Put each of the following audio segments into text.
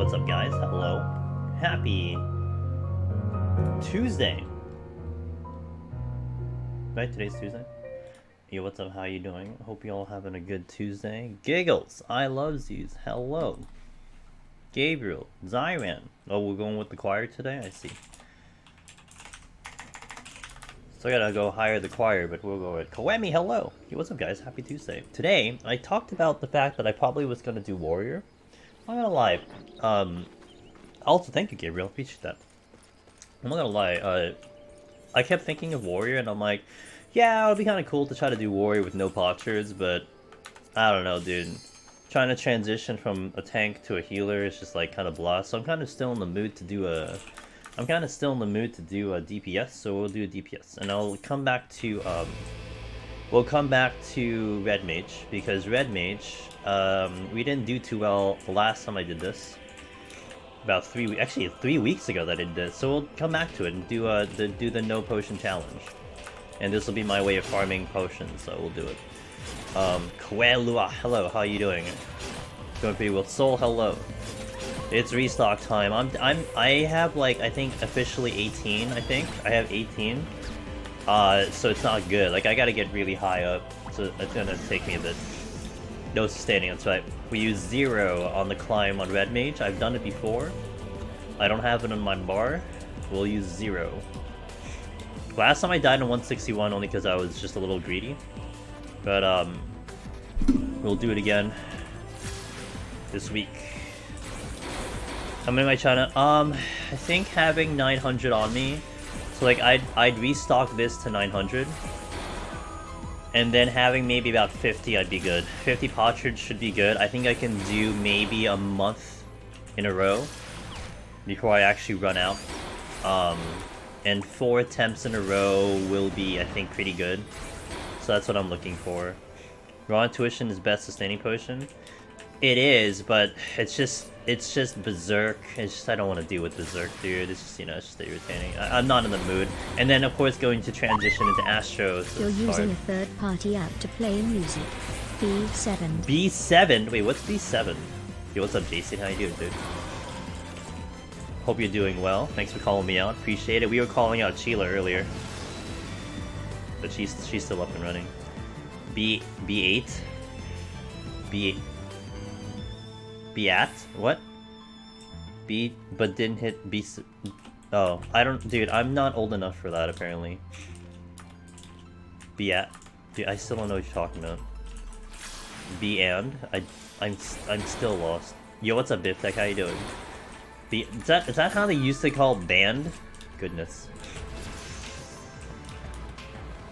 what's up guys? Hello. Happy Tuesday. Right, today's Tuesday? Yo, what's up? How you doing? Hope you all having a good Tuesday. Giggles, I love yous. Hello. Gabriel, Zyran. Oh, we're going with the choir today? I see. So I gotta go hire the choir, but we'll go with Koemi, hello! Yo, what's up guys? Happy Tuesday. Today, I talked about the fact that I probably was gonna do Warrior. I'm not gonna lie. Also, thank you Gabriel, appreciate that. I'm not gonna lie, I kept thinking of Warrior and I'm like, yeah, it would be kinda cool to try to do Warrior with no potsherds, but I don't know, dude. Trying to transition from a tank to a healer is just like kinda blah, so I'm kinda still in the mood to do a DPS, so we'll do a DPS, and I'll come back to we'll come back to Red Mage, because Red Mage we didn't do too well the last time I did this. About 3 weeks ago that I did this, so we'll come back to it and do the no potion challenge, and this will be my way of farming potions, so we'll do it. Koelua, hello, how you doing? Going pretty well. Soul, hello. It's restock time. I have like, I think officially 18, I think. I have 18. So it's not good. Like I gotta get really high up. So it's gonna take me a bit. No sustaining, that's right. We use 0 on the climb on Red Mage. I've done it before. I don't have it on my bar. We'll use 0. Last time I died on 161 only because I was just a little greedy. But we'll do it again this week. How many am I trying to? I think having 900 on me, so like I'd restock this to 900, and then having maybe about 50, I'd be good. 50 potsherds should be good. I think I can do maybe a month in a row before I actually run out. And 4 attempts in a row will be, I think, pretty good. So that's what I'm looking for. Raw Intuition is best sustaining potion. It is, but it's just Berserk. It's just I don't want to deal with Berserk, dude. It's just, you know, it's just irritating. I'm not in the mood. And then of course going to transition into Astro. So you're using a third-party app to play music. B7. B7? Wait, what's B7? Yo, what's up, Jason? How you doing, dude? Hope you're doing well. Thanks for calling me out. Appreciate it. We were calling out Sheila earlier, but she's still up and running. B8. Beat? What? B, but didn't hit B. Oh, I don't, dude. I'm not old enough for that apparently. Beat? Dude, I still don't know what you're talking about. B and I'm still lost. Yo, what's up, Biftech? How you doing? B, is that how they used to call band? Goodness.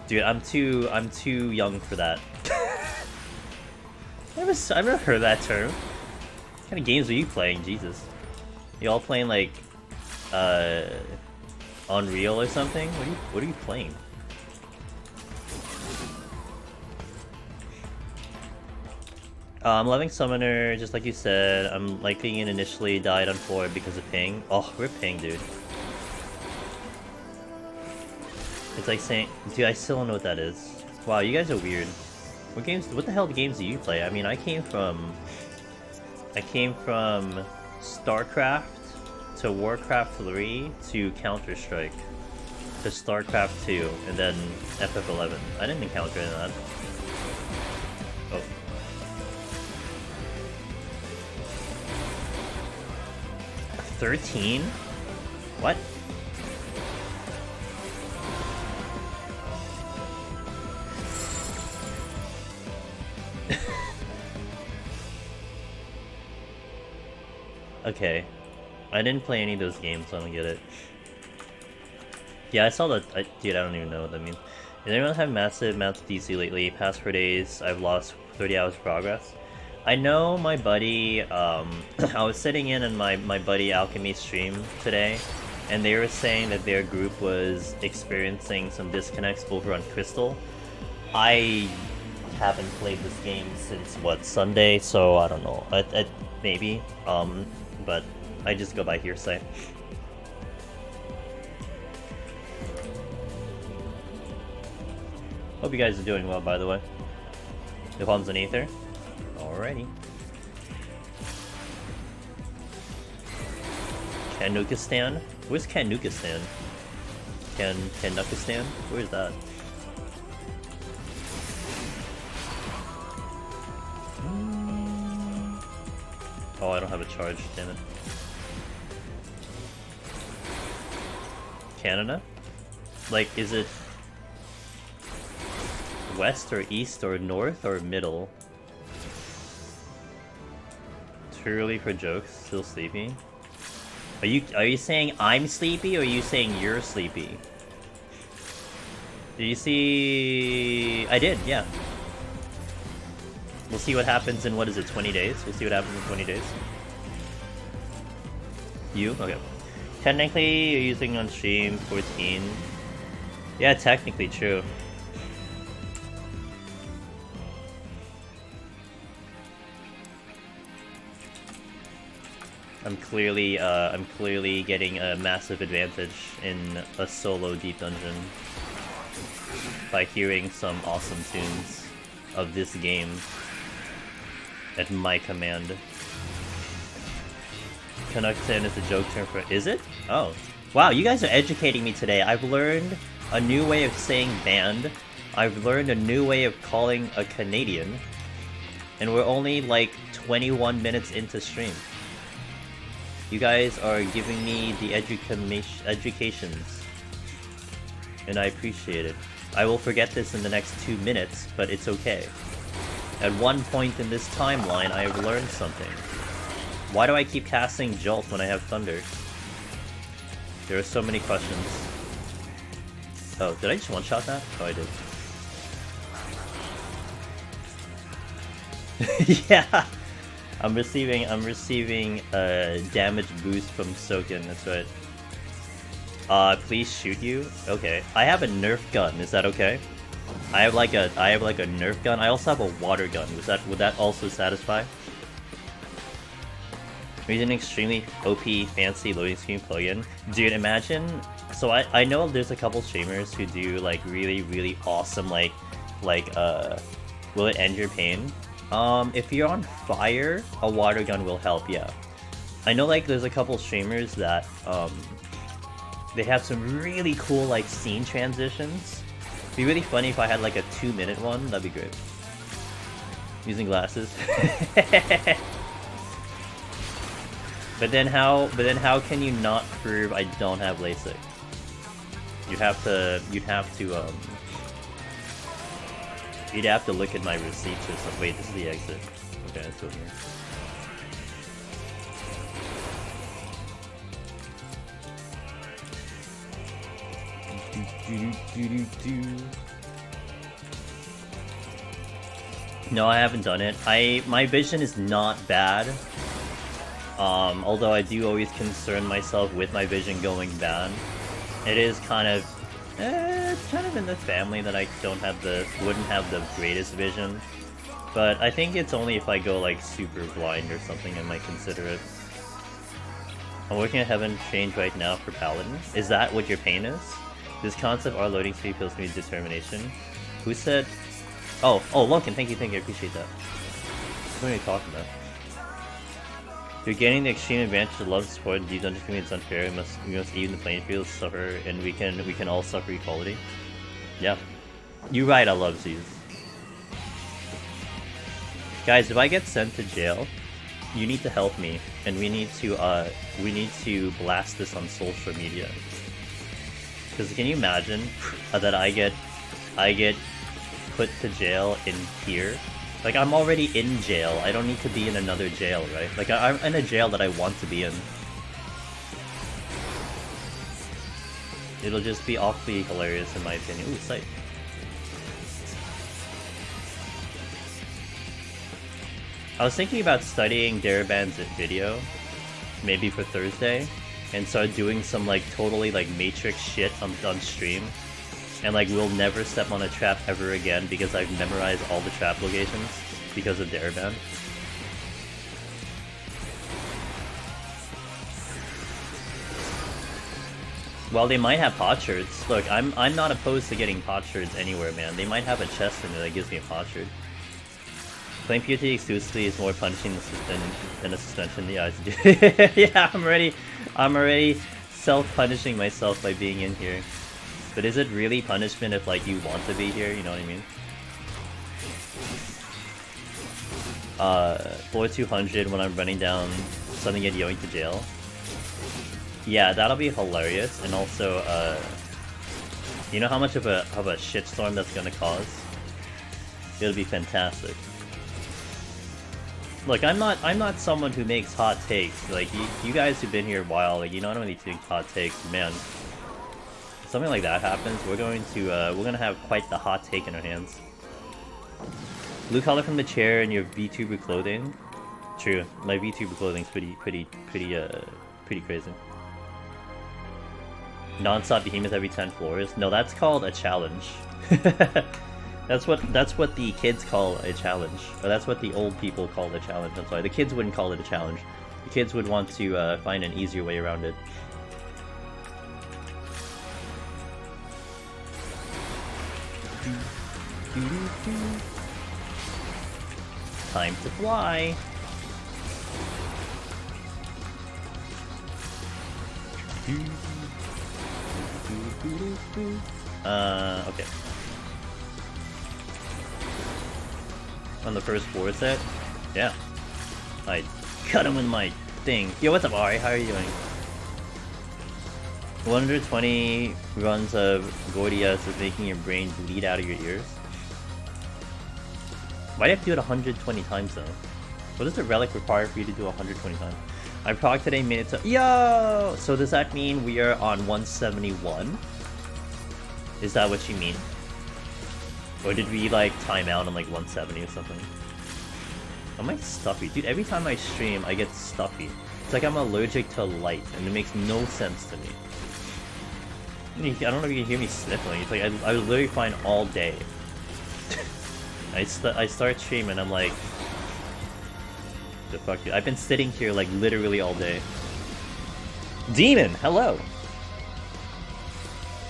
Dude, I'm too young for that. I've never heard that term. What kind of games are you playing? Jesus. You all playing like Unreal or something? What are you playing? I'm loving Summoner, just like you said. I'm liking it initially, died on 4 because of ping. Oh, we're ping, dude. It's like saying, dude, I still don't know what that is. Wow, you guys are weird. What the hell games do you play? I mean, I came from StarCraft to Warcraft 3 to Counter-Strike to StarCraft 2 and then FF11. I didn't encounter any of that. Oh. $13? What? Okay. I didn't play any of those games, so I don't get it. Yeah, I saw that. Dude, I don't even know what that means. Does anyone have massive amounts of DC lately? Past 4 days, I've lost 30 hours of progress. I know my buddy, I was sitting in my buddy Alchemy stream today, and they were saying that their group was experiencing some disconnects over on Crystal. I haven't played this game since, what, Sunday, so I don't know. Maybe, but I just go by hearsay. Hope you guys are doing well, by the way. No problems in Aether? Alrighty. Kanukistan? Where's Kanukistan? Kanukistan? Where's that? Oh, I don't have a charge, damn it. Canada? Like, is it west or east or north or middle? Too early for jokes, still sleepy? Are you saying I'm sleepy or are you saying you're sleepy? Did you see... I did, yeah. We'll see what happens in, what is it, 20 days? We'll see what happens in 20 days. You? Okay. Technically, you're using on stream 14. Yeah, technically true. I'm clearly getting a massive advantage in a solo deep dungeon by hearing some awesome tunes of this game at my command. Canuckton is a joke term for... Is it? Oh. Wow, you guys are educating me today. I've learned a new way of saying band. I've learned a new way of calling a Canadian. And we're only like 21 minutes into stream. You guys are giving me the educations. And I appreciate it. I will forget this in the next 2 minutes, but it's okay. At one point in this timeline, I have learned something. Why do I keep casting Jolt when I have Thunder? There are so many questions. Oh, did I just one-shot that? Oh, I did. Yeah! I'm receiving a damage boost from Soken, that's right. Please shoot you? Okay. I have a Nerf gun, is that okay? I have like a Nerf gun. I also have a water gun. Would that also satisfy? I'm using an extremely OP fancy loading screen plugin. Dude, imagine... So I know there's a couple streamers who do like really awesome like will it end your pain? If you're on fire, a water gun will help, yeah. I know like there's a couple streamers that they have some really cool like scene transitions. It'd be really funny if I had like a 2-minute one, that'd be great. Using glasses. But then how can you not prove I don't have LASIK? You'd have to look at my receipts or something. Wait, this is the exit. Okay, let's go here. No, I haven't done it. My vision is not bad. Although I do always concern myself with my vision going bad. It is kind of... it's kind of in the family that I wouldn't have the greatest vision. But I think it's only if I go like super blind or something I might consider it. I'm working at Heaven Change right now for Paladin. Is that what your pain is? This concept, our loading speed feels to me determination. Who said... Oh, Lunkin, thank you, I appreciate that. What are you talking about? You're gaining the extreme advantage of love, support, and deep dungeon community. It's unfair. We must even the playing field, suffer, and we can all suffer equality. Yeah. You're right, I love Z's. Guys, if I get sent to jail, you need to help me, and we need to blast this on social media. Because can you imagine that I get put to jail in here? Like, I'm already in jail. I don't need to be in another jail, right? Like, I'm in a jail that I want to be in. It'll just be awfully hilarious in my opinion. Ooh, sight. I was thinking about studying Daraband's video, maybe for Thursday, and start doing some, like, totally, like, Matrix shit on stream. And like, we'll never step on a trap ever again because I've memorized all the trap locations because of Daraband. Well, they might have potsherds. Look, I'm not opposed to getting potsherds anywhere, man. They might have a chest in there that gives me a potsherd. Playing PoTD exclusively is more punishing than a suspension. Yeah, yeah, I'm already self-punishing myself by being in here. But is it really punishment if like you want to be here? You know what I mean? Floor 200 when I'm running down something and going to jail. Yeah, that'll be hilarious, and also, you know how much of a shitstorm that's gonna cause? It'll be fantastic. Look, I'm not someone who makes hot takes. Like you guys who've been here a while, like you know I don't really take hot takes. Man, if something like that happens, we're gonna have quite the hot take in our hands. Blue color from the chair and your VTuber clothing. True, my VTuber clothing's pretty crazy. Non-stop behemoth every 10 floors. No, that's called a challenge. That's what the kids call a challenge, or that's what the old people call a challenge. I'm sorry, the kids wouldn't call it a challenge. The kids would want to find an easier way around it. Time to fly. Okay. On the first floor set? Yeah. I cut him with my thing. Yo, what's up, Ari? How are you doing? 120 runs of Gordias is making your brain bleed out of your ears. Why do you have to do it 120 times, though? What does the relic require for you to do 120 times? I proc today, made it to— Yo! So does that mean we are on 171? Is that what you mean? Or did we, like, time out on, like, 170 or something? Am I stuffy? Dude, every time I stream, I get stuffy. It's like I'm allergic to light, and it makes no sense to me. I don't know if you can hear me sniffling. It's like, I was literally fine all day. I start streaming, I'm like... The fuck, dude? I've been sitting here, like, literally all day. Demon, hello!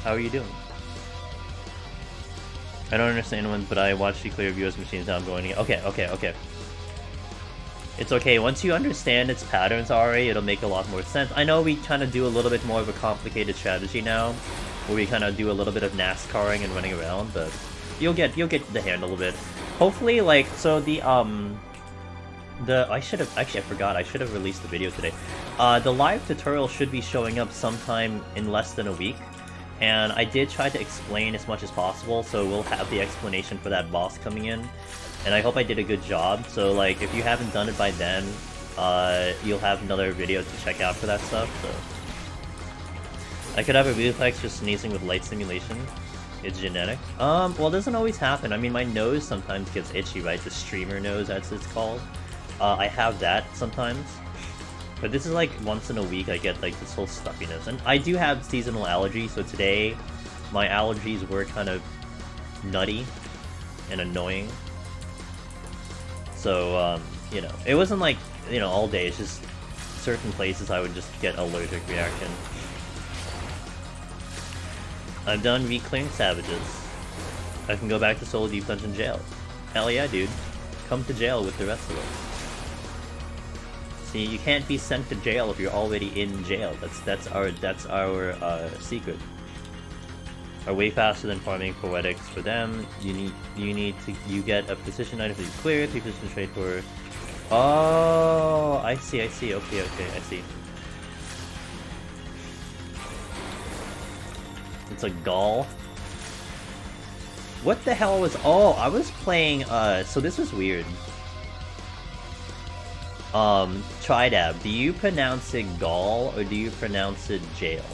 How are you doing? I don't understand one, but I watched you clear of US machines, now I'm going to— Okay. It's okay, once you understand its patterns already, it'll make a lot more sense. I know we kind of do a little bit more of a complicated strategy now, where we kind of do a little bit of NASCARing and running around, but you'll get the handle of it. Hopefully, like, so I should have— actually, I forgot, I should have released the video today. The live tutorial should be showing up sometime in less than a week. And I did try to explain as much as possible, so we'll have the explanation for that boss coming in. And I hope I did a good job, so like, if you haven't done it by then, you'll have another video to check out for that stuff, so... I could have a reflex for sneezing with light simulation. It's genetic. Well, it doesn't always happen. I mean, my nose sometimes gets itchy, right? The streamer nose, as it's called. I have that sometimes. But this is like once in a week I get like this whole stuffiness. And I do have seasonal allergies, so today my allergies were kind of nutty and annoying. So, you know, it wasn't like, you know, all day, it's just certain places I would just get allergic reaction. I'm done reclaiming savages. I can go back to Solo Deep Dungeon jail. Hell yeah, dude. Come to jail with the rest of us. See, you can't be sent to jail if you're already in jail. That's our secret. Are way faster than farming poetics for them. You get a position item to be cleared, 3 position trade for. Oh, I see. Okay, I see. It's a Gaul. What the hell was— oh, I was playing, so this was weird. Tridab, do you pronounce it Gaul, or do you pronounce it jail?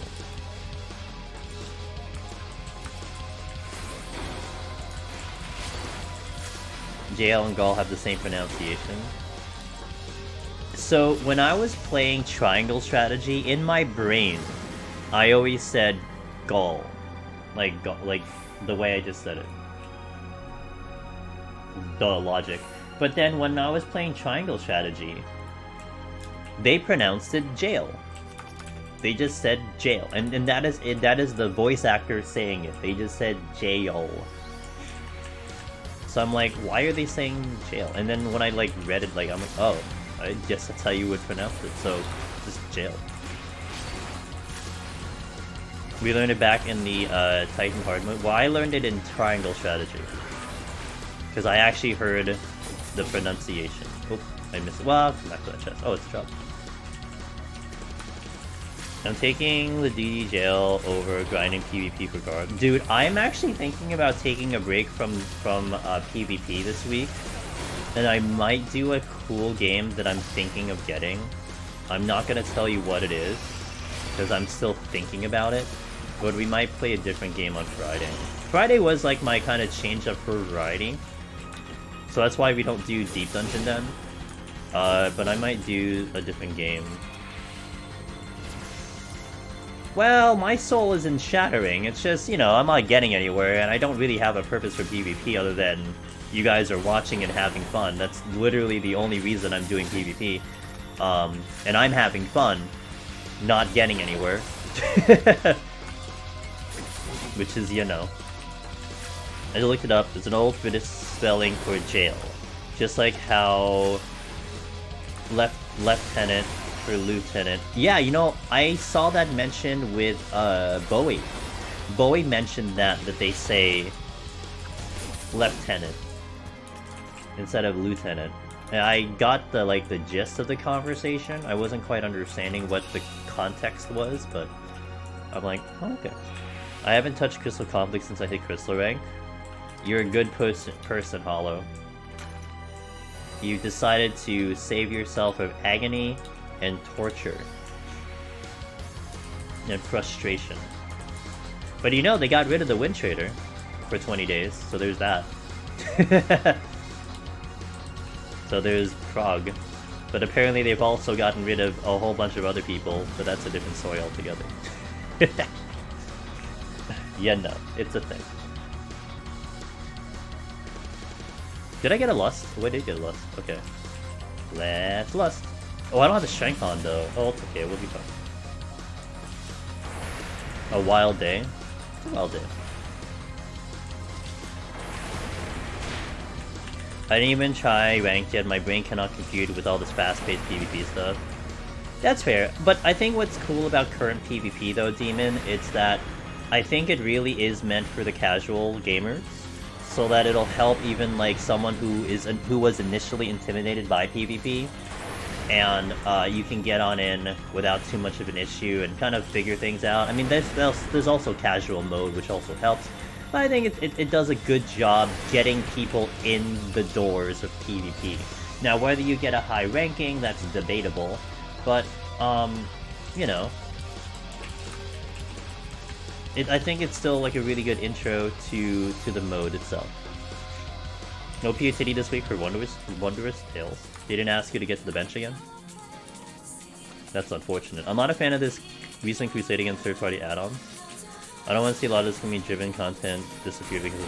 Jail and Gaul have the same pronunciation. So, when I was playing Triangle Strategy, in my brain, I always said Gaul. Like the way I just said it. Duh, logic. But then when I was playing Triangle Strategy, they pronounced it jail. They just said jail, and that is it. That is the voice actor saying it. They just said jail. So I'm like, why are they saying jail? And then when I like read it, like I'm like, oh, I guess that's how you would pronounce it. So just jail. We learned it back in the Titan hard mode. Well, I learned it in triangle strategy because I actually heard the pronunciation. Oop, I missed it. Well, come back to that chest. Oh, it's dropped. I'm taking the DD jail over grinding PvP for guard. Dude, I'm actually thinking about taking a break from PvP this week. And I might do a cool game that I'm thinking of getting. I'm not going to tell you what it is, because I'm still thinking about it. But we might play a different game on Friday. Friday was like my kind of change up for variety. So that's why we don't do Deep Dungeon then. But I might do a different game. Well, my soul isn't shattering. It's just, you know, I'm not getting anywhere, and I don't really have a purpose for PvP other than you guys are watching and having fun. That's literally the only reason I'm doing PvP. And I'm having fun, not getting anywhere. Which is, you know. I just looked it up. It's an old British spelling for jail. Just like how lieutenant for lieutenant. Yeah, you know, I saw that mentioned with Bowie. Bowie mentioned that they say lieutenant instead of lieutenant. And I got the gist of the conversation. I wasn't quite understanding what the context was, but I'm like, oh, okay. I haven't touched Crystal Conflict since I hit Crystal rank. You're a good person, Hollow. You decided to save yourself from agony and torture and frustration. But you know, they got rid of the Wind Trader for 20 days, so there's that. So there's Prague. But apparently they've also gotten rid of a whole bunch of other people, but that's a different story altogether. Yeah, no, it's a thing. Did I get a Lust? Oh, I did get a Lust. Okay. Let's Lust. Oh, I don't have the Strength on, though. Oh, it's okay, we'll be fine. A Wild Day? It's a Wild Day. I didn't even try ranked yet. My brain cannot compute with all this fast-paced PvP stuff. That's fair, but I think what's cool about current PvP, though, Demon, it's that I think it really is meant for the casual gamers, so that it'll help even like someone who was initially intimidated by PvP, and you can get on in without too much of an issue and kind of figure things out. I mean, there's also casual mode, which also helps, but I think it does a good job getting people in the doors of PvP. Now, whether you get a high ranking, that's debatable, but you know, I think it's still like a really good intro to the mode itself. No PoTD this week for Wondrous Tales. They didn't ask you to get to the bench again? That's unfortunate. I'm not a fan of this recent crusade against third-party add-ons. I don't want to see a lot of this community-driven content disappear because of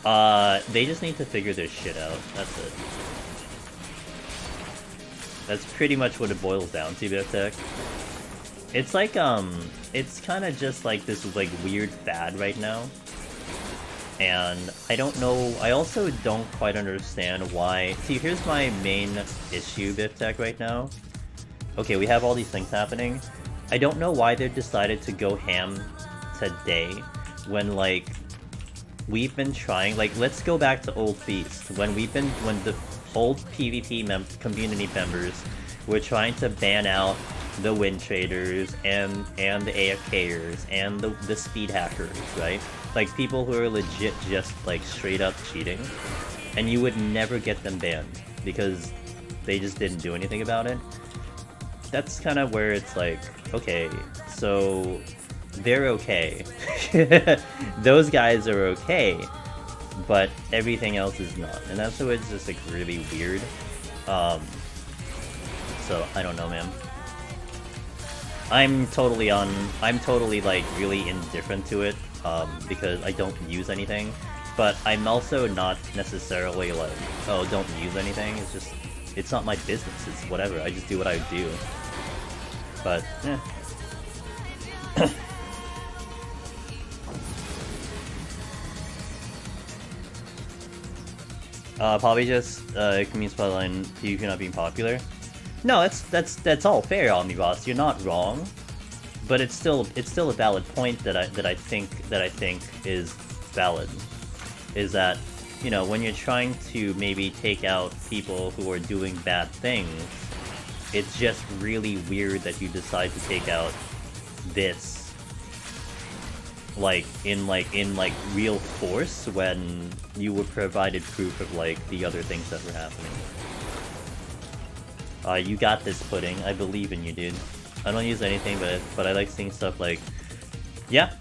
BS. They just need to figure their shit out. That's it. That's pretty much what it boils down to, Biotech. It's like, it's kind of just like this, like, weird fad right now. And I don't know, I also don't quite understand why. See, here's my main issue, Biftech, right now. Okay, we have all these things happening. I don't know why they decided to go ham today when, like, we've been trying, like, let's go back to Old Feast. When the old PvP community members were trying to ban out the Wind Traders and the AFKers and the Speed Hackers, right? Like, people who are legit just, like, straight up cheating. And you would never get them banned because they just didn't do anything about it. That's kind of where it's like, okay, so they're okay. Those guys are okay, but everything else is not. And that's why it's just, like, really weird. So, I don't know, man. I'm totally, like, really indifferent to it, because I don't use anything. But I'm also not necessarily like, oh, don't use anything. It's just, it's not my business. It's whatever. I just do what I do. But, eh. Probably just community spotline PvP not being popular. No, that's all fair, Omniboss. You're not wrong, but it's still a valid point that I think is valid. Is that, you know, when you're trying to maybe take out people who are doing bad things, it's just really weird that you decide to take out this in real force when you were provided proof of like the other things that were happening. You got this, Pudding. I believe in you, dude. I don't use anything, but I like seeing stuff like, yeah.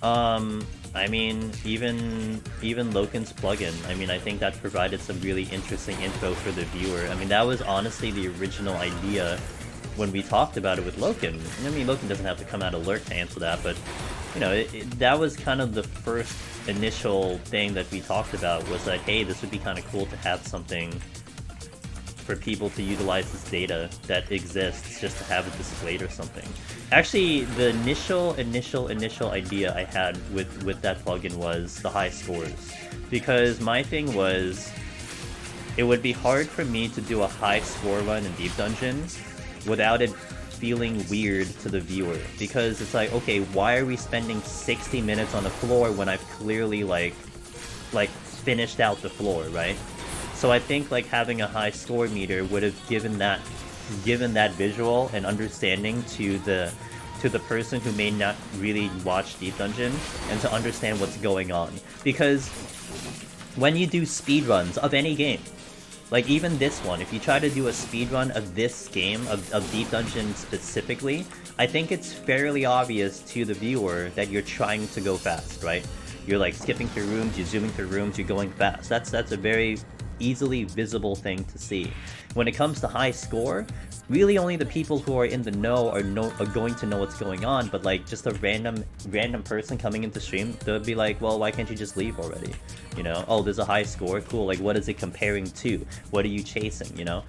I mean, even Loken's plugin. I mean, I think that provided some really interesting info for the viewer. I mean, that was honestly the original idea when we talked about it with Loken. I mean, Loken doesn't have to come out of lurk to answer that, but you know, that was kind of the first initial thing that we talked about, was that, hey, this would be kind of cool to have something for people to utilize this data that exists, just to have it displayed or something. Actually, the initial idea I had with that plugin was the high scores, because my thing was, it would be hard for me to do a high score run in Deep Dungeon without it feeling weird to the viewer, because it's like, okay, why are we spending 60 minutes on the floor when I've clearly like finished out the floor, right? So I think like having a high score meter would have given that visual and understanding to the person who may not really watch Deep Dungeon, and to understand what's going on. Because when you do speedruns of any game, like even this one, if you try to do a speedrun of this game, of Deep Dungeon specifically, I think it's fairly obvious to the viewer that you're trying to go fast, right? You're like skipping through rooms, you're zooming through rooms, you're going fast. That's a very easily visible thing to see. When it comes to high score, really only the people who are in the know are going to know what's going on, but like just a random person coming into stream, they'll be like, well, why can't you just leave already? You know, oh, there's a high score, cool, like what is it comparing to? What are you chasing, you know?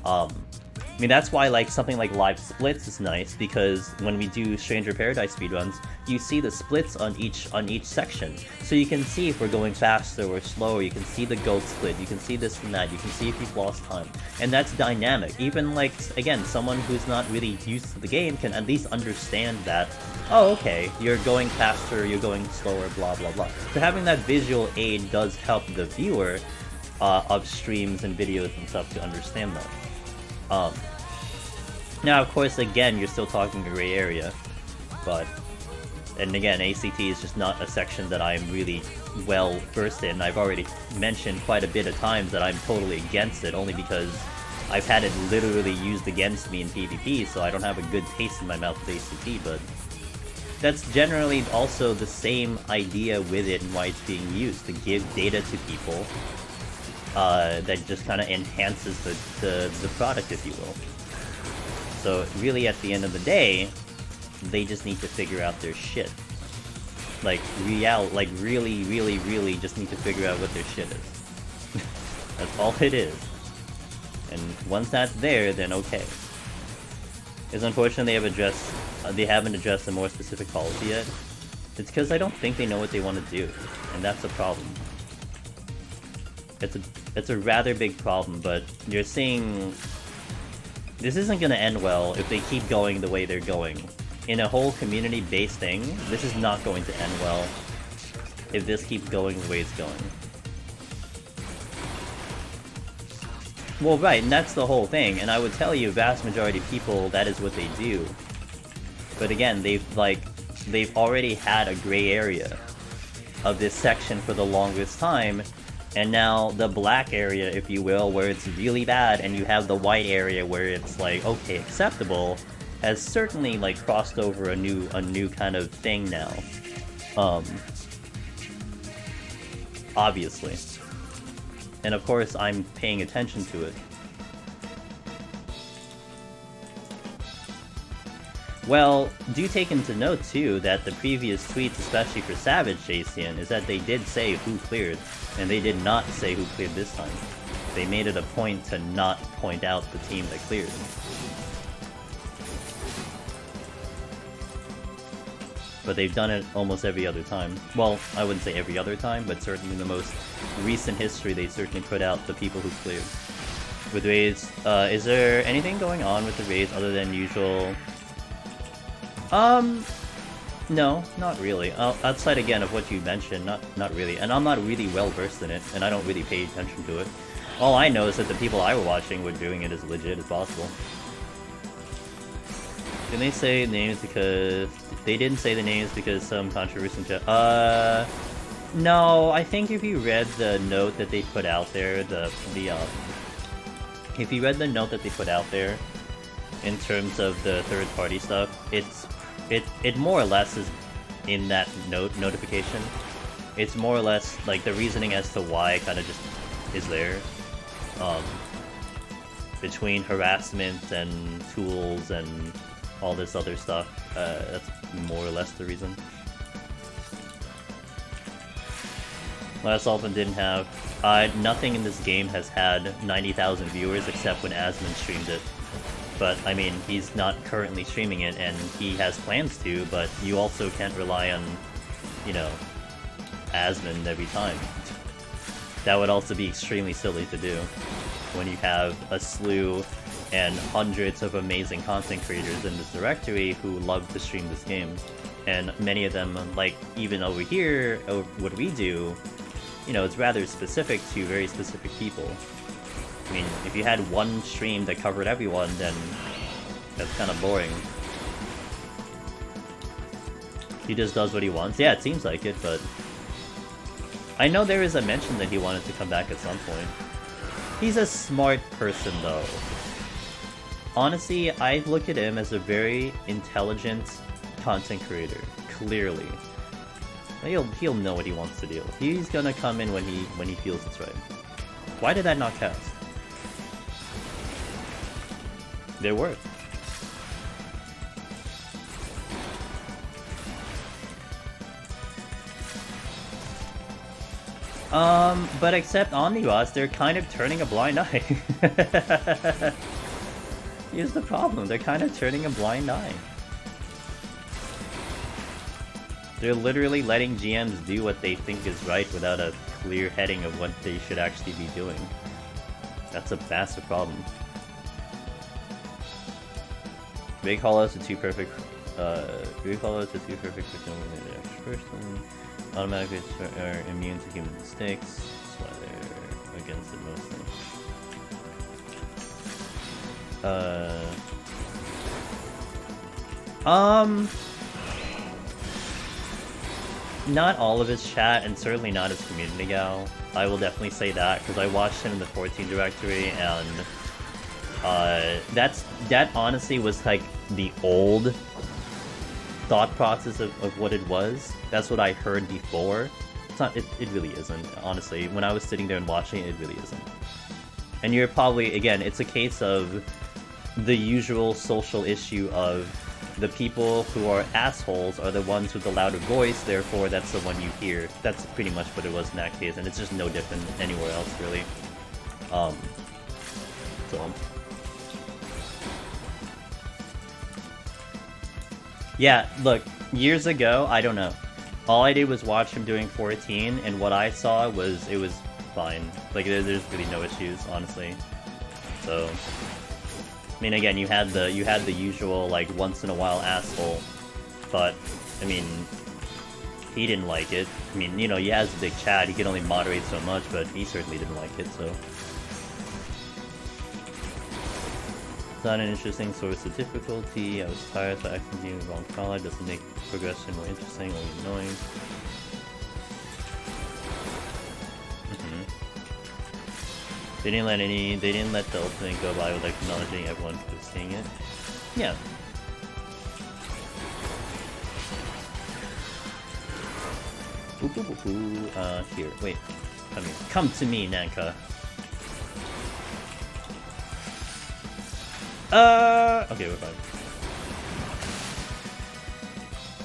I mean, that's why like something like live splits is nice, because when we do Stranger Paradise speedruns, you see the splits on each section. So you can see if we're going faster or slower, you can see the goat split, you can see this and that, you can see if you've lost time. And that's dynamic. Even like, again, someone who's not really used to the game can at least understand that, oh, okay, you're going faster, you're going slower, blah, blah, blah. So having that visual aid does help the viewer of streams and videos and stuff to understand that. Now, of course, again, you're still talking a gray area, but, and again, ACT is just not a section that I'm really well versed in. I've already mentioned quite a bit of times that I'm totally against it, only because I've had it literally used against me in PvP, so I don't have a good taste in my mouth with ACT, but that's generally also the same idea with it and why it's being used, to give data to people that just kind of enhances the product, if you will. So really, at the end of the day, they just need to figure out their shit. Like really just need to figure out what their shit is. That's all it is. And once that's there, then okay. It's unfortunate they haven't addressed a more specific policy yet. It's because I don't think they know what they want to do, and that's a problem. It's a rather big problem, but you're seeing this isn't gonna end well if they keep going the way they're going. In a whole community-based thing, this is not going to end well if this keeps going the way it's going. Well, right, and that's the whole thing, and I would tell you, vast majority of people, that is what they do. But again, they've already had a gray area of this section for the longest time, and now the black area, if you will, where it's really bad, and you have the white area where it's like, okay, acceptable, has certainly like crossed over a new kind of thing now. Obviously. And of course I'm paying attention to it. Well, do take into note too that the previous tweets, especially for Savage Jason, is that they did say who cleared, and they did not say who cleared this time. They made it a point to not point out the team that cleared. but they've done it almost every other time. Well, I wouldn't say every other time, but certainly in the most recent history, they certainly put out the people who cleared. With raids, is there anything going on with the raids other than usual? No, not really. Outside again of what you mentioned, not really. And I'm not really well versed in it, and I don't really pay attention to it. All I know is that the people I were watching were doing it as legit as possible. Didn't they say names because... They didn't say the names because some controversy... No, I think if you read the note that they put out there, if you read the note that they put out there, in terms of the third-party stuff, it more or less is in that notification. It's more or less, like, the reasoning as to why kind of just is there. Between harassment and tools and all this other stuff, that's more or less the reason. Last Ultimate didn't have... nothing in this game has had 90,000 viewers except when Asmund streamed it. But, I mean, he's not currently streaming it, and he has plans to, but you also can't rely on, you know, Asmund every time. That would also be extremely silly to do, when you have a slew and hundreds of amazing content creators in this directory who love to stream this game. And many of them, like, even over here, what we do, you know, it's rather specific to very specific people. I mean, if you had one stream that covered everyone, then that's kind of boring. He just does what he wants. Yeah, it seems like it, but... I know there is a mention that he wanted to come back at some point. He's a smart person, though. Honestly, I look at him as a very intelligent content creator. Clearly. He'll know what he wants to do. He's gonna come in when he feels it's right. Why did that not cast? There were. But except Omnibus, they're kind of turning a blind eye. Here's the problem, they're kind of turning a blind eye. They're literally letting GMs do what they think is right without a clear heading of what they should actually be doing. That's a massive problem. Big hollows to 2 perfect. Big hollows to 2 perfect for the next person. Automatically are immune to human mistakes. That's why they're against it mostly. Not all of his chat, and certainly not his community gal. I will definitely say that, because I watched him in the 14 directory, and that honestly was like the old thought process of what it was. That's what I heard before. It's not, it really isn't, honestly. When I was sitting there and watching it really isn't. And you're probably, again, it's a case of the usual social issue of the people who are assholes are the ones with the louder voice, therefore that's the one you hear. That's pretty much what it was in that case, and it's just no different anywhere else, really. So... yeah, look, years ago, I don't know. All I did was watch him doing 14, and what I saw was, it was fine. Like, there's really no issues, honestly. So... I mean, again, you had the usual, like, once-in-a-while asshole, but, I mean, he didn't like it. I mean, you know, he has a big chat, he can only moderate so much, but he certainly didn't like it, so... It's not an interesting source of difficulty. I was tired, so acting the wrong color doesn't make progression more interesting, only annoying. They didn't let the ultimate go by with acknowledging everyone who was seeing it. Yeah. Here, wait. Come here. Come to me, Nanka. Okay, we're fine.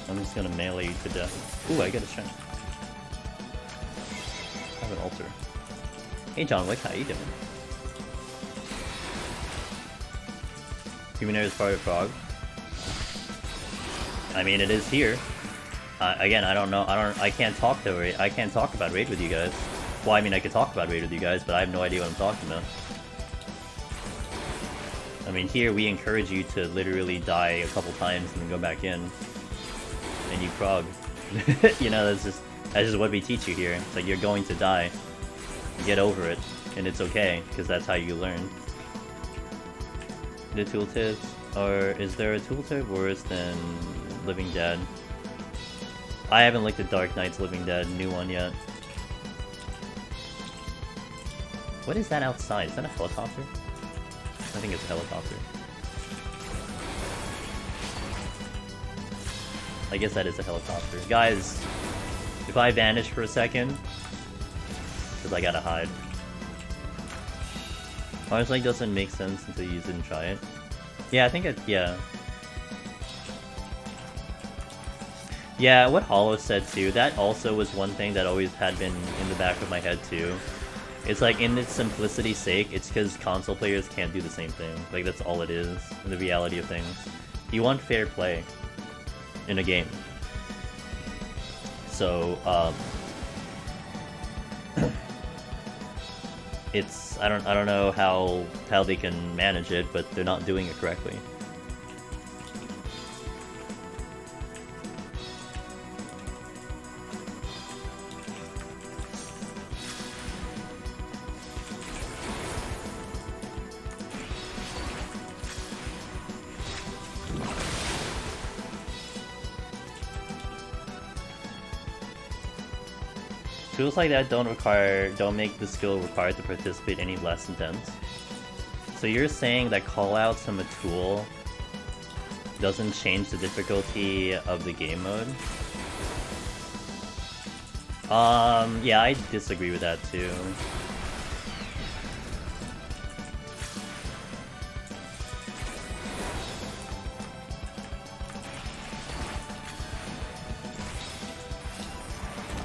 I'm just gonna melee you to death. Ooh, I get a strength. I have an altar. Hey John Wick, how you doing? Human Air is part of Frog. I mean, it is here. again, I don't know. I can't talk about raid with you guys. Well, I mean, I could talk about raid with you guys, but I have no idea what I'm talking about. I mean, here we encourage you to literally die a couple times and then go back in, and you prog. You know, that's just what we teach you here. It's like you're going to die. Get over it, and it's okay because that's how you learn. The tooltips, or is there a tooltip worse than Living Dead? I haven't looked at Dark Knight's Living Dead new one yet. What is that outside? Is that a helicopter? I think it's a helicopter. I guess that is a helicopter. Guys, if I vanish for a second, because I gotta hide. Honestly, it doesn't make sense until you didn't try it. Yeah, I think it, yeah. Yeah, what Hollow said too, that also was one thing that always had been in the back of my head too. It's like, in its simplicity's sake, it's because console players can't do the same thing. Like, that's all it is, in the reality of things. You want fair play in a game. So, it's, I don't know how they can manage it, but they're not doing it correctly. Tools like that don't make the skill required to participate any less intense. So you're saying that callouts from a tool doesn't change the difficulty of the game mode? Yeah, I disagree with that too.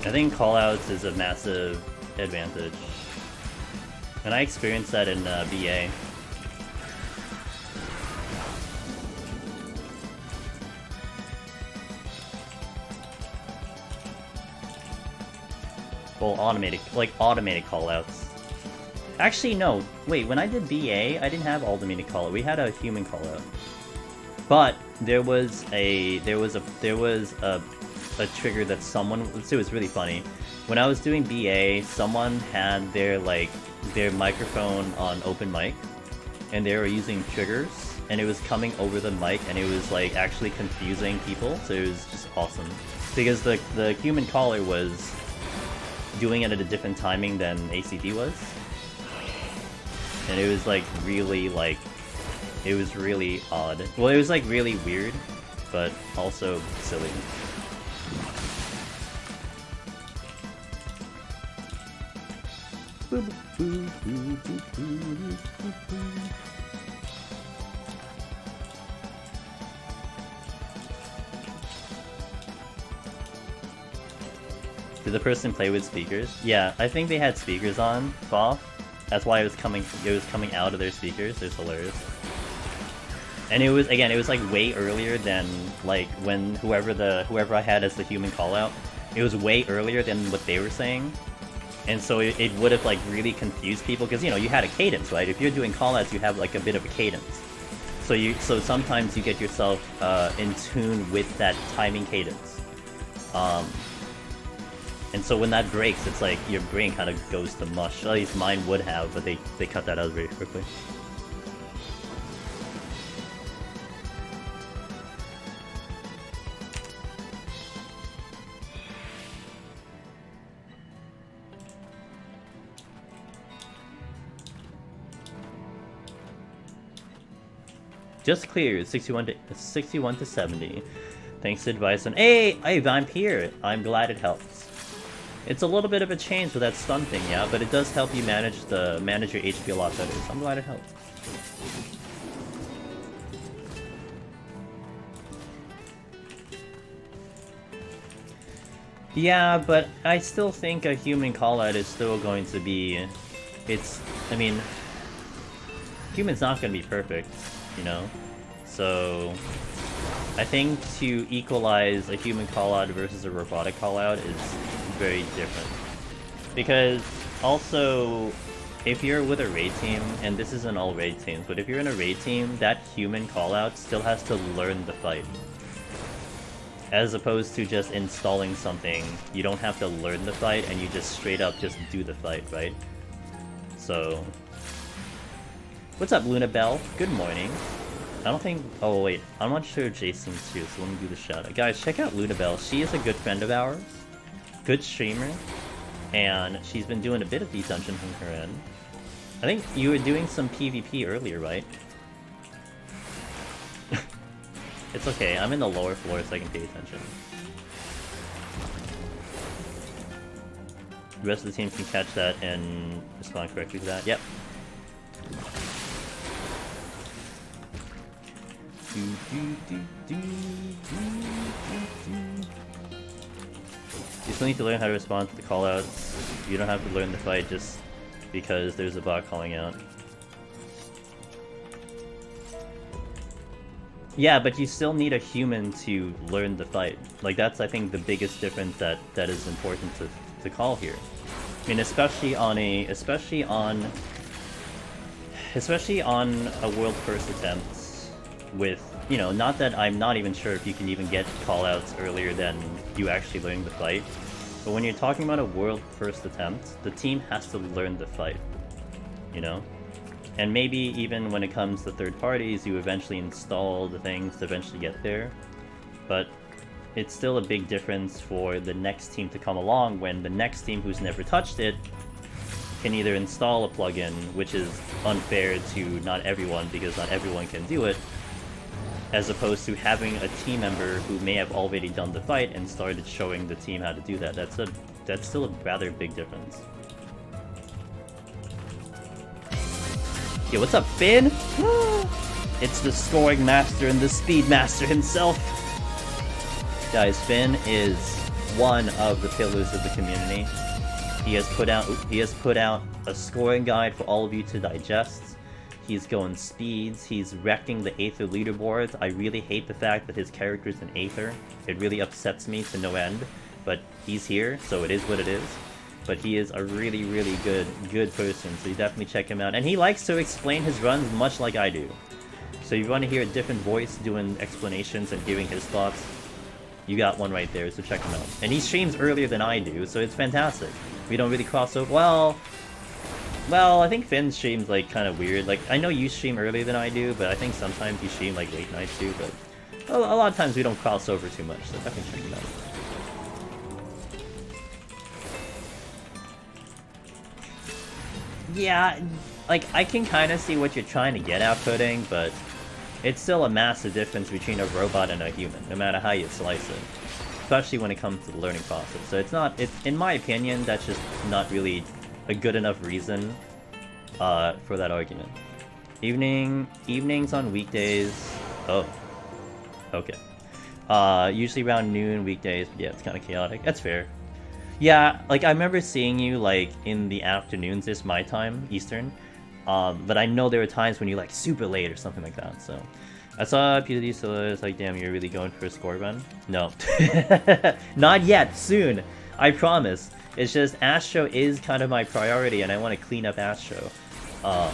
I think callouts is a massive advantage. And I experienced that in BA. Well, automated callouts. Actually, no. Wait, when I did BA, I didn't have automated callout. We had a human callout. But there was a trigger that someone, it was really funny. When I was doing BA, someone had their microphone on open mic, and they were using triggers, and it was coming over the mic, and it was like actually confusing people. So it was just awesome because the human caller was doing it at a different timing than ACD was, and it was like really it was really odd. Well, it was like really weird, but also silly. Did the person play with speakers? Yeah, I think they had speakers on, off. That's why it was coming out of their speakers. It's hilarious. And it was like way earlier than like when whoever I had as the human callout. It was way earlier than what they were saying. And so it would have like really confused people because you had a cadence, right? If you're doing callouts, you have like a bit of a cadence. So sometimes you get yourself in tune with that timing cadence. And so when that breaks, it's like your brain kind of goes to mush. At least mine would have, but they cut that out very quickly. Just cleared 61 to 70. Thanks to advice on hey, I'm here. I'm glad it helps. It's a little bit of a change with that stun thing, yeah, but it does help you manage your HP a lot better. So I'm glad it helps. Yeah, but I still think a human callout is still going to be. I mean, human's not going to be perfect. So I think to equalize a human callout versus a robotic callout is very different. Because also, if you're with a raid team, and this isn't all raid teams, but if you're in a raid team, that human callout still has to learn the fight. As opposed to just installing something, you don't have to learn the fight, and you just straight up just do the fight, right? So... What's up, Luna Bell? Good morning. I don't think... Oh, wait. I'm not sure if Jason's too, so let me do the shout-out. Guys, check out Luna Bell. She is a good friend of ours. Good streamer. And she's been doing a bit of the dungeon from her end. I think you were doing some PvP earlier, right? It's okay, I'm in the lower floor so I can pay attention. The rest of the team can catch that and respond correctly to that. Yep. You still need to learn how to respond to the callouts. You don't have to learn the fight just because there's a bot calling out. Yeah, but you still need a human to learn the fight. Like, that's, I think, the biggest difference that is important to call here. I mean, especially on a world first attempt with, you know, not that I'm not even sure if you can even get callouts earlier than you actually learning the fight, but when you're talking about a world first attempt, the team has to learn the fight, you know? And maybe even when it comes to third parties, you eventually install the things to eventually get there. But it's still a big difference for the next team to come along when the next team who's never touched it can either install a plugin, which is unfair to not everyone because not everyone can do it, as opposed to having a team member who may have already done the fight and started showing the team how to do that. That's still a rather big difference. Yo, what's up, Finn? It's the scoring master and the speed master himself. Guys, Finn is one of the pillars of the community. He has put out a scoring guide for all of you to digest. He's going speeds. He's wrecking the Aether leaderboards. I really hate the fact that his character's an Aether. It really upsets me to no end. But he's here, so it is what it is. But he is a really, really good person, so you definitely check him out. And he likes to explain his runs much like I do. So if you want to hear a different voice doing explanations and giving his thoughts, you got one right there, so check him out. And he streams earlier than I do, so it's fantastic. We don't really cross over. Well, I think Finn streams like kind of weird. Like, I know you stream earlier than I do, but I think sometimes you stream like late nights too, but a lot of times we don't cross over too much, so definitely check him out. Yeah, like, I can kind of see what you're trying to get at, Pudding, but it's still a massive difference between a robot and a human, no matter how you slice it. Especially when it comes to the learning process. So in my opinion, that's just not really a good enough reason for that argument. Evenings on weekdays. Oh. Okay. Usually around noon weekdays, but yeah, it's kind of chaotic. That's fair. Yeah, like, I remember seeing you, like, in the afternoons, it's my time, Eastern. But I know there were times when you're, like, super late or something like that, so... I saw PoTD, so it's like, damn, you're really going for a score run? No. Not yet, soon! I promise. It's just, Astro is kind of my priority, and I want to clean up Astro. I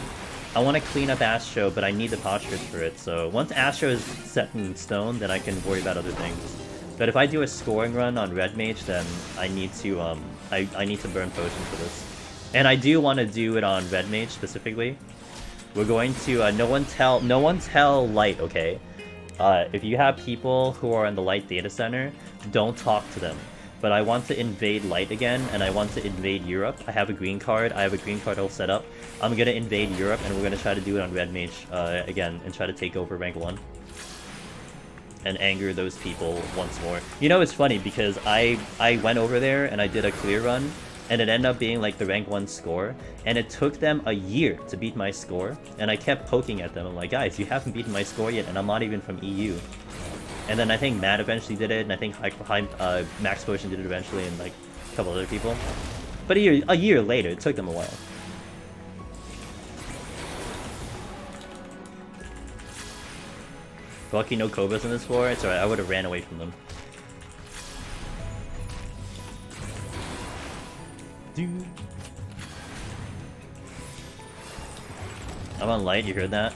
want to clean up Astro, but I need the potsherds for it, so once Astro is set in stone, then I can worry about other things. But if I do a scoring run on Red Mage, then I need to I need to burn potions for this. And I do want to do it on Red Mage specifically. We're going to no one tell Light, okay? If you have people who are in the Light data center, don't talk to them. But I want to invade Light again, and I want to invade Europe. I have a green card. I have a green card all set up. I'm gonna invade Europe, and we're gonna try to do it on Red Mage again, and try to take over rank 1. And anger those people once more. You know, it's funny because I went over there and I did a clear run, and it ended up being like the rank 1 score, and it took them a year to beat my score, and I kept poking at them. I'm like, guys, you haven't beaten my score yet, and I'm not even from EU. And then I think Matt eventually did it, and I think Max Potion did it eventually, and like a couple other people. But a year later, it took them a while. Lucky no Cobras in this floor. It's alright, I would have ran away from them. Dude. I'm on light, you heard that?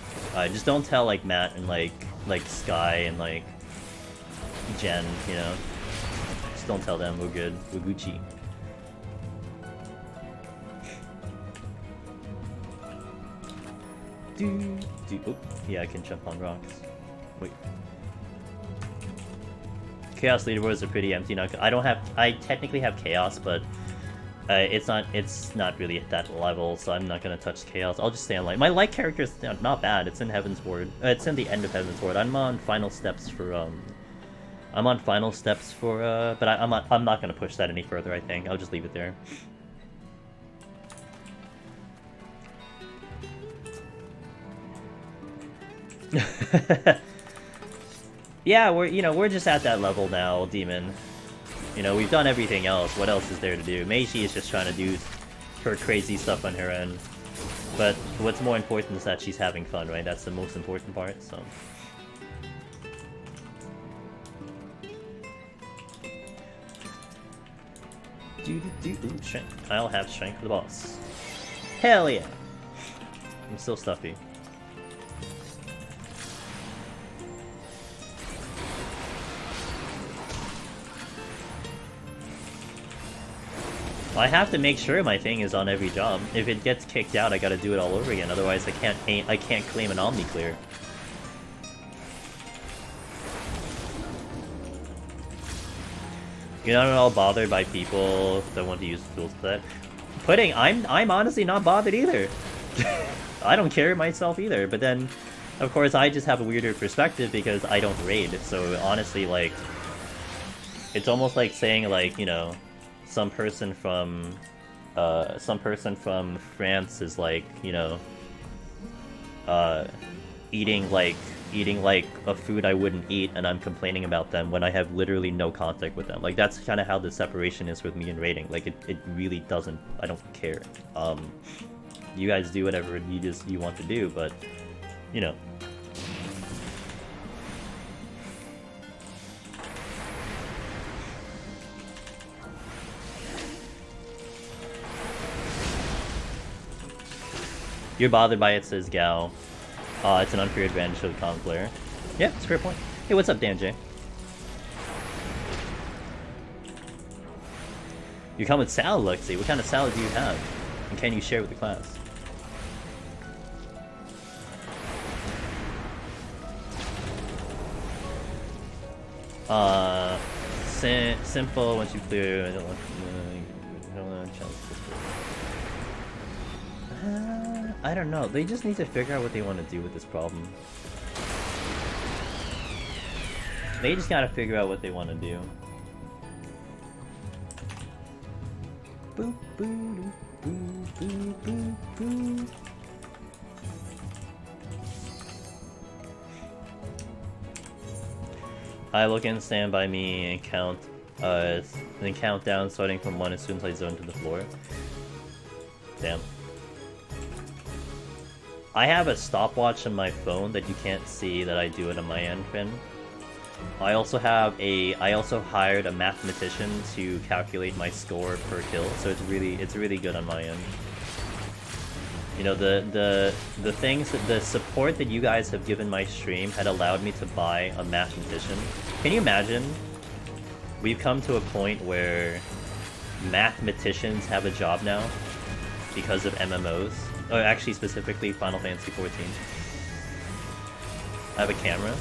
Just don't tell like Matt and like Sky and like Jen, you know? Just don't tell them, we're good. We're Gucci. Oh, yeah, I can jump on rocks. Wait. Chaos leaderboards are pretty empty now. I technically have Chaos, but it's not really at that level, so I'm not gonna touch Chaos. I'll just stay on Light. My Light character is not bad. It's in Heaven's Ward. It's in the end of Heaven's Ward. I'm on final steps for but I'm not gonna push that any further. I think I'll just leave it there. Yeah, we're just at that level now, Demon. You know, we've done everything else. What else is there to do? Meiji is just trying to do her crazy stuff on her end. But what's more important is that she's having fun, right? That's the most important part, so... Ooh, strength. I'll have strength for the boss. Hell yeah! I'm still stuffy. I have to make sure my thing is on every job. If it gets kicked out, I gotta do it all over again. Otherwise, I can't claim an Omni clear. You're not at all bothered by people that want to use the tools for that. Pudding, I'm honestly not bothered either. I don't care myself either. But then, of course, I just have a weirder perspective because I don't raid. So honestly, like, it's almost like saying like, you know, some person from France is like, you know, eating like a food I wouldn't eat, and I'm complaining about them when I have literally no contact with them. Like, that's kind of how the separation is with me and rating. Like, it really doesn't. I don't care. You guys do whatever you want to do, but you know. You're bothered by it, says Gao. It's an unfair advantage for the common player. Yeah, it's a fair point. Hey, what's up, Dan J? You come with salad, Lexi. What kind of salad do you have? And can you share with the class? Simple once you clear. I don't want I don't know. They just need to figure out what they want to do with this problem. They just gotta figure out what they want to do. Boop, boo, boo, boo, boo, boo. I look in, stand by me, and count. Then count down, starting from 1 as soon as I zone to the floor. Damn. I have a stopwatch on my phone that you can't see that I do it on my end, Finn. I also hired a mathematician to calculate my score per kill, so it's really good on my end. You know, the things that the support that you guys have given my stream had allowed me to buy a mathematician. Can you imagine? We've come to a point where mathematicians have a job now because of MMOs. Oh, actually, specifically Final Fantasy XIV. I have a camera.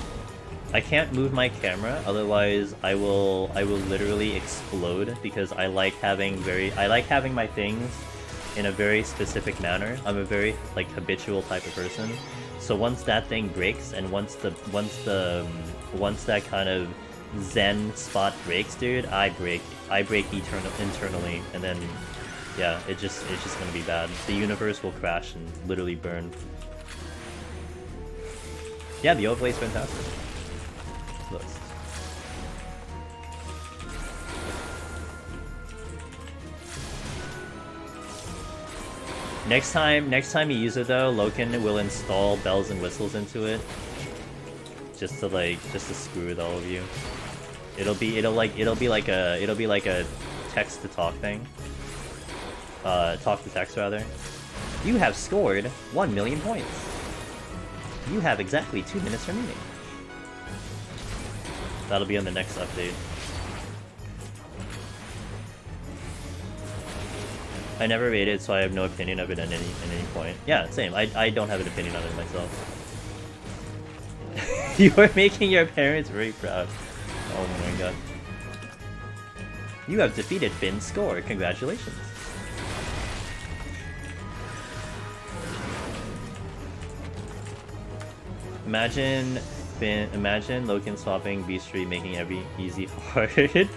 I can't move my camera, otherwise I will literally explode because I like having my things in a very specific manner. I'm a very like habitual type of person. So once that thing breaks, and once that kind of zen spot breaks, dude, I break internally, and then yeah, it's just gonna be bad. The universe will crash and literally burn. Yeah, the overlay's fantastic. Looks. Next time you use it though, Loken will install bells and whistles into it. just to screw with all of you. It'll be like a text to talk thing. Talk to text rather. You have scored 1 million points. You have exactly 2 minutes remaining. That'll be on the next update. I never rated, so I have no opinion of it at any point. Yeah, same. I don't have an opinion on it myself. You are making your parents very proud. Oh my god. You have defeated Finn's score. Congratulations. Imagine Loken swapping B-Street, making every easy hard.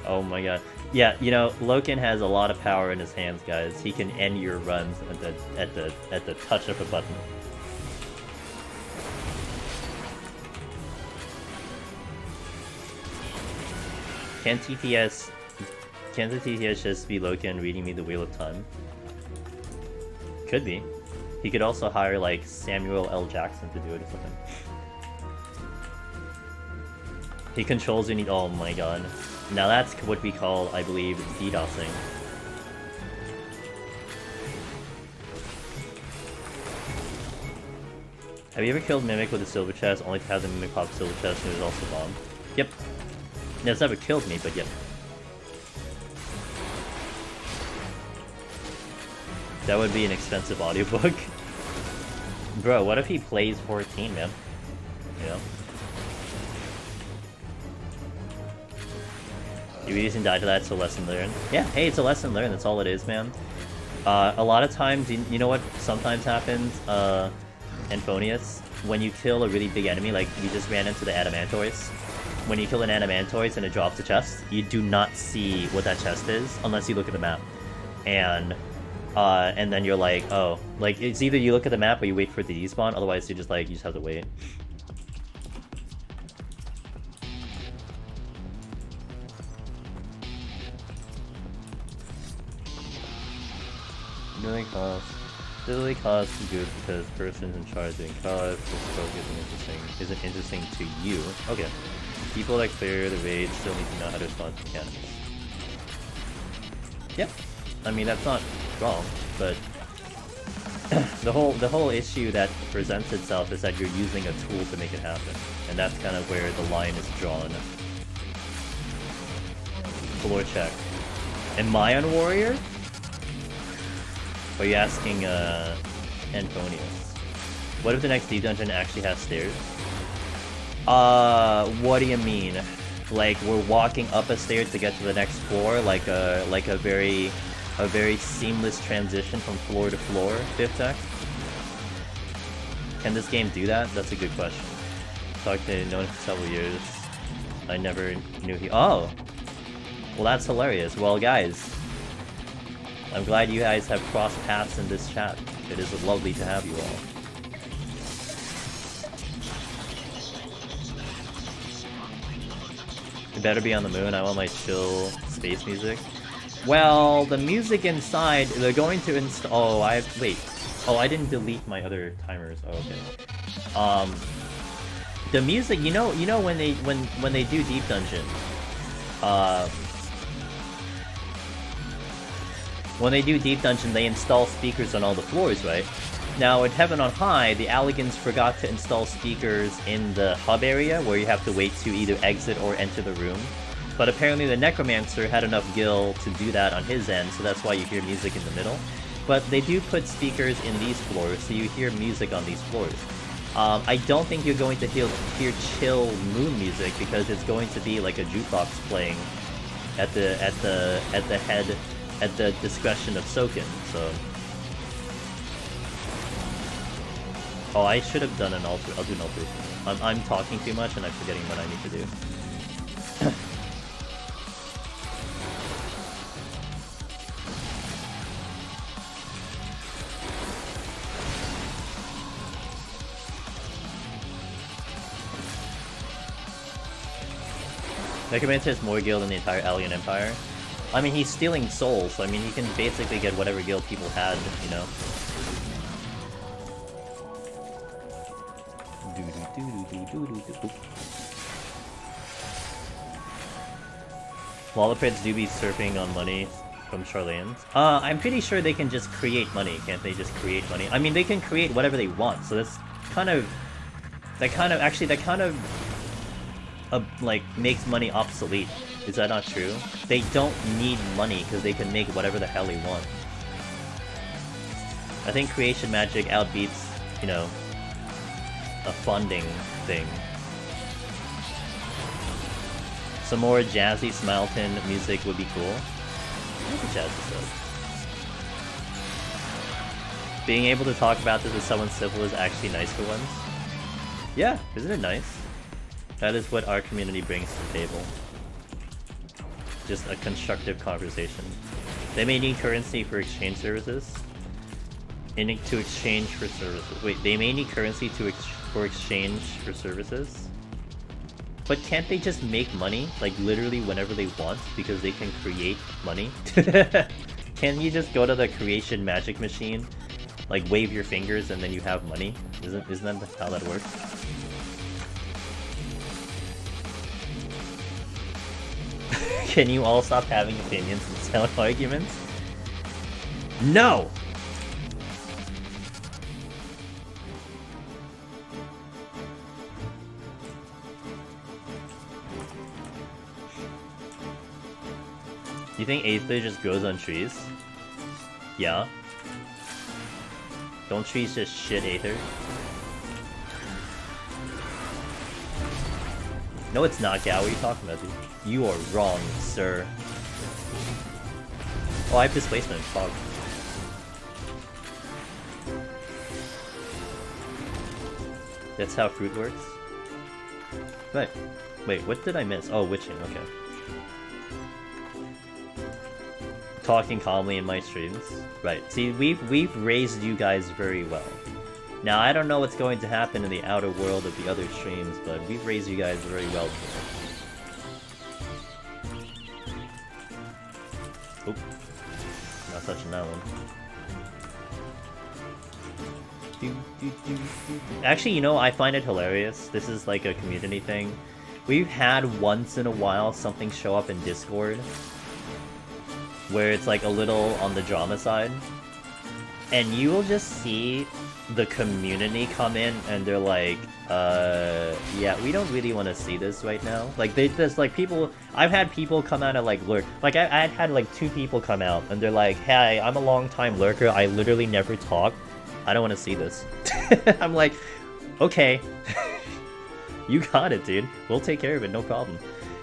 Oh my god. Yeah, you know, Loken has a lot of power in his hands, guys. He can end your runs at the touch of a button. Can the TTS just be Loken reading me the Wheel of Time? Could be. He could also hire like Samuel L. Jackson to do it or something. He controls you. Oh my god. Now that's what we call, I believe, DDoSing. Have you ever killed Mimic with a silver chest only to have the Mimic pop silver chest and it was also bombed? Yep. No, it's never killed me, but yep. That would be an expensive audiobook. Bro, what if he plays 14, man? You know? You're using die to that, it's a lesson learned. Yeah, hey, it's a lesson learned, that's all it is, man. A lot of times, you know what sometimes happens, Anphonius? When you kill a really big enemy, like we just ran into the Adamantoids. When you kill an Adamantoid and it drops a chest, you do not see what that chest is unless you look at the map. And then you're like, oh, like it's either you look at the map or you wait for it to despawn, otherwise you just have to wait. Literally costs good because persons in charge doing cause isn't interesting to you. Okay. People that clear the raid still need to know how to respond to mechanics. Yep. I mean that's not wrong, but the whole issue that presents itself is that you're using a tool to make it happen. And that's kind of where the line is drawn. Floor check. Am I on Warrior? Or are you asking Anphonius? What if the next deep dungeon actually has stairs? What do you mean? Like we're walking up a stair to get to the next floor, like a very seamless transition from floor to floor, 5th tech? Can this game do that? That's a good question. Talked to known for several years. I never knew he. Oh, well that's hilarious. Well, guys, I'm glad you guys have crossed paths in this chat. It is lovely to have you all. You better be on the moon. I want my chill space music. Well, the music inside, they're going to install. Oh, wait. Oh, I didn't delete my other timers. Oh, okay. The music, you know when they do Deep Dungeon, when they do Deep Dungeon, they install speakers on all the floors, right? Now, in Heaven on High, the Alligans forgot to install speakers in the hub area, where you have to wait to either exit or enter the room. But apparently the Necromancer had enough gil to do that on his end, so that's why you hear music in the middle. But they do put speakers in these floors, so you hear music on these floors. I don't think you're going to hear chill moon music, because it's going to be like a jukebox playing at the discretion of Soken, so... Oh, I should have done an alter. I'll do an alteration. I'm talking too much and I'm forgetting what I need to do. Necromancer has more gil than the entire Alien Empire. I mean, he's stealing souls, so I mean, he can basically get whatever gil people had, you know? Wallopids do be surfing on money from Charlane's. I'm pretty sure they can just create money, can't they? Just create money. I mean, they can create whatever they want, so that's kind of... That kind of like, makes money obsolete. Is that not true? They don't need money, because they can make whatever the hell they want. I think creation magic outbeats, you know, a funding thing. Some more jazzy Smileton music would be cool. I like the jazzy stuff. Being able to talk about this with someone civil is actually nice for once. Yeah, isn't it nice? That is what our community brings to the table. Just a constructive conversation. They may need currency for exchange services. To exchange for services. Wait, they may need currency for exchange for services? But can't they just make money, like literally whenever they want, because they can create money? Can't you just go to the creation magic machine, like wave your fingers and then you have money? Isn't that how that works? Can you all stop having opinions and sound arguments? No! You think Aether just grows on trees? Yeah. Don't trees just shit Aether? No, it's not, Gao. What are you talking about, dude? You are wrong, sir. Oh, I have displacement. Fog. That's how fruit works? Right. Wait, what did I miss? Oh, witching, okay. Talking calmly in my streams. Right. See, we've raised you guys very well. Now, I don't know what's going to happen in the outer world of the other streams, but we've raised you guys very well. Oop. Not touching that one. Actually, you know, I find it hilarious. This is like a community thing. We've had once in a while something show up in Discord where it's like a little on the drama side, and you will just see the community come in and they're like, yeah, we don't really want to see this right now. Like, there's like people, I've had people come out and like lurk. Like, I had like 2 people come out and they're like, hey, I'm a long time lurker, I literally never talk, I don't want to see this. I'm like, okay, you got it, dude, we'll take care of it, no problem.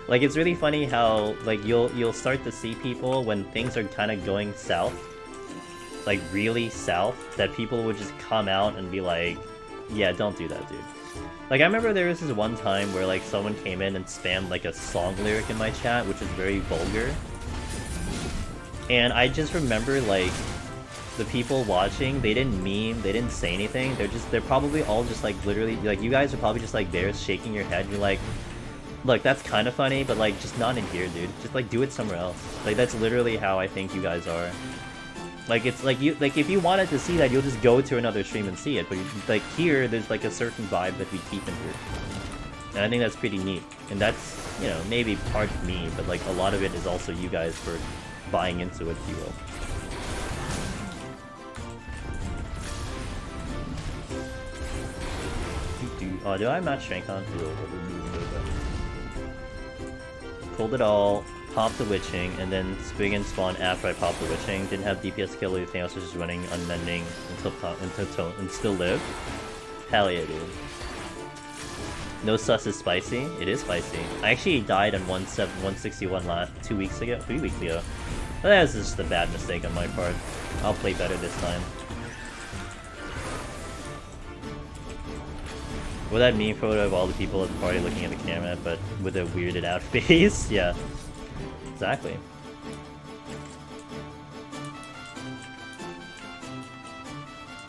Like, it's really funny how, like, you'll start to see people when things are kind of going south, like really south, that people would just come out and be like, yeah, don't do that, dude. Like, I remember there was this one time where, like, someone came in and spammed, like, a song lyric in my chat, which is very vulgar. And I just remember, like, the people watching, they didn't meme, they didn't say anything, they're probably all just, like, literally, like, you guys are probably just, like, there shaking your head, you're like, look, that's kind of funny, but, like, just not in here, dude. Just, like, do it somewhere else. Like, that's literally how I think you guys are. Like, it's like, if you wanted to see that, you'll just go to another stream and see it, but, like, here, there's, like, a certain vibe that we keep in here. And I think that's pretty neat. And that's, you know, maybe part me, but, like, a lot of it is also you guys for buying into it, if you will. Oh, do I have not strength on? Pulled it all, popped the witching, and then swing and spawn after I popped the witching. Didn't have DPS kill or anything else, was just running unmending until still live. Hell yeah, dude. No sus is spicy. It is spicy. I actually died on 161 3 weeks ago. But that was just a bad mistake on my part. I'll play better this time. With that meme photo of all the people at the party looking at the camera, but with a weirded out face? Yeah. Exactly.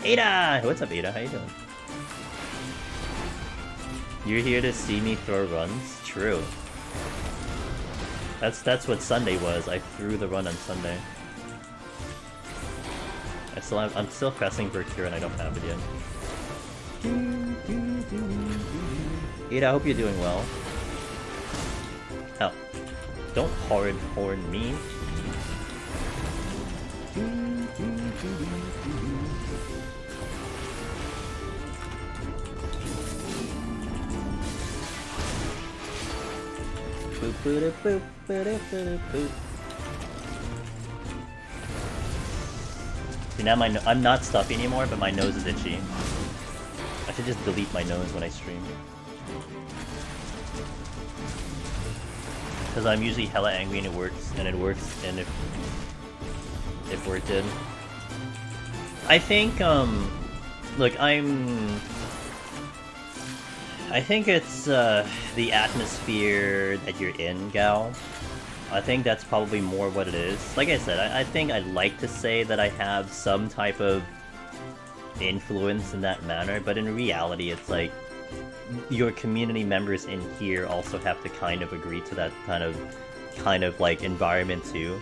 Ada! What's up, Ada? How you doing? You're here to see me throw runs? True. That's what Sunday was. I threw the run on Sunday. I'm still pressing for cure and I don't have it yet. Ada, I hope you're doing well. Hell, don't hard horn me. Boop, boop, boop, boop, boop, boop. See, now I'm not stuffy anymore, but my nose is itchy. I should just delete my nose when I stream. Because I'm usually hella angry and it works, and if it did. I think, look, I think it's, the atmosphere that you're in, Gal. I think that's probably more what it is. Like I said, I think I'd like to say that I have some type of influence in that manner, but in reality, it's like, your community members in here also have to kind of agree to that kind of like environment too.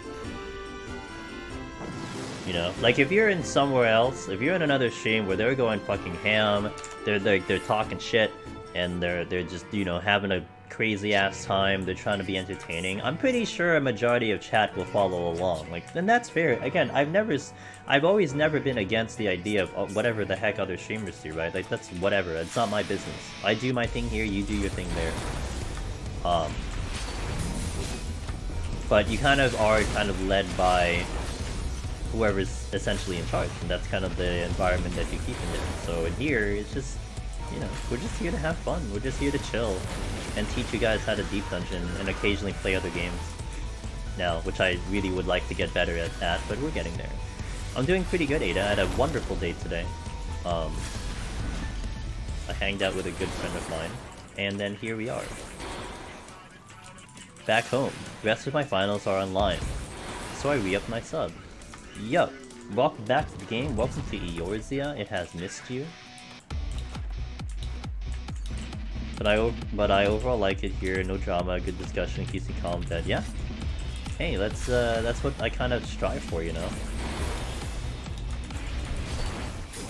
You know, like if you're in somewhere else, if you're in another stream where they're going fucking ham, they're talking shit, and they're just, you know, having a crazy ass time, they're trying to be entertaining, I'm pretty sure a majority of chat will follow along. Like, then that's fair. Again, I've always never been against the idea of whatever the heck other streamers do, right? Like, that's whatever, it's not my business. I do my thing here, you do your thing there. But you kind of are led by whoever's essentially in charge, and that's kind of the environment that you keep in there. So in here, it's just, you know, we're just here to have fun, we're just here to chill, and teach you guys how to deep dungeon, and occasionally play other games. Now, which I really would like to get better at that, but we're getting there. I'm doing pretty good, Ada. I had a wonderful day today. I hanged out with a good friend of mine, and then here we are. Back home. The rest of my finals are online, so I re-upped my sub. Yup. Welcome back to the game. Welcome to Eorzea. It has missed you. But I overall like it here. No drama, good discussion, keeps you calm, dead. Yeah. Hey, that's what I kind of strive for, you know.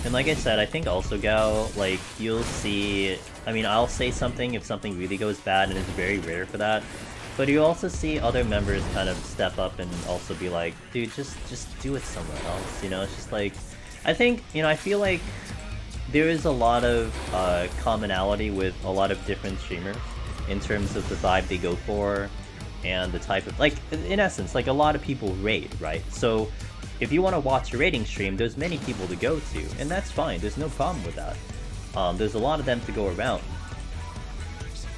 And like I said, I think also, Gal, like, you'll see, I mean, I'll say something if something really goes bad, and it's very rare for that. But you also see other members kind of step up and also be like, dude, just do it somewhere else, you know? It's just like, I think, you know, I feel like there is a lot of commonality with a lot of different streamers in terms of the vibe they go for and the type of, like, in essence, like, a lot of people raid, right? So if you want to watch a raiding stream, there's many people to go to, and that's fine, there's no problem with that. There's a lot of them to go around.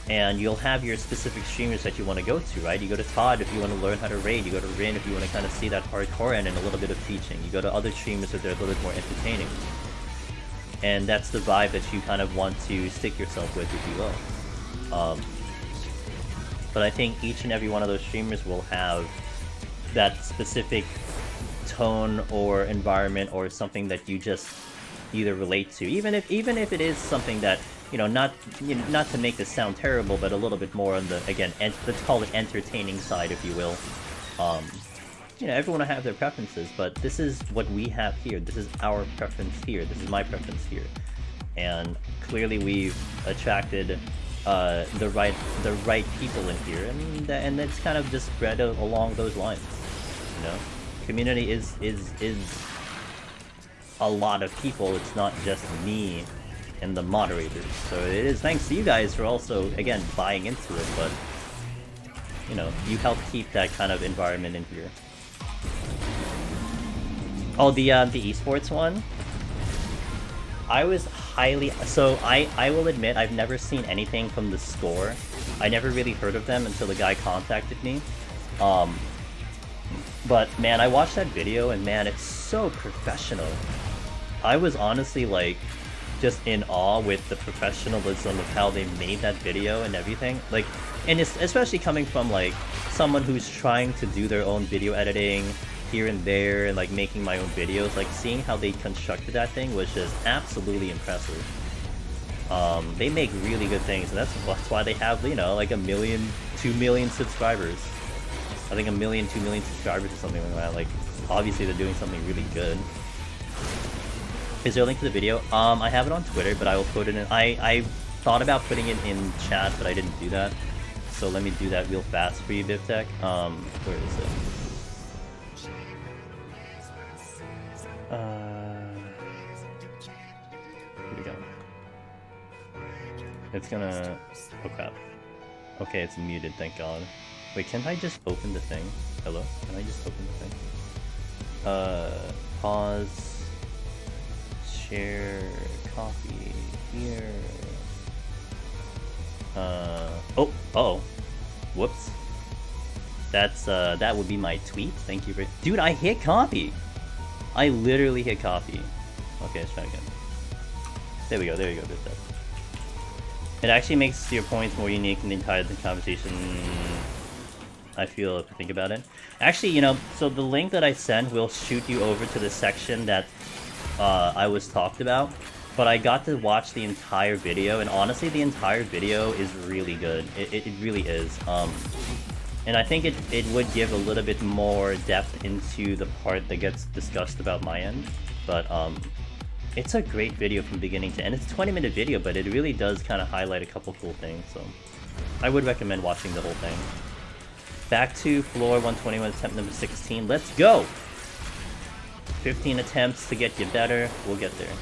And you'll have your specific streamers that you want to go to, right? You go to Todd if you want to learn how to raid, you go to Rin if you want to kind of see that hardcore end and a little bit of teaching, you go to other streamers if they're a little bit more entertaining. And that's the vibe that you kind of want to stick yourself with, if you will. But I think each and every one of those streamers will have that specific tone or environment or something that you just either relate to, even if it is something that, you know, not to make this sound terrible, but a little bit more on the, again, let's call it entertaining side, if you will. You know, everyone will have their preferences, but this is what we have here. This is our preference here. This is my preference here. And clearly we've attracted the right people in here, and it's kind of just spread along those lines. You know, community is a lot of people. It's not just me and the moderators. So it is thanks to you guys for also, again, buying into it, but, you know, you help keep that kind of environment in here. Oh, the esports one? I was highly... So, I will admit, I've never seen anything from the score. I never really heard of them until the guy contacted me. But, man, I watched that video, and man, it's so professional. I was honestly, like, just in awe with the professionalism of how they made that video and everything. Like, and it's especially coming from, like, someone who's trying to do their own video editing here and there and, like, making my own videos. Like, seeing how they constructed that thing was just absolutely impressive. They make really good things, and that's why they have, you know, like 1 million, 2 million subscribers. I think 1 million, 2 million subscribers or something like that. Like, obviously they're doing something really good. Is there a link to the video? I have it on Twitter, but I will put it in. I thought about putting it in chat, but I didn't do that. So let me do that real fast for you, BivTech. Where is it? Here we go. It's gonna... Oh crap. Okay, it's muted, thank god. Wait, can't I just open the thing? Hello? Can I just open the thing? Pause. Share. Copy. Here. Oh. Whoops. That's, that would be my tweet. Thank you for... Dude, I hit copy! I literally hit copy. Okay, let's try again. There we go, there you go, good stuff. It actually makes your points more unique in the entire conversation, I feel, if you think about it. Actually, you know, so the link that I sent will shoot you over to the section that I was talked about, but I got to watch the entire video, and honestly, the entire video is really good. It really is. And I think it would give a little bit more depth into the part that gets discussed about my end, but it's a great video from beginning to end. It's a 20-minute video, but it really does kind of highlight a couple cool things, so I would recommend watching the whole thing. Back to floor 121, attempt number 16. Let's go! 15 attempts to get you better. We'll get there.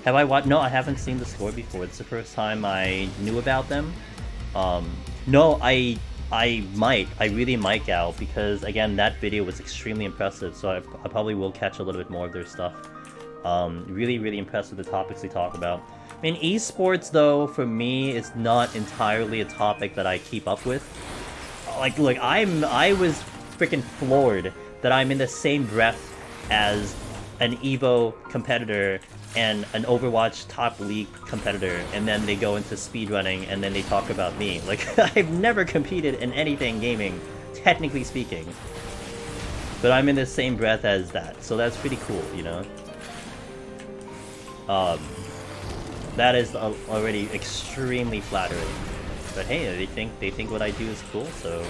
Have I watched? No, I haven't seen the score before. It's the first time I knew about them. No, I might. I really might, Gal, because again, that video was extremely impressive, so I probably will catch a little bit more of their stuff. Really, really impressed with the topics they talk about. I mean, esports, though, for me, is not entirely a topic that I keep up with. Like, look, I was freaking floored that I'm in the same breath as an EVO competitor and an Overwatch top league competitor, and then they go into speedrunning, and then they talk about me. Like, I've never competed in anything gaming, technically speaking. But I'm in the same breath as that, so that's pretty cool, you know? That is already extremely flattering. But hey, they think what I do is cool, so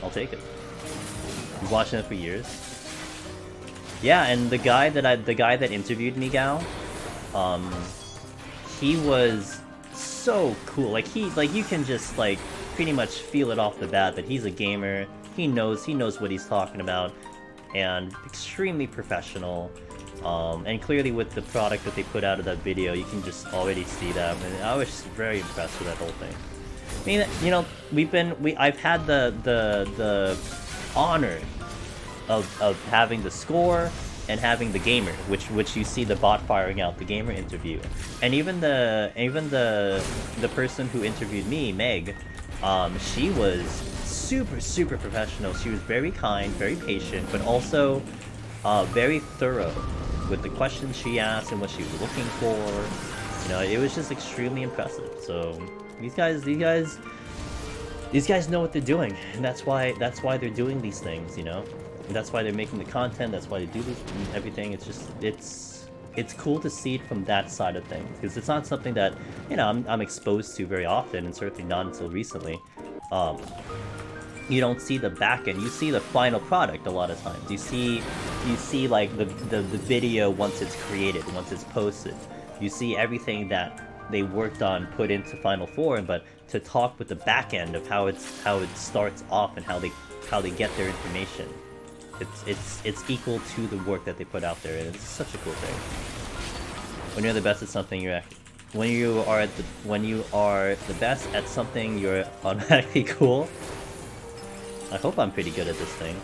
I'll take it. I've watched it for years. Yeah, and the guy that interviewed me, Gal, he was so cool. Like you can just like pretty much feel it off the bat that he's a gamer. He knows what he's talking about, and extremely professional. And clearly with the product that they put out of that video, you can just already see that. And I was just very impressed with that whole thing. I mean, you know, I've had the honor of having the score and having the gamer, which you see the bot firing out, the gamer interview, and even the person who interviewed me, Meg, she was super professional. She was very kind, very patient, but also very thorough with the questions she asked and what she was looking for. You know, it was just extremely impressive. So these guys know what they're doing, and that's why they're doing these things, you know. And that's why they're making the content, that's why they do this and everything. It's just, it's cool to see it from that side of things, because it's not something that, you know, I'm exposed to very often, and certainly not until recently. You don't see the back end, you see the final product a lot of times. You see like the video once it's created, once it's posted. You see everything that they worked on put into Final Form, but to talk with the back end of how it starts off and how they get their information. It's equal to the work that they put out there, and it's such a cool thing. When you're the best at something, when you are the best at something, you're automatically cool. I hope I'm pretty good at this thing.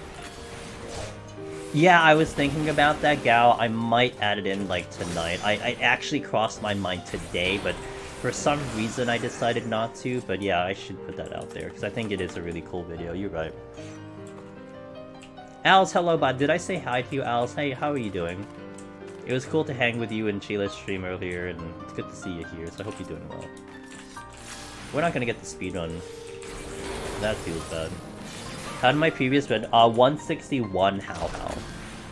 Yeah, I was thinking about that, Gal. I might add it in like tonight. I actually crossed my mind today, but for some reason I decided not to. But yeah, I should put that out there because I think it is a really cool video. You're right. Alice, hello, bud. Did I say hi to you, Alice? Hey, how are you doing? It was cool to hang with you in Sheila's stream earlier, and it's good to see you here, so I hope you're doing well. We're not gonna get the speedrun. That feels bad. How did my previous run? 161 how.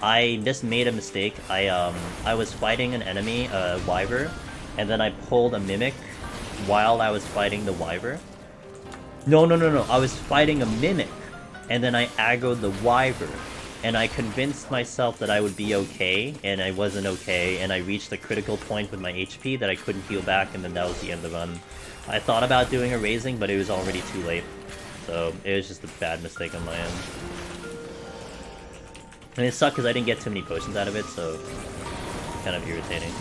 I just made a mistake. I was fighting an enemy, a Wyver, and then I pulled a Mimic while I was fighting the Wyver. No. I was fighting a Mimic, and then I aggroed the Wyver. and I convinced myself that I would be okay, and I wasn't okay, and I reached a critical point with my HP that I couldn't heal back, and then that was the end of the run. I thought about doing a raising, but it was already too late. So it was just a bad mistake on my end. And it sucked because I didn't get too many potions out of it, so kind of irritating.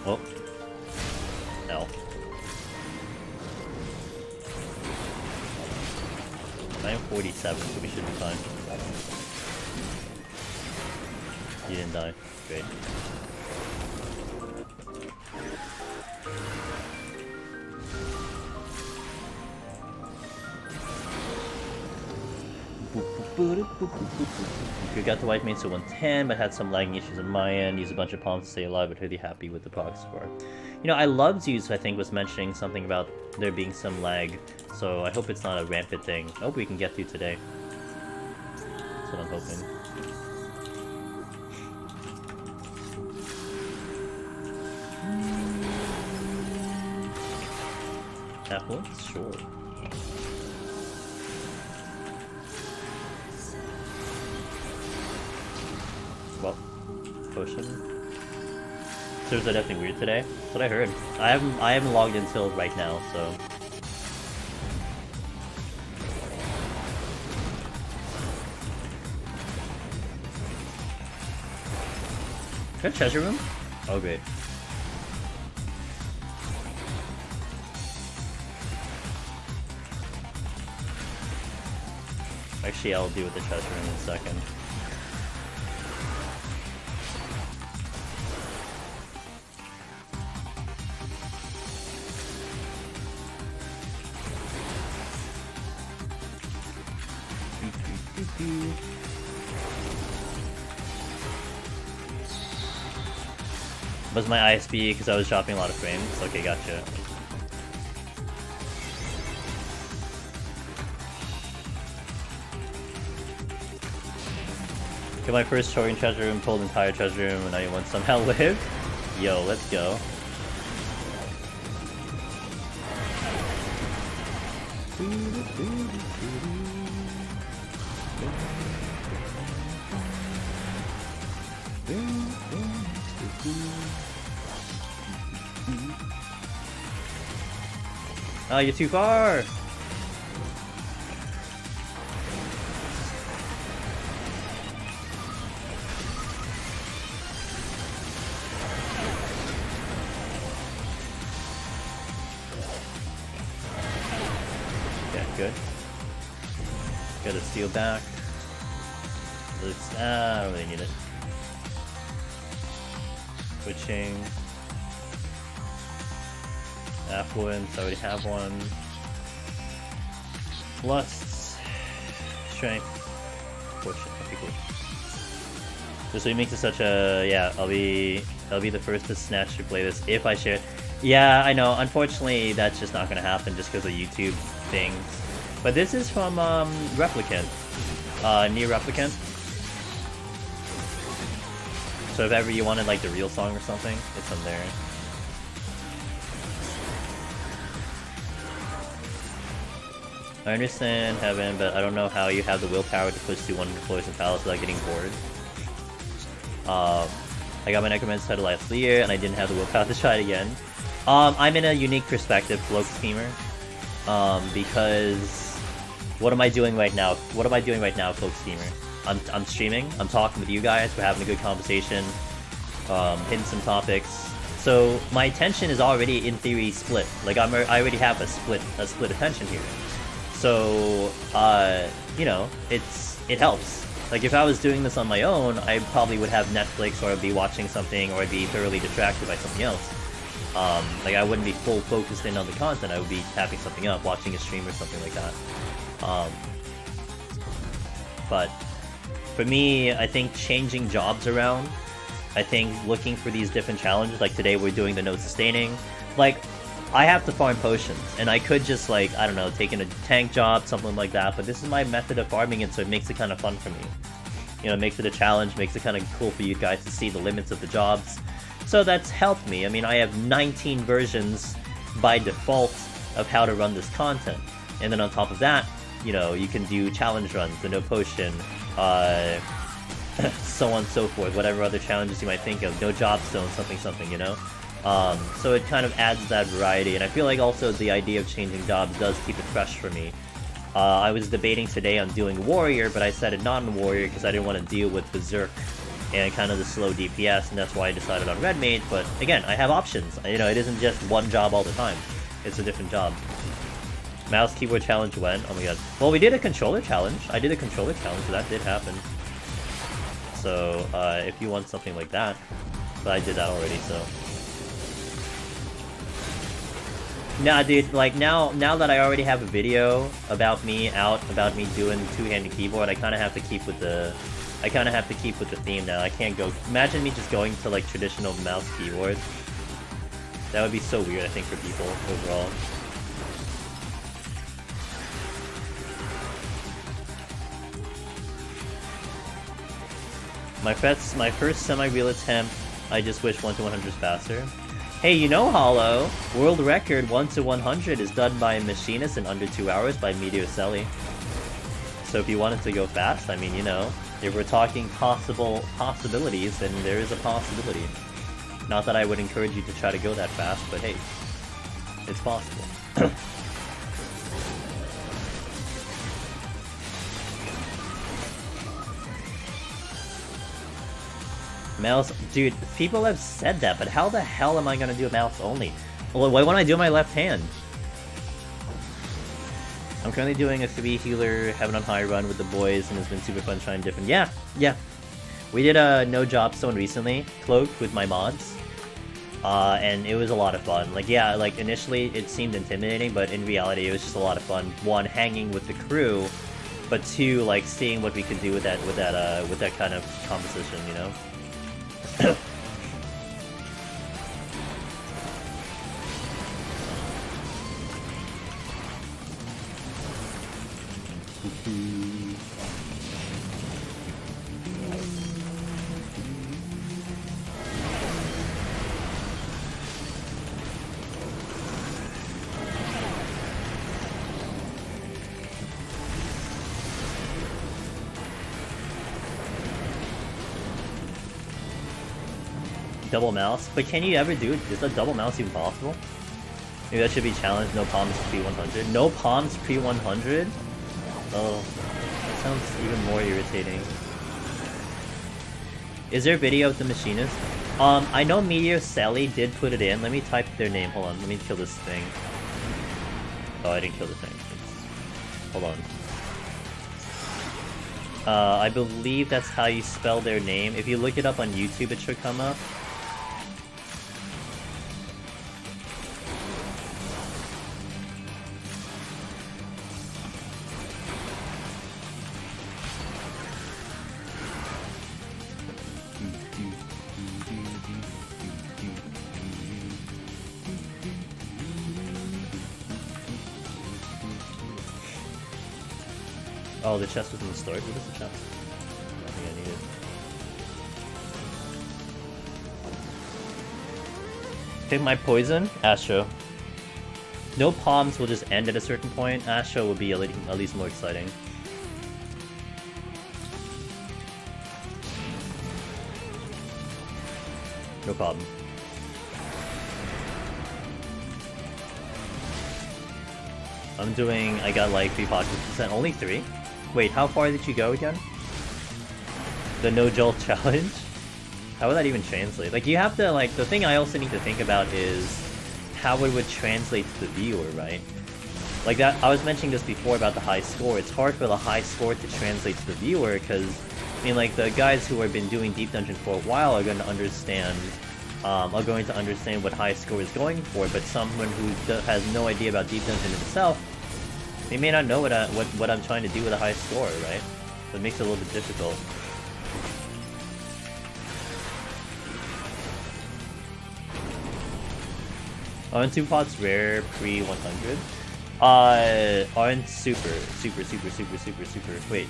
Oh. Hell. 947, so we should be fine. You didn't die. Great. We got the white mates to 110, but had some lagging issues on my end. Used a bunch of palms to stay alive, but really happy with the proc score. You know, I loved you, I think, was mentioning something about there being some lag, so I hope it's not a rampant thing. I hope we can get through today. That's what I'm hoping. Apples? Sure. Well, potion. Servers are definitely weird today. That's what I heard. I haven't logged in until right now, so. Is there a treasure room? Oh great. Actually, I'll deal with the treasure room in a second. Was my ISP because I was dropping a lot of frames? Okay, gotcha. Get my first choring treasure room, pulled entire treasure room, and I want somehow live. Yo, let's go. Oh, you're too far! Okay, good. Got a steal back. I don't really need it. Switching. Affluence, I already have one. Lusts. Strength. Fortune. Okay, cool. Just so he makes it such a I'll be the first to snatch to play this if I share. Yeah, I know. Unfortunately, that's just not gonna happen just because of YouTube things. But this is from Replicant. Near Replicant. So if ever you wanted like the real song or something, it's on there. I understand Heaven, but I don't know how you have the willpower to push through 100 floors of palace without getting bored. I got my Necromancer title last year, and I didn't have the willpower to try it again. I'm in a unique perspective, Cloak Steamer, because what am I doing right now? What am I doing right now, Cloak Steamer? I'm streaming. I'm talking with you guys. We're having a good conversation, hitting some topics. So my attention is already, in theory, split. Like I already have a split attention here. So, you know, it helps. Like, if I was doing this on my own, I probably would have Netflix, or I'd be watching something, or I'd be thoroughly distracted by something else. Like, I wouldn't be full focused in on the content, I would be tapping something up, watching a stream or something like that. But, for me, I think changing jobs around, I think looking for these different challenges, like today we're doing the no sustaining, like, I have to farm potions, and I could just, like, I don't know, take in a tank job, something like that, but this is my method of farming it, so it makes it kind of fun for me. You know, it makes it a challenge, makes it kind of cool for you guys to see the limits of the jobs. So that's helped me. I mean, I have 19 versions by default of how to run this content. And then on top of that, you know, you can do challenge runs, the no potion, so on and so forth, whatever other challenges you might think of, no job stone, something, you know? So it kind of adds that variety, and I feel like also the idea of changing jobs does keep it fresh for me. I was debating today on doing Warrior, but I decided not on Warrior because I didn't want to deal with Berserk and kind of the slow DPS, and that's why I decided on Red Mage, but again, I have options. You know, it isn't just one job all the time. It's a different job. Mouse keyboard challenge when? Oh my god. Well, we did a controller challenge. I did a controller challenge, so that did happen. So, if you want something like that, but I did that already, so... Nah, dude, like, now that I already have a video about me doing two-handed keyboard, I kind of have to keep with the... theme now. I can't go... Imagine me just going to, like, traditional mouse keyboard. That would be so weird, I think, for people, overall. My first semi-real attempt, I just wish 1-100 is faster. Hey, you know, Hollow, world record 1-100 is done by a machinist in under 2 hours by Meteor Selly. So if you wanted to go fast, I mean, you know, if we're talking possibilities, then there is a possibility. Not that I would encourage you to try to go that fast, but hey, it's possible. Mouse, dude, people have said that, but how the hell am I gonna do a mouse only? Well, why won't I do my left hand? I'm currently doing a 3 healer Heaven on High run with the boys, and it's been super fun trying different... Yeah. We did a no job stone recently, cloaked with my mods. And it was a lot of fun. Like, yeah, like, initially it seemed intimidating, but in reality it was just a lot of fun. 1, hanging with the crew, but 2, like, seeing what we could do with that kind of composition, you know? Double mouse? But can you ever do it? Is a double mouse even possible? Maybe that should be challenged. No palms pre-100. No palms pre-100? Oh, that sounds even more irritating. Is there a video of the machinist? I know Meteor Sally did put it in. Let me type their name. Hold on. Let me kill this thing. Oh, I didn't kill the thing. Hold on. I believe that's how you spell their name. If you look it up on YouTube, it should come up. Oh, the chest was in the storage? What is the chest? I think I need it. Pick my poison? Astro. No palms will just end at a certain point. Astro will be at least more exciting. No problem. I got like 3 %. Only 3? Wait, how far did you go again? The no jolt challenge? How would that even translate? Like, you have to, like, the thing I also need to think about is how it would translate to the viewer, right? Like that, I was mentioning this before about the high score. It's hard for the high score to translate to the viewer because, I mean, like, the guys who have been doing Deep Dungeon for a while are going to understand what high score is going for, but someone who has no idea about Deep Dungeon itself, they may not know what I'm trying to do with a high score, right? So it makes it a little bit difficult. Aren't 2 pots rare pre-100? Aren't super. Wait.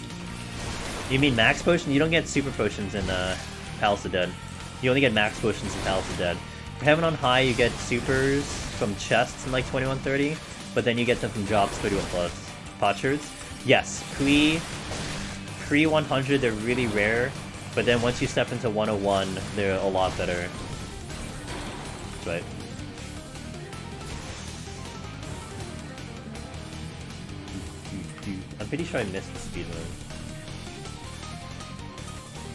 You mean max potion? You don't get super potions in Palace of Dead. You only get max potions in Palace of Dead. For Heaven on High, you get supers from chests in like 2130, but then you get them from drops 31 plus. Potsherds? Yes, pre 100 they're really rare, but then once you step into 101, they're a lot better. That's right. I'm pretty sure I missed the speed run.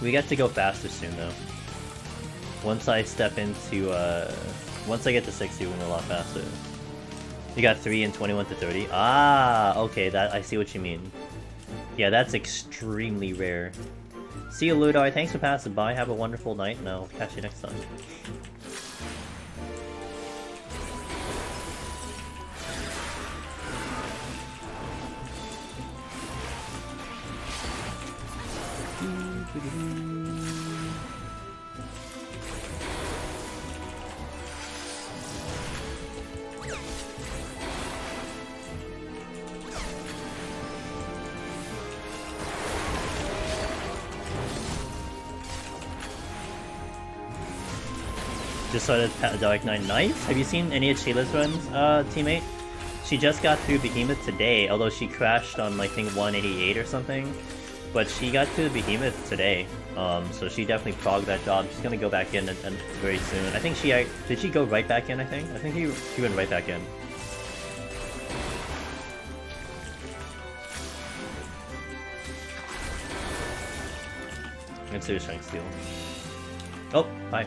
We get to go faster soon though. Once I step into, once I get to 60, we're a lot faster. You got 3 and 21 to 30. Ah, okay, that I see what you mean. Yeah, that's extremely rare. See you, Ludar. Thanks for passing by. Have a wonderful night, and I'll catch you next time. Just started Dark Knight. Nice. Have you seen any of Sheila's runs, teammate? She just got through Behemoth today, although she crashed on, I think, 188 or something. But she got to Behemoth today, so she definitely progged that job. She's gonna go back in and very soon. I think she did she go right back in? I think she went right back in. Let's do a Shank Steel. Oh, hi.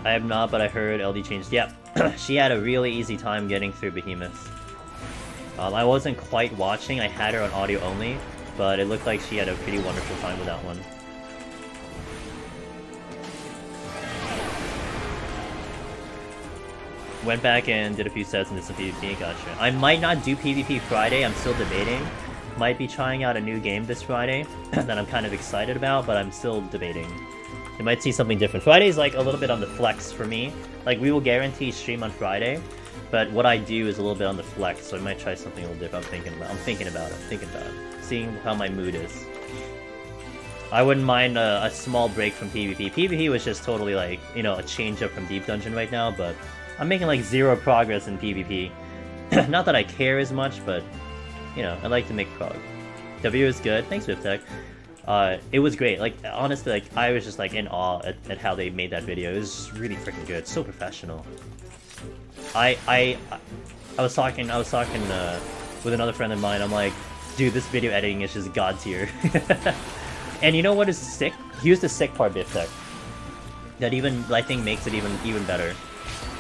I have not, but I heard LD changed. Yep, she had a really easy time getting through Behemoth. I wasn't quite watching, I had her on audio only, but it looked like she had a pretty wonderful time with that one. Went back and did a few sets and did some PvP, gotcha. I might not do PvP Friday, I'm still debating. Might be trying out a new game this Friday that I'm kind of excited about, but I'm still debating. You might see something different. Friday's like a little bit on the flex for me. Like, we will guarantee stream on Friday, but what I do is a little bit on the flex, so I might try something a little different. I'm thinking about it. Seeing how my mood is. I wouldn't mind a small break from PvP. PvP was just totally like, you know, a change up from Deep Dungeon right now, but I'm making like 0 progress in PvP. Not that I care as much, but, you know, I like to make prog. W is good. Thanks, Viptech. It was great. Like, honestly, like, I was just like in awe at how they made that video. It was really freaking good. So professional. I was talking with another friend of mine. I'm like, dude, this video editing is just god tier. And you know what is sick? Here's the sick part, Biftech. That even, I think, makes it even better.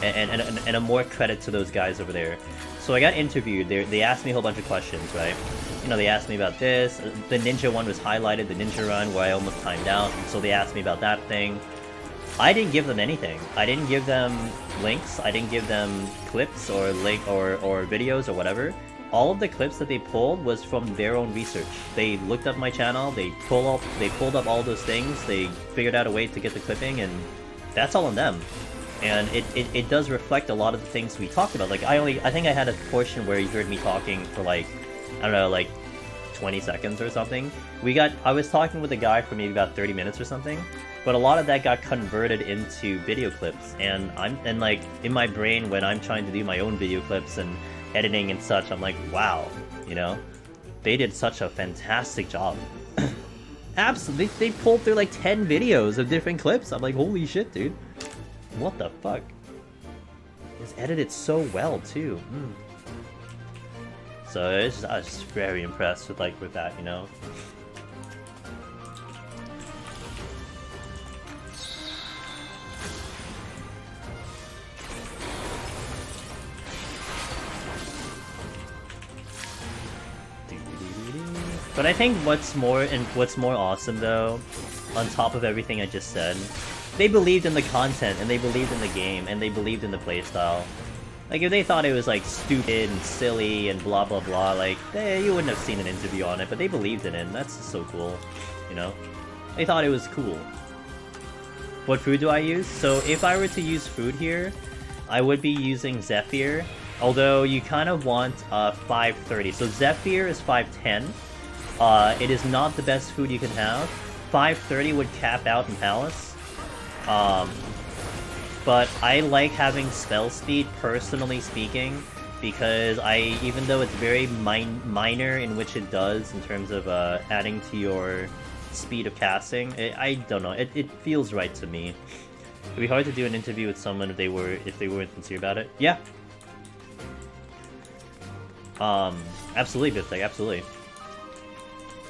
And a more credit to those guys over there. So I got interviewed. They asked me a whole bunch of questions, right? You know, they asked me about this. The ninja one was highlighted, the ninja run, where I almost timed out. So they asked me about that thing. I didn't give them anything. I didn't give them links. I didn't give them clips or videos or whatever. All of the clips that they pulled was from their own research. They looked up my channel. They pulled up all those things. They figured out a way to get the clipping, and that's all on them. And it does reflect a lot of the things we talked about. Like, I think I had a portion where you heard me talking for like, I don't know, like 20 seconds or something. I was talking with a guy for maybe about 30 minutes or something, but a lot of that got converted into video clips. And like in my brain, when I'm trying to do my own video clips and editing and such, I'm like, wow, you know, they did such a fantastic job. Absolutely, they pulled through like 10 videos of different clips. I'm like, holy shit, dude. What the fuck? It's edited so well too. So I was just very impressed with that, you know. But I think what's more awesome though, on top of everything I just said, they believed in the content, and they believed in the game, and they believed in the playstyle. Like, if they thought it was, like, stupid and silly and blah blah blah, like, you wouldn't have seen an interview on it, but they believed in it, and that's so cool, you know? They thought it was cool. What food do I use? So if I were to use food here, I would be using Zephyr. Although you kind of want 530. So Zephyr is 510. It is not the best food you can have. 530 would cap out in Palace. But I like having spell speed, personally speaking, because even though it's very minor in which it does in terms of adding to your speed of casting, I don't know, it feels right to me. It'd be hard to do an interview with someone if they weren't sincere about it. Yeah. Absolutely, Biftek, absolutely.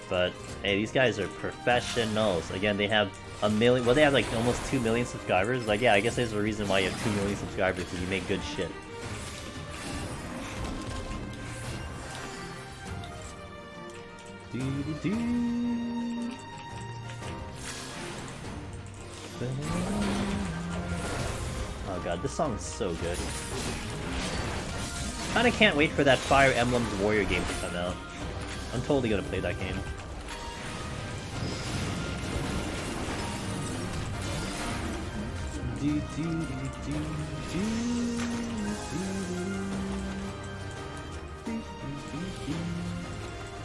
But hey, these guys are professionals. Again, they have a million. Well, they have like almost 2 million subscribers. Like, yeah, I guess there's a reason why you have 2 million subscribers, because you make good shit. Oh god, this song is so good. Kinda can't wait for that Fire Emblem's Warrior game to come out. I'm totally gonna play that game.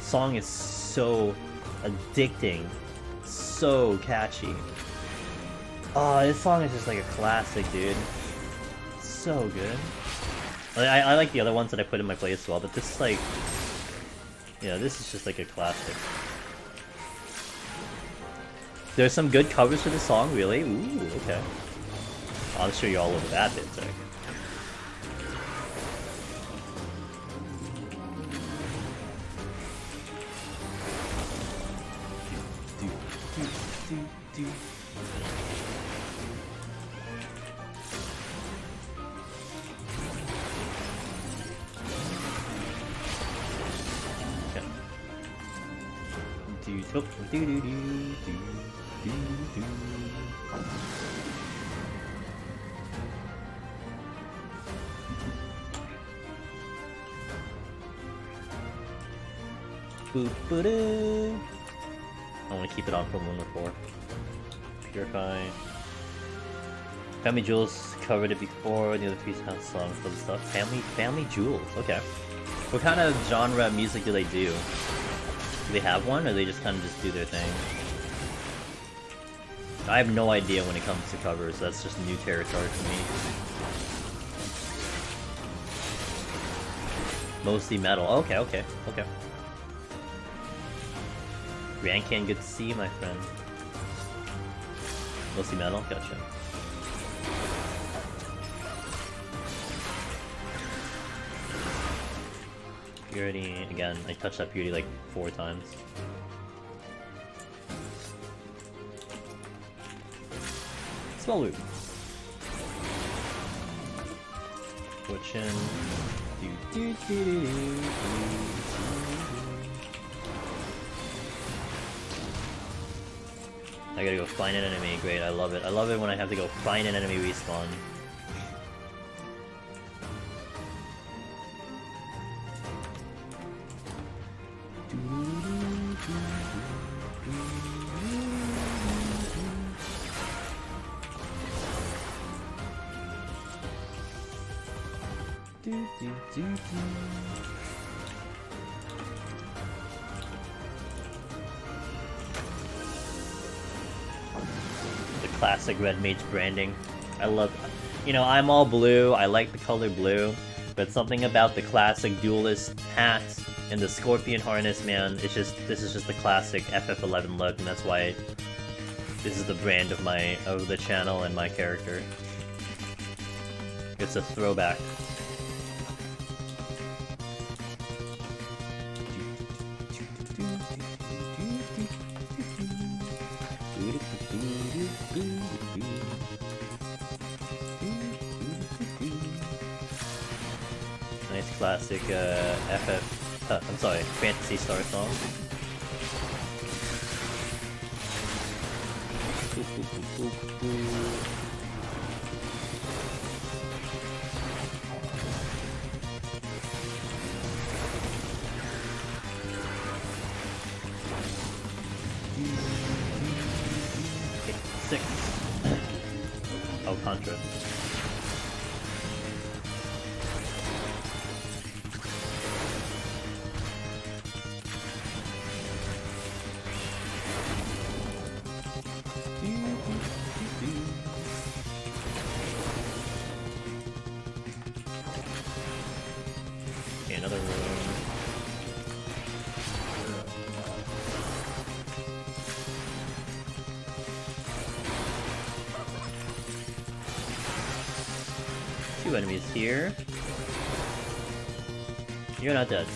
Song is so addicting, so catchy. Oh, this song is just like a classic, dude. So good. I like the other ones that I put in my playlist as well, but this is like, yeah, this is just like a classic. There's some good covers for this song, really? Ooh, okay. I'll show you all over that bit, sir. I want to keep it on from 1 to 4. Purify. Family Jewels covered it before. The other 3 have songs for the stuff. Family Jewels. Okay. What kind of genre of music do they do? Do they have one, or they just kind of just do their thing? I have no idea when it comes to covers. That's just new territory for me. Mostly metal. Okay, okay, okay. Rankin, good to see you, my friend. Mostly metal? Gotcha. Purity, again, I touched that Purity like 4 times. Spell loop. Fortune. I gotta go find an enemy. Great, I love it. I love it when I have to go find an enemy respawn. Classic Red Mage branding. I love, you know, I'm all blue, I like the color blue, but something about the classic duelist hat and the scorpion harness, man, it's just, this is just the classic FF11 look, and that's why this is the brand of the channel and my character. It's a throwback. Nice classic I'm sorry, Fantasy Star song. Okay, 6. Contra. Okay, another room. Two enemies here. You're not dead.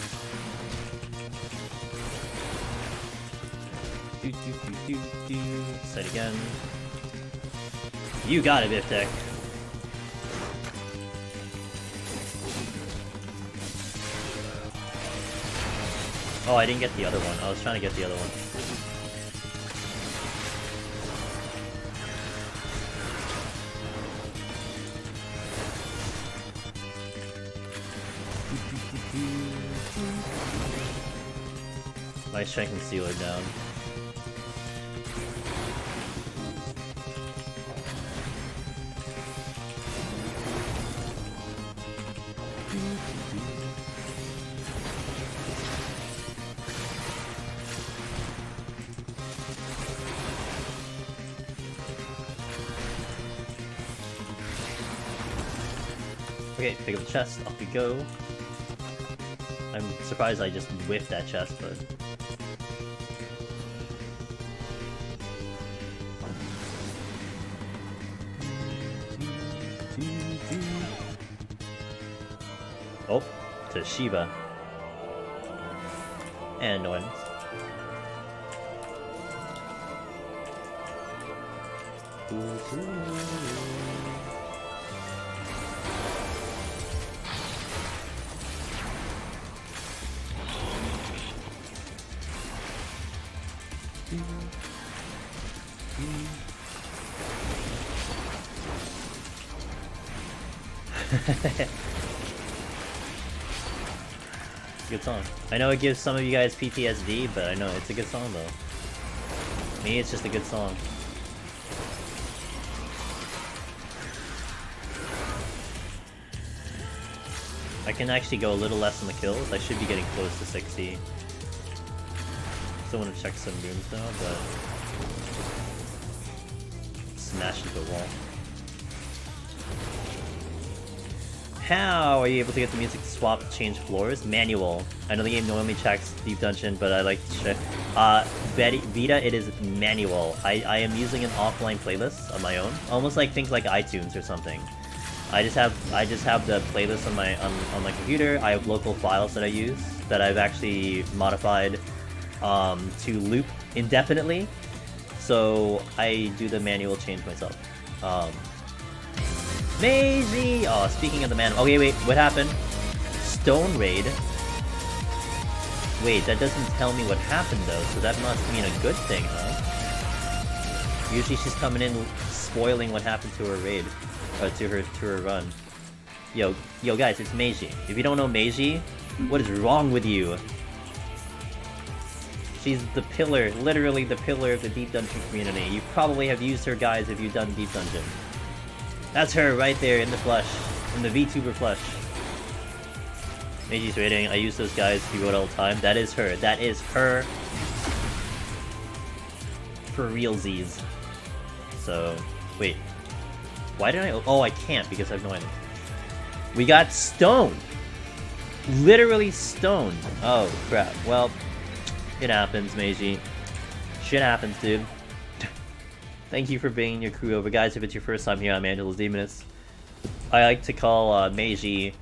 Sight again. You got it, Biftek. Oh, I didn't get the other one. I was trying to get the other one. My strength and sealer down. Okay, pick up the chest, off we go. I'm surprised I just whiffed that chest, but... Oh, Toshiba. And no enemies. Good song. I know it gives some of you guys PTSD, but I know it's a good song though. Me, it's just a good song. I can actually go a little less on the kills. I should be getting close to 60. Still want to check some rooms now, but... Smash into a wall. How are you able to get the music to swap to change floors? Manual. I know the game normally checks Deep Dungeon, but I like to check. Vita, it is manual. I am using an offline playlist on my own. Almost like think like iTunes or something. I just have the playlist on my computer. I have local files that I use that I've actually modified to loop indefinitely. So I do the manual change myself. Maisie! Oh, speaking of the man. Okay, wait, what happened? Stone Raid? Wait, that doesn't tell me what happened though, so that must mean a good thing, huh? Usually she's coming in spoiling what happened to her raid. To her run. Yo guys, it's Meiji. If you don't know Meiji, what is wrong with you? She's the pillar, literally the pillar of the Deep Dungeon community. You probably have used her, guys, if you've done Deep Dungeon. That's her right there in the flesh, in the VTuber flesh. Meiji's rating, I use those guys to go all the time. That is her. That is her. For realsies. So, wait. Why did I... Oh, I can't because I have no items. We got stoned! Literally stoned. Oh, crap. Well, it happens, Meiji. Shit happens, dude. Thank you for bringing your crew over. Guys, if it's your first time here, I'm Angela's Demonist. I like to call Meiji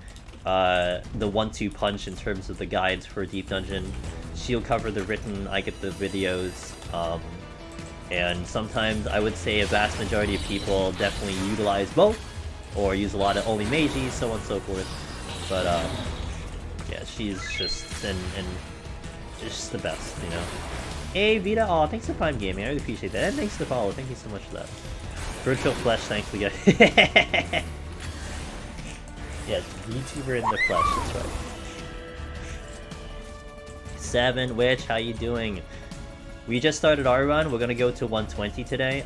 the 1-2 punch in terms of the guides for Deep Dungeon. She'll cover the written, I get the videos. And sometimes I would say a vast majority of people definitely utilize both, or use a lot of only Meiji, so on and so forth. But yeah, she's just and just the best, you know. Hey Vita, aw, thanks for Prime Gaming, I really appreciate that. And thanks for the follow, thank you so much for that. Virtual Flesh, thanks for guys. Yeah, VTuber in the flesh, that's right. 7 Witch, how you doing? We just started our run. We're gonna go to 120 today.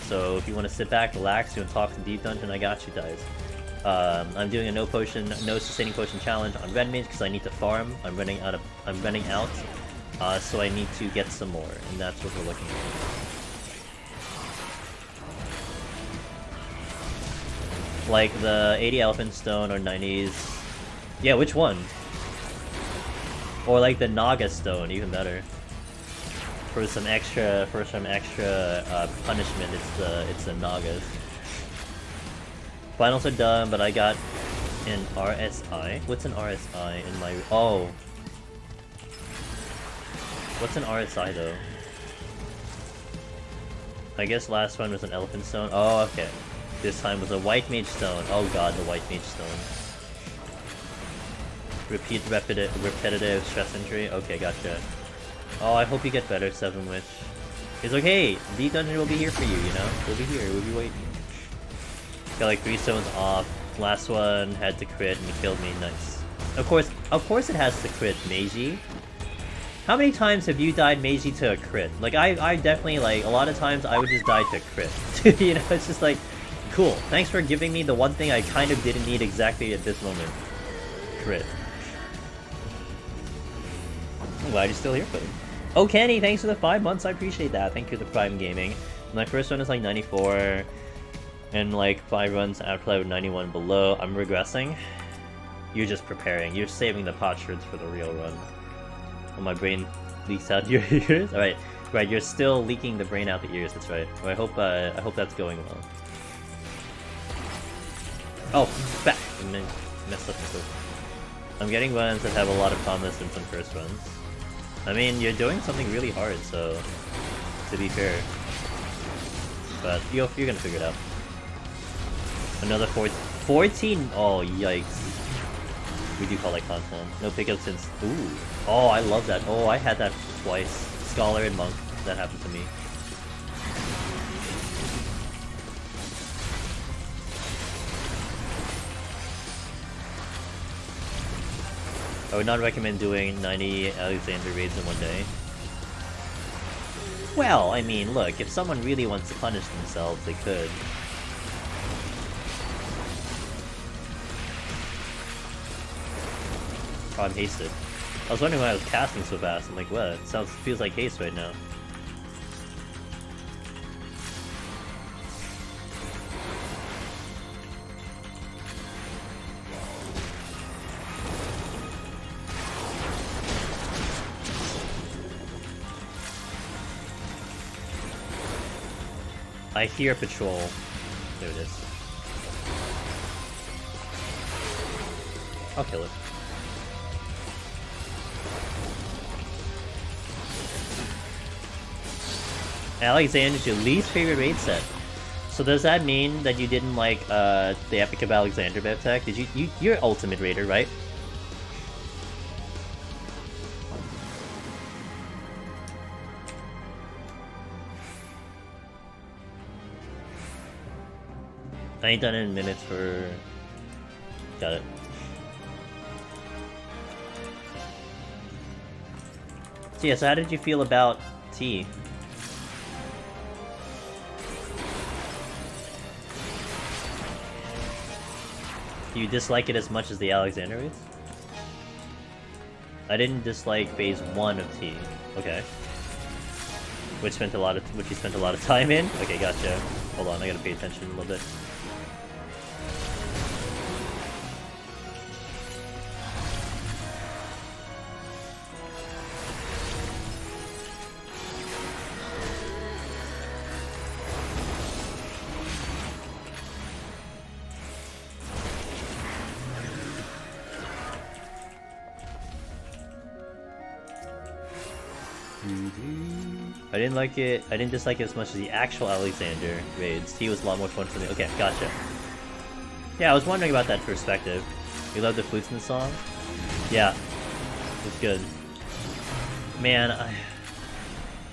So if you want to sit back, relax, you want to talk to Deep Dungeon, I got you guys. I'm doing a no sustaining potion challenge on Red Mage because I need to farm. I'm running out. So I need to get some more, and that's what we're looking at. Like the 80 Elephant Stone or 90s. Yeah, which one? Or like the Naga Stone, even better. For some extra punishment, it's the Nagas. Finals are done, but I got an RSI. What's an RSI in my? Oh, what's an RSI though? I guess last one was an Elephant Stone. Oh, okay. This time was a White Mage Stone. Oh god, the White Mage Stone. Repeat repetitive stress injury. Okay, gotcha. Oh, I hope you get better, Seven Witch. It's okay. The dungeon will be here for you. You know, we'll be here. We'll be waiting. Got like 3 stones off. Last one had to crit and it killed me. Nice. Of course it has to crit, Meiji. How many times have you died Meiji to a crit? Like I definitely like a lot of times I would just die to crit. You know, it's just like cool. Thanks for giving me the one thing I kind of didn't need exactly at this moment. Crit. I'm glad you're still here, buddy. Oh, Kenny, thanks for the 5 months. I appreciate that. Thank you to Prime Gaming. My first run is like 94. And like 5 runs after I was 91 below, I'm regressing. You're just preparing. You're saving the potsherds for the real run. Oh, my brain leaks out your ears. All right, right. You're still leaking the brain out the ears. That's right. Well, I hope that's going well. Oh, back. I messed up my foot. I'm getting runs that have a lot of promise in some first runs. I mean, you're doing something really hard, so to be fair. But you're gonna figure it out. Another 14. Oh, yikes. We do call it Confluent. No pickup since. Ooh. Oh, I love that. Oh, I had that twice. Scholar and Monk. That happened to me. I would not recommend doing 90 Alexander raids in one day. Well, I mean, look, if someone really wants to punish themselves, they could. Oh, I'm hasted. I was wondering why I was casting so fast. I'm like, what? It feels like haste right now. I hear patrol. There it is. I'll kill it. Alexander's your least favorite raid set. So does that mean that you didn't like the Epic of Alexander bev tech? Did you're Ultimate Raider, right? I ain't done it in minutes for... Got it. So yeah, so how did you feel about T? Do you dislike it as much as the Alexander raids? I didn't dislike phase 1 of T. Okay. Which you spent a lot of time in? Okay, gotcha. Hold on, I gotta pay attention a little bit. I didn't dislike it as much as the actual Alexander raids. He was a lot more fun for me. Okay, gotcha. Yeah, I was wondering about that perspective. You love the flutes in the song? Yeah. It's good. Man,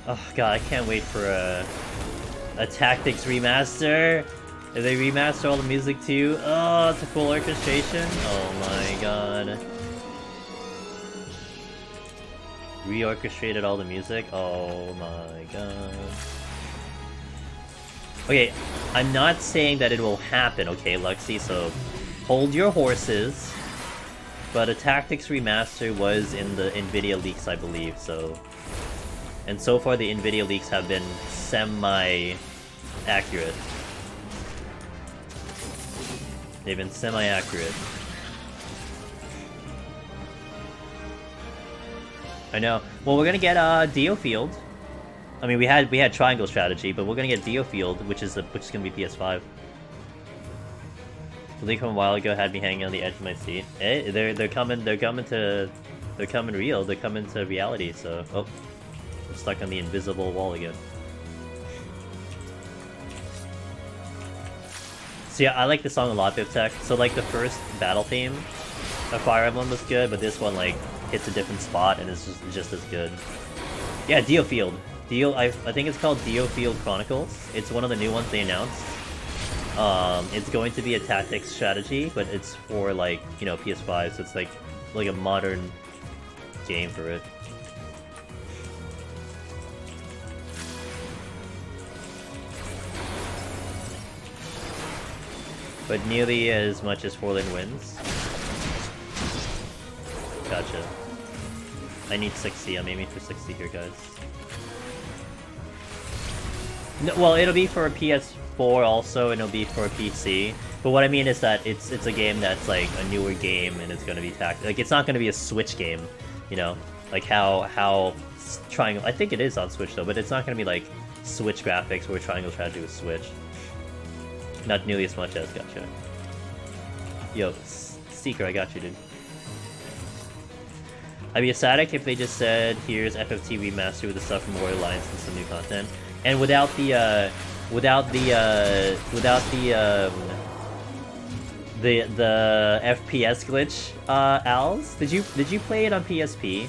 oh god, I can't wait for a Tactics remaster. If they remaster all the music too. Oh, it's a full orchestration? Oh my god. Reorchestrated all the music? Oh my god. Okay, I'm not saying that it will happen, okay, Luxie, so hold your horses. But a Tactics remaster was in the NVIDIA leaks, I believe, so... And so far the NVIDIA leaks have been semi-accurate. They've been semi-accurate. I know. Well, we're gonna get Dio Field. I mean, we had Triangle Strategy, but we're gonna get Dio Field, which is gonna be PS5. The leak from a while ago had me hanging on the edge of my seat. Hey, they're coming real. They're coming to reality. So, oh, I'm stuck on the invisible wall again. So yeah, I like the song a lot, Biptech. So like the first battle theme of Fire Emblem was good, but this one like hits a different spot and it's just as good. Yeah, Dio Field. I think it's called Dio Field Chronicles. It's one of the new ones they announced. It's going to be a tactics strategy, but it's for like, you know, PS5, so it's like a modern game for it. But nearly as much as Forlin wins. Gotcha. I need 60, I'm aiming for 60 here, guys. No, well, it'll be for a PS4 also, and it'll be for a PC. But what I mean is that it's a game that's like a newer game, and it's gonna be like it's not gonna be a Switch game, you know, like how Triangle. I think it is on Switch though, but it's not gonna be like Switch graphics where Triangle Strategy with Switch. Not nearly as much as. Gotcha. Yo, Seeker, I got you, dude. I'd be ecstatic if they just said, "Here's FFT remaster with the stuff from Warrior Alliance and some new content," and without the FPS glitch. Als, did you play it on PSP?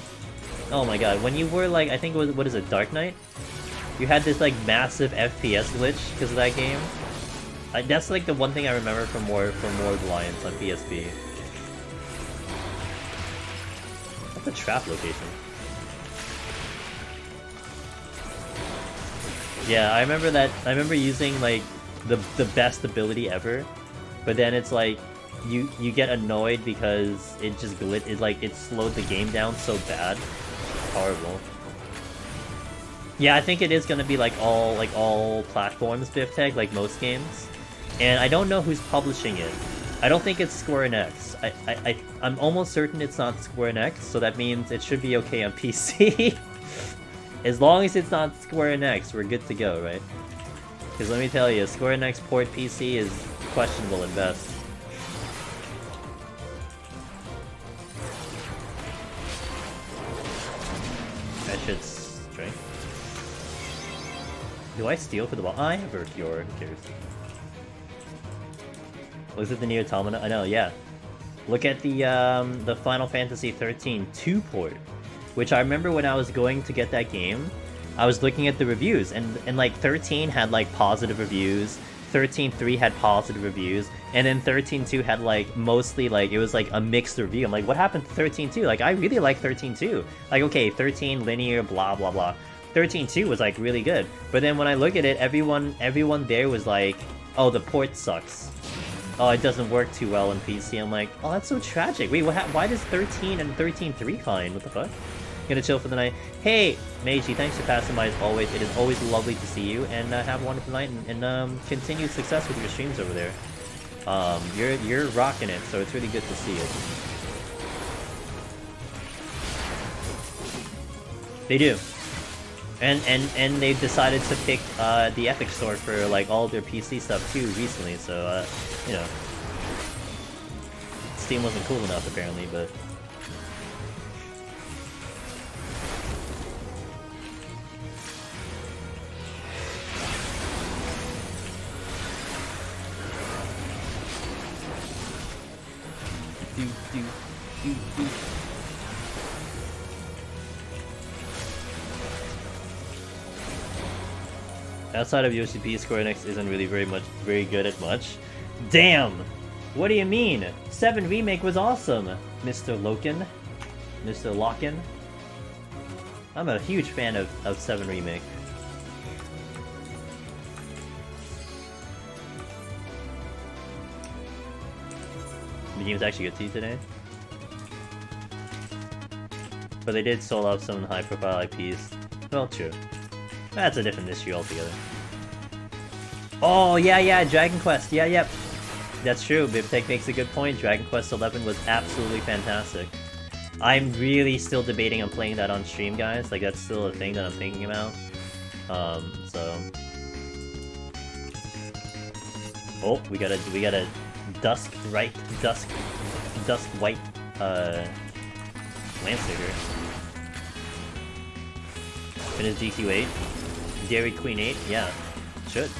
Oh my god, when you were like, I think it was, what is it, Dark Knight? You had this like massive FPS glitch because of that game. That's like the one thing I remember from Warrior Alliance on PSP. That's a trap location. Yeah, I remember that. I remember using like the best ability ever, but then it's like you get annoyed because it just it slowed the game down so bad. It's horrible. Yeah, I think it is gonna be like all platforms, Biftech, like most games. And I don't know who's publishing it. I don't think it's Square Enix. I'm almost certain it's not Square Enix, so that means it should be okay on PC. As long as it's not Square Enix, we're good to go, right? Because let me tell you, Square Enix port PC is questionable at best. I should strength. Do I steal for the ball? I have a cure. Who cares? Was it the Nier Automata? I know, yeah. Look at the Final Fantasy 13 2 port, which I remember when I was going to get that game, I was looking at the reviews, and like 13 had like positive reviews, 13.3 had positive reviews, and then 13.2 had like mostly like it was like a mixed review. I'm like, what happened to 13.2? Like I really like 13.2. Like okay, 13 linear, blah blah blah. 13.2 was like really good, but then when I look at it, everyone there was like, oh, the port sucks. Oh, it doesn't work too well on PC. I'm like, oh, that's so tragic. Wait, why does 13 and 13.3 fine? What the fuck? Gonna chill for the night. Hey, Meiji, thanks for passing by as always. It is always lovely to see you, and have a wonderful night, and continued success with your streams over there. You're rocking it, so it's really good to see it. They do. And they've decided to pick the Epic Store for like all their PC stuff too recently, so you know, Steam wasn't cool enough apparently, but outside of UCP, Square Enix isn't really very good at much. Damn! What do you mean? 7 Remake was awesome, Mr. Loken. Mr. Locken. I'm a huge fan of 7 Remake. The game's actually good to you today. But they did sold off some high-profile IPs. Well, true. That's a different issue altogether. Oh, yeah, Dragon Quest. Yeah, yep. That's true. Bibtech makes a good point. Dragon Quest 11 was absolutely fantastic. I'm really still debating on playing that on stream, guys. Like, that's still a thing that I'm thinking about. So... Oh, we got a dusk white, Landsticker. Finish DQ 8. Dairy Queen 8, yeah. Should.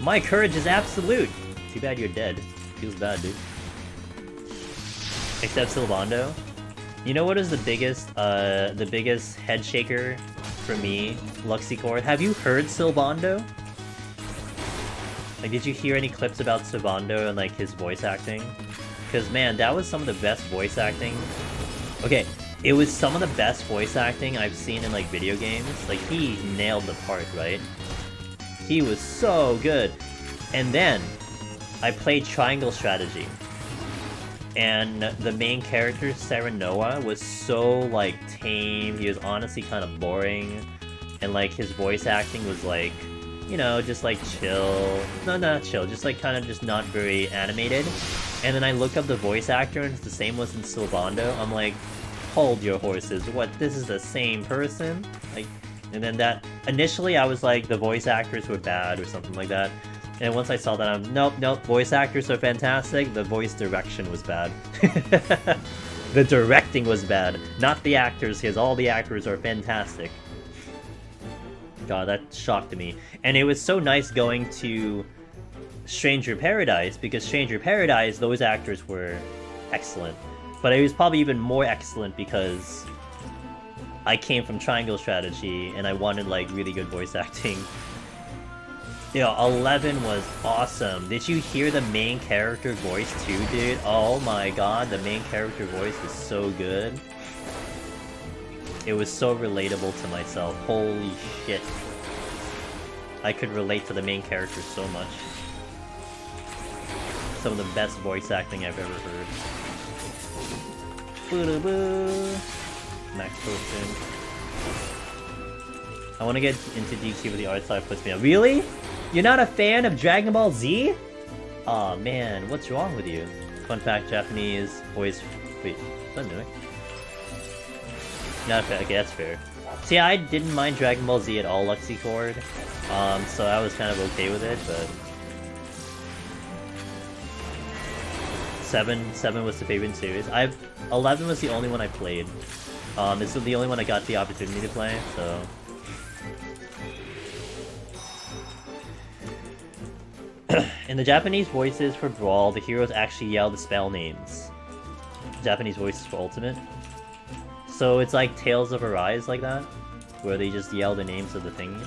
My courage is absolute! Too bad you're dead. Feels bad, dude. Except Sylvando. You know what is the biggest head shaker for me, Luxicord? Have you heard Sylvando? Like, did you hear any clips about Sylvando and, like, his voice acting? Because, man, that was some of the best voice acting. Okay, it was some of the best voice acting I've seen in, like, video games. Like, he nailed the part, right? He was so good. And then, I played Triangle Strategy. And the main character, Serenoa, was so, like, tame. He was honestly kind of boring. And, like, his voice acting was, like, you know, just, like, chill. No, not chill. Just, like, kind of just not very animated. And then I look up the voice actor, and it's the same as in Sylvando. I'm like, hold your horses. What, this is the same person? Like, and then that... Initially, I was like, the voice actors were bad or something like that. And once I saw that, I'm, nope, voice actors are fantastic, the voice direction was bad. The directing was bad, not the actors, because all the actors are fantastic. God, that shocked me. And it was so nice going to Stranger Paradise, because Stranger Paradise, those actors were excellent. But it was probably even more excellent because I came from Triangle Strategy, and I wanted, like, really good voice acting. Yeah, 11 was awesome. Did you hear the main character voice too, dude? Oh my god, the main character voice was so good. It was so relatable to myself. Holy shit. I could relate to the main character so much. Some of the best voice acting I've ever heard. Boo-da-boo. Max Potion. I want to get into DQ with the art style puts me up. Really? You're not a fan of Dragon Ball Z? Aw, man, what's wrong with you? Fun fact, Japanese voice... Wait, what's that doing? Not fair. Okay, that's fair. See, I didn't mind Dragon Ball Z at all, Luxicord. So I was kind of okay with it, but... 7 was the favorite series. 11 was the only one I played. This was the only one I got the opportunity to play, so... In the Japanese voices for Brawl, the heroes actually yell the spell names. Japanese voices for Ultimate. So it's like Tales of Arise like that, where they just yell the names of the things.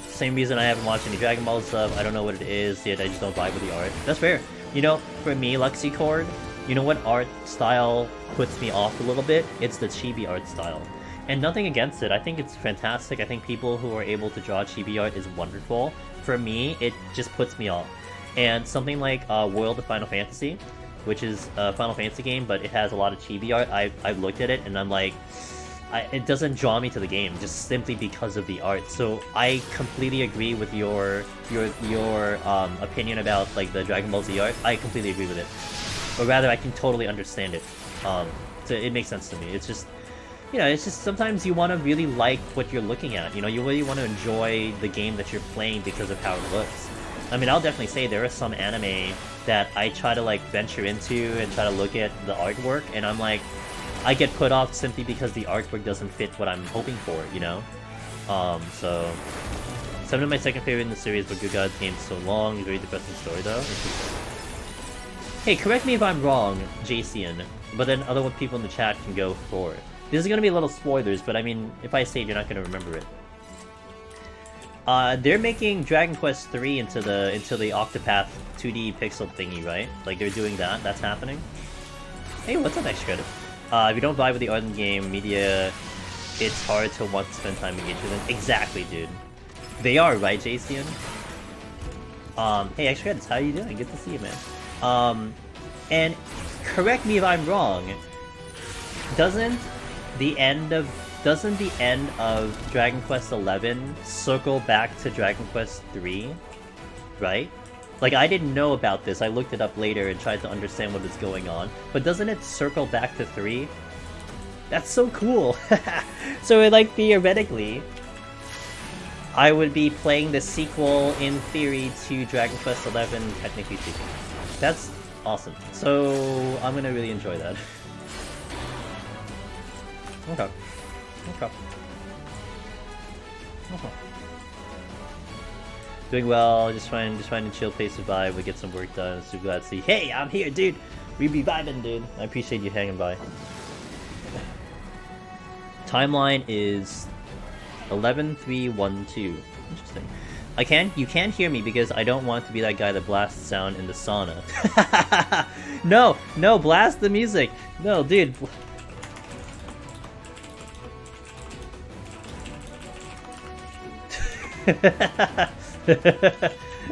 Same reason I haven't watched any Dragon Ball stuff. I don't know what it is yet, I just don't vibe with the art. That's fair. You know, for me, Luxicord, you know what art style puts me off a little bit? It's the chibi art style. And nothing against it, I think it's fantastic. I think people who are able to draw chibi art is wonderful. For me, it just puts me off. And something like World of Final Fantasy, which is a Final Fantasy game, but it has a lot of chibi art, I've looked at it and I'm like, it doesn't draw me to the game, just simply because of the art. So I completely agree with your opinion about like the Dragon Ball Z art. I completely agree with it. Or rather, I can totally understand it. So it makes sense to me. It's just... You know, it's just sometimes you want to really like what you're looking at. You know, you really want to enjoy the game that you're playing because of how it looks. I mean, I'll definitely say there are some anime that I try to, like, venture into and try to look at the artwork, and I'm like, I get put off simply because the artwork doesn't fit what I'm hoping for, you know? So... 7 of my second favorite in the series, but Good God's game is so long, very depressing story, though. Hey, correct me if I'm wrong, Jacian, but then other people in the chat can go for it. This is gonna be a little spoilers, but I mean, if I say it, you're not gonna remember it. They're making Dragon Quest 3 into the Octopath 2D pixel thingy, right? Like, they're doing that? That's happening? Hey, what's up, extra credit? If you don't vibe with the art in game media, it's hard to want to spend time engaged with them. Exactly, dude. They are, right, JCN? Hey, extra credits, how you doing? Good to see you, man. And correct me if I'm wrong. Doesn't the end of Dragon Quest XI circle back to Dragon Quest III? Right? Like, I didn't know about this. I looked it up later and tried to understand what is going on. But doesn't it circle back to 3? That's so cool! So, like, theoretically, I would be playing the sequel, in theory, to Dragon Quest XI, technically speaking. That's awesome. So, I'm gonna really enjoy that. Okay. Okay. Okay. Doing well, just trying to chill, pace, survive, we get some work done. So glad to see. Hey, I'm here, dude! We be vibing, dude. I appreciate you hanging by. Timeline is 11-3-1-2. Interesting. You can't hear me because I don't want to be that guy that blasts sound in the sauna. No, blast the music. No, dude.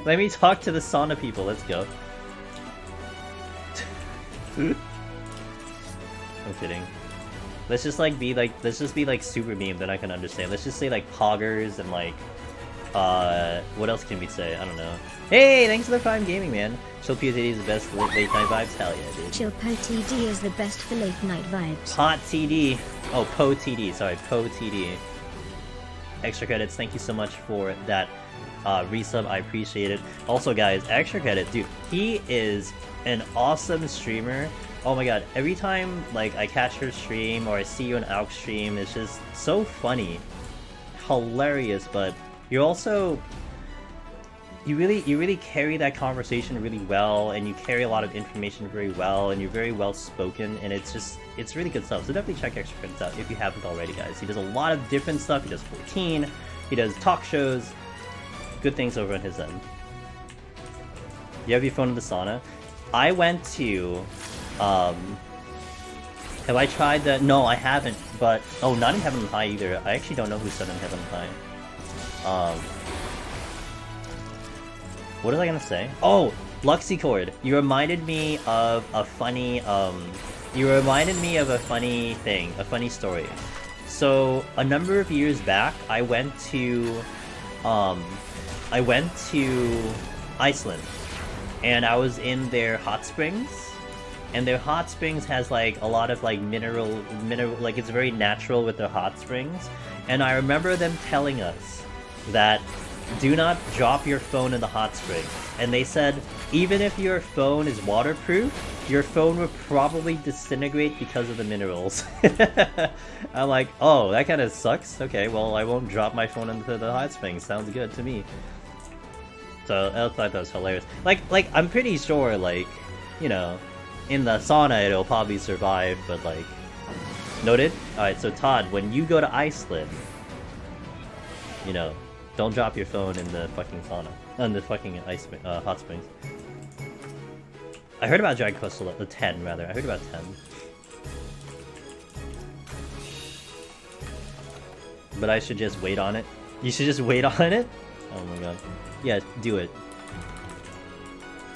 Let me talk to the sauna people. Let's go. I'm kidding. Let's just be like super meme that I can understand. Let's just say like poggers and like what else can we say? I don't know. Hey, thanks for the Prime Gaming, man. Chill PoTD is the best for late night vibes. Hell yeah, dude. Chill PoTD is the best for late night vibes. PoTD. Oh, PoTD. Sorry, PoTD. Extra credits. Thank you so much for that resub. I appreciate it. Also, guys, extra credit, dude. He is an awesome streamer. Oh my god, every time like I catch your stream or I see you on Alk stream, it's just so funny, hilarious. But you're also you really carry that conversation really well, and you carry a lot of information very well, and you're very well spoken, and it's really good stuff. So definitely check extra credits out if you haven't already, guys. He does a lot of different stuff. He does 14. He does talk shows. Good things over on his end. You have your phone in the sauna. I went to have I tried that? No, I haven't, but oh, not in Heaven on High either. I actually don't know who said in Heaven on High. What was I gonna say? Oh, Luxicord. You reminded me of a funny thing, a funny story. So a number of years back, I went to Iceland, and I was in their hot springs. And their hot springs has like a lot of like mineral, like it's very natural with their hot springs. And I remember them telling us that do not drop your phone in the hot springs. And they said even if your phone is waterproof, your phone will probably disintegrate because of the minerals. I'm like, oh, that kind of sucks. Okay, well, I won't drop my phone into the hot springs. Sounds good to me. So I thought that was hilarious. Like I'm pretty sure, like, you know, in the sauna it'll probably survive, but like, noted. All right, so Todd, when you go to Iceland, you know, don't drop your phone in the fucking sauna, in the fucking hot springs. I heard about Dragon Quest 10 rather. I heard about 10, but I should just wait on it. You should just wait on it. Oh my god. Yeah, do it.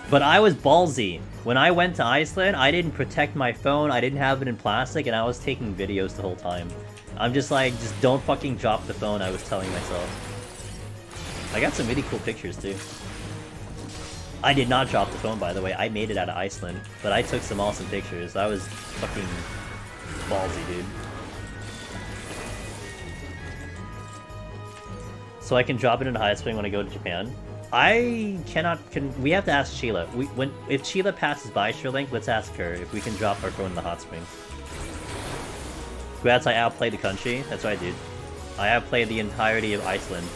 But I was ballsy. When I went to Iceland, I didn't protect my phone, I didn't have it in plastic, and I was taking videos the whole time. I'm just like, just don't fucking drop the phone, I was telling myself. I got some really cool pictures too. I did not drop the phone, by the way. I made it out of Iceland, but I took some awesome pictures. I was fucking ballsy, dude. So I can drop it in a hot spring when I go to Japan. I cannot. We have to ask Sheila. If Sheila passes by Sherlink, let's ask her if we can drop our phone in the hot springs. Congrats, I outplayed the country. That's right, dude. I outplayed the entirety of Iceland.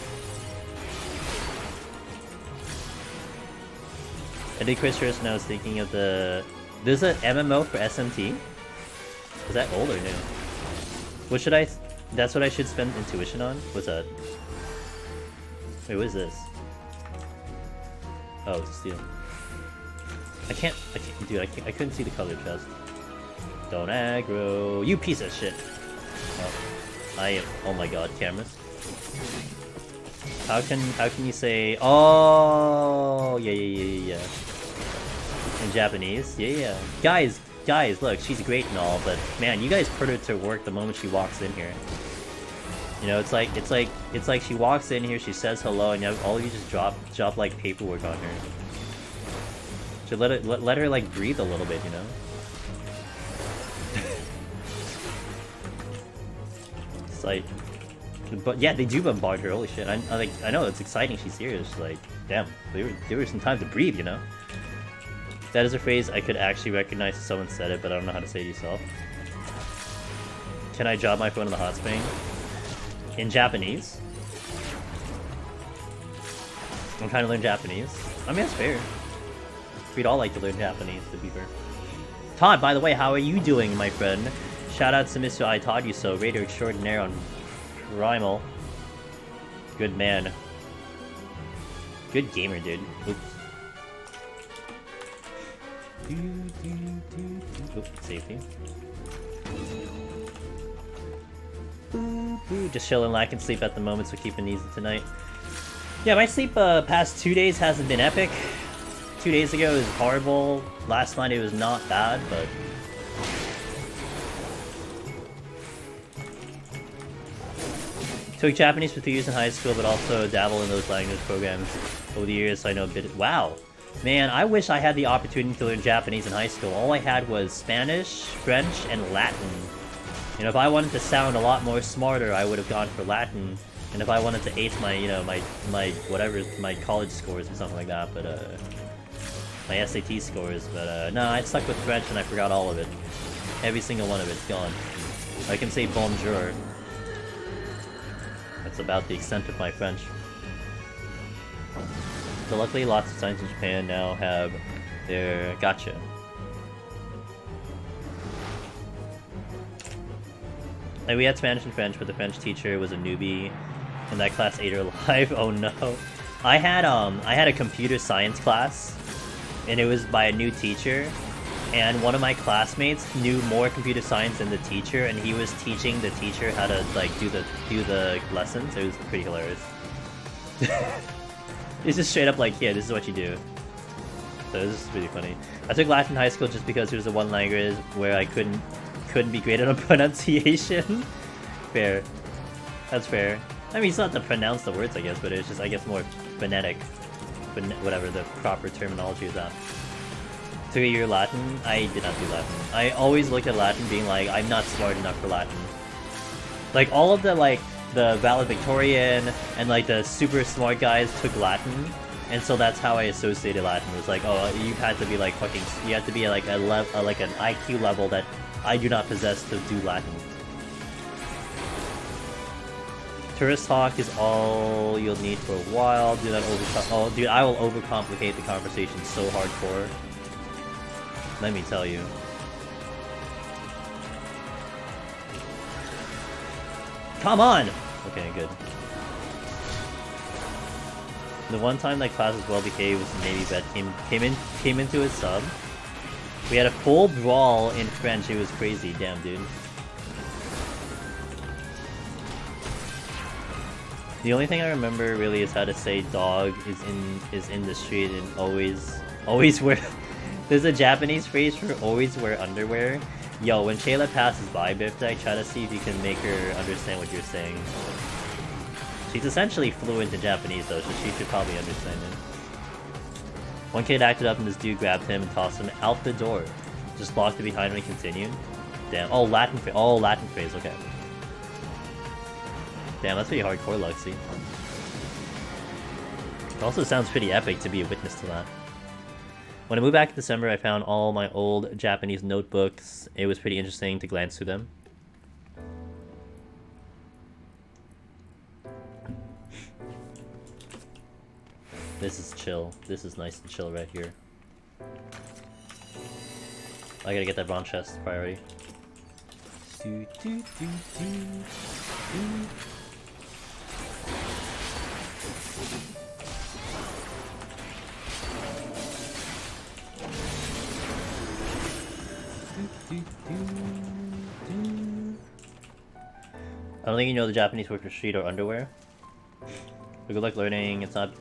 I think Chris Hirsch knows, thinking of the... There's an MMO for SMT? Is that old or new? What should I... That's what I should spend intuition on? What's that? Wait, what is this? Oh, it's steel. I can't, dude, I couldn't see the color chest. Don't aggro. You piece of shit. Oh my god, cameras. How can you say oh yeah. In Japanese? Yeah. Guys, look, she's great and all, but man, you guys put her to work the moment she walks in here. You know, it's like she walks in here, she says hello, and all you just drop like paperwork on her. Should let her like breathe a little bit, you know? It's like, but yeah, they do bombard her. Holy shit! I know it's exciting. She's here. It's like, damn, there was some time to breathe, you know. That is a phrase I could actually recognize if someone said it, but I don't know how to say it yourself. Can I drop my phone in the hot spring? In Japanese? I'm trying to learn Japanese. I mean, that's fair. We'd all like to learn Japanese, to be fair. Todd, by the way, how are you doing, my friend? Shout out to Mr. I Taught You So, Raider Extraordinaire on Primal. Good man. Good gamer, dude. Oops. Oops, safety. Just chilling, lacking sleep at the moment, so keeping easy tonight. Yeah, my sleep past 2 days hasn't been epic. 2 days ago it was horrible. Last night it was not bad, but... Took Japanese for 3 years in high school, but also dabble in those language programs over the years, so I know a bit... Wow! Man, I wish I had the opportunity to learn Japanese in high school. All I had was Spanish, French, and Latin. You know, if I wanted to sound a lot more smarter, I would have gone for Latin. And if I wanted to ace my, you know, my whatever, my college scores or something like that, but, my SAT scores, but, no, I stuck with French and I forgot all of it. Every single one of it's gone. I can say bonjour. That's about the extent of my French. So luckily, lots of signs in Japan now have their gotcha. Like, we had Spanish and French, but the French teacher was a newbie, and that class ate her alive. Oh no! I had a computer science class, and it was by a new teacher, and one of my classmates knew more computer science than the teacher, and he was teaching the teacher how to like do the lessons. It was pretty hilarious. It's just straight up like, yeah, this is what you do. So this is really funny. I took Latin in high school just because it was the one language where I couldn't be graded on pronunciation. Fair. That's fair. I mean, it's not to pronounce the words, I guess, but it's just, I guess, more phonetic. Whatever the proper terminology is at. Took a year Latin. I did not do Latin. I always looked at Latin being like, I'm not smart enough for Latin. Like, all of the, like, the valedictorian and, like, the super smart guys took Latin. And so that's how I associated Latin. It was like, oh, you had to be, like, fucking... You had to be, like, like an IQ level that I do not possess to do Latin. Tourist talk is all you'll need for a while. Do that oh, dude, I will overcomplicate the conversation so hardcore. Let me tell you. Come on! Okay, good. The one time that class was well behaved was the Navy vet came into his sub. We had a full brawl in French. It was crazy. Damn, dude. The only thing I remember really is how to say dog is in the street and always wear. There's a Japanese phrase for always wear underwear. Yo, when Shayla passes by Biftek, try to see if you can make her understand what you're saying. She's essentially fluent in Japanese though, so she should probably understand it. One kid acted up and this dude grabbed him and tossed him out the door. Just locked it behind him and continued. Damn. Oh, Latin phrase, okay. Damn, that's pretty hardcore, Luxie. It also sounds pretty epic to be a witness to that. When I moved back in December, I found all my old Japanese notebooks. It was pretty interesting to glance through them. This is chill. This is nice and chill right here. I gotta get that bronze chest priority. I don't think you know the Japanese word for street or underwear. But good luck learning. It's not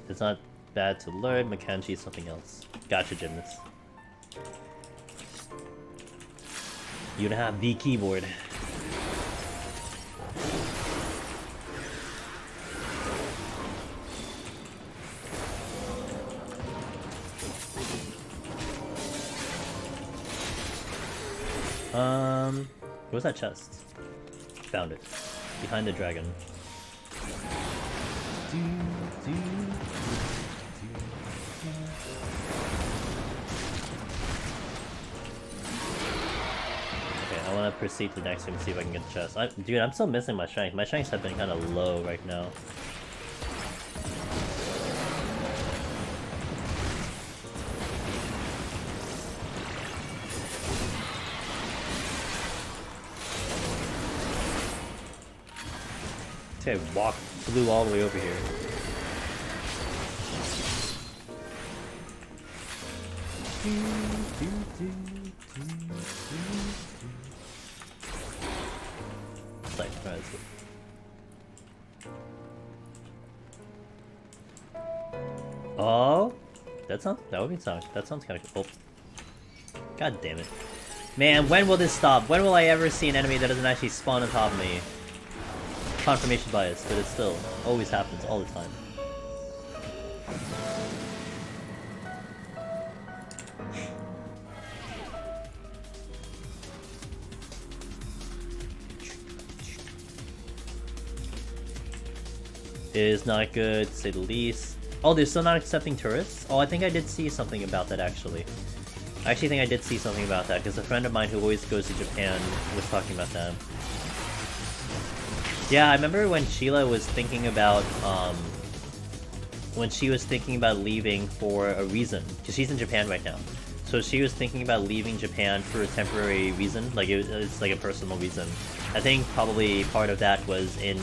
bad to learn. Makanji is something else. Gotcha, gymnast. You don't have the keyboard. What's that chest? Found it. Behind the dragon. Okay, I want to proceed to the next one and see if I can get the chest. Dude, I'm still missing my strength. My strengths have been kind of low right now. I flew all the way over here. Like, oh, that would be something. That sounds kind of cool. Oh. God damn it. Man, when will this stop? When will I ever see an enemy that doesn't actually spawn on top of me? Confirmation bias, but it still always happens all the time. It is not good, to say the least. Oh, they're still not accepting tourists? Oh, I think I did see something about that, actually. I actually think I did see something about that, because a friend of mine who always goes to Japan was talking about that. Yeah, I remember when Sheila was thinking about, leaving for a reason, because she's in Japan right now. So she was thinking about leaving Japan for a temporary reason, like it's like a personal reason. I think probably part of that was in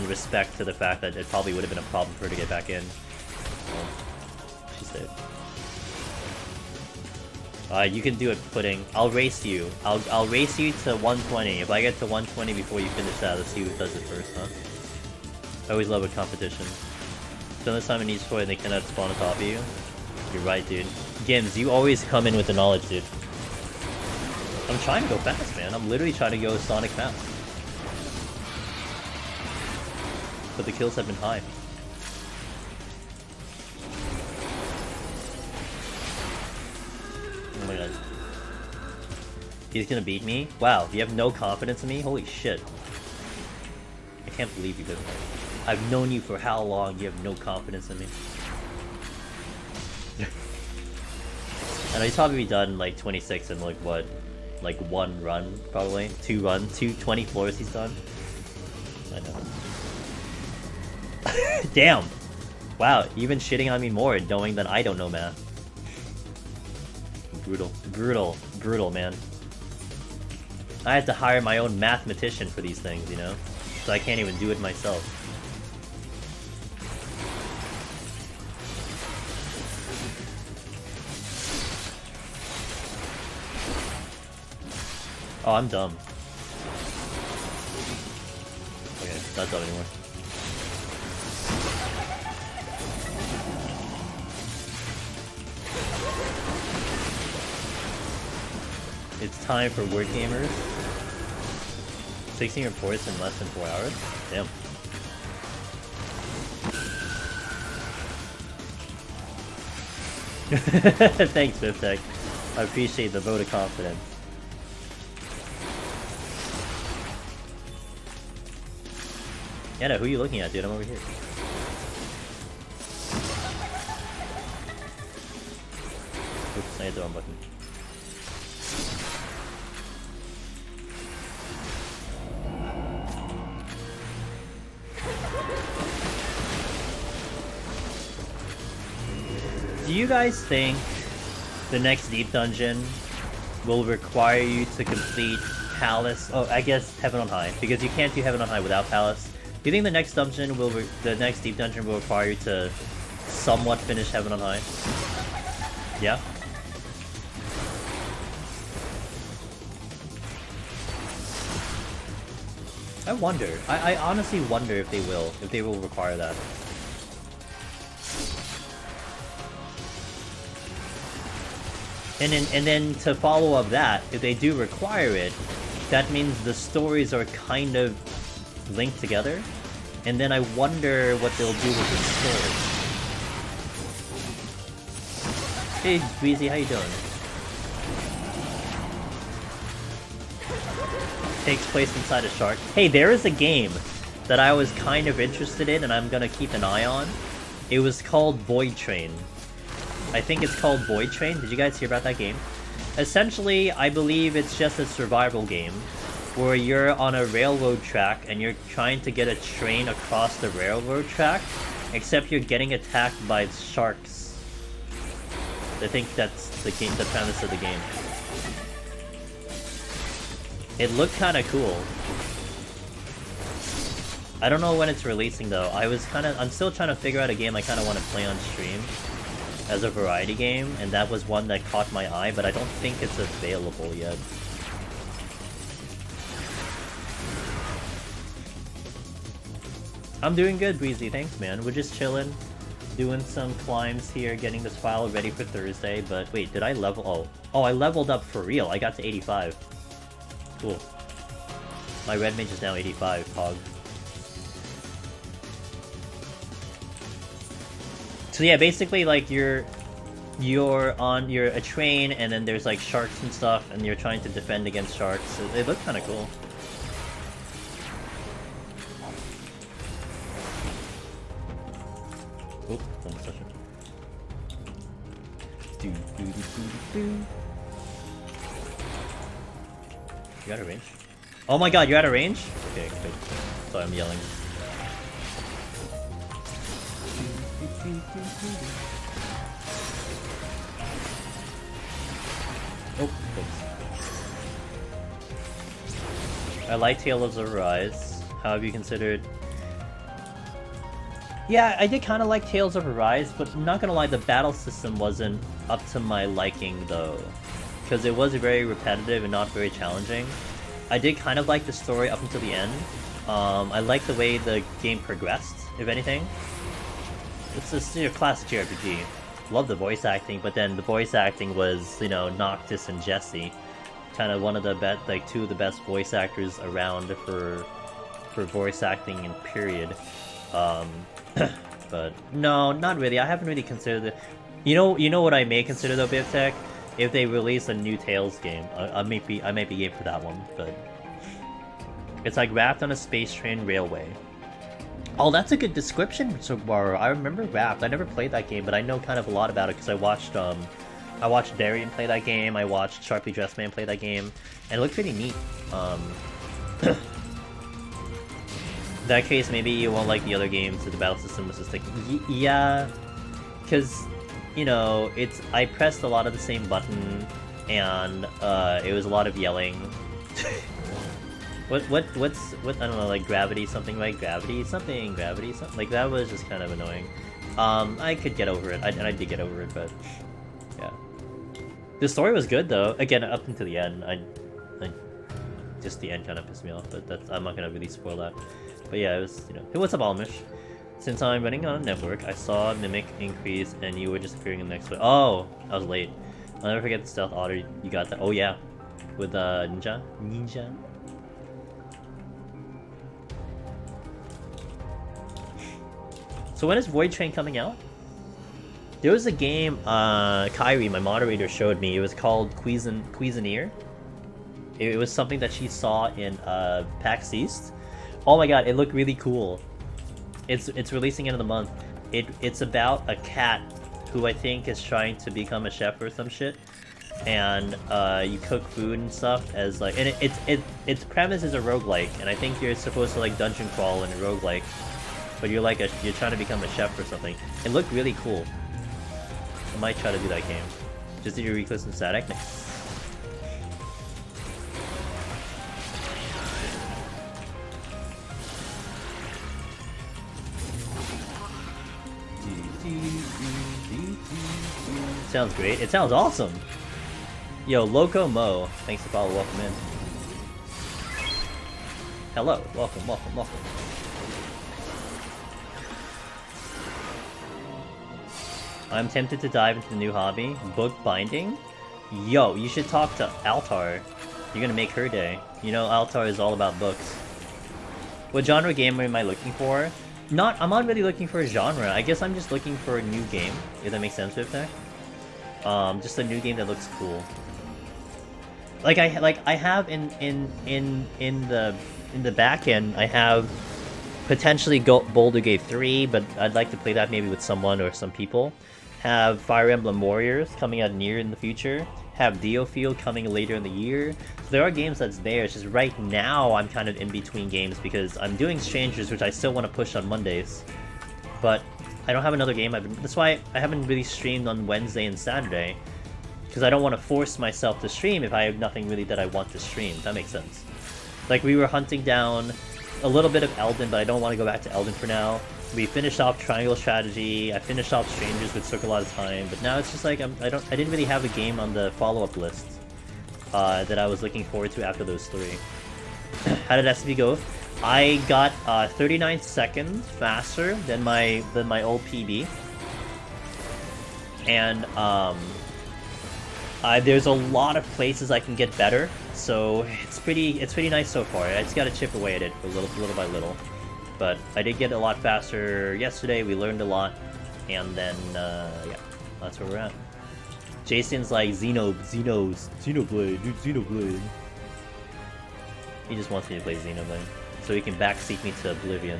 respect to the fact that it probably would have been a problem for her to get back in. Well, she's dead. You can do it, Pudding. I'll race you. I'll race you to 120. If I get to 120 before you finish that, let's see who does it first, huh? I always love a competition. So this time in each toy, they cannot spawn on top of you. You're right, dude. Gims, you always come in with the knowledge, dude. I'm trying to go fast, man. I'm literally trying to go Sonic fast. But the kills have been high. Oh my god. He's gonna beat me? Wow, you have no confidence in me? Holy shit. I can't believe you did that. I've known you for how long, you have no confidence in me. And he's probably done like 26 in like what? Like one run, probably? 2 runs, 20 floors he's done. I know. Damn! Wow, you've been shitting on me more knowing that I don't know math. Brutal. Brutal. Brutal, man. I had to hire my own mathematician for these things, you know? So I can't even do it myself. Oh, I'm dumb. Okay, not dumb anymore. It's time for word gamers. 16 reports in less than 4 hours? Damn. Thanks, Biftech. I appreciate the vote of confidence. Yeah, no, who are you looking at, dude? I'm over here. Oops, I hit the wrong button. Do you guys think the next deep dungeon will require you to complete Palace? Oh, I guess Heaven on High, because you can't do Heaven on High without Palace. Do you think the next dungeon the next deep dungeon will require you to somewhat finish Heaven on High? Yeah. I wonder. I honestly wonder if they will require that. And then to follow up that, if they do require it, that means the stories are kind of linked together. And then I wonder what they'll do with the story. Hey, Breezy, how you doing? Takes place inside a shark. Hey, there is a game that I was kind of interested in and I'm gonna keep an eye on. It was called Void Train. I think it's called Void Train. Did you guys hear about that game? Essentially, I believe it's just a survival game where you're on a railroad track and you're trying to get a train across the railroad track, except you're getting attacked by sharks. I think that's the premise of the game. It looked kind of cool. I don't know when it's releasing though. I'm still trying to figure out a game I kind of want to play on stream as a variety game, and that was one that caught my eye, but I don't think it's available yet. I'm doing good, Breezy. Thanks, man. We're just chilling, doing some climbs here, getting this file ready for Thursday. But wait, did I level? Oh, I leveled up for real. I got to 85. Cool. My red mage is now 85. Pog. So yeah, basically like you're a train, and then there's like sharks and stuff, and you're trying to defend against sharks. It looked kind of cool. Oop, almost touched it. You got a range? Oh my god, you're out of range? Okay, good. Sorry, I'm yelling. Oh, thanks. I like Tales of Arise. How have you considered? Yeah, I did kind of like Tales of Arise, but I'm not gonna lie, the battle system wasn't up to my liking though, because it was very repetitive and not very challenging. I did kind of like the story up until the end. I like the way the game progressed, if anything. It's just your classic JRPG. Love the voice acting, but then the voice acting was, you know, Noctis and Jesse. Kind of one of the best, like two of the best voice actors around for voice acting in period. But no, not really. I haven't really considered it. You know what I may consider though, BibTech? If they release a new Tales game, I might be game for that one. But it's like Raft on a space train railway. Oh, that's a good description, Subaru. I remember Raft. I never played that game, but I know kind of a lot about it because I watched Darian play that game. I watched Sharply Dressed Man play that game, and it looked pretty neat. In that case, maybe you won't like the other games. So the battle system was just like, yeah, because you know, I pressed a lot of the same button, and it was a lot of yelling. What I don't know, like gravity something, right? Gravity something, like that was just kind of annoying. I could get over it, and I did get over it, but yeah. The story was good though. Again, up until the end, I just the end kind of pissed me off, but I'm not gonna really spoil that. But yeah, it was, you know. Hey, what's up, Almish? Since I'm running on a network, I saw Mimic increase, and you were just appearing in the next way. Oh, I was late. I'll never forget the stealth otter. You got that? Oh yeah, with Ninja. So when is Void Train coming out? There was a game Kyrie, my moderator, showed me. It was called Cuisinier. It was something that she saw in PAX East. Oh my god, it looked really cool. It's releasing end of the month. It's about a cat who I think is trying to become a chef or some shit. And you cook food and stuff as like, and its premise is a roguelike, and I think you're supposed to like dungeon crawl in a roguelike. But you're like you're trying to become a chef or something. It looked really cool. I might try to do that game. Just did your Recluse and Static. Sounds great. It sounds awesome. Yo, Loco Mo, thanks for follow. Welcome in. Hello, welcome, welcome, welcome. I'm tempted to dive into the new hobby, book binding. Yo, you should talk to Altar. You're gonna make her day. You know, Altar is all about books. What genre game am I looking for? I'm not really looking for a genre. I guess I'm just looking for a new game, if that makes sense, Riptech. Just a new game that looks cool. Like I have in the back end, I have potentially Boulder Gate 3, but I'd like to play that maybe with someone or some people. Have Fire Emblem Warriors coming out near in the future. Have Diofield coming later in the year. So there are games that's there. It's just right now I'm kind of in between games because I'm doing Strangers, which I still want to push on Mondays. But I don't have another game. That's why I haven't really streamed on Wednesday and Saturday. Because I don't want to force myself to stream if I have nothing really that I want to stream. That makes sense. Like, we were hunting down a little bit of Elden, but I don't want to go back to Elden for now. We finished off Triangle Strategy. I finished off Strangers, which took a lot of time. But now it's just like I didn't really have a game on the follow-up list that I was looking forward to after those three. How did SB go? I got 39 seconds faster than my old PB, and there's a lot of places I can get better. So it's pretty nice so far. I just gotta chip away at it little by little. But I did get a lot faster yesterday. We learned a lot, and then yeah, that's where we're at. Jason's like Xenoblade, dude, Xenoblade. He just wants me to play Xenoblade, so he can backseat me to Oblivion.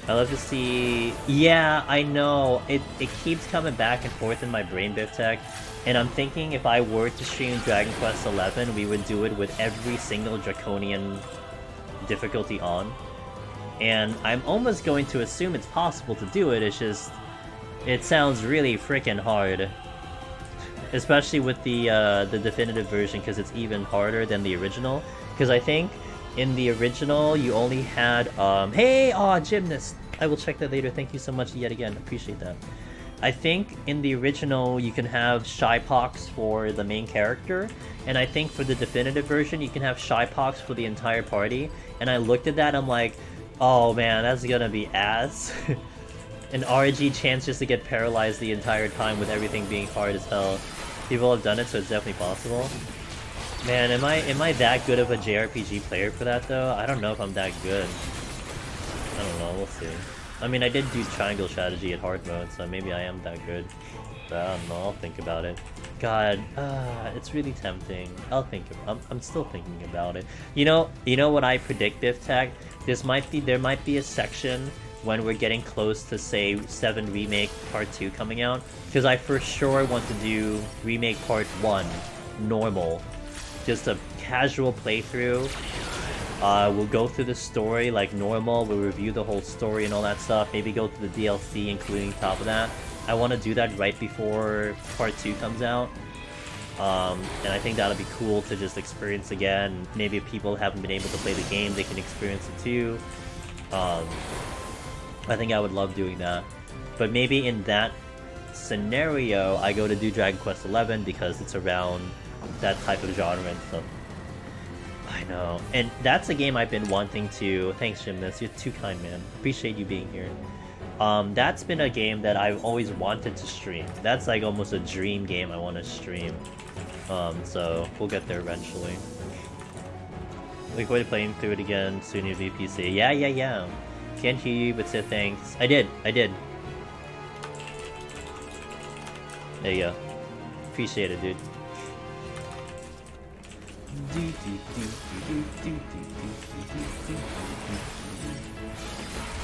I love to see. Yeah, I know. It keeps coming back and forth in my brain, Biftech. And I'm thinking if I were to stream Dragon Quest XI, we would do it with every single Draconian difficulty on. And I'm almost going to assume it's possible to do it, it's just... it sounds really freaking hard. Especially with the definitive version, because it's even harder than the original. Because I think in the original, you only had... hey! Aw, Gymnast! I will check that later, thank you so much yet again, appreciate that. I think in the original you can have Shypox for the main character, and I think for the definitive version you can have Shypox for the entire party. And I looked at that, I'm like, oh man, that's gonna be ass. An RG chance just to get paralyzed the entire time with everything being hard as hell. People have done it, so it's definitely possible. Man, am I that good of a JRPG player for that though? I don't know if I'm that good. I don't know, we'll see. I mean, I did do Triangle Strategy at hard mode, so maybe I am that good. But I don't know, I'll think about it. God, it's really tempting. I'm still thinking about it. You know what I predict, Biftech? There might be a section when we're getting close to, say, 7 Remake Part 2 coming out. Because I for sure want to do Remake Part 1, normal. Just a casual playthrough. We'll go through the story like normal, we'll review the whole story and all that stuff, maybe go through the DLC including top of that. I want to do that right before Part 2 comes out. And I think that'll be cool to just experience again. Maybe if people haven't been able to play the game, they can experience it too. I think I would love doing that. But maybe in that scenario, I go to do Dragon Quest XI because it's around that type of genre and stuff. I know. And that's a game I've been wanting to... Thanks, Gymnast. You're too kind, man. Appreciate you being here. That's been a game that I've always wanted to stream. That's like almost a dream game I want to stream. So we'll get there eventually. Look forward to playing through it again soon in VPC. Yeah. Can't hear you, but say thanks. I did. There you go. Appreciate it, dude.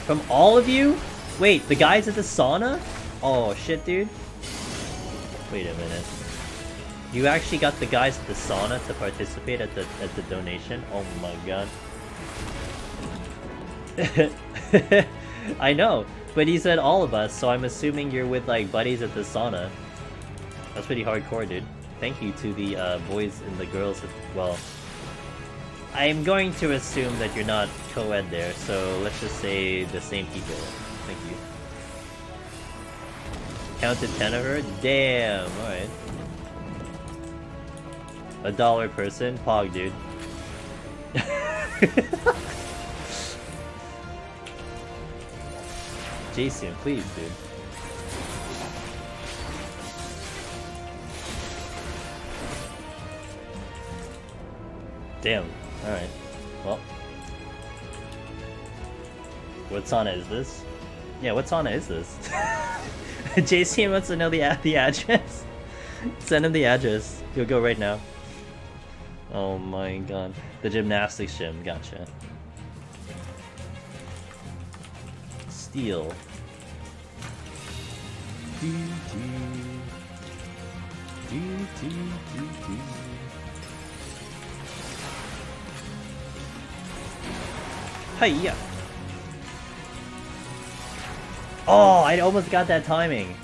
From all of you? Wait, the guys at the sauna? Oh shit, dude. Wait a minute. You actually got the guys at the sauna to participate at the donation? Oh my god. I know, but he said all of us, so I'm assuming you're with like buddies at the sauna. That's pretty hardcore, dude. Thank you to the boys and the girls as well. I'm going to assume that you're not co-ed there, so let's just say the same people. Thank you. Counted 10 of her? Damn, alright. $1 person? Pog, dude. Jason, please, dude. Damn. Alright. Well. What sauna is this? Yeah, what sauna is this? JC wants to know the address. Send him the address. He'll go right now. Oh my god. The gymnastics gym, gotcha. Steel. Hiya! Oh, I almost got that timing.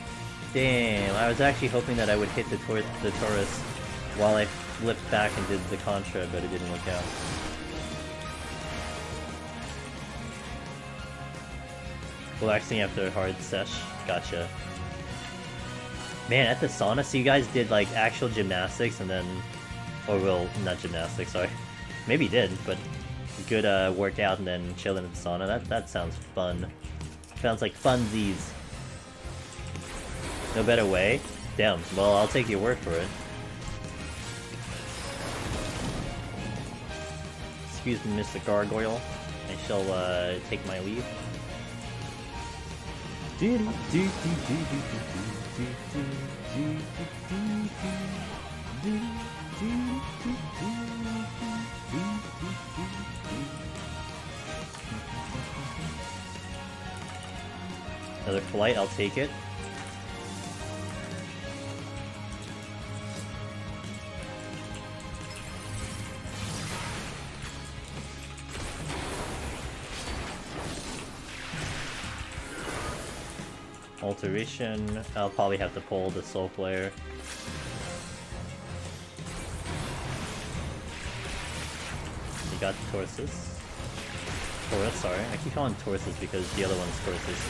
Damn, I was actually hoping that I would hit the Taurus while I flipped back and did the Contra, but it didn't work out. Relaxing after a hard sesh. Gotcha. Man, at the sauna, so you guys did like actual gymnastics and then... Or well, not gymnastics, sorry. Maybe you did, but good workout and then chilling at the sauna. That sounds fun. Sounds like funsies. No better way? Damn, well I'll take your word for it. Excuse me, Mr. Gargoyle. I shall take my leave. Another flight, I'll take it. Alteration, I'll probably have to pull the Soul Flare. You got Tauruses. Taurus, sorry. I keep calling Tauruses because the other one's Tauruses.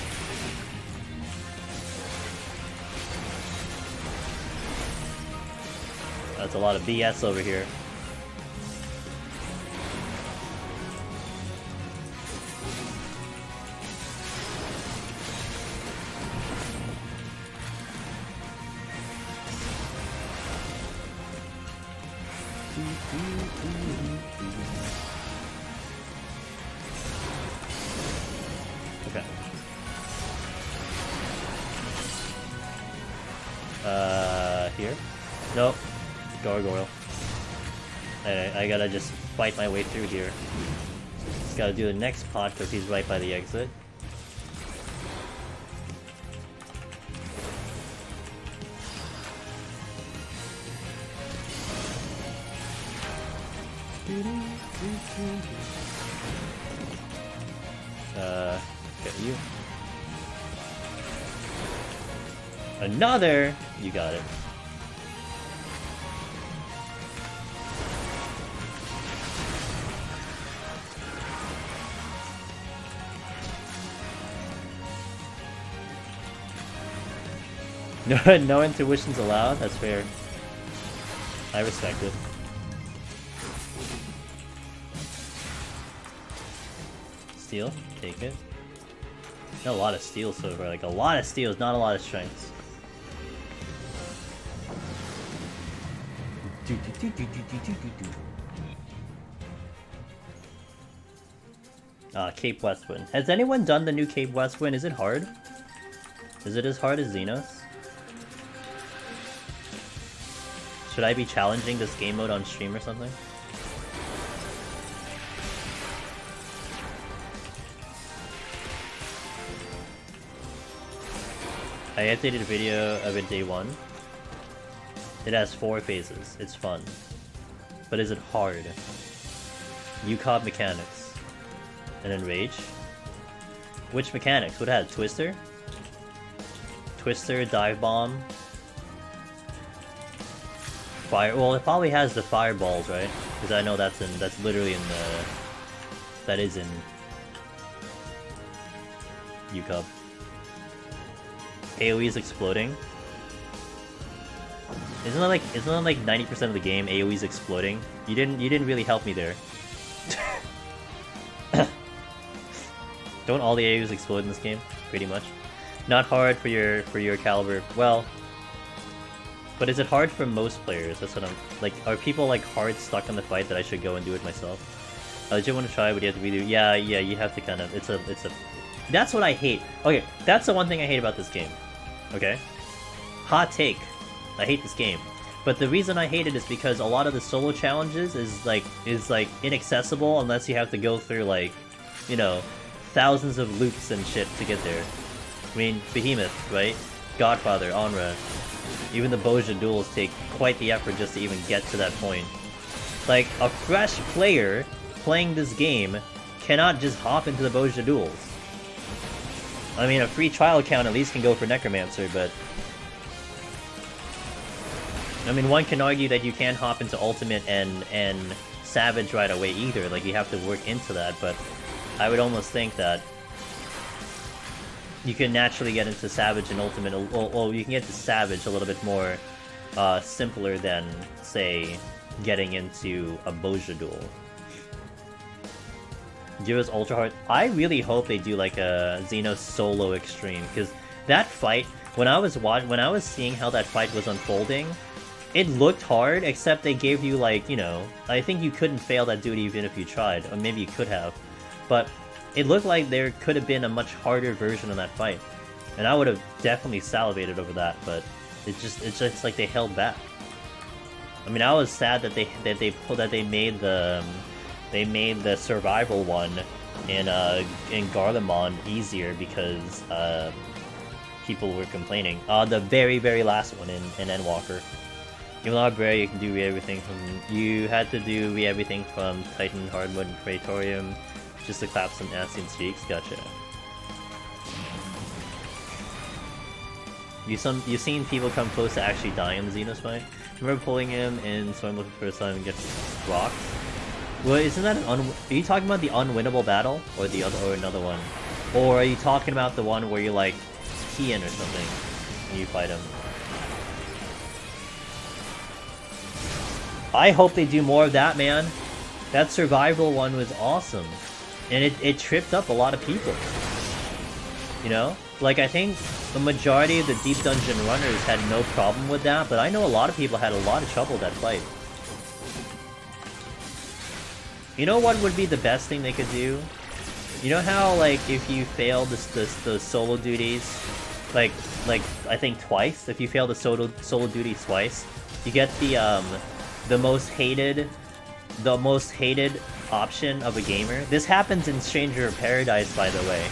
That's a lot of BS over here. Okay. Here? Nope. Gargoyle. I gotta just fight my way through here. Just gotta do the next pot because he's right by the exit. Get you. Another! You got it. No intuitions allowed? That's fair. I respect it. Steel, take it. Not a lot of steel so far, like a lot of steals, not a lot of strengths. Cape Westwind. Has anyone done the new Cape Westwind? Is it hard? Is it as hard as Xenos? Should I be challenging this game mode on stream or something? I updated a video of it day 1. It has 4 phases. It's fun. But is it hard? UCOB mechanics. And then Rage. Which mechanics? What it had? Twister? Twister, Dive Bomb. Fire. Well, it probably has the fireballs, right? Because I know that's literally in the... That is in... UCOB. AoE is exploding. Isn't that like 90% of the game AoE is exploding? You didn't really help me there. Don't all the AoEs explode in this game? pretty much. Not hard for your caliber. Well, but is it hard for most players? That's what I'm like. Are people like hard stuck on the fight that I should go and do it myself? I just want to try, but you have to redo. Yeah, you have to kind of. It's a. That's what I hate. Okay, that's the one thing I hate about this game. Okay, hot take. I hate this game. But the reason I hate it is because a lot of the solo challenges is like inaccessible unless you have to go through like, you know, thousands of loops and shit to get there. I mean, Behemoth, right? Godfather, Onra. Even the Bozja duels take quite the effort just to even get to that point. Like, a fresh player playing this game cannot just hop into the Bozja duels. I mean, a free trial account at least can go for Necromancer, but... I mean, one can argue that you can't hop into Ultimate and Savage right away either, like you have to work into that, but I would almost think that you can naturally get into Savage and Ultimate, well, you can get to Savage a little bit more simpler than, say, getting into a Bozja duel. Give us Ultra Hard. I really hope they do like a Xenos solo extreme, because that fight, when I was seeing how that fight was unfolding, it looked hard, except they gave you, like, you know... I think you couldn't fail that duty even if you tried, or maybe you could have. But it looked like there could have been a much harder version of that fight. And I would have definitely salivated over that, but it's just like they held back. I mean, I was sad that they made the survival one in Garlemald easier because people were complaining. The very last one in Endwalker. You're not rare, you can do everything from... You had to do everything from Titan, Hard Mode, and Praetorium just to clap some ass in cheeks. Gotcha. You've seen people come close to actually dying in the Xenos fight? Remember pulling him in Swim for the first time and gets rocked? Well, isn't that are you talking about the unwinnable battle? Or the other, or another one? Or are you talking about the one where you like key in or something and you fight him? I hope they do more of that, man. That survival one was awesome. And it tripped up a lot of people. You know? Like, I think the majority of the Deep Dungeon runners had no problem with that, but I know a lot of people had a lot of trouble with that fight. You know what would be the best thing they could do? You know how, like, if you fail the solo duties, like I think twice, if you fail the solo duties twice, you get the most hated option of a gamer. This happens in Stranger of Paradise, by the way.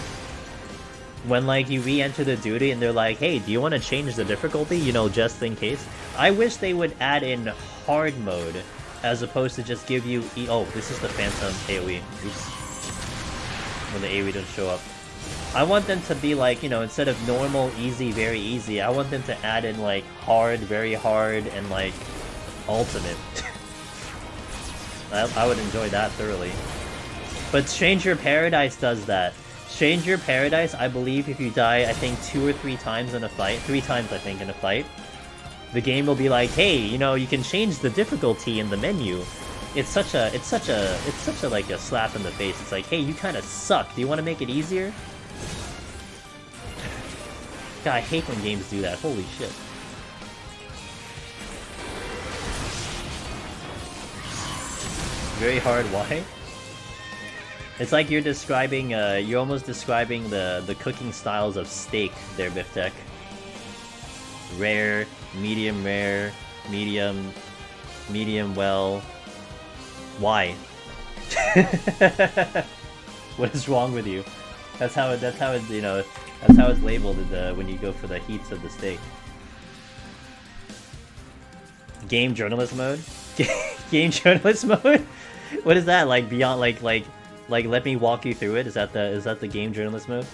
When, like, you re-enter the duty and they're like, hey, do you want to change the difficulty, you know, just in case? I wish they would add in hard mode, as opposed to just give you oh, this is the Phantom AoE. Oops. When the AoE doesn't show up. I want them to be like, you know, instead of normal, easy, very easy, I want them to add in, like, hard, very hard, and, like, ultimate. I would enjoy that thoroughly. But Stranger Paradise does that. Stranger Paradise, I believe if you die, I think 2 or 3 times in a fight, 3 times I think in a fight, the game will be like, hey, you know, you can change the difficulty in the menu. It's such a like a slap in the face. It's like, hey, you kind of suck. Do you want to make it easier? God, I hate when games do that. Holy shit. Very hard, why? It's like you're describing, you're almost describing the cooking styles of steak there, Biftech. Rare, medium, medium well. Why? What is wrong with you? That's how it, you know, that's how it's labeled when you go for the heats of the steak. Game journalist mode? Game journalist mode? What is that? Like beyond like let me walk you through it? Is that the game journalist mode?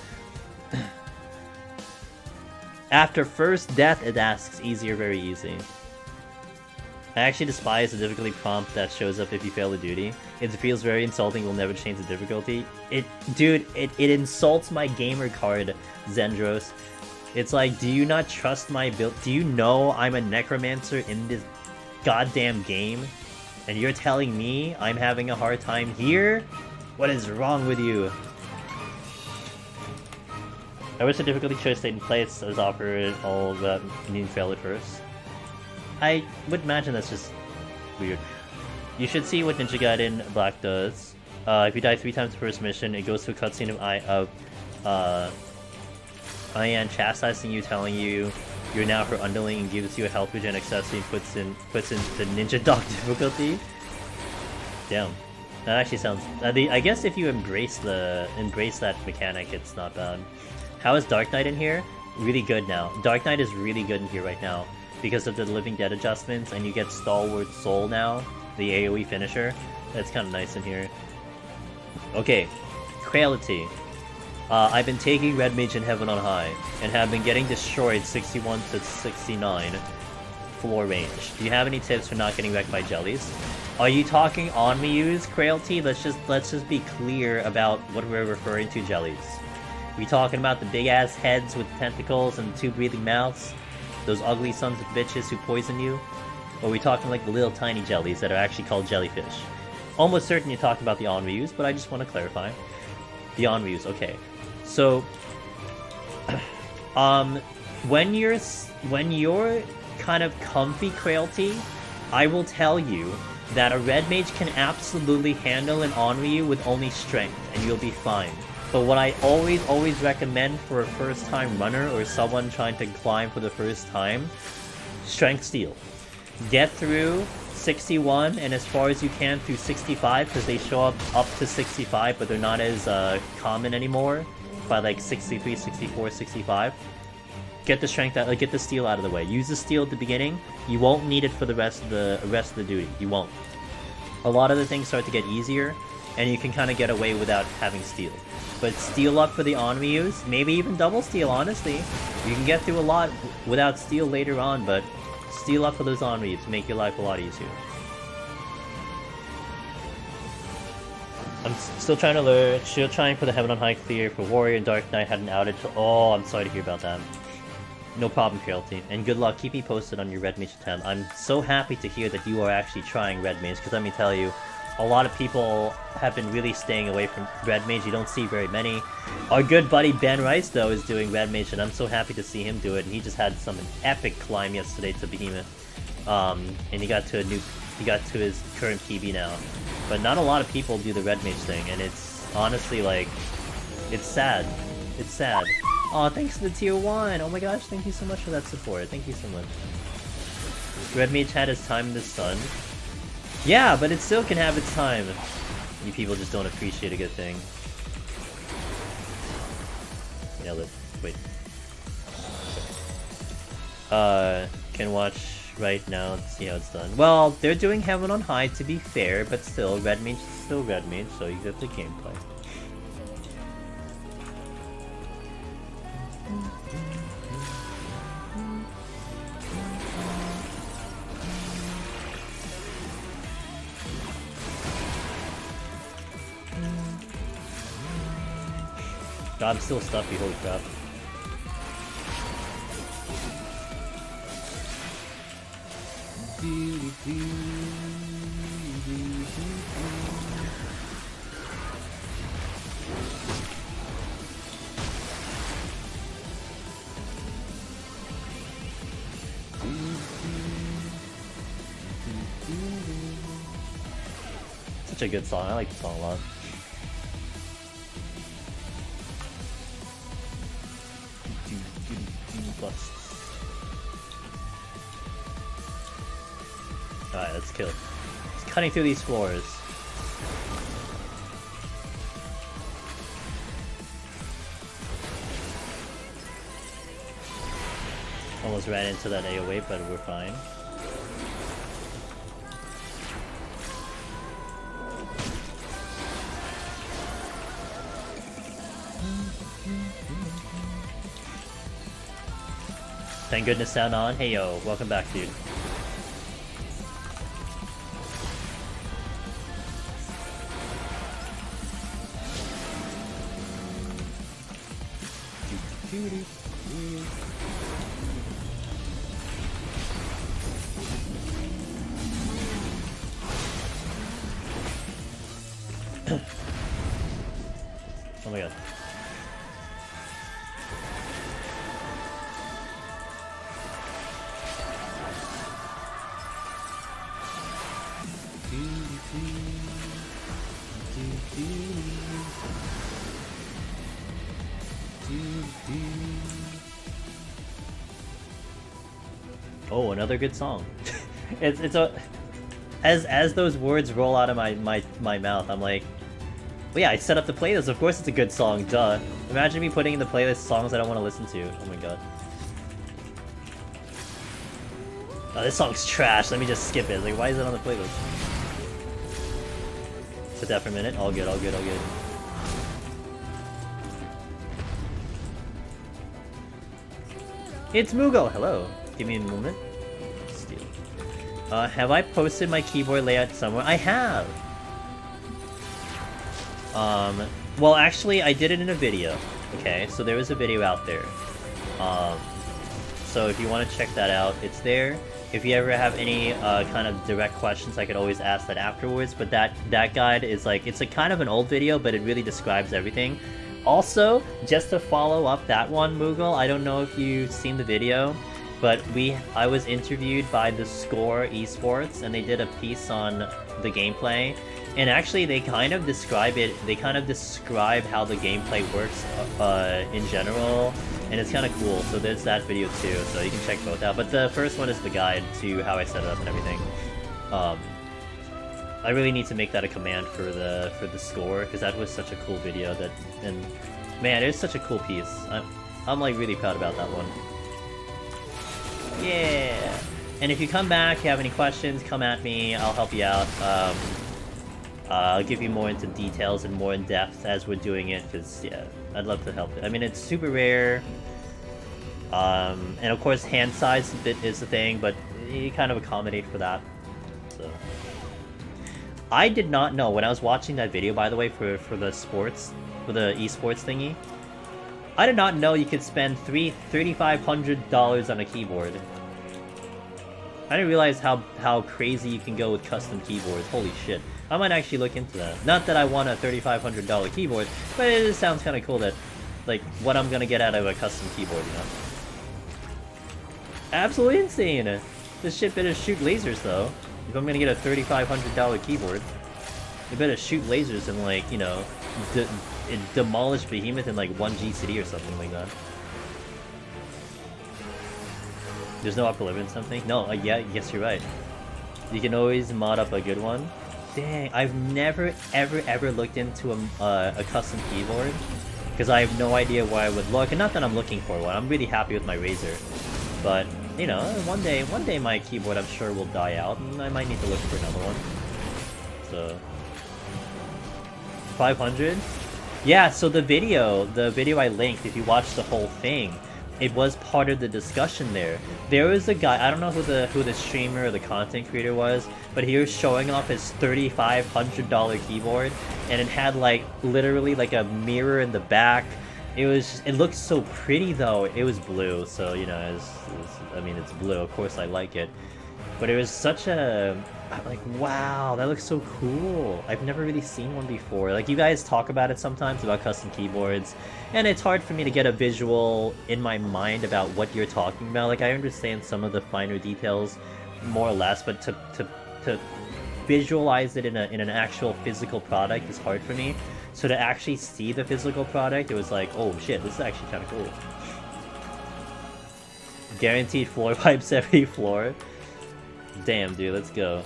After first death it asks easy or very easy. I actually despise the difficulty prompt that shows up if you fail the duty. It feels very insulting, we'll never change the difficulty. Dude, it insults my gamer card, Zendros. It's like, do you not trust my build? Do you know I'm a necromancer in this goddamn game? And you're telling me I'm having a hard time here? What is wrong with you? I wish the difficulty choice stayed in place as offered all the new failed first. I would imagine that's just weird. You should see what Ninja Gaiden Black does. If you die 3 times the first mission, it goes to a cutscene of Ian chastising you, telling you you're now her underling, and gives you a health regen accessory and puts in the Ninja Dog difficulty. Damn, that actually sounds. I guess if you embrace that mechanic, it's not bad. How is Dark Knight in here? Really good now. Dark Knight is really good in here right now because of the Living Dead adjustments, and you get Stalwart Soul now, the AoE finisher. That's kind of nice in here. Okay, Frailty. I've been taking Red Mage in Heaven on High, and have been getting destroyed 61 to 69 floor range. Do you have any tips for not getting wrecked by jellies? Are you talking on Miyu's Frailty? Let's just be clear about what we're referring to jellies. We talking about the big ass heads with tentacles and 2 breathing mouths? Those ugly sons of bitches who poison you? Or are we talking like the little tiny jellies that are actually called jellyfish? Almost certain you're talking about the Onryus, but I just want to clarify. The Onryus, okay. So, when you're kind of comfy Frailty, I will tell you that a Red Mage can absolutely handle an Onryu with only strength, and you'll be fine. But what I always recommend for a first-time runner or someone trying to climb for the first time, Strength Steel. Get through 61 and as far as you can through 65, because they show up to 65, but they're not as common anymore by like 63, 64, 65. Get the strength out, get the steel out of the way. Use the steel at the beginning. You won't need it for the rest of the duty. You won't. A lot of the things start to get easier, and you can kind of get away without having steel. But steel up for the Onryus, maybe even double steel, honestly. You can get through a lot without steel later on, but steel up for those Onryus to make your life a lot easier. I'm still trying to learn, still trying for the Heaven on High clear for Warrior and Dark Knight had an outage. Oh, I'm sorry to hear about that. No problem, Frailty. And good luck, keep me posted on your Red Mage attempt. I'm so happy to hear that you are actually trying Red Mage, because let me tell you, a lot of people have been really staying away from Red Mage. You don't see very many. Our good buddy Ben Rice, though, is doing Red Mage, and I'm so happy to see him do it. And he just had an epic climb yesterday to Behemoth. And he got to his current PB now. But not a lot of people do the Red Mage thing, and it's honestly like, it's sad. It's sad. Aw, thanks for the tier 1! Oh my gosh, thank you so much for that support. Thank you so much. Red Mage had his time in the sun. Yeah, but it still can have its time. You people just don't appreciate a good thing. Yeah, wait. Can watch right now to see how it's done. Well, they're doing Heaven on High to be fair, but still, Red Mage is still Red Mage, so you get the gameplay. God, I'm still stuffy, holy crap. Such a good song, I like the song a lot. Alright, let's kill it. It's cutting through these floors. Almost ran into that AoE, but we're fine. Thank goodness sound on. Hey yo, welcome back, dude. Oh my god. Oh, another good song. it's a as those words roll out of my mouth, I'm like, well, yeah, I set up the playlist. Of course, it's a good song. Duh. Imagine me putting in the playlist songs I don't want to listen to. Oh my god. Oh, this song's trash. Let me just skip it. Like, why is it on the playlist? Sit that for a minute. All good. All good. All good. It's Mugo. Hello. Give me a moment. Steal. Have I posted my keyboard layout somewhere? I have. Well, actually, I did it in a video. Okay, so there was a video out there. So if you want to check that out, it's there. If you ever have any kind of direct questions, I could always ask that afterwards. But that guide is like, it's a kind of an old video, but it really describes everything. Also, just to follow up that one, Moogle, I don't know if you've seen the video, but I was interviewed by the Score Esports, and they did a piece on the gameplay. And actually, they kind of describe it. They kind of describe how the gameplay works in general, and it's kind of cool. So there's that video too. So you can check both out. But the first one is the guide to how I set it up and everything. I really need to make that a command for the score, because that was such a cool video. And man, it's such a cool piece. I'm like really proud about that one. Yeah. And if you come back, you have any questions, come at me. I'll help you out. I'll give you more into details and more in depth as we're doing it, because yeah, I'd love to help it. I mean, it's super rare, and of course hand size is the thing, but you kind of accommodate for that. So I did not know when I was watching that video, by the way, for the esports thingy. I did not know you could spend $3,500 on a keyboard. I didn't realize how crazy you can go with custom keyboards. Holy shit. I might actually look into that. Not that I want a $3,500 keyboard, but it just sounds kind of cool that, like, what I'm gonna get out of a custom keyboard, you know? Absolutely insane! This shit better shoot lasers, though. If I'm gonna get a $3,500 keyboard, it better shoot lasers and, like, you know, demolish Behemoth in, like, 1G City or something like that. There's no upper limit or something? No, yeah, yes, you're right. You can always mod up a good one. Dang, I've never, ever looked into a custom keyboard, because I have no idea where I would look, and not that I'm looking for one. I'm really happy with my Razer, but, you know, one day my keyboard, I'm sure, will die out, and I might need to look for another one. So 500? Yeah, so the video I linked, if you watch the whole thing, it was part of the discussion there. There was a guy, I don't know who the streamer or the content creator was, but he was showing off his $3,500 keyboard, and it had like literally like a mirror in the back. It looked so pretty though. It was blue, so you know, I mean, it's blue. Of course, I like it, but it was such a like, wow, that looks so cool. I've never really seen one before. Like, you guys talk about it sometimes, about custom keyboards, and it's hard for me to get a visual in my mind about what you're talking about. Like, I understand some of the finer details, more or less, but to visualize it in an actual physical product is hard for me. So to actually see the physical product, it was like, oh shit, this is actually kind of cool. Guaranteed floor wipes every floor. Damn, dude, let's go.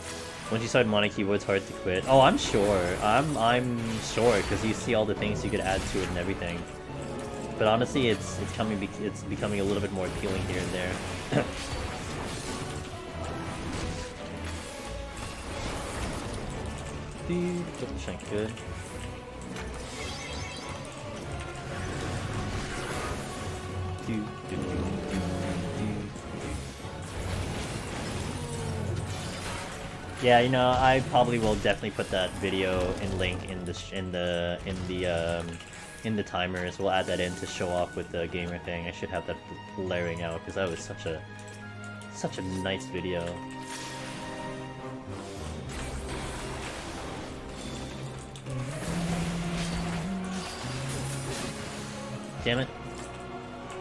Once you start modding keyboards, hard to quit. Oh, I'm sure. I'm sure, because you see all the things you could add to it and everything. But honestly, it's becoming a little bit more appealing here and there. Dude, good. Yeah, you know, I probably will definitely put that video and link in the timers. We'll add that in to show off with the gamer thing. I should have that blaring out, because that was such a nice video. Damn it.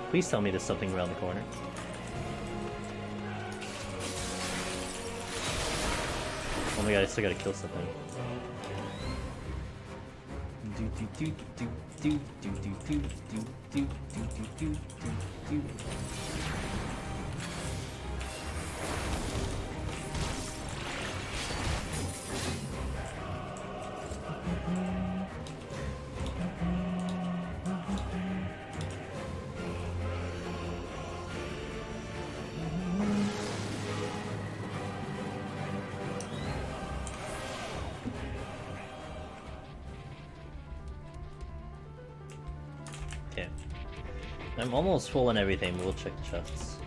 Please tell me there's something around the corner. Oh my god, I still gotta kill something. Okay. I'm almost full on everything, but we'll check the chests.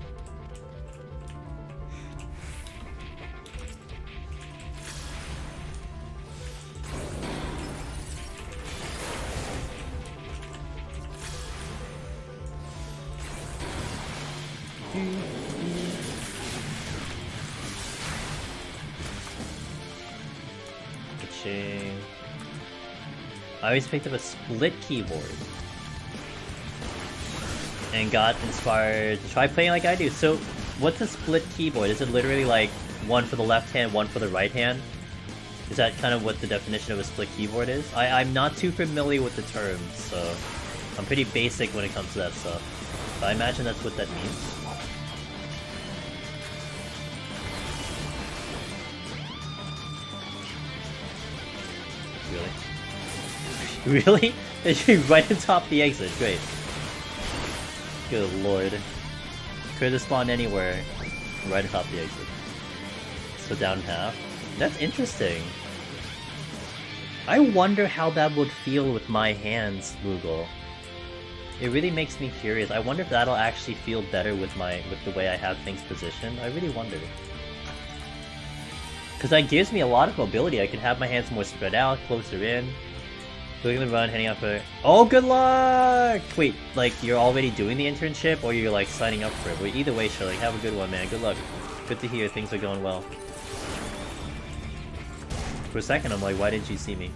Ka-ching. I always picked up a split keyboard and got inspired to try playing like I do. So, what's a split keyboard? Is it literally like one for the left hand, one for the right hand? Is that kind of what the definition of a split keyboard is? I'm not too familiar with the terms, so I'm pretty basic when it comes to that stuff. But I imagine that's what that means. Really? Really? It should be right on top of the exit. Great. Good lord. Could have spawned anywhere. Right on top of the exit. So down half. That's interesting. I wonder how that would feel with my hands, Google. It really makes me curious. I wonder if that'll actually feel better with the way I have things positioned. I really wonder. Because that gives me a lot of mobility. I can have my hands more spread out, closer in. Doing the run, heading up for... Oh, good luck! Wait, like, you're already doing the internship, or you're, like, signing up for it? Well, either way, Shirley, have a good one, man. Good luck. Good to hear things are going well. For a second, I'm like, why didn't you see me?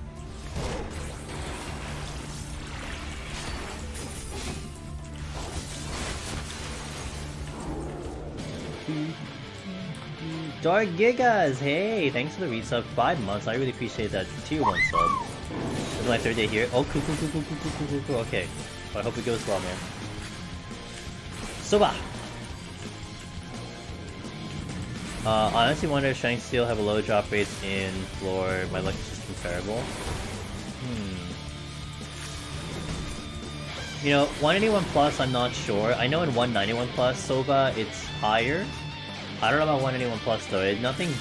Dark Gigas! Hey! Thanks for the resub. 5 months. I really appreciate that. Tier 1 sub. This is my 3rd day here. Oh, cool. Okay. Well, I hope it goes well, man. Soba! Honestly wonder if Shank Steel have a low drop rate in floor. My luck is just comparable. You know, 181 plus, I'm not sure. I know in 191 plus, Soba, it's higher. I don't know about 181 plus though. Nothing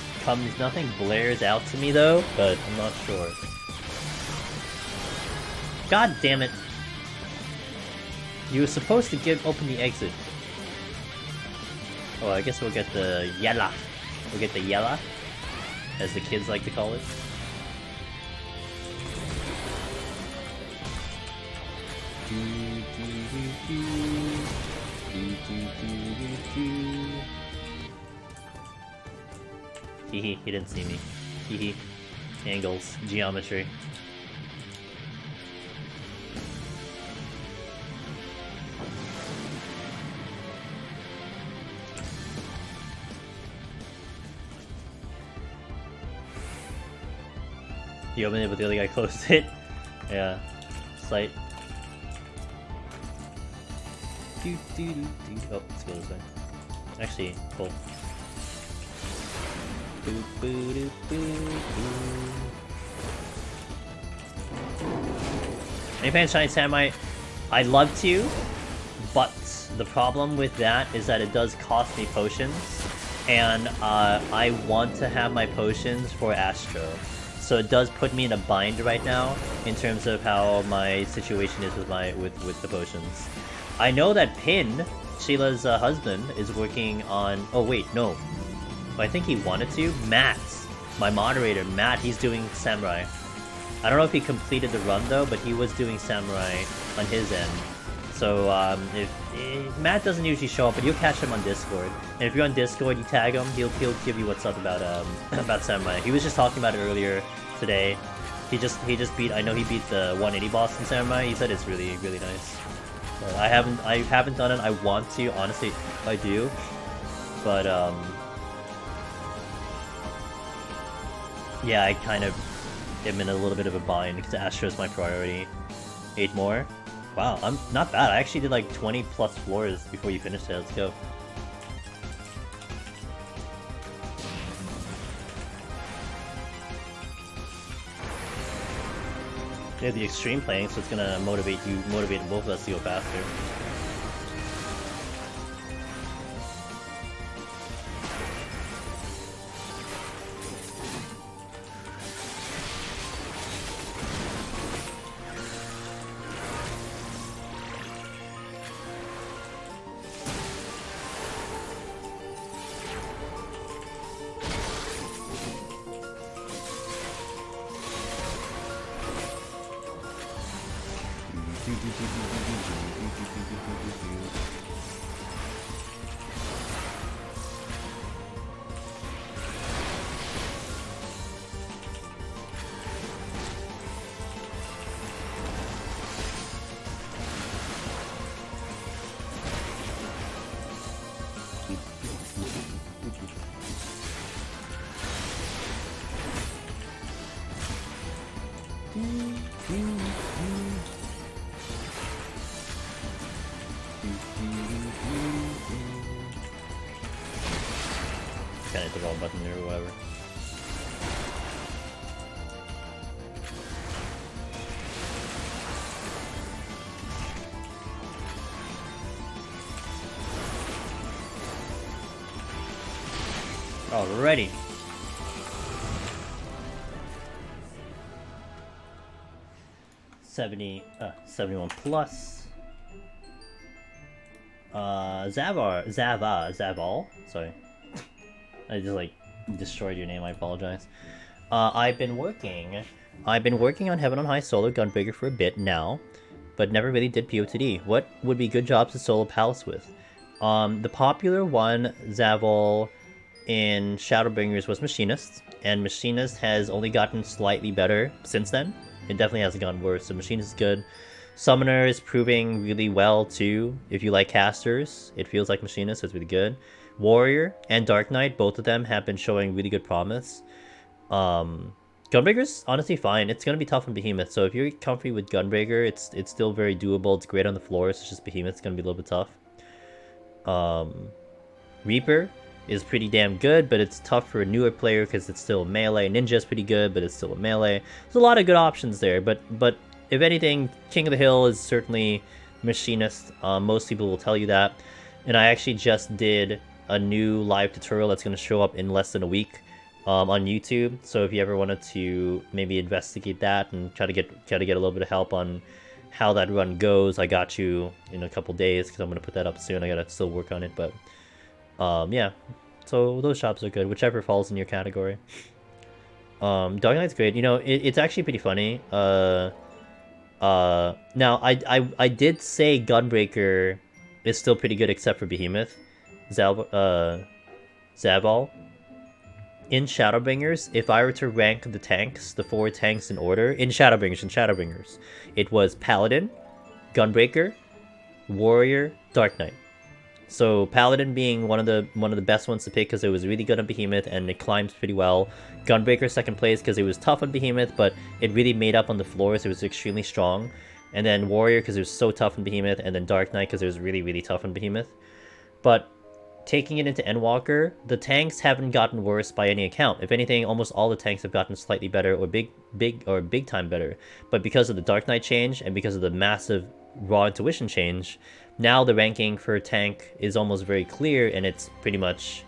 blares out to me though, but I'm not sure. God damn it! You were supposed to open the exit. Oh, I guess we'll get the yella. We'll get the yella, as the kids like to call it. Hehe, he didn't see me. Hehe. Angles, geometry. You opened it, but the other guy closed it. Yeah. Sight. Oh, let's go this way. Actually, cool. Any fans Shiny Samurai? I'd love to, but the problem with that is that it does cost me potions, and I want to have my potions for Astro. So it does put me in a bind right now in terms of how my situation is with the potions. I know that Pin, Sheila's husband, is working on... Oh wait, no. I think he wanted to. Matt, my moderator, Matt, he's doing Samurai. I don't know if he completed the run though, but he was doing Samurai on his end. So if Matt doesn't usually show up, but you'll catch him on Discord. And if you're on Discord, you tag him, he'll give you what's up about about Samurai. He was just talking about it earlier today. He just beat. I know he beat the 180 boss in Samurai. He said it's really nice. I haven't done it. I want to, honestly, I do. But yeah, I kind of I'm in a little bit of a bind because Astro is my priority. 8 more. Wow, I'm not bad. I actually did like 20 plus floors before you finished it. Let's go. You have the extreme playing, so it's gonna motivate both of us to go faster. Kind of hit the wrong button there or whatever. Alrighty. $71 plus. Zaval. Sorry. I just like destroyed your name, I apologize. I've been working on Heaven on High solo Gunbreaker for a bit now, but never really did PoTD. What would be good jobs to solo Palace with? The popular one, Zaval, in Shadowbringers was Machinist, and Machinist has only gotten slightly better since then. It definitely hasn't gotten worse, so Machinist is good. Summoner is proving really well too. If you like casters, it feels like Machinist, so it's really good. Warrior and Dark Knight, both of them have been showing really good promise. Gunbreaker's honestly fine. It's gonna be tough on Behemoth, so if you're comfy with Gunbreaker, it's still very doable. It's great on the floors. It's just Behemoth's gonna be a little bit tough. Reaper is pretty damn good, but it's tough for a newer player because it's still melee. Ninja's pretty good, but it's still a melee. There's a lot of good options there, but if anything, King of the Hill is certainly Machinist. Most people will tell you that. And I actually just did a new live tutorial that's going to show up in less than a week on YouTube. So if you ever wanted to maybe investigate that and try to get a little bit of help on how that run goes, I got you in a couple days because I'm going to put that up soon. I got to still work on it, but yeah. So those shops are good, whichever falls in your category. Dog Knight's great. You know, it's actually pretty funny. Now I did say Gunbreaker is still pretty good except for Behemoth. Zabal. In Shadowbringers, if I were to rank the tanks, the 4 tanks in order, in Shadowbringers, it was Paladin, Gunbreaker, Warrior, Dark Knight. So Paladin being one of the best ones to pick because it was really good on Behemoth and it climbs pretty well. Gunbreaker second place because it was tough on Behemoth, but it really made up on the floors. It was extremely strong. And then Warrior because it was so tough on Behemoth, and then Dark Knight because it was really, really tough on Behemoth. But taking it into Endwalker, the tanks haven't gotten worse by any account. If anything, almost all the tanks have gotten slightly better or big time better. But because of the Dark Knight change and because of the massive raw intuition change, now the ranking for tank is almost very clear, and it's pretty much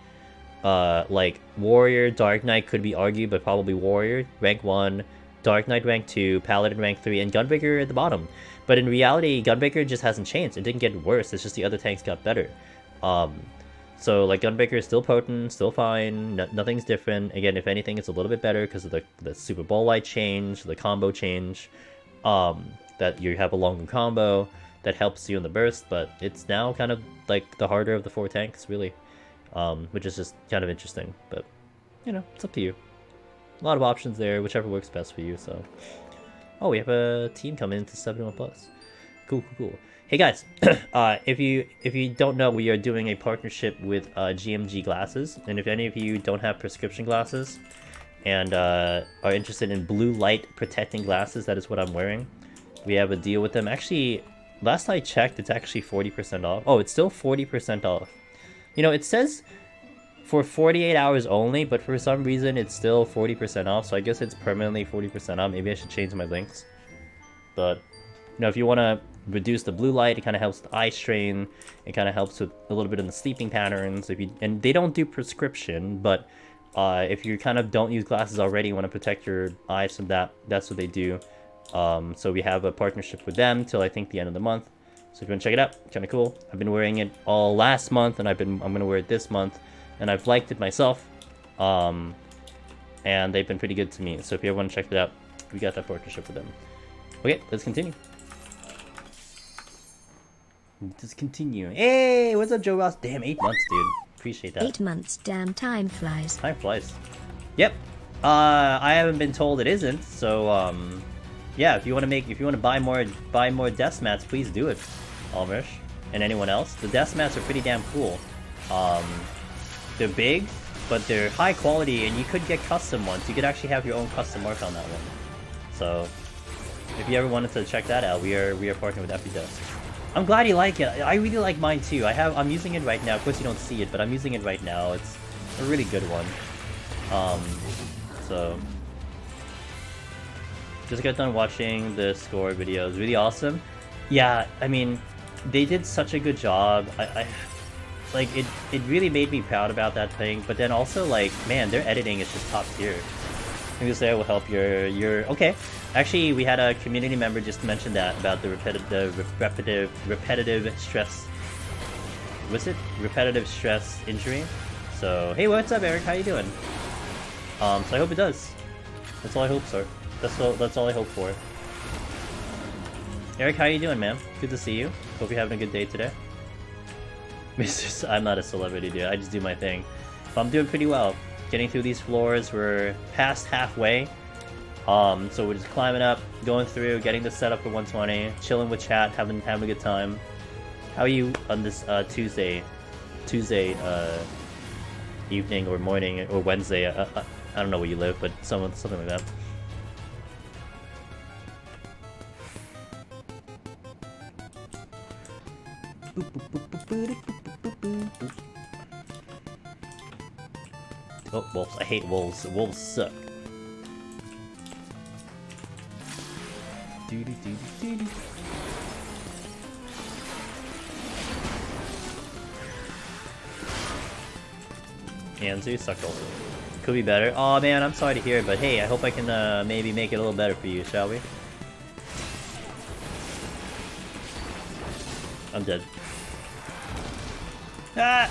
like Warrior, Dark Knight could be argued, but probably Warrior rank 1, Dark Knight rank 2, Paladin rank 3, and Gunbreaker at the bottom. But in reality, Gunbreaker just hasn't changed. It didn't get worse. It's just the other tanks got better. So like Gunbreaker is still potent, still fine. Nothing's different. Again, if anything, it's a little bit better because of the Super Bowl Light change, the combo change. That you have a longer combo that helps you in the burst, but it's now kind of like the harder of the 4 tanks, really, which is just kind of interesting. But you know, it's up to you. A lot of options there, whichever works best for you. So, oh, we have a team coming into 71 plus. Cool. Hey guys, if you don't know, we are doing a partnership with GMG Glasses, and if any of you don't have prescription glasses, and are interested in blue light protecting glasses, that is what I'm wearing. We have a deal with them. Actually, last I checked, it's actually 40% off. Oh, it's still 40% off. You know, it says for 48 hours only, but for some reason it's still 40% off, so I guess it's permanently 40% off. Maybe I should change my links. But, you know, if you want to reduce the blue light, it kind of helps with eye strain, it kind of helps with a little bit in the sleeping patterns. And they don't do prescription, but if you kind of don't use glasses already, you want to protect your eyes from that, that's what they do. So we have a partnership with them till I think the end of the month. So if you want to check it out, kind of cool. I've been wearing it all last month, and I'm gonna wear it this month, and I've liked it myself. And they've been pretty good to me. So if you ever want to check it out, we got that partnership with them. Okay, let's continue. Let's continue. Hey, what's up, Joe Ross? Damn, 8 months, dude. Appreciate that. 8 months, damn, time flies. Time flies. Yep. I haven't been told it isn't, so yeah, if you want to buy more desk mats, please do it, Almerish, and anyone else. The desk mats are pretty damn cool. They're big, but they're high quality, and you could get custom ones. You could actually have your own custom mark on that one. So, if you ever wanted to check that out, we are partnering with Epidesk. I'm glad you like it. I really like mine too. I'm using it right now. Of course you don't see it, but I'm using it right now. It's a really good one. So just got done watching the score video. It's really awesome. Yeah, I mean, they did such a good job. I like it. It really made me proud about that thing. But then also, like, man, their editing is just top tier. I think this there will help your okay. Actually, we had a community member just mention that about the repetitive stress. Was it repetitive stress injury? So hey, what's up, Eric? How you doing? So I hope it does. That's all I hope, sir. That's all I hope for. Eric, how you doing, man? Good to see you. Hope you're having a good day today. I'm not a celebrity, dude. I just do my thing. But I'm doing pretty well. Getting through these floors. We're past halfway. So we're just climbing up, going through, getting the setup for 120, chilling with chat, having a good time. How are you on this Tuesday evening or morning or Wednesday? I don't know where you live, but something like that. Oh, wolves! I hate wolves. Wolves suck. Anzu, suckle. Could be better. Oh man, I'm sorry to hear it, but hey, I hope I can maybe make it a little better for you, shall we? I'm dead. Ah!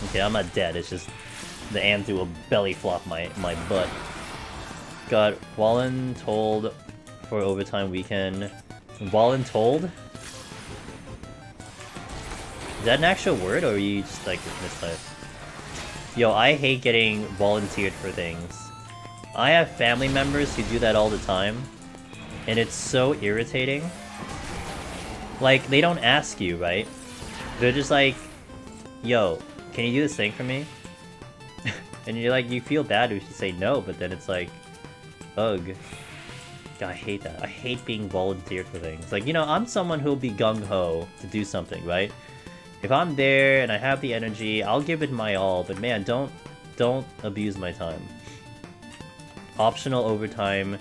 Okay, I'm not dead, it's just the Anzu will belly flop my butt. Got Wallen told for overtime weekend. Wallen told? Is that an actual word, or are you just like mistyped? Yo, I hate getting volunteered for things. I have family members who do that all the time, and it's so irritating. Like, they don't ask you, right? They're just like, yo, can you do this thing for me? And you're like, you feel bad if you say no, but then it's like, ugh. God, I hate that. I hate being volunteered for things. Like, you know, I'm someone who'll be gung-ho to do something, right? If I'm there and I have the energy, I'll give it my all, but man, don't abuse my time. Optional overtime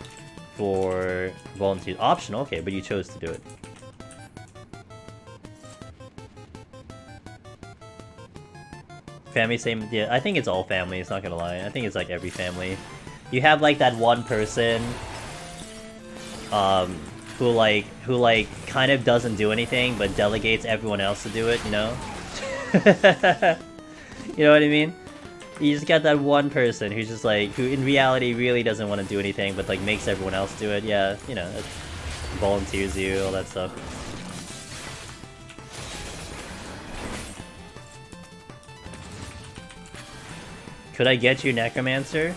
for volunteers. Optional, okay, but you chose to do it. Family, same, yeah, I think it's all families, not gonna lie. I think it's like every family. You have like that one person who like kind of doesn't do anything but delegates everyone else to do it, you know? You know what I mean? You just got that one person who's just like, who in reality really doesn't want to do anything but like makes everyone else do it. Yeah, you know, it volunteers you, all that stuff. Could I get you Necromancer?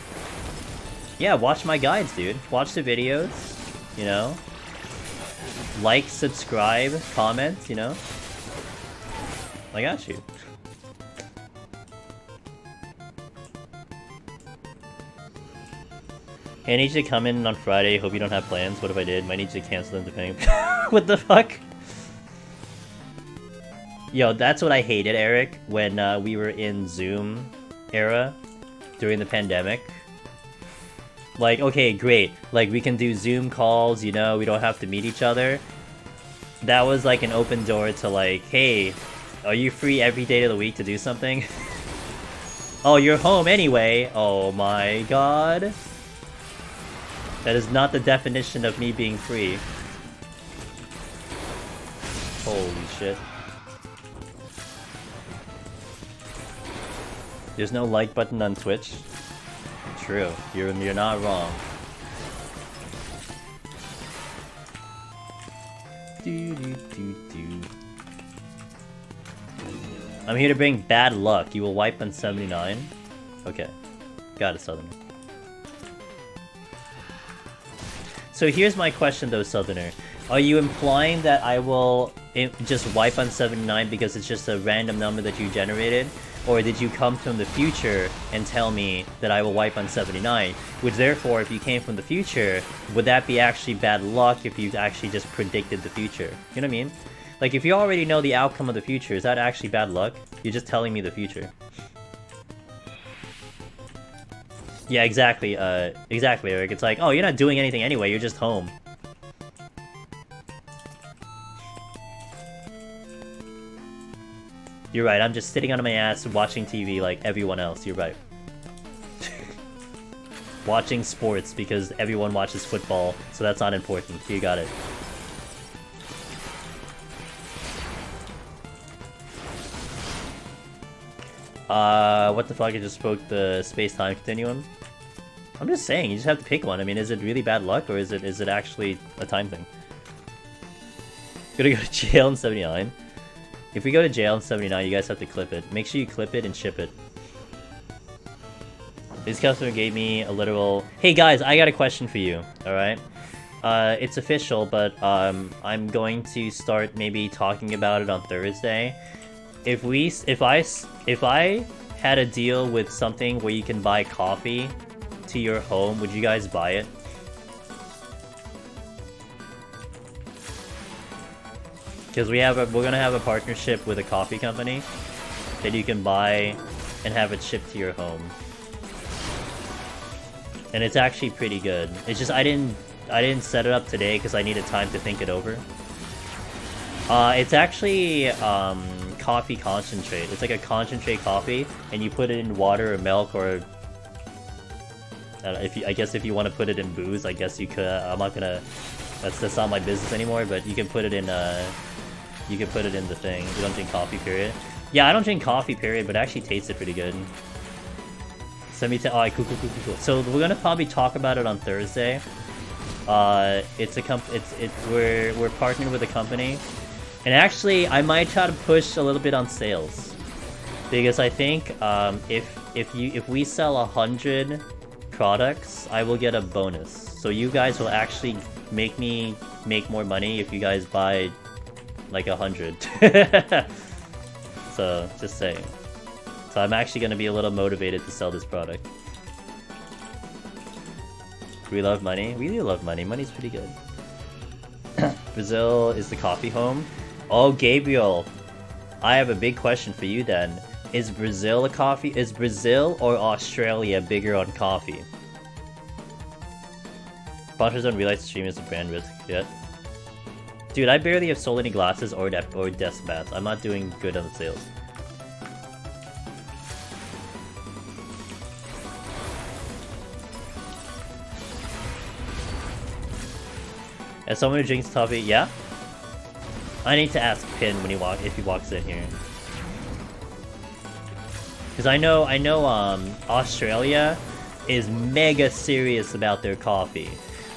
Yeah, watch my guides, dude. Watch the videos, you know? Like, subscribe, comment, you know? I got you. Hey, I need you to come in on Friday. Hope you don't have plans. What if I did? Might need you to cancel them depending. What the fuck? Yo, that's what I hated, Eric, when we were in Zoom era during the pandemic. Like, okay, great. Like, we can do Zoom calls, you know, we don't have to meet each other. That was like an open door to like, hey, are you free every day of the week to do something? Oh, you're home anyway. Oh my god. That is not the definition of me being free. Holy shit. There's no like button on Twitch. True. You're not wrong. I'm here to bring bad luck. You will wipe on 79. Okay. Got it, Southerner. So here's my question though, Southerner. Are you implying that I will just wipe on 79 because it's just a random number that you generated? Or did you come from the future and tell me that I will wipe on 79? Which therefore, if you came from the future, would that be actually bad luck if you actually just predicted the future? You know what I mean? Like, if you already know the outcome of the future, is that actually bad luck? You're just telling me the future. Yeah, exactly, exactly, Eric. It's like, oh, you're not doing anything anyway, you're just home. You're right, I'm just sitting on my ass watching TV like everyone else, you're right. Watching sports because everyone watches football, so that's not important. You got it. What the fuck, I just spoke the space-time continuum? I'm just saying, you just have to pick one. I mean, is it really bad luck, or is it actually a time thing? Gonna go to jail in 79. If we go to jail in 79, you guys have to clip it. Make sure you clip it and ship it. This customer gave me a literal... Hey guys, I got a question for you, alright? It's official, but I'm going to start maybe talking about it on Thursday. If I had a deal with something where you can buy coffee to your home, would you guys buy it? Because we're gonna have a partnership with a coffee company that you can buy and have it shipped to your home. And it's actually pretty good. It's just I didn't set it up today because I needed time to think it over. It's actually coffee concentrate. It's like a concentrate coffee, and you put it in water or milk or I guess if you want to put it in booze, I guess you could. I'm not gonna. That's not my business anymore. But you can put it in. You can put it in the thing. You don't drink coffee, period. Yeah, I don't drink coffee, period. But it actually tasted pretty good. Alright, cool. So we're gonna probably talk about it on Thursday. We're partnered with a company, and actually I might try to push a little bit on sales, because I think if we sell 100 products, I will get a bonus. So you guys will actually make me make more money if you guys buy like 100. So just saying. So I'm actually gonna be a little motivated to sell this product. We love money. We do love money. Money's pretty good. Brazil is the coffee home. Oh, Gabriel, I have a big question for you then. Is Brazil Is Brazil or Australia bigger on coffee? Sponsors don't realize the stream is a brand risk yet. Dude, I barely have sold any glasses or desk mats. I'm not doing good on the sales. As someone who drinks coffee, yeah? I need to ask Pin when if he walks in here. Because I know Australia is mega serious about their coffee.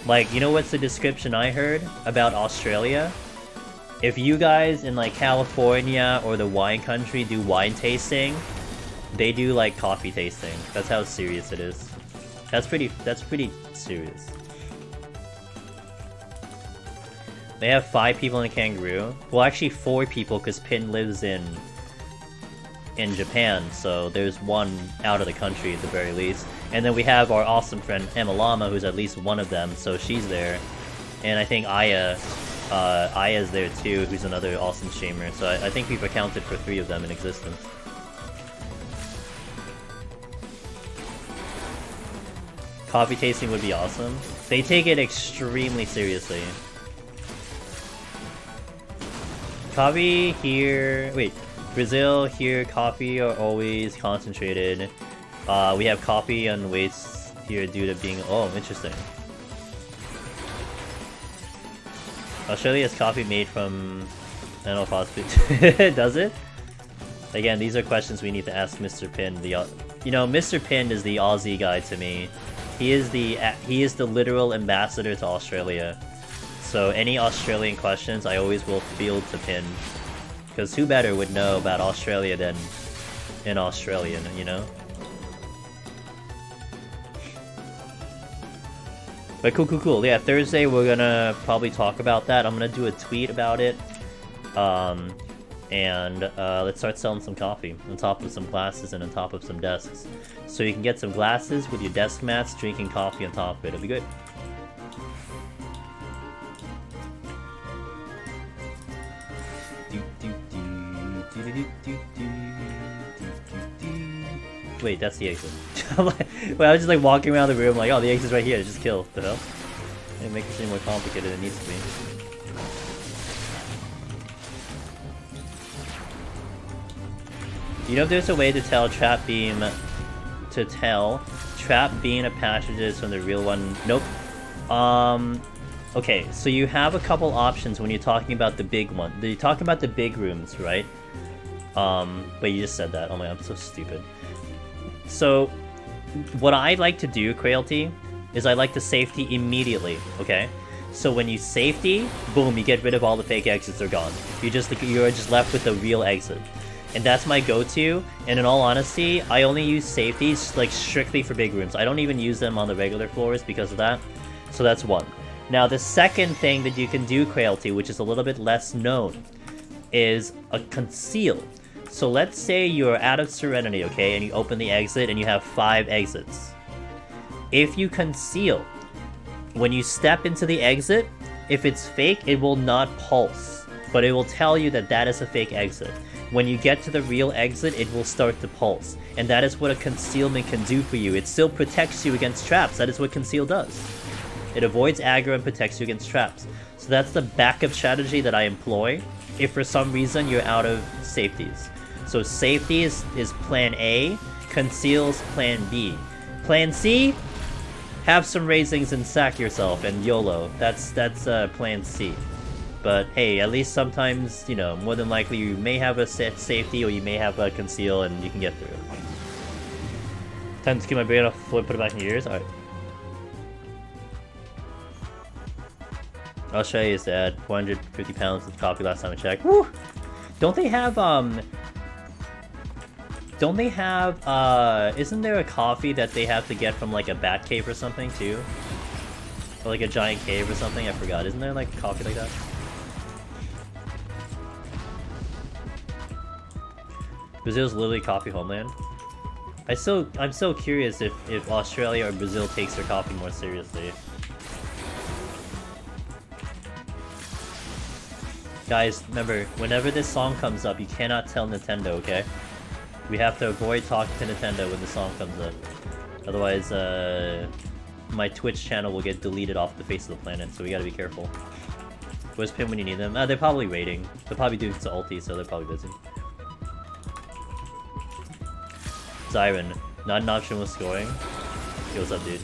Like, you know what's the description I heard about Australia? If you guys in like California or the wine country do wine tasting, they do like coffee tasting. That's how serious it is. That's pretty serious. They have 5 people in a kangaroo. Well, actually 4 people because Pin lives in in Japan, so there's one out of the country at the very least. And then we have our awesome friend Emma Lama, who's at least one of them, so she's there. And I think Aya's there too, who's another awesome streamer. So I think we've accounted for 3 of them in existence. Coffee tasting would be awesome. They take it extremely seriously. Coffee here... Wait. Brazil, here, coffee are always concentrated. We have coffee on waste here due to being... Oh, interesting. Australia has coffee made from nanophosphate. Does it? Again, these are questions we need to ask Mr. Pin. You know, Mr. Pin is the Aussie guy to me. He is the literal ambassador to Australia. So any Australian questions, I always will field to Pin. Because who better would know about Australia than an Australian, you know? But cool. Yeah, Thursday we're gonna probably talk about that. I'm gonna do a tweet about it. Let's start selling some coffee on top of some glasses and on top of some desks. So you can get some glasses with your desk mats, drinking coffee on top of it. It'll be good. Wait, that's the exit. Wait, I was just like walking around the room like, oh, the exit's right here, just kill. The hell? And make this any more complicated than it needs to be. You know if there's a way to tell trap beam of passages from the real one? Nope. Okay, so you have a couple options when you're talking about the big one. You're talking about the big rooms, right? But you just said that. Oh my god, I'm so stupid. So, what I like to do, Crailty, is I like to safety immediately, okay? So when you safety, boom, you get rid of all the fake exits, they're gone. You're just left with the real exit. And that's my go-to, and in all honesty, I only use safeties like strictly for big rooms. I don't even use them on the regular floors because of that. So that's one. Now the second thing that you can do, Crailty, which is a little bit less known, is a conceal. So let's say you're out of Serenity, okay, and you open the exit and you have 5 exits. If you conceal, when you step into the exit, if it's fake, it will not pulse, but it will tell you that that is a fake exit. When you get to the real exit, it will start to pulse, and that is what a concealment can do for you. It still protects you against traps. That is what conceal does. It avoids aggro and protects you against traps. So that's the backup strategy that I employ if for some reason you're out of safeties. So safety is plan A, conceals plan B. Plan C, have some raisings and sack yourself and YOLO. That's plan C. But hey, at least sometimes, you know, more than likely you may have a safety or you may have a conceal and you can get through it. Time to keep my brain off before I put it back in your ears? Alright. Australia is at 450 pounds of coffee last time I checked. Woo! Don't they have, isn't there a coffee that they have to get from like a bat cave or something too? Or like a giant cave or something? I forgot. Isn't there like coffee like that? Brazil's literally coffee homeland. I'm so curious if Australia or Brazil takes their coffee more seriously. Guys, remember, whenever this song comes up, you cannot tell Nintendo, okay? We have to avoid talking to Nintendo when the song comes up. Otherwise, my Twitch channel will get deleted off the face of the planet, so we gotta be careful. Where's Pim when you need them? They're probably raiding. They're probably doing some ulti, so they're probably busy. Zyron, not an option with scoring. Yo, what's up, dude?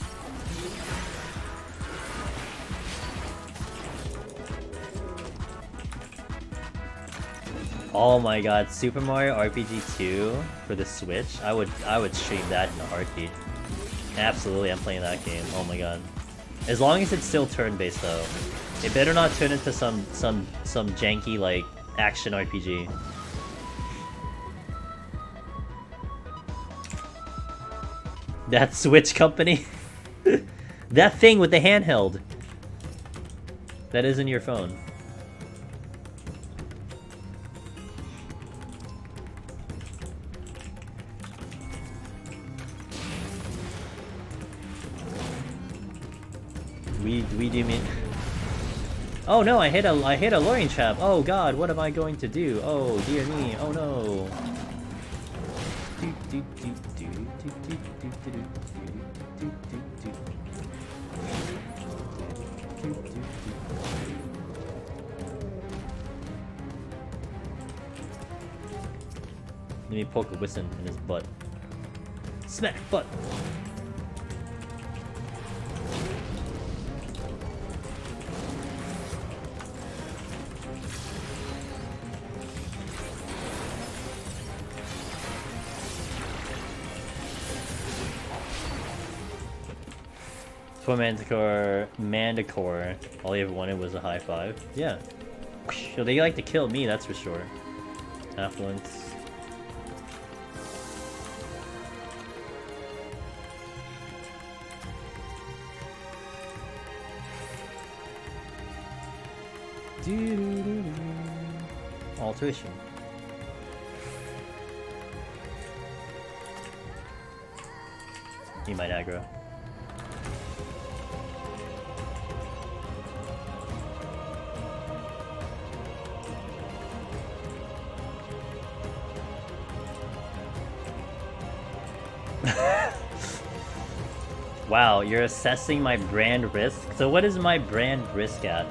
Oh my god, Super Mario RPG 2 for the Switch? I would stream that in a heartbeat. Absolutely, I'm playing that game. Oh my god. As long as it's still turn-based though. It better not turn into some janky like action RPG. That Switch company? That thing with the handheld. That isn't your phone. we do mean... Oh no, I hit a luring trap. Oh god, what am I going to do? Oh dear me. Oh no. Let me poke a whistle in his butt. Smack butt. For Manticore, all he ever wanted was a high five. Yeah. So they like to kill me, that's for sure. Affluence. Alteration. He might aggro. Wow, you're assessing my brand risk? So what is my brand risk at?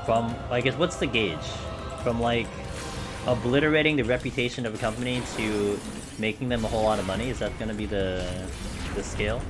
From, I guess, what's the gauge? From like obliterating the reputation of a company to making them a whole lot of money? Is that gonna be the scale?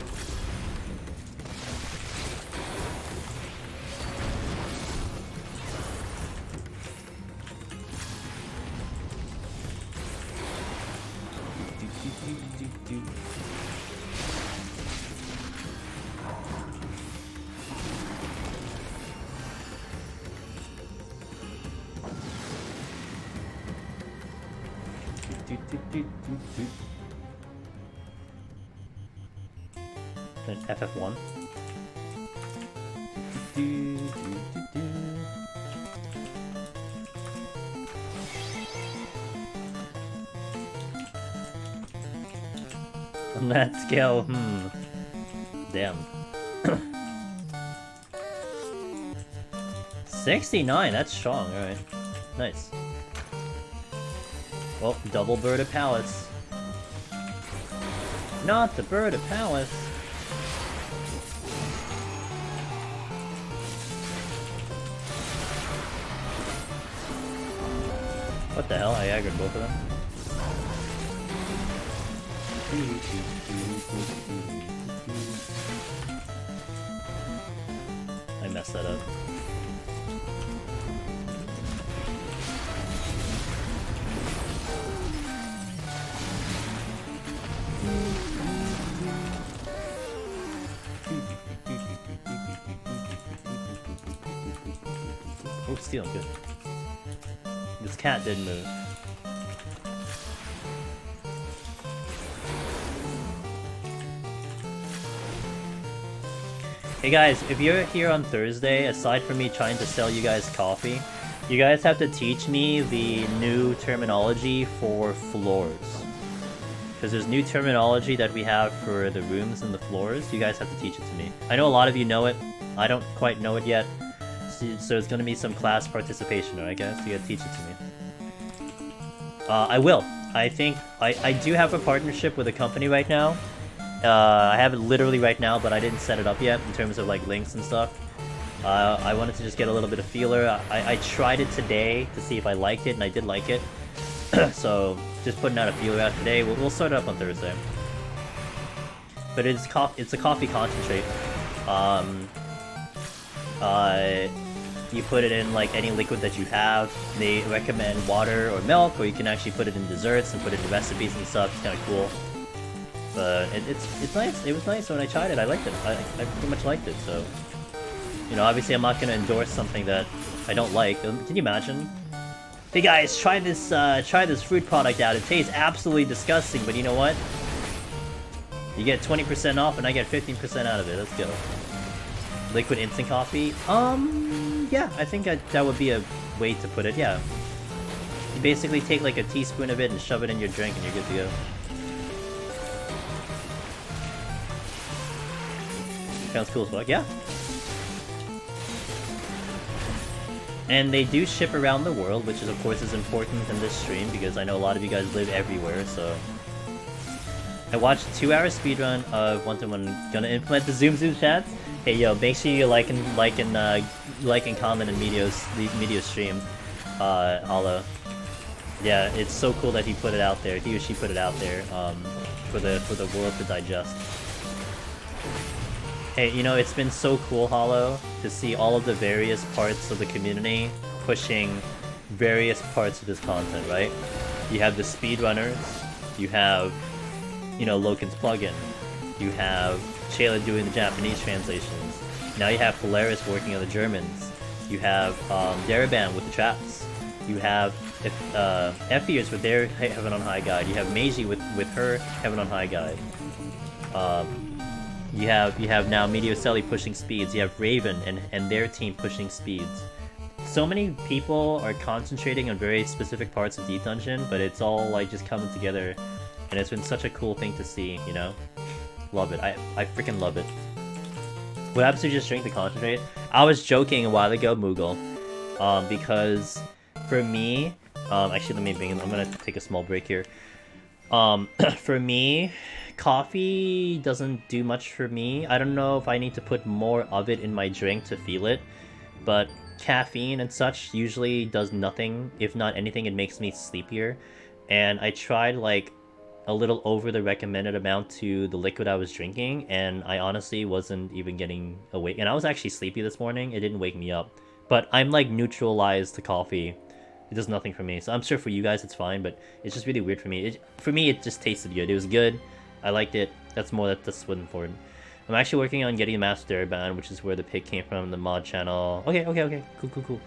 An FF1. On that scale, damn. 69, that's strong, alright. Nice. Well, double bird of palace. Not the bird of palace. What the hell? I aggroed both of them. I messed that up. Oh, stealing, good. This cat did move. Hey guys, if you're here on Thursday, aside from me trying to sell you guys coffee, you guys have to teach me the new terminology for floors. Because there's new terminology that we have for the rooms and the floors. You guys have to teach it to me. I know a lot of you know it. I don't quite know it yet. So it's going to be some class participation, I guess. You gotta teach it to me. I will. I think I do have a partnership with a company right now. I have it literally right now, but I didn't set it up yet in terms of like links and stuff. I wanted to just get a little bit of feeler. I tried it today to see if I liked it, and I did like it. So just putting out a feeler out today. We'll start it up on Thursday. But it's a coffee concentrate. You put it in like any liquid that you have. They recommend water or milk, or you can actually put it in desserts and put it in recipes and stuff. It's kind of cool. But it's nice. It was nice when I tried it. I liked it. I pretty much liked it. So, you know, obviously I'm not gonna endorse something that I don't like. Can you imagine? Hey guys, try this fruit product out. It tastes absolutely disgusting, but you know what? You get 20% off, and I get 15% out of it. Let's go. Liquid instant coffee? Yeah, I think that would be a way to put it, yeah. You basically take like a teaspoon of it and shove it in your drink and you're good to go. Sounds cool as fuck. Yeah. And they do ship around the world, which is of course is important in this stream because I know a lot of you guys live everywhere. So I watched a 2-hour speedrun of 1-1. Gonna implement the Zoom chats. Hey yo, make sure you like and comment and Meteo's stream. Hollow. Yeah, it's so cool that he put it out there. He or she put it out there for the world to digest. Hey, you know, it's been so cool, Hollow, to see all of the various parts of the community pushing various parts of this content, right? You have the speedrunners, you have, you know, Loken's plugin, you have Shayla doing the Japanese translations, now you have Polaris working on the Germans, you have Daraban with the traps, you have F-Ears with their Heaven on High guide, you have Meiji with her Heaven on High guide. You have now Meteocelli pushing speeds, you have Raven and their team pushing speeds. So many people are concentrating on very specific parts of Deep Dungeon, but it's all like just coming together, and it's been such a cool thing to see, you know? Love it. I freaking love it. What happens if you just drink the concentrate? I was joking a while ago, Moogle, because for me, actually I'm gonna take a small break here. For me, coffee doesn't do much for me. I don't know if I need to put more of it in my drink to feel it, but caffeine and such usually does nothing. If not anything, it makes me sleepier. And I tried like a little over the recommended amount to the liquid I was drinking, and I honestly wasn't even getting awake. And I was actually sleepy this morning. It didn't wake me up. But I'm like neutralized to coffee. It does nothing for me. So I'm sure for you guys it's fine, but it's just really weird for me. For me, it just tasted good. It was good. I liked it. That's what's important. I'm actually working on getting a Master Band, which is where the pick came from, the mod channel. Okay. Cool.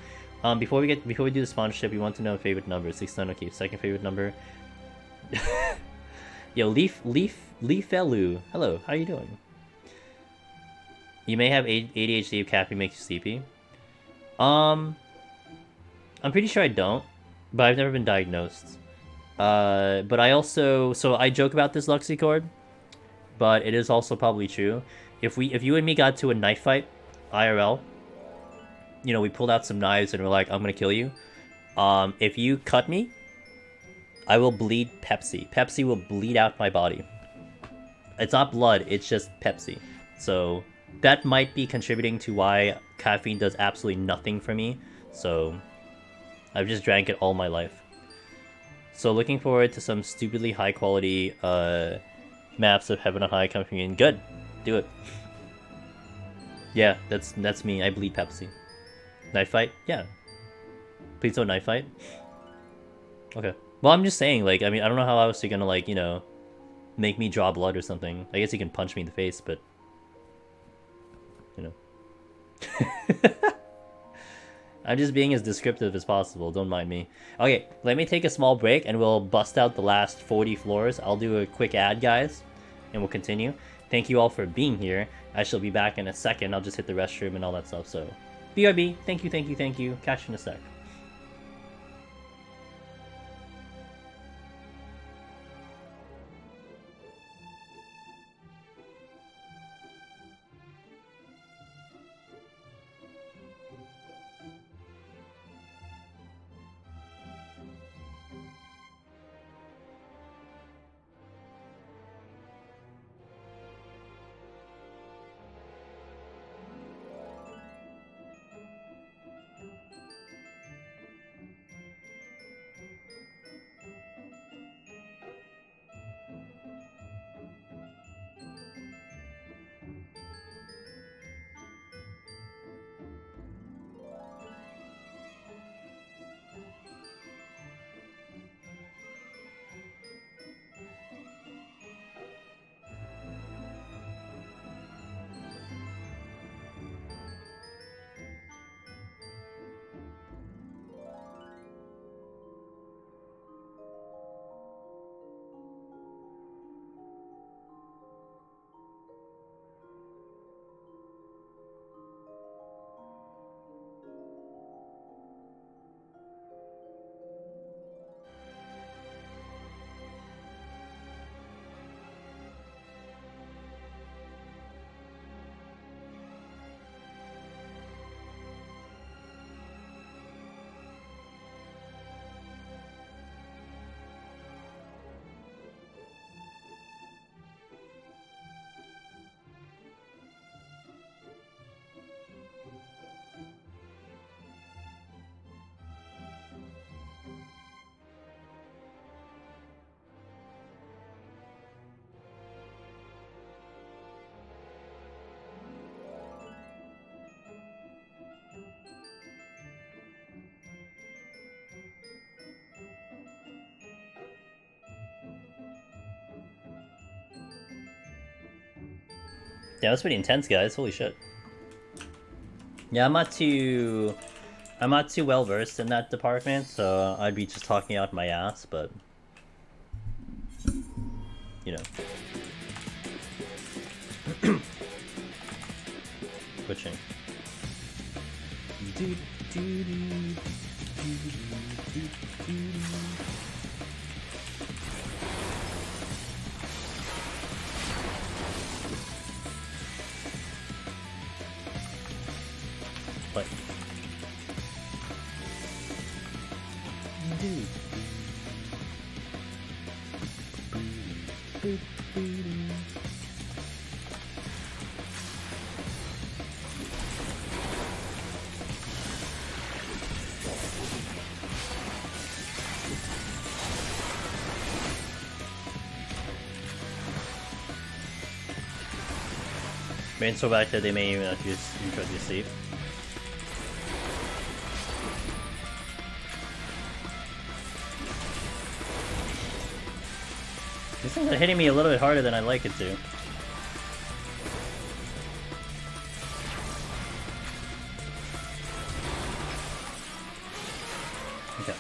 Before we do the sponsorship, we want to know a favorite number. 69. Okay, second favorite number. Yo, Leafelu. Hello, how are you doing? You may have ADHD if caffeine makes you sleepy. I'm pretty sure I don't, but I've never been diagnosed. But I also, so I joke about this Luxicord, but it is also probably true. If you and me got to a knife fight, IRL, you know, we pulled out some knives and we're like, I'm gonna kill you. If you cut me, I will bleed Pepsi. Pepsi will bleed out my body. It's not blood, it's just Pepsi. So that might be contributing to why caffeine does absolutely nothing for me. So I've just drank it all my life. So looking forward to some stupidly high quality maps of Heaven on High coming in. Good, do it. Yeah, that's me. I bleed Pepsi. Knife fight? Yeah. Please don't knife fight. Okay. Well, I'm just saying, like, I mean, I don't know how else you're gonna, like, you know, make me draw blood or something. I guess you can punch me in the face, but you know. I'm just being as descriptive as possible, don't mind me. Okay, let me take a small break and we'll bust out the last 40 floors. I'll do a quick ad, guys, and we'll continue. Thank you all for being here. I shall be back in a second. I'll just hit the restroom and all that stuff, so BRB, thank you. Catch you in a sec. Yeah, that's pretty intense, guys. Holy shit. Yeah, I'm not too well versed in that department, so I'd be just talking out my ass, but you know. Switching. What? Main so back that they may even not use introduce sleep. These things are hitting me a little bit harder than I'd like it to. Okay.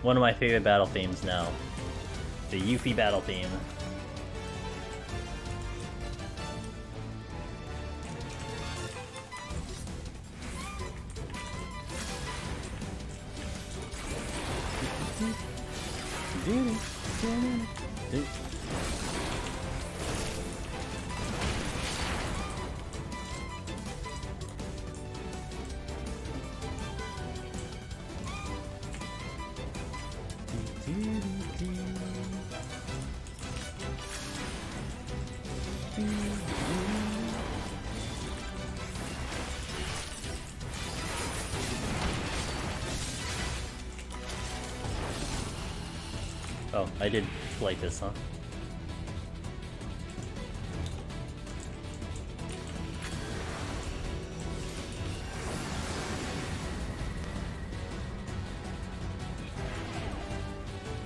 One of my favorite battle themes now. The Yuffie battle theme. Oh, I did like this, huh?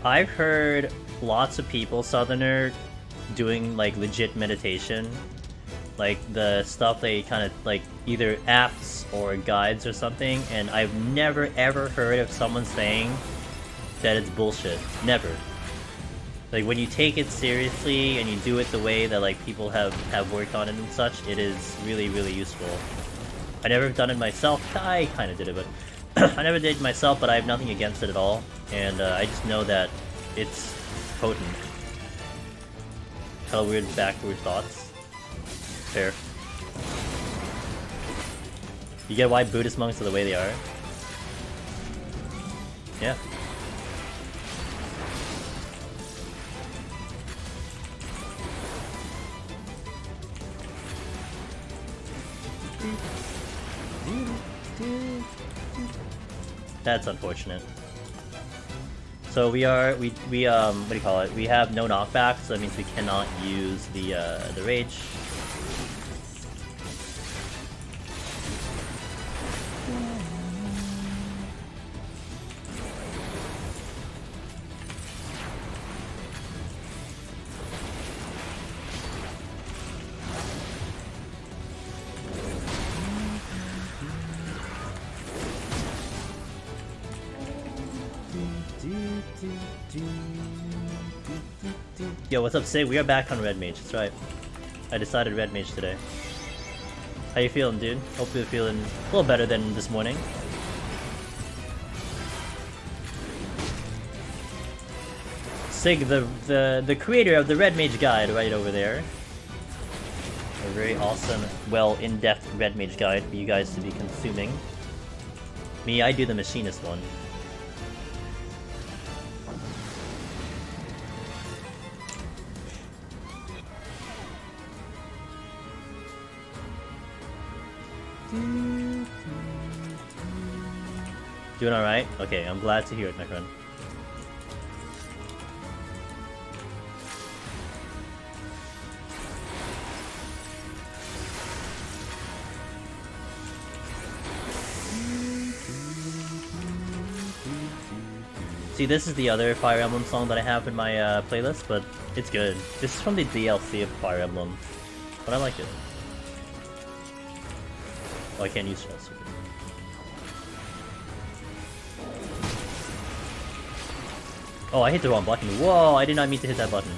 I've heard lots of people, Southerner, doing like legit meditation. Like the stuff they kind of like either apps or guides or something, and I've never ever heard of someone saying that it's bullshit. Never. Like when you take it seriously and you do it the way that like people have worked on it and such, it is really, really useful. I never done it myself. I kind of did it, but I never did it myself, but I have nothing against it at all. And I just know that it's potent. Hella weird backward thoughts. Fair. You get why Buddhist monks are the way they are? Yeah. That's unfortunate. So we what do you call it? We have no knockback, so that means we cannot use the rage. Yo, what's up, Sig? We are back on Red Mage, that's right. I decided Red Mage today. How you feeling, dude? Hope you're feeling a little better than this morning. Sig, the creator of the Red Mage guide right over there. A very awesome, well, in-depth Red Mage guide for you guys to be consuming. Me, I do the machinist one. Doing alright? Okay, I'm glad to hear it, my friend. See, this is the other Fire Emblem song that I have in my playlist, but it's good. This is from the DLC of Fire Emblem, but I like it. Oh, I can't use stress. Oh, I hit the wrong button. Whoa, I did not mean to hit that button.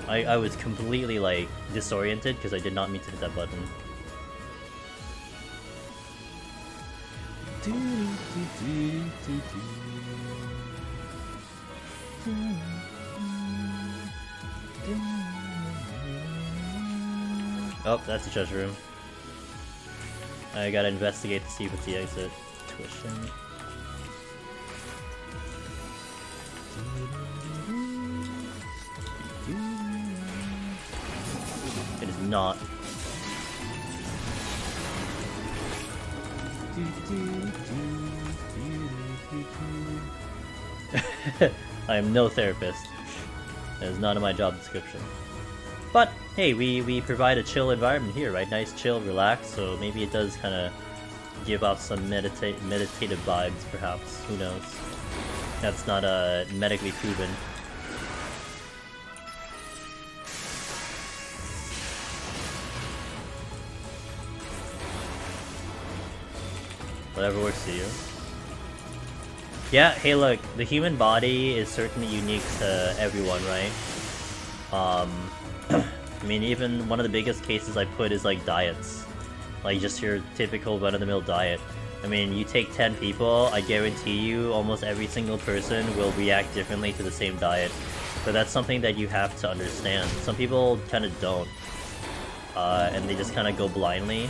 I was completely, like, disoriented because I did not mean to hit that button. Oh, that's the treasure room. I gotta investigate to see if it's the exit. Tuition. It is not. I am no therapist. That is not in my job description. But hey, we provide a chill environment here, right? Nice, chill, relax. So maybe it does kind of give off some meditative vibes, perhaps. Who knows? That's not medically proven. Whatever works for you. Yeah, hey look, the human body is certainly unique to everyone, right? I mean, even one of the biggest cases I put is like diets. Like just your typical run-of-the-mill diet. I mean, you take 10 people, I guarantee you almost every single person will react differently to the same diet. But that's something that you have to understand. Some people kind of don't. And they just kind of go blindly.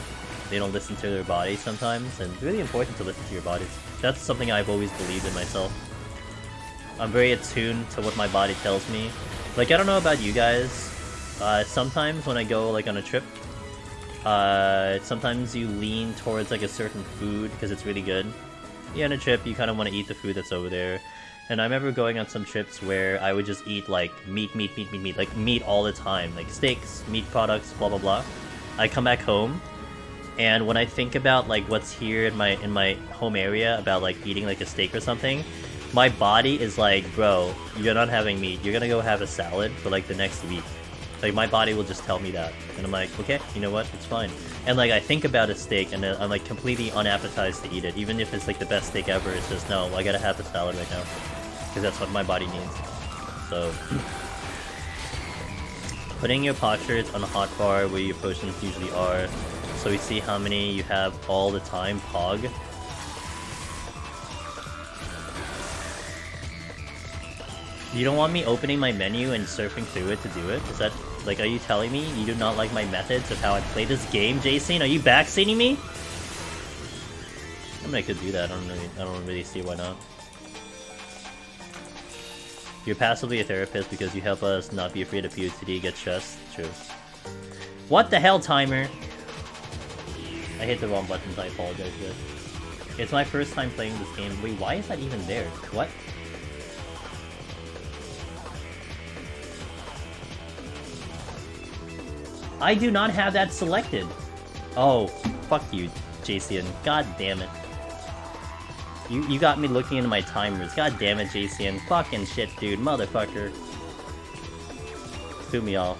They don't listen to their bodies sometimes, and it's really important to listen to your bodies. That's something I've always believed in myself. I'm very attuned to what my body tells me. Like, I don't know about you guys, sometimes when I go, like, on a trip, sometimes you lean towards, like, a certain food because it's really good. Yeah, on a trip, you kind of want to eat the food that's over there. And I remember going on some trips where I would just eat, like, meat, like, meat all the time. Like, steaks, meat products, blah, blah, blah. I come back home, and when I think about like what's here in my home area about like eating like a steak or something, my body is like, bro, you're not having meat. You're gonna go have a salad for like the next week. Like my body will just tell me that, and I'm like, okay, you know what? It's fine. And like I think about a steak, and I'm like completely unappetized to eat it, even if it's like the best steak ever. It's just no, I gotta have the salad right now because that's what my body needs. So. Putting your potsherds on a hotbar where your potions usually are, so we see how many you have all the time, Pog. You don't want me opening my menu and surfing through it to do it? Is that, like, are you telling me you do not like my methods of how I play this game, Jason? Are you backseating me? I mean, I could do that, I don't really see why not. You're passively a therapist because you help us not be afraid of PoTD, get stressed. True. What the hell, timer? I hit the wrong buttons, I apologize for this. It's my first time playing this game. Wait, why is that even there? What? I do not have that selected. Oh, fuck you, JCN. God damn it. You got me looking into my timers. God damn it, JCN. Fucking shit, dude. Motherfucker. Threw me off.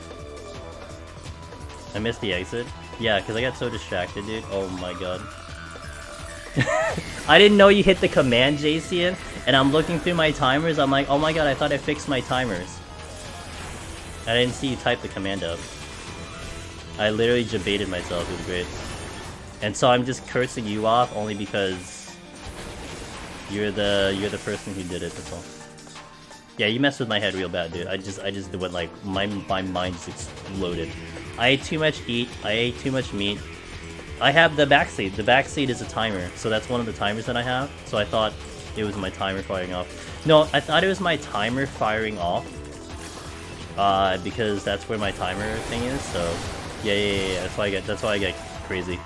I missed the exit. Yeah, because I got so distracted, dude. Oh my god. I didn't know you hit the command, JCN, and I'm looking through my timers. I'm like, oh my god, I thought I fixed my timers. I didn't see you type the command up. I literally debated myself. It was great. And so I'm just cursing you off only because you're the person who did it, that's all. Yeah, you messed with my head real bad, dude. I just went like, my mind just exploded. I ate too much meat, I ate too much meat. I have the backseat. The backseat is a timer, so that's one of the timers that I have. So I thought it was my timer firing off. No, I thought it was my timer firing off. Because that's where my timer thing is, so... Yeah, that's why I get crazy.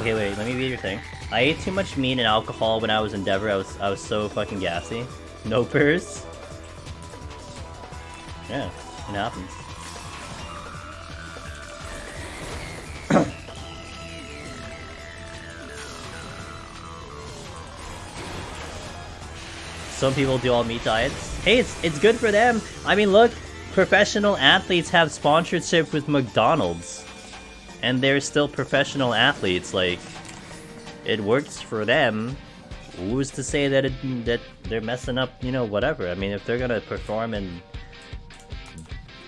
Okay, wait, let me read your thing. I ate too much meat and alcohol when I was in Denver. I was so fucking gassy. No purse. Yeah, it happens. Some people do all meat diets. Hey, it's good for them. I mean, look, professional athletes have sponsorship with McDonald's, and they're still professional athletes. Like, it works for them. Who's to say that that they're messing up? You know, whatever. I mean, if they're gonna perform and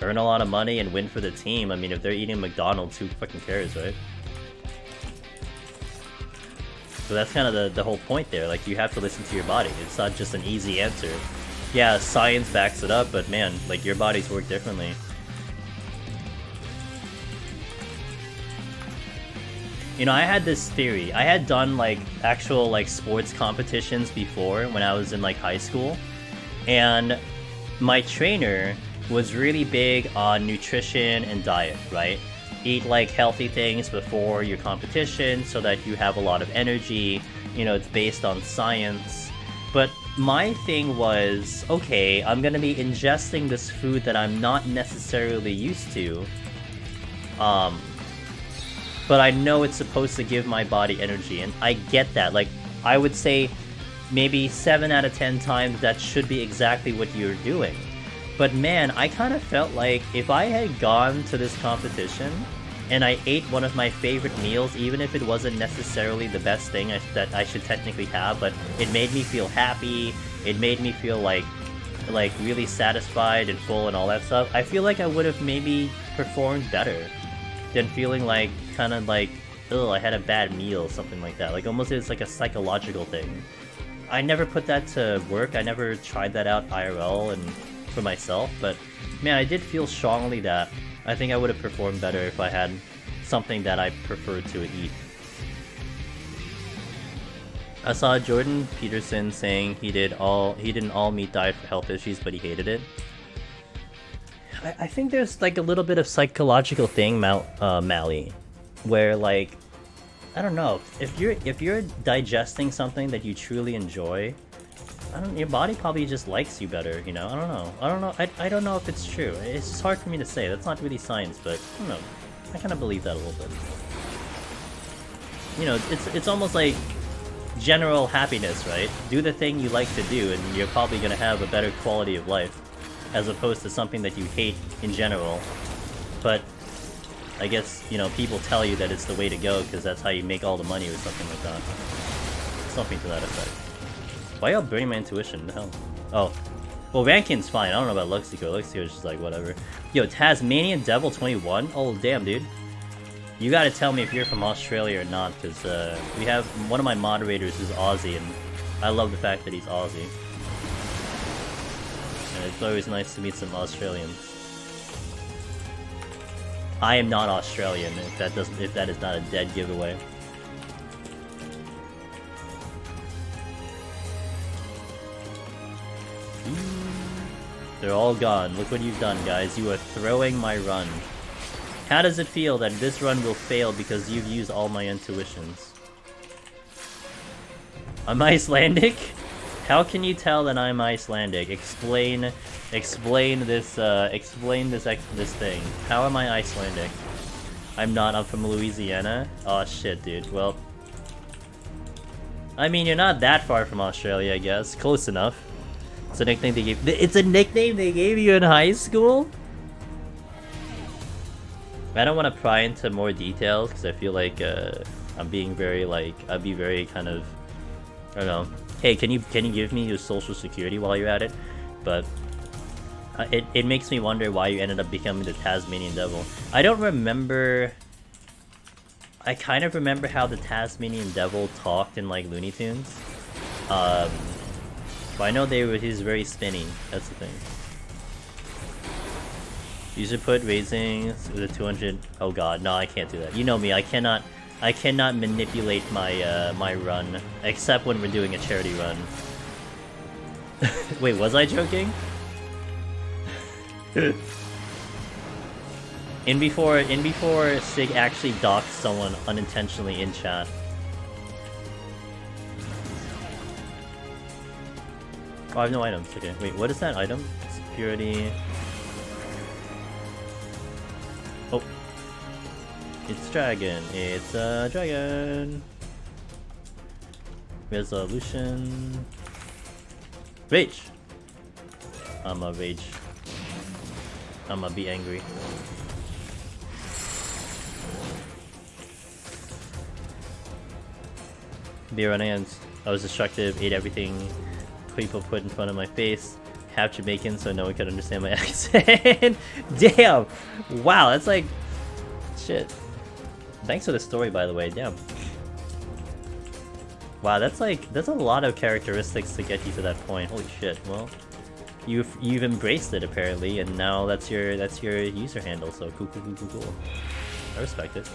earn a lot of money and win for the team, I mean, if they're eating McDonald's, who fucking cares, right? So that's kind of the whole point there. Like, you have to listen to your body. It's not just an easy answer. Yeah, science backs it up, but man, like, your bodies work differently. You know, I had this theory. I had done, like, actual, like, sports competitions before when I was in, like, high school. And my trainer was really big on nutrition and diet, right? Eat, like, healthy things before your competition so that you have a lot of energy. You know, it's based on science. But my thing was, okay, I'm gonna be ingesting this food that I'm not necessarily used to. But I know it's supposed to give my body energy, and I get that. Like, I would say maybe 7 out of 10 times that should be exactly what you're doing. But man, I kind of felt like if I had gone to this competition and I ate one of my favorite meals, even if it wasn't necessarily the best thing that I should technically have, but it made me feel happy, it made me feel like really satisfied and full and all that stuff, I feel like I would have maybe performed better than feeling like, kind of like, ugh, I had a bad meal, something like that. Like, almost it's like a psychological thing. I never put that to work, I never tried that out IRL and for myself, but man, I did feel strongly that I think I would have performed better if I had something that I preferred to eat. I saw Jordan Peterson saying he did an all meat diet for health issues, but he hated it. I think there's like a little bit of psychological thing, Mally, where like, I don't know, if you're digesting something that you truly enjoy, your body probably just likes you better, you know? I don't know if it's true. It's just hard for me to say. That's not really science, but I don't know. I kind of believe that a little bit. You know, it's almost like general happiness, right? Do the thing you like to do, and you're probably gonna have a better quality of life, as opposed to something that you hate in general. But I guess, you know, people tell you that it's the way to go because that's how you make all the money or something like that. Something to that effect. Why y'all burning my intuition? The hell? Oh. Well, Rankin's fine. I don't know about Luxico. Luxico's just like, whatever. Yo, Tasmanian Devil 21? Oh, damn, dude. You gotta tell me if you're from Australia or not, because we have... One of my moderators is Aussie, and I love the fact that he's Aussie. And it's always nice to meet some Australians. I am not Australian, if that is not a dead giveaway. They're all gone. Look what you've done, guys. You are throwing my run. How does it feel that this run will fail because you've used all my intuitions? I'm Icelandic? How can you tell that I'm Icelandic? Explain this thing. How am I Icelandic? I'm not. I'm from Louisiana. Oh shit, dude. Well, I mean, you're not that far from Australia, I guess. Close enough. It's a nickname they gave. It's a nickname they gave you in high school? I don't want to pry into more details because I feel like I'm being very like I'd be very kind of, I don't know. Hey, can you give me your social security while you're at it? But it makes me wonder why you ended up becoming the Tasmanian Devil. I don't remember. I kind of remember how the Tasmanian Devil talked in like Looney Tunes. But I know he's very spinny. That's the thing. You should put raisings with a 200. Oh god, no, I can't do that. You know me. I cannot manipulate my my run, except when we're doing a charity run. Wait, was I joking? in before Sig actually doxed someone unintentionally in chat. Oh, I have no items. Okay, wait, what is that item? Security. Oh. It's dragon. It's a dragon. Resolution. Rage! I'ma rage. I'ma be angry. Be running and I was destructive, ate everything people put in front of my face. Half Jamaican so no one could understand my accent. Damn! Wow, that's like... Shit. Thanks for the story, by the way, damn. Wow, that's a lot of characteristics to get you to that point. Holy shit, well... You've embraced it, apparently, and now that's your user handle, so cool. I respect it.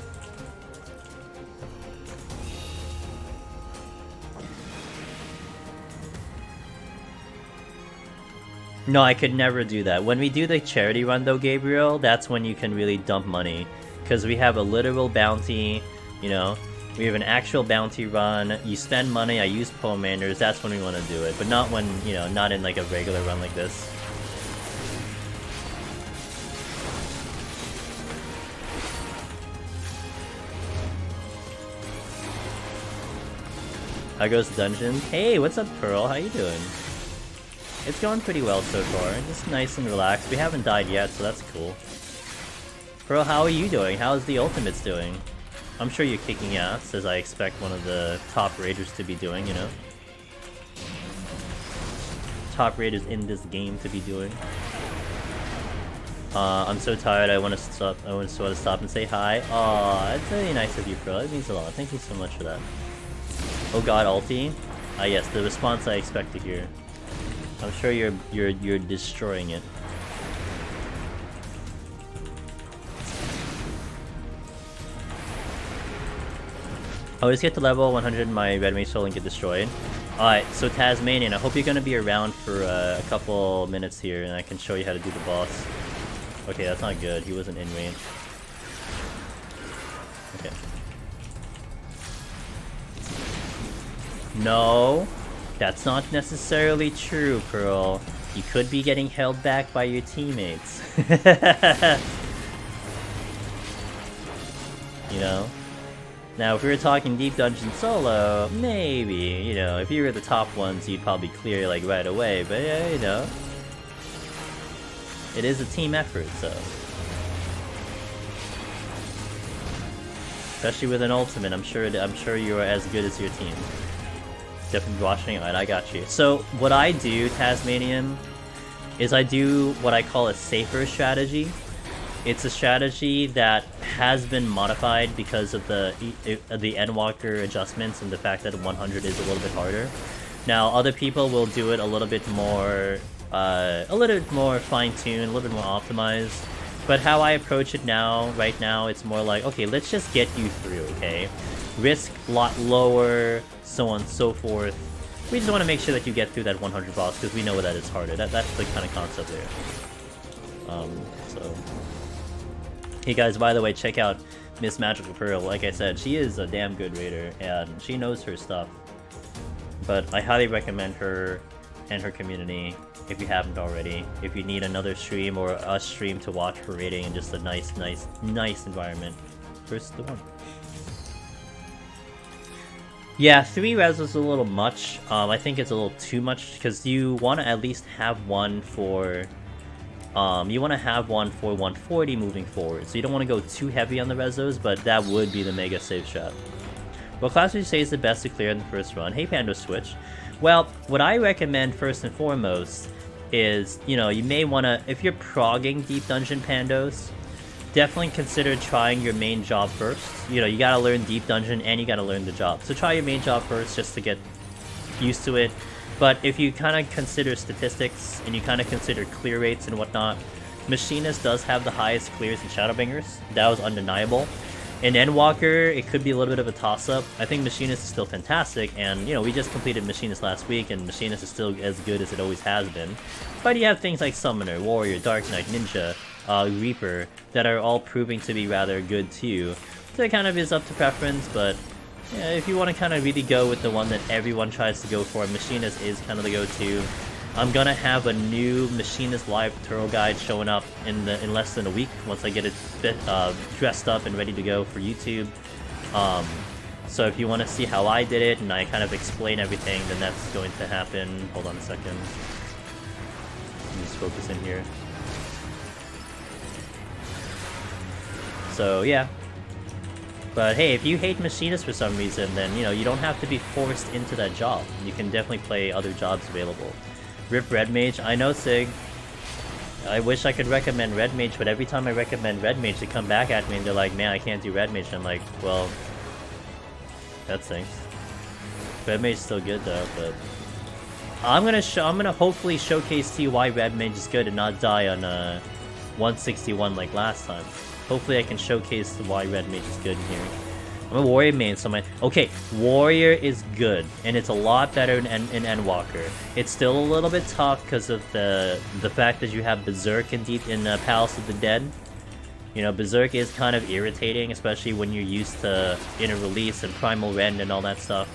No, I could never do that. When we do the charity run though, Gabriel, that's when you can really dump money. Because we have a literal bounty, you know, we have an actual bounty run, you spend money, I use Pomanders, that's when we want to do it. But not when, you know, not in like a regular run like this. How goes the dungeon? Hey, what's up, Pearl? How you doing? It's going pretty well so far. Just nice and relaxed. We haven't died yet, so that's cool. Pearl, how are you doing? How's the ultimates doing? I'm sure you're kicking ass, as I expect one of the top raiders to be doing, you know? Top raiders in this game to be doing. I'm so tired, I want to stop and say hi. Aw, it's really nice of you, Pearl. It means a lot. Thank you so much for that. Oh god, ulti? Ah yes, the response I expect to hear. I'm sure you're destroying it. I always get to level 100 my red mage soul and get destroyed. Alright, so Tasmanian, I hope you're gonna be around for a couple minutes here and I can show you how to do the boss. Okay, that's not good. He wasn't in range. Okay. No. That's not necessarily true, Pearl. You could be getting held back by your teammates. You know? Now, if we were talking Deep Dungeon solo, maybe, you know, if you were the top ones, you'd probably clear, like, right away, but yeah, you know. It is a team effort, so. Especially with an ultimate, I'm sure you are as good as your team. Definitely watching. Alright, I got you. So, what I do, Tasmanian, is I do what I call a safer strategy. It's a strategy that has been modified because of the Endwalker adjustments and the fact that 100 is a little bit harder. Now, other people will do it a little bit more fine-tuned, a little bit more optimized. But how I approach it now, right now, it's more like, okay, let's just get you through, okay? Risk a lot lower, so on and so forth. We just want to make sure that you get through that 100 boss, because we know that it's harder. That's the kind of concept there. So... Hey guys, by the way, check out Miss Magical Pearl. Like I said, she is a damn good raider, and she knows her stuff. But I highly recommend her and her community, if you haven't already. If you need another stream or a stream to watch for raiding and just a nice environment. First the one. Yeah, 3 res was a little much. I think it's a little too much, because you want to at least have one for... you want to have one for 140 moving forward, so you don't want to go too heavy on the resos, but that would be the mega safe shot. What class would you say is the best to clear in the first run? Hey Pando Switch. Well, what I recommend first and foremost is, you know, you may want to, if you're progging Deep Dungeon Pandos, definitely consider trying your main job first. You know, you gotta learn Deep Dungeon and you gotta learn the job. So try your main job first just to get used to it. But if you kind of consider statistics, and you kind of consider clear rates and whatnot, Machinist does have the highest clears in Shadowbringers. That was undeniable. In Endwalker, it could be a little bit of a toss-up. I think Machinist is still fantastic, and, you know, we just completed Machinist last week, and Machinist is still as good as it always has been. But you have things like Summoner, Warrior, Dark Knight, Ninja, Reaper, that are all proving to be rather good too. So it kind of is up to preference, but... yeah, if you want to kind of really go with the one that everyone tries to go for, Machinist is kind of the go-to. I'm gonna have a new Machinist live tutorial guide showing up in less than a week once I get it dressed up and ready to go for YouTube. So if you want to see how I did it and I kind of explain everything, then that's going to happen. Hold on a second. Let me just focus in here. So yeah. But hey, if you hate machinists for some reason, then you know you don't have to be forced into that job. You can definitely play other jobs available. Rip Red Mage. I know, Sig. I wish I could recommend Red Mage, but every time I recommend Red Mage, they come back at me and they're like, man, I can't do Red Mage. I'm like, well, that stinks. Red Mage's still good though, but I'm gonna hopefully showcase to you why Red Mage is good and not die on 161 like last time. Hopefully I can showcase why Red Mage is good here. I'm a Warrior main, so okay, Warrior is good, and it's a lot better in Endwalker. It's still a little bit tough because of the fact that you have Berserk in Palace of the Dead. You know, Berserk is kind of irritating, especially when you're used to Inner Release and Primal Rend and all that stuff.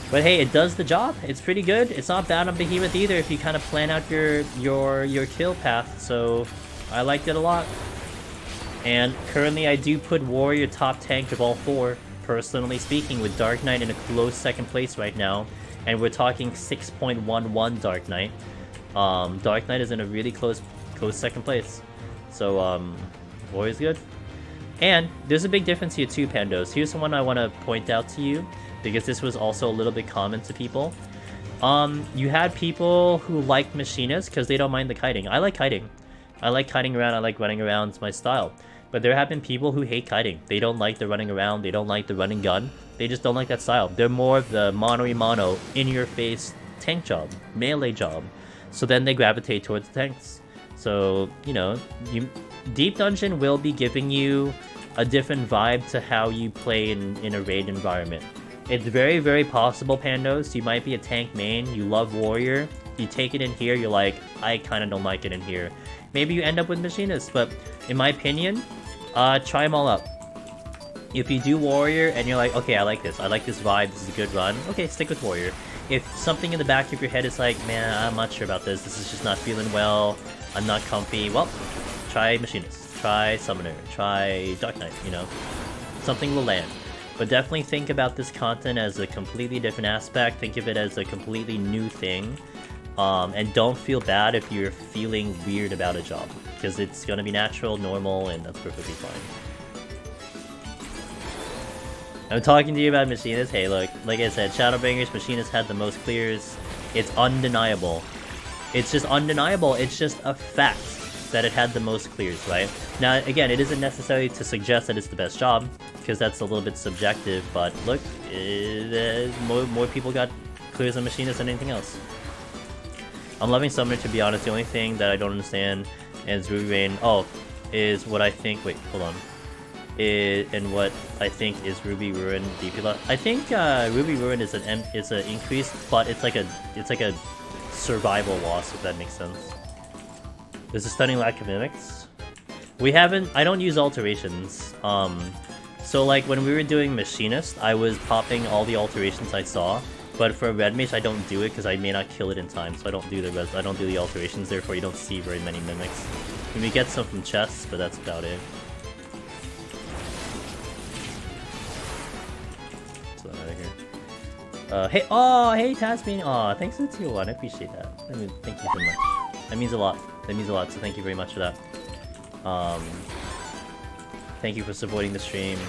But hey, it does the job. It's pretty good. It's not bad on Behemoth either if you kind of plan out your kill path, so I liked it a lot. And currently I do put Warrior top tank of all four, personally speaking, with Dark Knight in a close second place right now. And we're talking 6.11 Dark Knight. Dark Knight is in a really close second place. So, Warrior's good. And there's a big difference here too, Pandos. Here's the one I want to point out to you, because this was also a little bit common to people. You had people who liked Machinists because they don't mind the kiting. I like kiting. I like kiting around, I like running around, it's my style. But there have been people who hate kiting. They don't like the running around, they don't like the running gun. They just don't like that style. They're more of the mono-y-mono, in-your-face tank job, melee job. So then they gravitate towards the tanks. So, you know, Deep Dungeon will be giving you a different vibe to how you play in a raid environment. It's very, very possible, Pandos, you might be a tank main, you love Warrior, you take it in here, you're like, I kind of don't like it in here. Maybe you end up with Machinists, but in my opinion, try them all out. If you do Warrior and you're like, okay, I like this vibe, this is a good run, okay, stick with Warrior. If something in the back of your head is like, man, I'm not sure about this is just not feeling well, I'm not comfy, well, try Machinist, try Summoner, try Dark Knight, you know, something will land. But definitely think about this content as a completely different aspect, think of it as a completely new thing. And don't feel bad if you're feeling weird about a job, because it's gonna be natural, normal, and that's perfectly fine. I'm talking to you about Machinists. Hey, look, like I said, Shadowbringers, Machinists had the most clears. It's undeniable. It's just undeniable. It's just a fact that it had the most clears, right? Now, again, it isn't necessarily to suggest that it's the best job, because that's a little bit subjective, but look, more people got clears on Machinists than anything else. I'm loving Summoner, to be honest. The only thing that I don't understand is Ruby Rain. Is what I think. Wait, hold on. And what I think is Ruby Ruin DP. I think Ruby Ruin is an increase, but it's like a survival loss, if that makes sense. There's a stunning lack of mimics. I don't use alterations. So like when we were doing Machinist, I was popping all the alterations I saw. But for Red Mage, I don't do it because I may not kill it in time, so I don't do the alterations. Therefore, you don't see very many mimics. And we get some from chests, but that's about it. So out of here. Hey Tasmin. Thanks for the tier 1. I appreciate that. I mean, thank you so much. That means a lot. So thank you very much for that. Thank you for supporting the stream.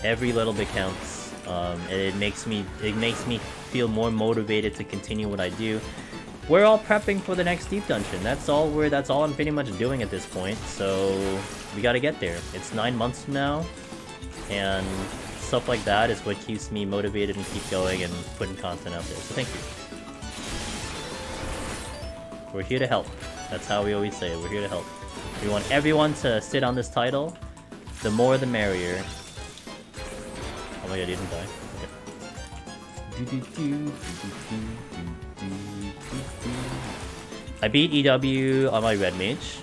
Every little bit counts. And it makes me feel more motivated to continue what I do. We're all prepping for the next Deep Dungeon. That's all I'm pretty much doing at this point. So we gotta get there. It's 9 months from now, and stuff like that is what keeps me motivated and keep going and putting content out there. So thank you. We're here to help. That's how we always say it. We're here to help. We want everyone to sit on this title. The more the merrier. Oh my god, he didn't die. Okay. I beat EW on my Red Mage.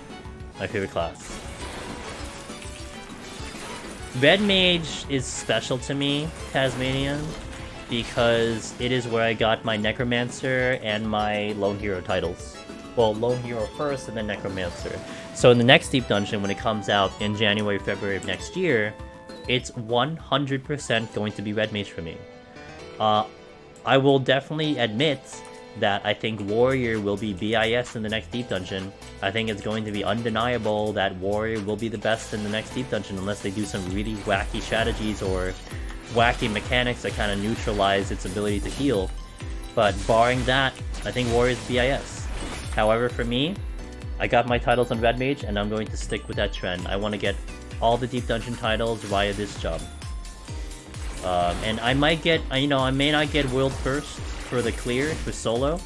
My favorite class. Red Mage is special to me, Tasmanian, because it is where I got my Necromancer and my Lone Hero titles. Well, Lone Hero first and then Necromancer. So in the next Deep Dungeon, when it comes out in January, February of next year, it's 100% going to be red mage for me. I will definitely admit that I think Warrior will be BIS in the next Deep Dungeon. I think it's going to be undeniable that Warrior will be the best in the next Deep Dungeon unless they do some really wacky strategies or wacky mechanics that kind of neutralize its ability to heal. But barring that, I think Warrior's BIS. However, for me, I got my titles on Red Mage and I'm going to stick with that trend. I want to get all the Deep Dungeon titles via this job. And I might get, I may not get World First for the clear for solo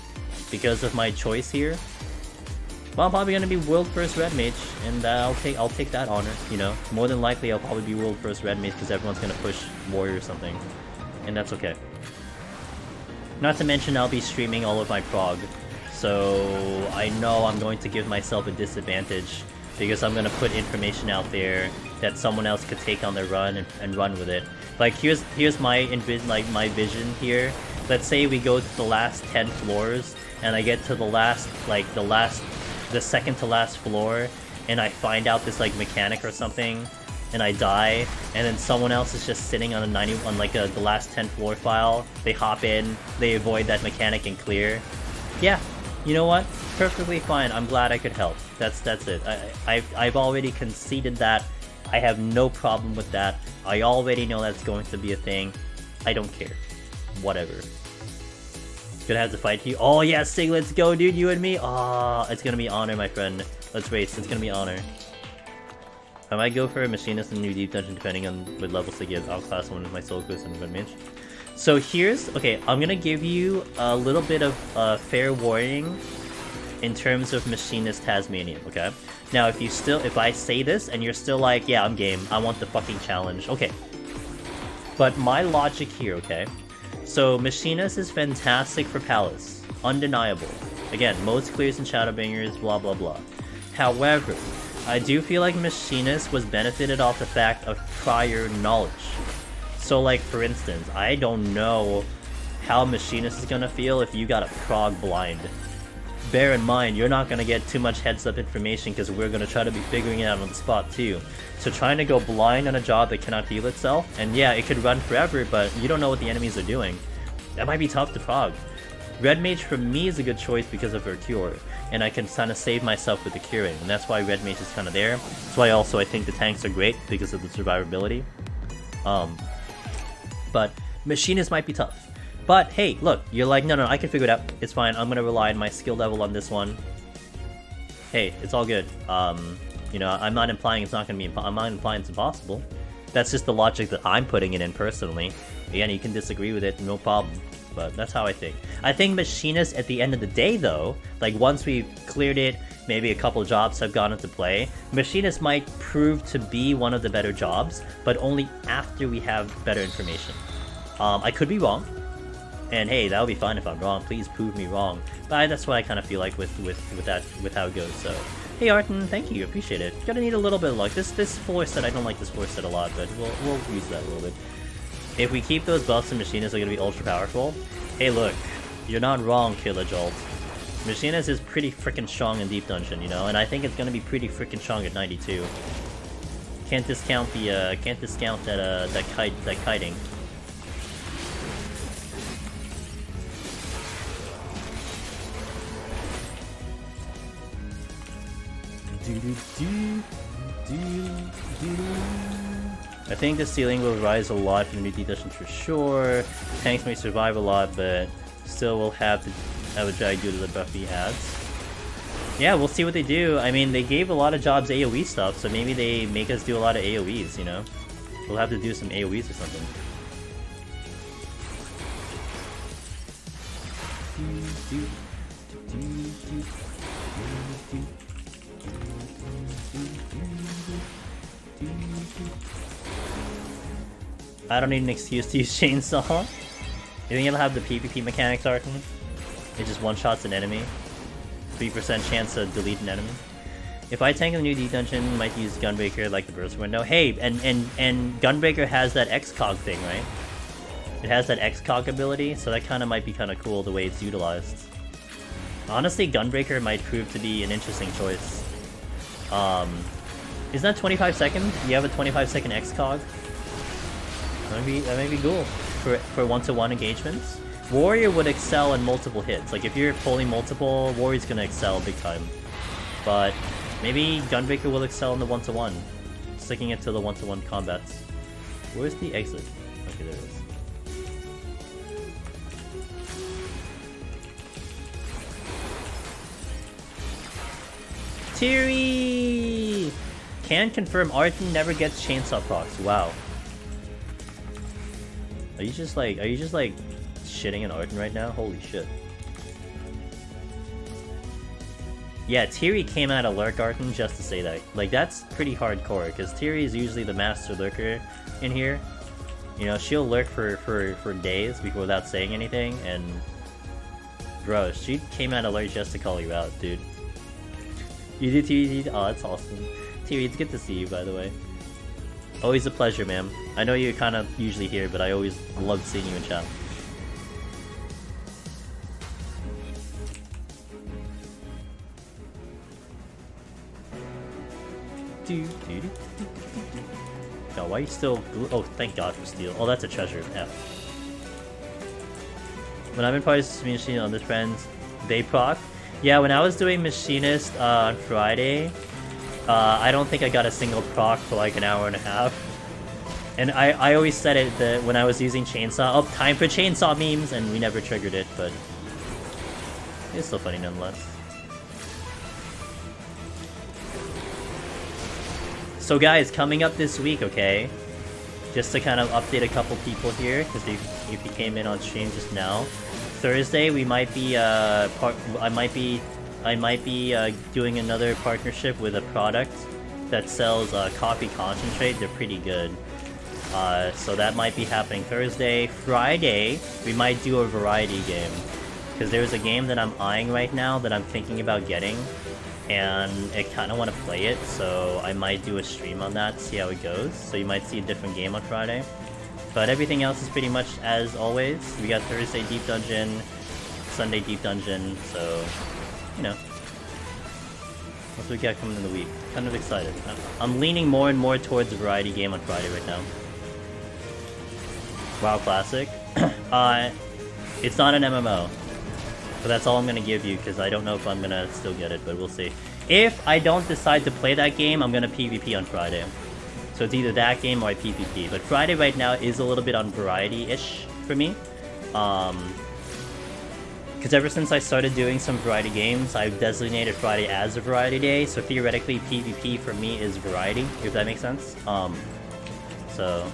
because of my choice here. But I'm probably gonna be World First Red Mage, and I'll take that honor. More than likely I'll probably be World First Red Mage because everyone's gonna push Warrior or something, and that's okay. Not to mention I'll be streaming all of my prog, so I know I'm going to give myself a disadvantage because I'm gonna put information out there that someone else could take on their run and run with it. Like here's my vision here. Let's say we go to the last 10 floors and I get to the second to last floor and I find out this like mechanic or something and I die, and then someone else is just sitting on the last 10 floor file. They hop in, they avoid that mechanic and clear. Yeah, you know what? Perfectly fine. I'm glad I could help. That's it. I've already conceded that. I have no problem with that. I already know that's going to be a thing. I don't care. Whatever. Gonna have to fight you. Oh yeah, Sig, let's go, dude. You and me. Ah, it's gonna be honor, my friend. Let's race. It's gonna be honor. I might go for a machinist in New Deep Dungeon depending on what levels to give. I'll class one with my soul quiz and red mage. So okay, I'm gonna give you a little bit of fair warning in terms of machinist Tasmanian, okay? Now if I say this and you're still like, yeah, I'm game, I want the fucking challenge, okay. But my logic here, okay? So machinist is fantastic for Palace, undeniable. Again, most clears and Shadowbringers, blah blah blah. However, I do feel like machinist was benefited off the fact of prior knowledge. So like for instance, I don't know how machinist is gonna feel if you got a prog blind. Bear in mind, you're not going to get too much heads up information because we're going to try to be figuring it out on the spot too. So trying to go blind on a job that cannot heal itself, and yeah, it could run forever, but you don't know what the enemies are doing. That might be tough to prog. Red Mage for me is a good choice because of her cure, and I can kind of save myself with the curing, and that's why Red Mage is kind of there. That's why also I think the tanks are great because of the survivability. But Machinist might be tough. But hey, look, you're like, no, I can figure it out. It's fine. I'm gonna rely on my skill level on this one. Hey, it's all good. I'm not implying it's not gonna be. I'm not implying it's impossible. That's just the logic that I'm putting it in personally. Again, you can disagree with it, no problem. But that's how I think. I think Machinist at the end of the day, though, like once we've cleared it, maybe a couple jobs have gone into play, Machinist might prove to be one of the better jobs, but only after we have better information. I could be wrong. And hey, that would be fine if I'm wrong. Please prove me wrong. But that's what I kind of feel like with how it goes. So, hey Arton, thank you, appreciate it. Gonna need a little bit of luck. This floor set, I don't like this floor set a lot, but we'll use that a little bit. If we keep those buffs and Machinists are gonna be ultra powerful. Hey, look, you're not wrong, Killer Jolt. Machinist is pretty freaking strong in Deep Dungeon, and I think it's gonna be pretty freaking strong at 92. Can't discount that kiting. I think the ceiling will rise a lot from the new Dungeon for sure. Tanks may survive a lot, but still will have to have a drag due to the buff he adds. Yeah, we'll see what they do. I mean, they gave a lot of jobs AoE stuff, so maybe they make us do a lot of AoEs, We'll have to do some AoEs or something. I don't need an excuse to use chainsaw. You think it'll have the PvP mechanics, Arton? It just one-shots an enemy. 3% chance to delete an enemy. If I tank in the new D dungeon, I might use Gunbreaker like the burst window. Hey, and Gunbreaker has that XCOG thing, right? It has that XCOG ability, so that kind of might be kind of cool the way it's utilized. Honestly, Gunbreaker might prove to be an interesting choice. Isn't that 25 seconds? You have a 25-second XCOG? That may be cool for 1-to-1 engagements. Warrior would excel in multiple hits. Like if you're pulling multiple, Warrior's gonna excel big time. But maybe Gunbreaker will excel in the 1-to-1, sticking it to the 1-to-1 combats. Where's the exit? Okay, there it is. Teary! Can confirm Arton never gets chainsaw procs. Wow. Are you just like shitting in Arton right now? Holy shit. Yeah, Teary came out of Lurk Arton just to say that. Like, that's pretty hardcore, because Teary is usually the master lurker in here. You know, she'll lurk for days without saying anything, and... Bro, she came out of Lurk just to call you out, dude. You do Teary? Oh, that's awesome. Teary, it's good to see you, by the way. Always a pleasure, ma'am. I know you're kind of usually here, but I always love seeing you in chat. Oh, why are you still... Oh, thank God for steel. Oh, that's a treasure. Yeah. When I've been part of Machinist on this friends, they proc. Yeah, when I was doing Machinist on Friday, I don't think I got a single proc for like an hour and a half. And I always said it that when I was using Chainsaw, oh, time for Chainsaw memes, and we never triggered it, but it's still funny nonetheless. So guys, coming up this week, okay, just to kind of update a couple people here, because if you came in on stream just now, Thursday we might be I might be doing another partnership with a product that sells coffee concentrate. They're pretty good. So that might be happening Thursday. Friday, we might do a variety game, because there's a game that I'm eyeing right now that I'm thinking about getting, and I kind of want to play it, so I might do a stream on that, see how it goes. So you might see a different game on Friday. But everything else is pretty much as always. We got Thursday Deep Dungeon, Sunday Deep Dungeon, so, you know. What do we got coming in the week? Kind of excited. I'm leaning more and more towards a variety game on Friday right now. WoW Classic. It's not an MMO. But that's all I'm gonna give you, because I don't know if I'm gonna still get it, but we'll see. If I don't decide to play that game, I'm gonna PvP on Friday. So it's either that game or I PvP. But Friday right now is a little bit on variety-ish for me. Because ever since I started doing some variety games, I've designated Friday as a variety day, so theoretically PvP for me is variety, if that makes sense. So...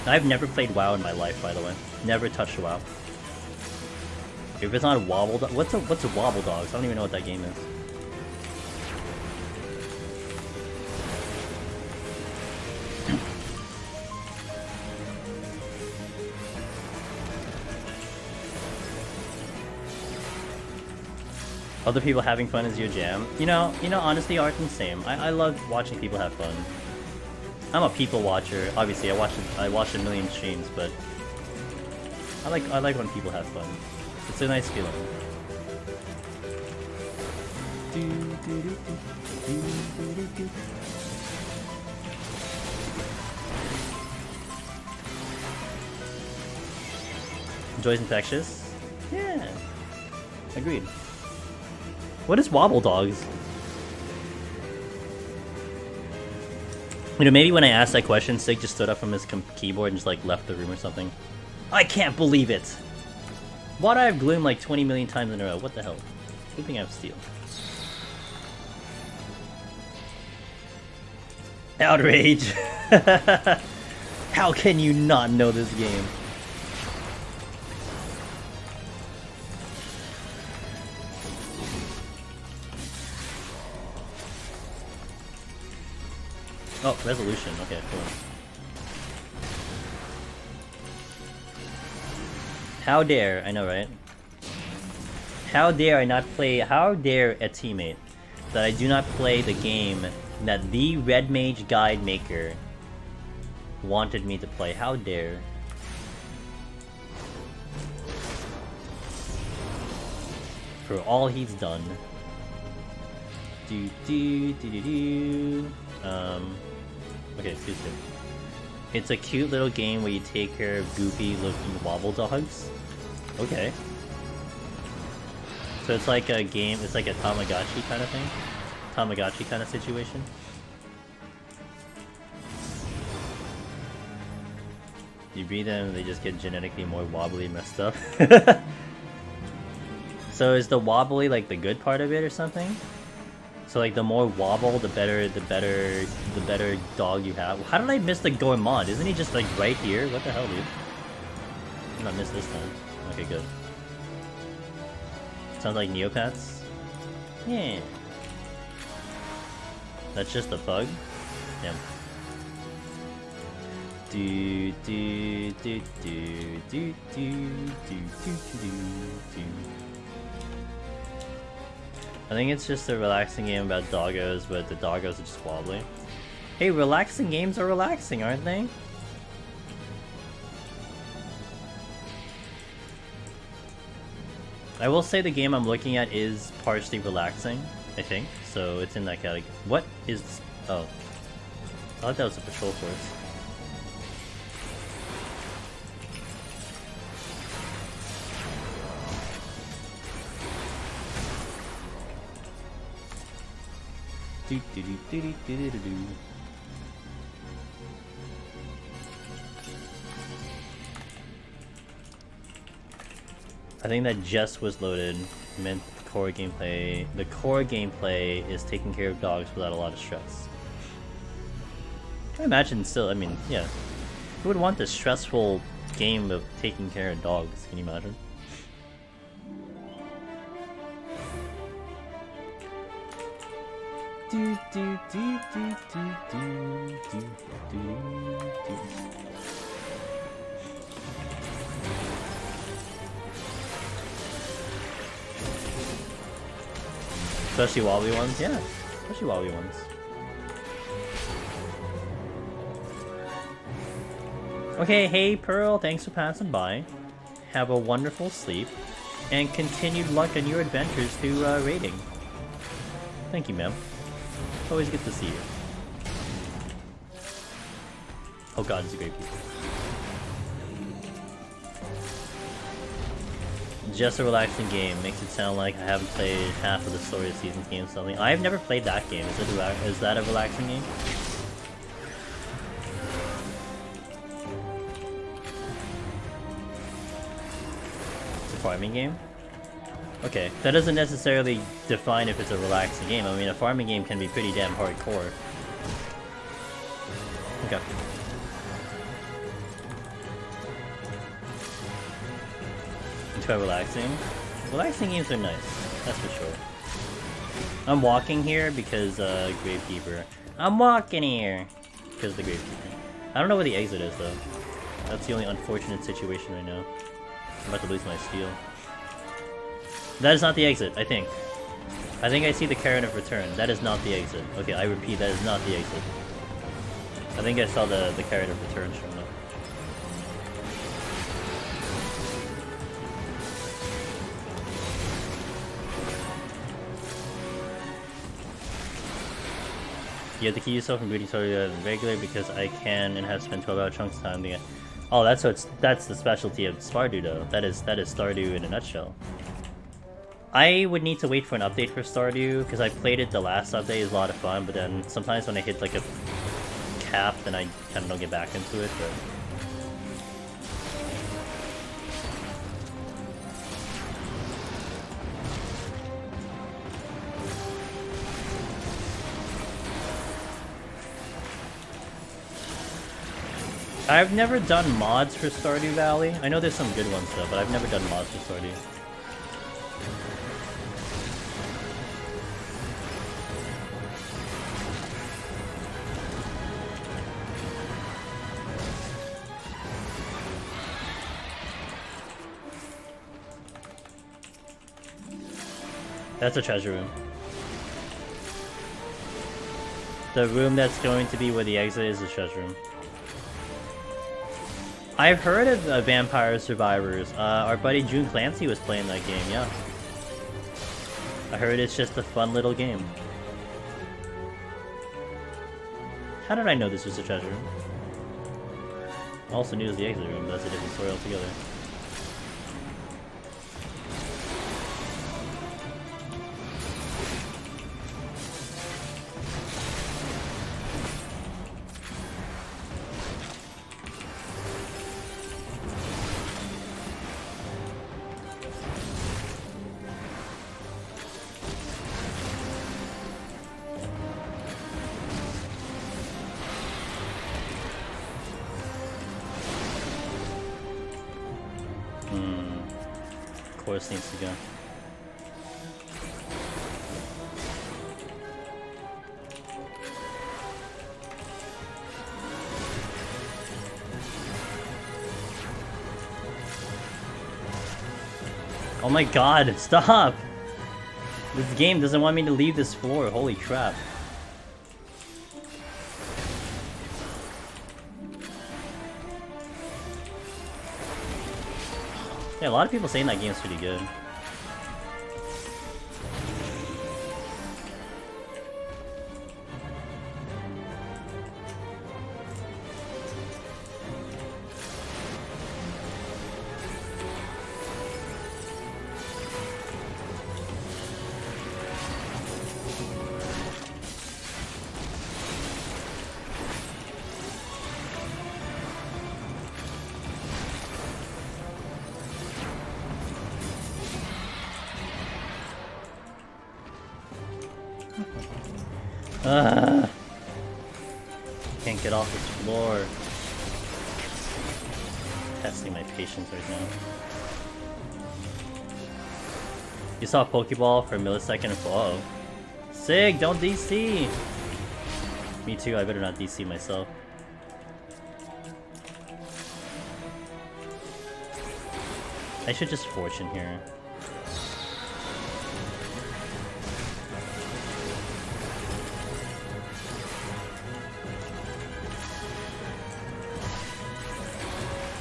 I've never played WoW in my life, by the way. Never touched WoW. If it's not a Wobble Dog... What's a Wobble Dogs? I don't even know what that game is. Other people having fun is your jam. You know, honestly, Arton, same. I love watching people have fun. I'm a people watcher. Obviously, I watch a million streams, but I like when people have fun. It's a nice feeling. Enjoys infectious? Yeah. Agreed. What is Wobble Dogs? You know, maybe when I asked that question, Sig just stood up from his keyboard and just, like, left the room or something. I can't believe it! Why'd I have Gloom like 20 million times in a row? What the hell? Good thing I have Steel. Outrage! How can you not know this game? Oh, resolution. Okay, cool. How dare, I know, right? How dare I not play, how dare a teammate that I do not play the game that the Red Mage Guide Maker wanted me to play. How dare. For all he's done. Okay, excuse me. It's a cute little game where you take care of goofy-looking wobble dogs. Okay. So it's like a game, it's like a Tamagotchi kind of thing? Tamagotchi kind of situation? You breed them, they just get genetically more wobbly, messed up. So is the wobbly like the good part of it or something? So like the more wobble, the better dog you have. How did I miss the Gourmand? Isn't he just like right here? What the hell, dude? I'm not miss this time. Okay, good. Sounds like Neopets? Yeah. That's just a bug? Yeah. Do do do do do do do do do. I think it's just a relaxing game about doggos, but the doggos are just wobbly. Hey, relaxing games are relaxing, aren't they? I will say the game I'm looking at is partially relaxing, I think. So it's in that category. What is... Oh. I thought that was a patrol force. Do do do do do do do do. I think that just was loaded meant the core gameplay. The core gameplay is taking care of dogs without a lot of stress. I imagine still, I mean, yeah. Who would want the stressful game of taking care of dogs? Can you imagine? Do do do do do do do do do. Especially wobbly ones, yeah. Especially wobbly ones. Okay, hey Pearl, thanks for passing by. Have a wonderful sleep, and continued luck on your adventures through raiding. Thank you, ma'am. Always good to see you. Oh god, it's a great piece. Just a relaxing game. Makes it sound like I haven't played half of the story of Seasons game or something. I've never played that game. Is that a relaxing game? It's a farming game? Okay, that doesn't necessarily define if it's a relaxing game. I mean, a farming game can be pretty damn hardcore. Okay. It's quite relaxing. Relaxing games are nice, that's for sure. I'm walking here because, Gravekeeper. I'm walking here! Because of the Gravekeeper. I don't know where the exit is, though. That's the only unfortunate situation right now. I'm about to lose my steel. That is not the exit, I think. I think I see the Cairn of Return. That is not the exit. Okay, I repeat, that is not the exit. I think I saw the Cairn of Return showing up. You have to keep yourself from booting Stardew regular because I can and have spent 12-hour chunks of time to... Oh, that's the specialty of Stardew though. That is Stardew in a nutshell. I would need to wait for an update for Stardew, because I played it the last update, it was a lot of fun, but then sometimes when I hit like a cap, then I kind of don't get back into it, but... I've never done mods for Stardew Valley. I know there's some good ones though, but I've never done mods for Stardew. That's a treasure room. The room that's going to be where the exit is the treasure room. I've heard of Vampire Survivors. Our buddy June Clancy was playing that game, yeah. I heard it's just a fun little game. How did I know this was a treasure room? I also knew it was the exit room, but that's a different story altogether. Course needs to go. Oh my god, stop! This game doesn't want me to leave this floor, holy crap. Yeah, a lot of people saying that game's pretty good. Can't get off this floor. Testing my patience right now. You saw a Pokeball for a millisecond. Whoa. Sig, don't DC! Me too, I better not DC myself. I should just fortune here.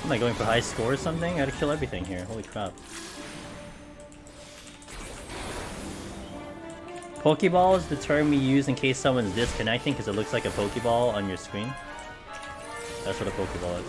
Am I going for high score or something? I gotta kill everything here. Holy crap. Pokeball is the term we use in case someone's disconnecting because it looks like a Pokeball on your screen. That's what a Pokeball is.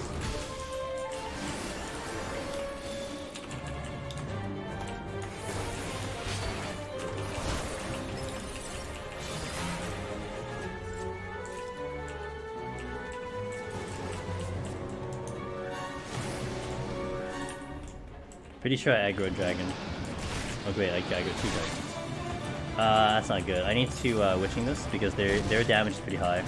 Pretty sure I aggro a dragon. Oh wait, I aggro 2 dragons. That's not good. I need to witching this because their damage is pretty high.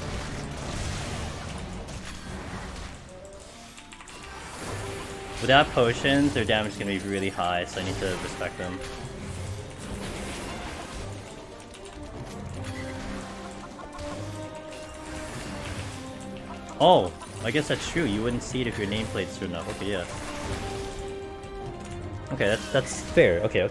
Without potions, their damage is gonna be really high, so I need to respect them. Oh, I guess that's true. You wouldn't see it if your nameplate's good enough. Okay, yeah. Okay, that's fair. Okay.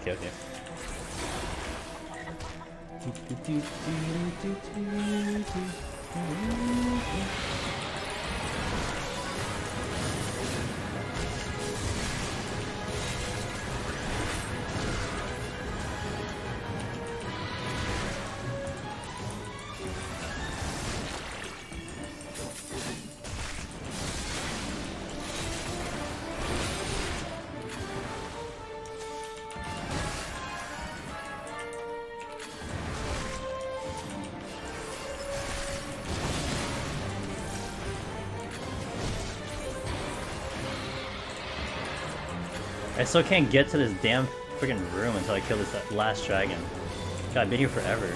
I still can't get to this damn freaking room until I kill this last dragon. God, I've been here forever.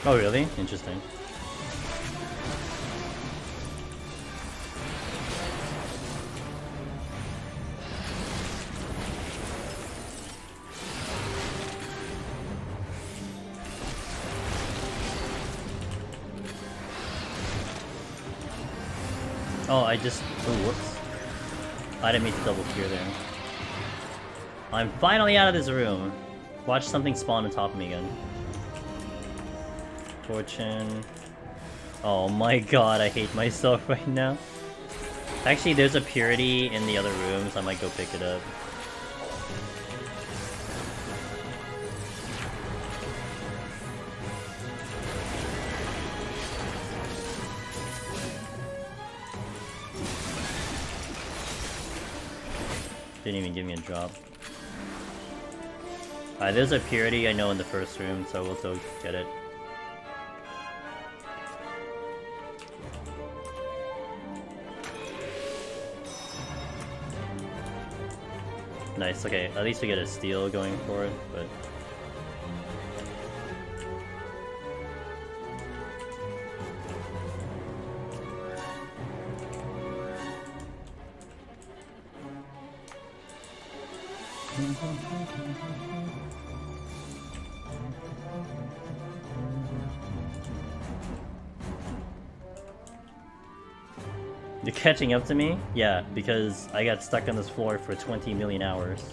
Oh really? Interesting. Oh, I just... Oh, whoops. I didn't mean to double clear there. I'm finally out of this room. Watch something spawn on top of me again. Fortune. Oh my god, I hate myself right now. Actually, there's a purity in the other rooms. I might go pick it up. Didn't even give me a drop. There's a purity I know in the first room, so we'll still get it. Nice, okay, at least we get a steal going for it, but... You're catching up to me? Yeah, because I got stuck on this floor for 20 million hours.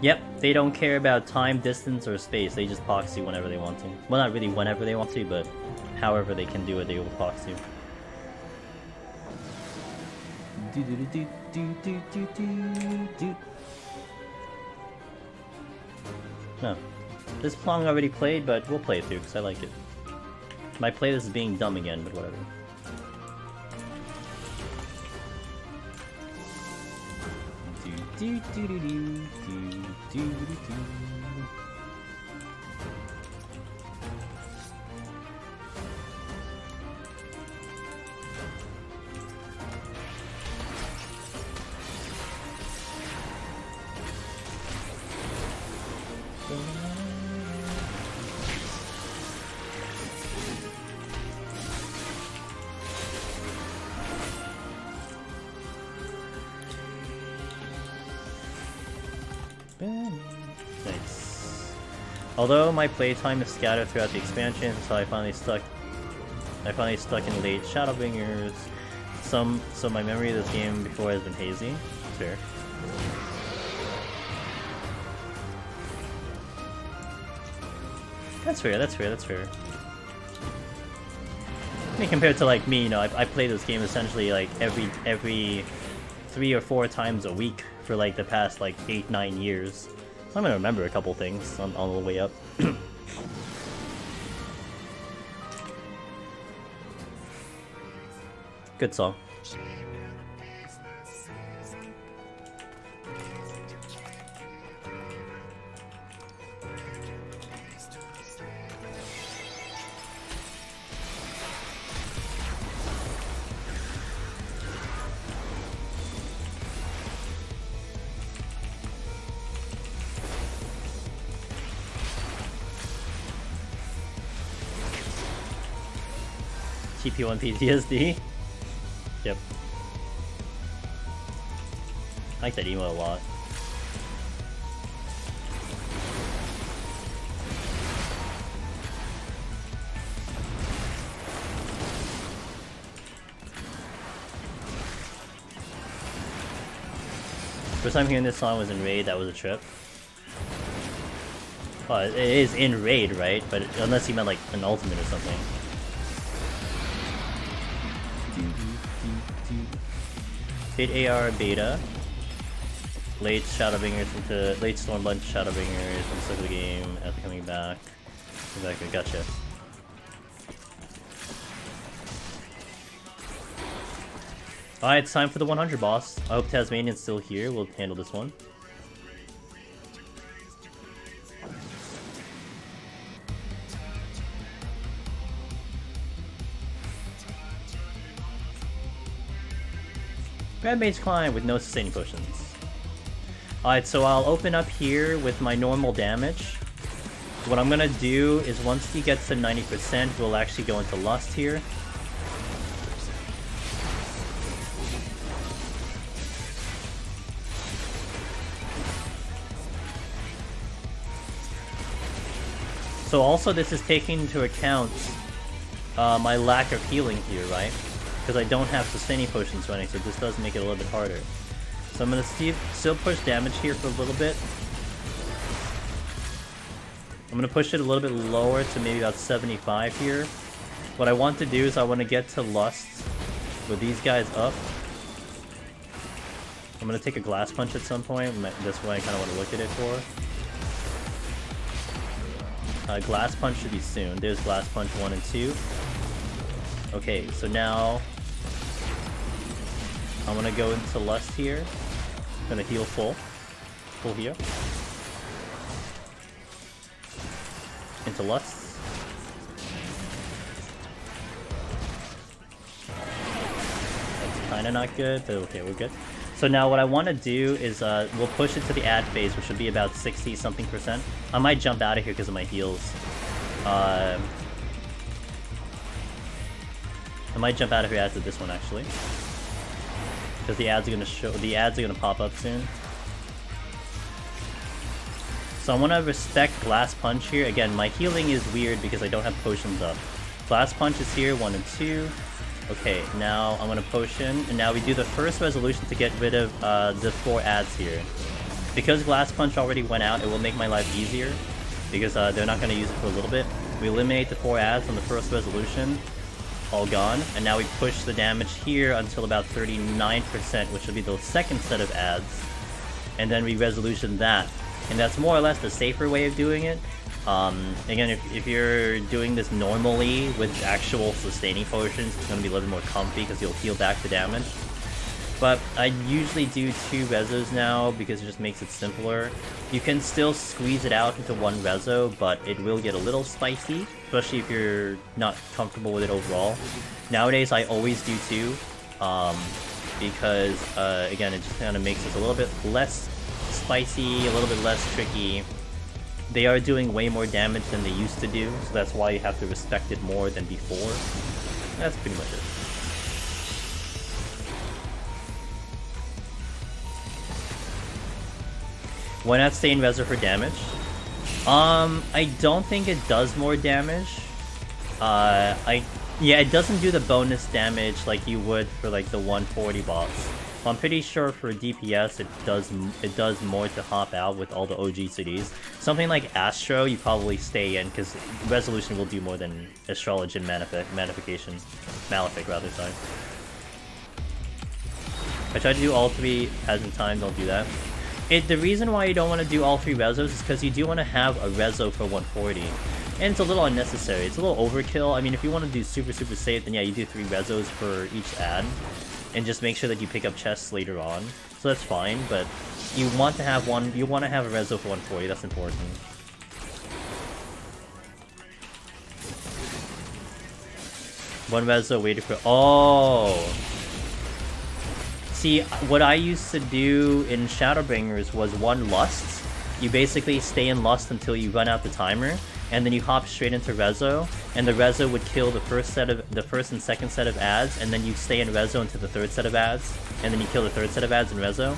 Yep, they don't care about time, distance, or space. They just pox you whenever they want to. Well, not really whenever they want to, but however they can do it, they will pox you. No. This Plong already played, but we'll play it through because I like it. My playlist is being dumb again, but whatever. Nice. Although my playtime is scattered throughout the expansion, so I finally stuck in late Shadowbringers. So my memory of this game before has been hazy. Fair. That's fair, that's fair, that's fair. I mean, compared to like me, you know, I play this game essentially like every 3 or 4 times a week for like the past like 8-9 years. So I'm gonna remember a couple things on the way up. Good song. TP1 PTSD. Yep. I like that emo a lot. First time hearing this song was in Raid, that was a trip. Oh, it is in Raid, right? But unless you meant like an ultimate or something. Fate AR beta. Late Shadowbringers into late Stormblunt Shadowbringers. I'm sick of the game after coming back. Exactly, gotcha. Alright, it's time for the 100 boss. I hope Tasmanian's still here. We'll handle this one. Grab Mage Climb with no sustaining potions. Alright, so I'll open up here with my normal damage. What I'm gonna do is once he gets to 90%, we'll actually go into Lust here. So also this is taking into account my lack of healing here, right? Because I don't have sustaining potions running, so this does make it a little bit harder. So I'm going to still push damage here for a little bit. I'm going to push it a little bit lower to maybe about 75 here. What I want to do is I want to get to Lust with these guys up. I'm going to take a Glass Punch at some point. That's what I kind of want to look at it for. Glass Punch should be soon. There's Glass Punch 1 and 2. Okay, so now I'm gonna go into Lust here. I'm gonna heal full here. Into Lust. That's kinda not good, but okay, we're good. So now what I want to do is we'll push it to the ad phase, which should be about 60 something %. I might jump out of here because of my heals. I might jump out of here after this one actually, because the ads are gonna pop up soon. So I want to respect Glass Punch here. Again, my healing is weird because I don't have potions up. Glass Punch is here, 1 and 2. Okay, now I'm gonna potion, and now we do the first resolution to get rid of the 4 ads here. Because Glass Punch already went out, it will make my life easier, because they're not gonna use it for a little bit. We eliminate the 4 ads on the first resolution, all gone, and now we push the damage here until about 39%, which will be the second set of ads, and then we resolution that. And that's more or less the safer way of doing it. Again, if you're doing this normally with actual sustaining potions, it's going to be a little bit more comfy because you'll heal back the damage. But I usually do 2 resos now because it just makes it simpler. You can still squeeze it out into 1 reso, but it will get a little spicy, especially if you're not comfortable with it overall. Nowadays, I always do 2, because, again, it just kind of makes it a little bit less spicy, a little bit less tricky. They are doing way more damage than they used to do, so that's why you have to respect it more than before. That's pretty much it. Why not stay in Reso for damage? I don't think it does more damage. Yeah, it doesn't do the bonus damage like you would for like the 140 boss. I'm pretty sure for DPS it does more to hop out with all the OG cities. Something like Astro, you probably stay in because Resolution will do more than Astrology and Malefication. Malefic rather, sorry. I tried to do all 3 as in time, don't do that. The reason why you don't want to do all 3 Resos is because you do want to have a Reso for 140. And it's a little unnecessary, it's a little overkill. I mean, if you want to do super safe, then yeah, you do 3 Resos for each ad. And just make sure that you pick up chests later on. So that's fine, but you want to have a Reso for 140, that's important. One Reso waited for... Oh! See, what I used to do in Shadowbringers was 1 Lust. You basically stay in Lust until you run out the timer, and then you hop straight into Reso, and the Reso would kill the first and second set of ads, and then you stay in Reso into the third set of ads, and then you kill the third set of ads in Reso.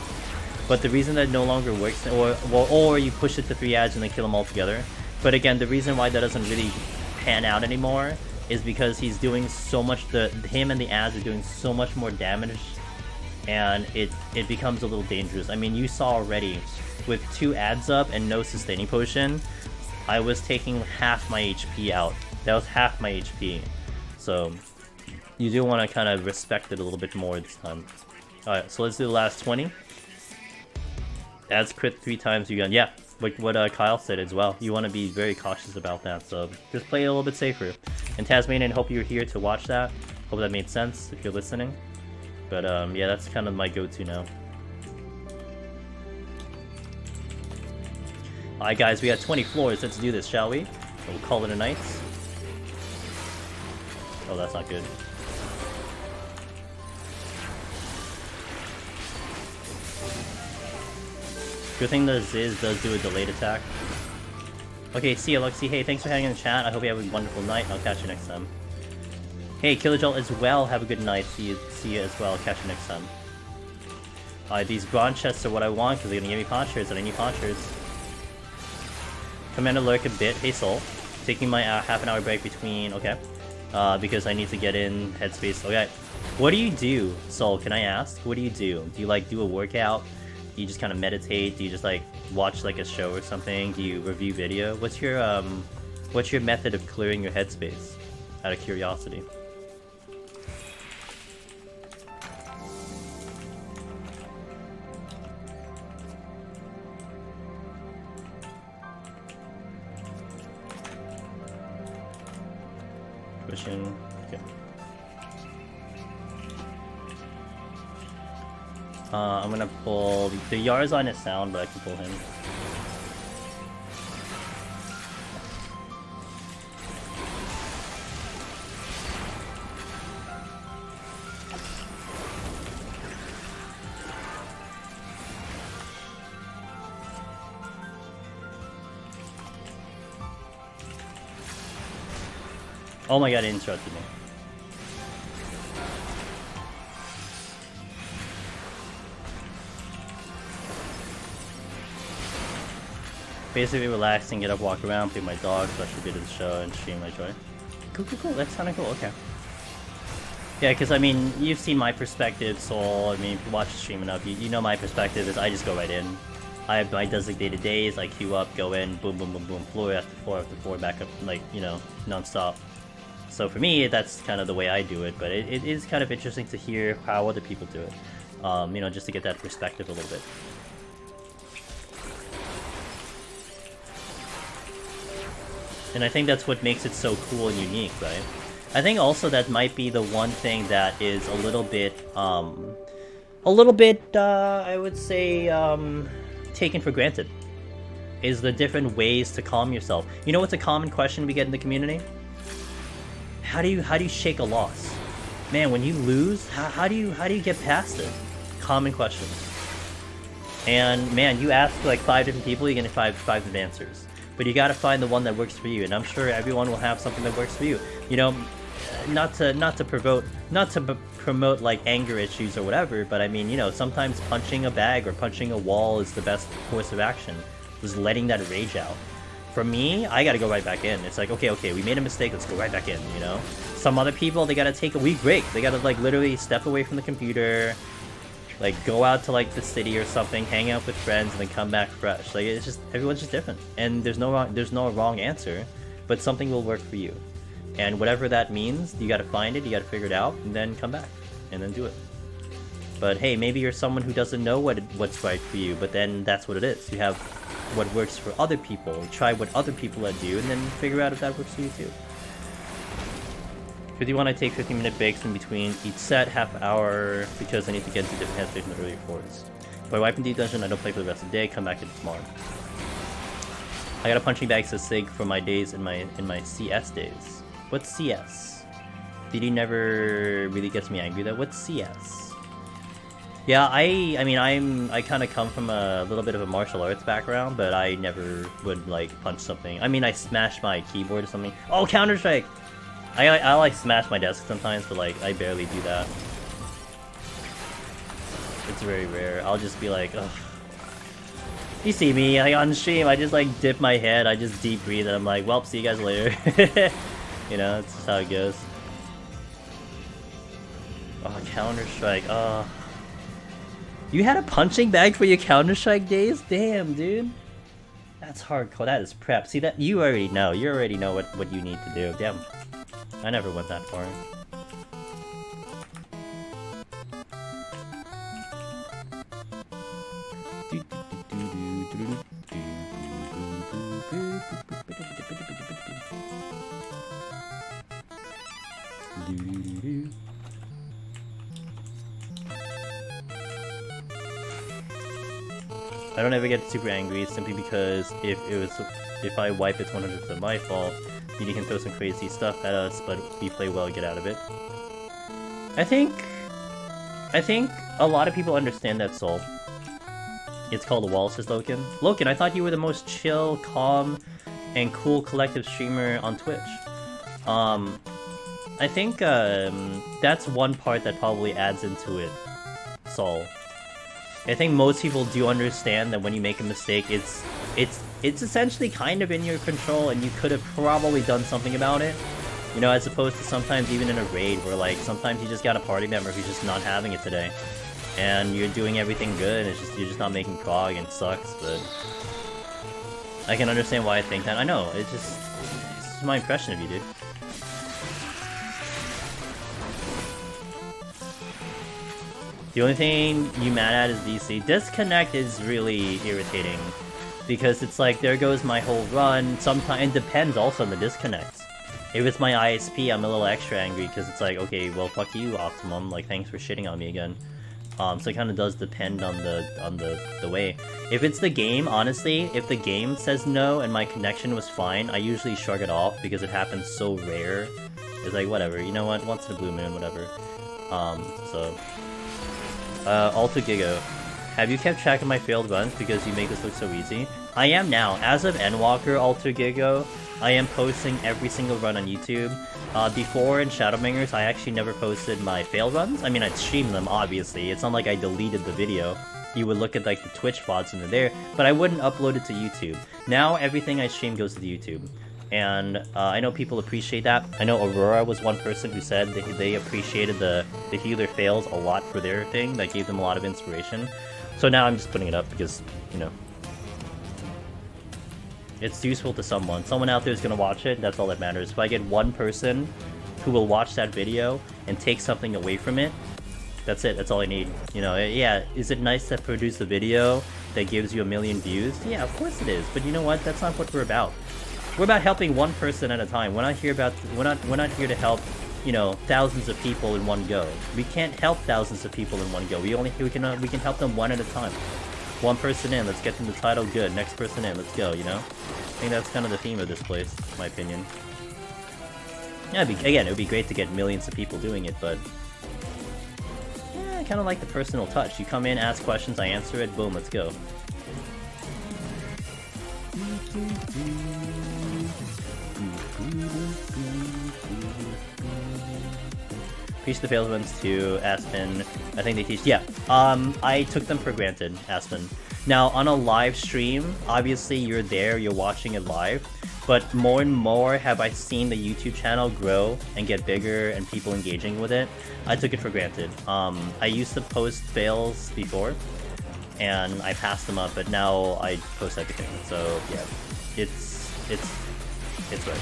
But the reason that no longer works, or you push it to 3 ads and then kill them all together. But again, the reason why that doesn't really pan out anymore is because he's doing so much, him and the ads are doing so much more damage, and it becomes a little dangerous. I mean, you saw already, with 2 ads up and no sustaining potion, I was taking half my HP out. That was half my HP. So, you do want to kind of respect it a little bit more this time. Alright, so let's do the last 20. Ads crit 3 times you gun. Yeah, like what Kyle said as well. You want to be very cautious about that, so just play it a little bit safer. And Tasmanian, hope you're here to watch that. Hope that made sense if you're listening. But yeah, that's kind of my go-to now. Alright guys, we got 20 floors, let's do this, shall we? We'll call it a night. Oh, that's not good. Good thing the Ziz does do a delayed attack. Okay, see ya, Luxie. Hey, thanks for hanging in the chat. I hope you have a wonderful night, and I'll catch you next time. Hey, Killerjolt as well, have a good night. See you as well, catch you next time. Alright, these bronze chests are what I want, because they're gonna give me potsherds, and I need potsherds. Commander Lurk a bit. Hey Soul. Taking my half an hour break between... Okay. Because I need to get in headspace. Okay. What do you do, Soul? Can I ask? What do you do? Do you like do a workout? Do you just kind of meditate? Do you just like watch like a show or something? Do you review video? What's your method of clearing your headspace? Out of curiosity. Pushing. Okay. I'm gonna pull... The Yarzon is sound, but I can pull him. Oh my god, it interrupted me. Basically relaxing, get up, walk around, play my dog, watch a bit of the show, and stream my joy. Cool, that sounded cool, okay. Yeah, because I mean, you've seen my perspective, Soul. I mean, if you watch the stream enough, you know my perspective is I just go right in. I have my designated days, I queue up, go in, boom, boom, boom, boom, floor after floor after floor, back up, like, you know, non-stop. So for me, that's kind of the way I do it, but it is kind of interesting to hear how other people do it. You know, just to get that perspective a little bit. And I think that's what makes it so cool and unique, right? I think also that might be the one thing that is a little bit, I would say, taken for granted. Is the different ways to calm yourself. You know what's a common question we get in the community? How do you shake a loss? Man, when you lose, how do you get past it? Common question. And man, you ask like 5 different people, you're gonna find 5 different answers. But you gotta find the one that works for you, and I'm sure everyone will have something that works for you. You know, not to promote like anger issues or whatever, but I mean, you know, sometimes punching a bag or punching a wall is the best course of action. Just letting that rage out. For me, I gotta go right back in. It's like, okay, we made a mistake, let's go right back in, you know? Some other people, they gotta take a week break. They gotta like literally step away from the computer, like go out to like the city or something, hang out with friends, and then come back fresh. Like it's just, everyone's just different. And there's no wrong answer, but something will work for you. And whatever that means, you gotta find it, you gotta figure it out, and then come back, and then do it. But hey, maybe you're someone who doesn't know what's right for you, but then that's what it is. You have what works for other people, try what other people do, and then figure out if that works for you too. 51, I take 15-minute breaks in between each set, half hour, because I need to get into different headspace in the earlier floors. If I wipe in Deep Dungeon, I don't play for the rest of the day, come back in tomorrow. I got a punching bag to SIG for my days in my CS days. What's CS? DD never really gets me angry though. What's CS? Yeah, I kind of come from a little bit of a martial arts background, but I never would like punch something. I mean, I smash my keyboard or something. Oh, Counter-Strike! I like smash my desk sometimes, but like I barely do that. It's very rare. I'll just be like, ugh. You see me like on stream, I just like dip my head, I just deep breathe, and I'm like, well, see you guys later. You know, that's just how it goes. Oh, Counter-Strike. Oh. You had a punching bag for your Counter-Strike days? Damn, dude. That's hardcore. That is prep. See, that you already know. You already know what you need to do. Damn. I never went that far. I don't ever get super angry simply because if I wipe, it's 100% my fault. You can throw some crazy stuff at us, but we play well, get out of it. I think a lot of people understand that, Soul. It's called a wall, says Loken. Loken, I thought you were the most chill, calm, and cool collective streamer on Twitch. I think that's one part that probably adds into it, Soul. I think most people do understand that when you make a mistake, it's essentially kind of in your control, and you could have probably done something about it. You know, as opposed to sometimes even in a raid where like sometimes you just got a party member who's just not having it today, and you're doing everything good, and you're just not making prog, and it sucks. But I can understand why I think that. I know it's just my impression of you, dude. The only thing you mad at is DC. Disconnect is really irritating, because it's like, there goes my whole run. Sometimes, it depends also on the disconnects. If it's my ISP, I'm a little extra angry, because it's like, okay, well, fuck you, Optimum, like, thanks for shitting on me again. So it kind of does depend on the way. If it's the game, honestly, if the game says no and my connection was fine, I usually shrug it off because it happens so rare. It's like, whatever, you know what, once in a blue moon, whatever. Alto Gigo. Have you kept track of my failed runs because you make this look so easy? I am now. As of Endwalker, Alto Gigo, I am posting every single run on YouTube. Before in Shadowbringers, I actually never posted my failed runs. I mean, I'd stream them, obviously. It's not like I deleted the video. You would look at like the Twitch VODs and they're there, but I wouldn't upload it to YouTube. Now, everything I stream goes to the YouTube. And I know people appreciate that. I know Aurora was one person who said that they appreciated the healer fails a lot for their thing. That gave them a lot of inspiration. So now I'm just putting it up because, you know, it's useful to someone. Someone out there is going to watch it, that's all that matters. If I get one person who will watch that video and take something away from it, that's it, that's all I need. You know, yeah, is it nice to produce a video that gives you 1 million views? Yeah, of course it is, but you know what, that's not what we're about. We're about helping one person at a time. We're not here to help, you know, thousands of people in one go. We can't help thousands of people in one go. We can help them one at a time. One person in, let's get them the title, good. Next person in, let's go, you know? I think that's kind of the theme of this place, in my opinion. Yeah, again, it would be great to get millions of people doing it, but yeah, I kind of like the personal touch. You come in, ask questions, I answer it, boom, let's go. Teach the failed ones to Aspen. I think they teach. Yeah. I took them for granted, Aspen. Now, on a live stream, obviously you're there, you're watching it live, but more and more have I seen the YouTube channel grow and get bigger and people engaging with it. I took it for granted. I used to post fails before, and I passed them up, but now I post everything. So yeah, it's right.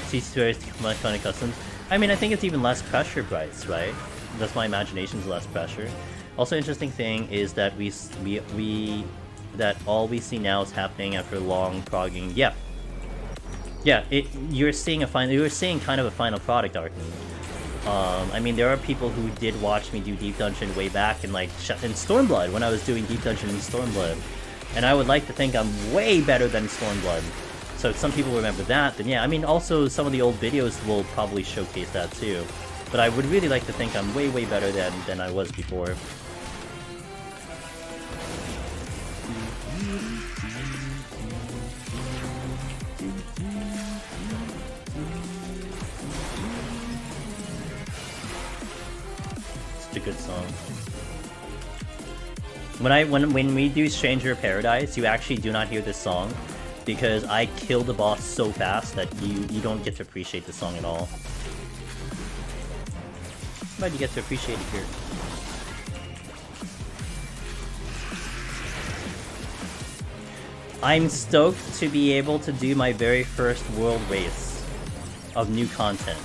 C-Series to Electronic Customs. I mean, I think it's even less pressure, Bryce, right? That's my imagination's less pressure. Also, interesting thing is that that all we see now is happening after long progging. Yeah, you're seeing kind of a final product arc. I mean, there are people who did watch me do Deep Dungeon way back in like in Stormblood when I was doing Deep Dungeon in Stormblood, and I would like to think I'm way better than Stormblood. So if some people remember that, then yeah, I mean, also some of the old videos will probably showcase that too. But I would really like to think I'm way, way better than I was before. Such a good song. When we do Stranger of Paradise, you actually do not hear this song, because I kill the boss so fast that you don't get to appreciate the song at all. But you get to appreciate it here. I'm stoked to be able to do my very first world race of new content.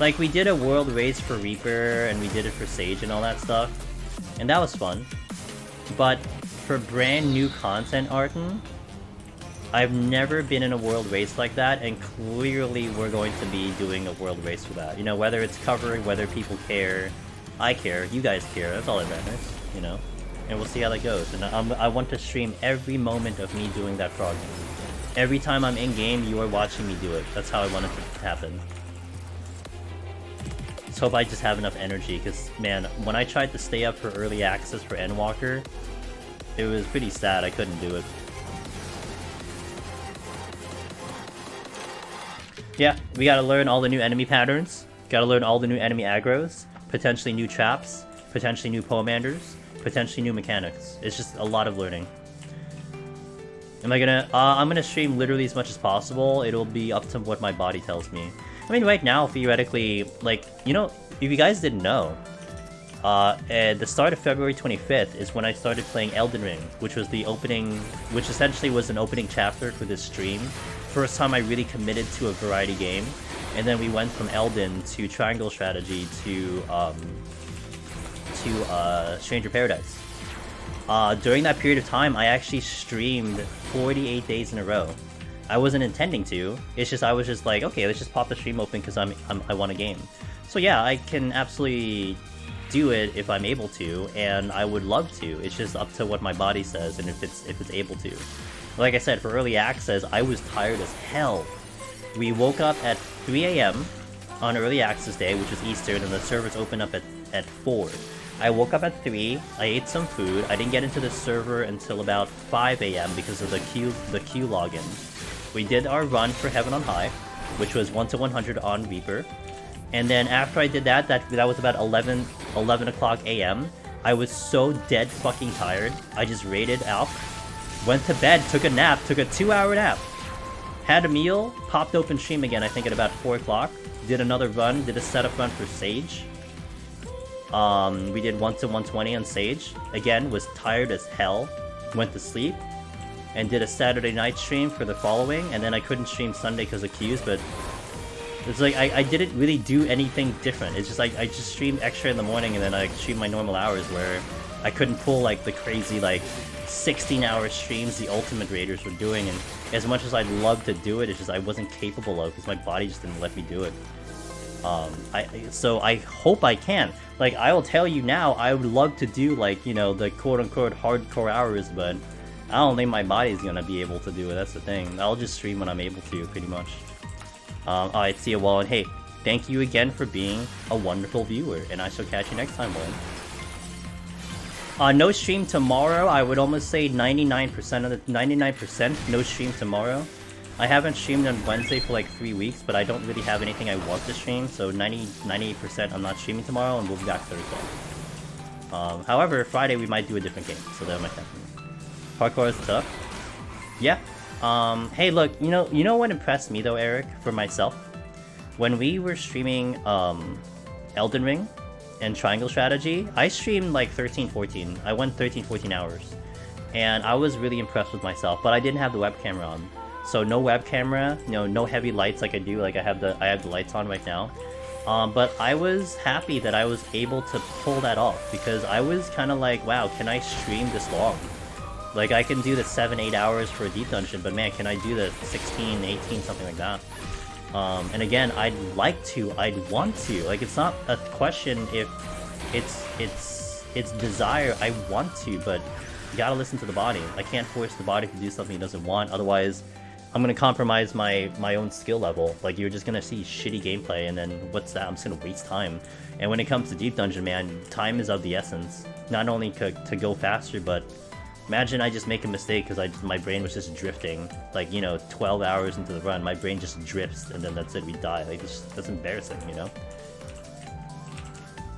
Like, we did a world race for Reaper, and we did it for Sage and all that stuff, and that was fun. But for brand new content, Arton, I've never been in a world race like that, and clearly we're going to be doing a world race for that. You know, whether it's covering, whether people care, I care, you guys care, that's all that matters, you know? And we'll see how that goes. And I want to stream every moment of me doing that frog. Every time I'm in-game, you are watching me do it. That's how I want it to happen. Let's hope I just have enough energy, because, man, when I tried to stay up for early access for Endwalker, it was pretty sad, I couldn't do it. Yeah, we gotta learn all the new enemy patterns, gotta learn all the new enemy aggros, potentially new traps, potentially new Poemanders, potentially new mechanics. It's just a lot of learning. Am I gonna... I'm gonna stream literally as much as possible. It'll be up to what my body tells me. I mean, right now, theoretically, like, you know, if you guys didn't know, at the start of February 25th is when I started playing Elden Ring, which was the opening... which essentially was an opening chapter for this stream. First time I really committed to a variety game, and then we went from Elden to Triangle Strategy to Stranger Paradise. During that period of time, I actually streamed 48 days in a row. I wasn't intending to. It's just I was just like, okay, let's just pop the stream open because I want a game. So yeah, I can absolutely do it if I'm able to, and I would love to. It's just up to what my body says and if it's able to. Like I said, for early access, I was tired as hell. We woke up at 3 a.m. on early access day, which is Eastern, and the servers open up at 4. I woke up at 3, I ate some food, I didn't get into the server until about 5 a.m. because of the queue login. We did our run for Heaven on High, which was 1 to 100 on Reaper. And then after I did that was about 11 o'clock a.m. I was so dead fucking tired. I just raided out, went to bed, took a nap, took a 2-hour nap. Had a meal, popped open stream again, I think at about 4 o'clock. Did another run, did a setup run for Sage. We did 1 to 120 on Sage. Again, was tired as hell. Went to sleep. And did a Saturday night stream for the following. And then I couldn't stream Sunday because of queues, but it's like I didn't really do anything different. It's just like I just streamed extra in the morning and then I streamed my normal hours where I couldn't pull like the crazy like 16-hour streams the Ultimate Raiders were doing, and as much as I'd love to do it, it's just I wasn't capable of because my body just didn't let me do it. So I hope I can. Like, I will tell you now, I would love to do like, you know, the quote-unquote hardcore hours, but I don't think my body's gonna be able to do it. That's the thing. I'll just stream when I'm able to, pretty much. Alright, see you, Wallen. Hey, thank you again for being a wonderful viewer, and I shall catch you next time, Wallen. No stream tomorrow. I would almost say 99% of the 99% no stream tomorrow. I haven't streamed on Wednesday for like 3 weeks, but I don't really have anything I want to stream, so 98% I'm not streaming tomorrow, and we'll be back Thursday. However, Friday we might do a different game, so that might happen. Parkour is tough. Yeah. Hey, look, you know what impressed me though, Eric, for myself? When we were streaming Elden Ring and Triangle Strategy, I streamed like 13-14. I went 13-14 hours. And I was really impressed with myself, but I didn't have the web camera on. So no web camera, no heavy lights like I do, like I have the lights on right now. But I was happy that I was able to pull that off, because I was kind of like, wow, can I stream this long? Like, I can do the 7-8 hours for a deep dungeon, but man, can I do the 16, 18, something like that? And again, I'd like to, I'd want to. Like, it's not a question if it's desire. I want to, but you gotta listen to the body. I can't force the body to do something it doesn't want, otherwise I'm gonna compromise my own skill level. Like, you're just gonna see shitty gameplay, and then what's that? I'm just gonna waste time. And when it comes to deep dungeon, man, time is of the essence. Not only to go faster, but imagine I just make a mistake because my brain was just drifting. Like, 12 hours into the run, my brain just drifts, and then that's it, we die. Like, that's embarrassing,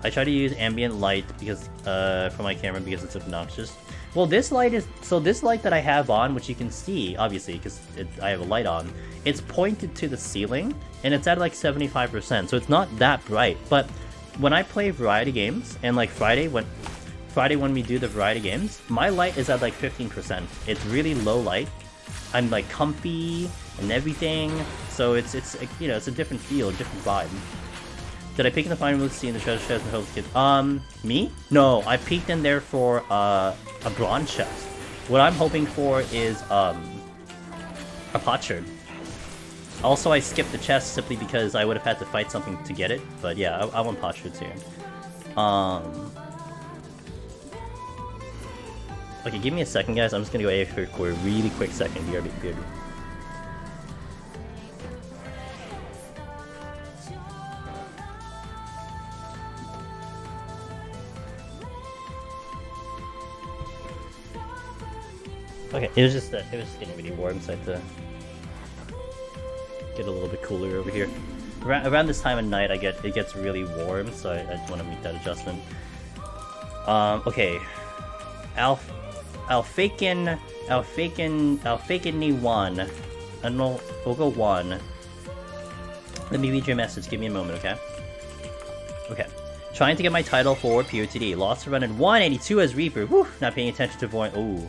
I try to use ambient light because for my camera because it's obnoxious. Well, this light that I have on, which you can see, obviously, because I have a light on, it's pointed to the ceiling, and it's at like 75%, so it's not that bright. But when I play variety games, and like Friday when we do the variety games, my light is at like 15%. It's really low light. I'm like comfy and everything, so it's a different feel, a different vibe. Did I peek in the final to see in the treasure chest and hope kid? Me? No, I peeked in there for a bronze chest. What I'm hoping for is a potsherd. Also, I skipped the chest simply because I would have had to fight something to get it. But yeah, I want potsherds here. Okay, give me a second, guys. I'm just gonna go AFK for a really quick second. BRB. Okay, it was just getting really warm, so I had to get a little bit cooler over here. Around this time of night, it gets really warm, so I just want to make that adjustment. Okay, I'll faken me one. And we'll go one. Let me read your message. Give me a moment, okay? Okay. Trying to get my title for PoTD. Lost a run in 182 as Reaper. Woo! Not paying attention to void. Ooh.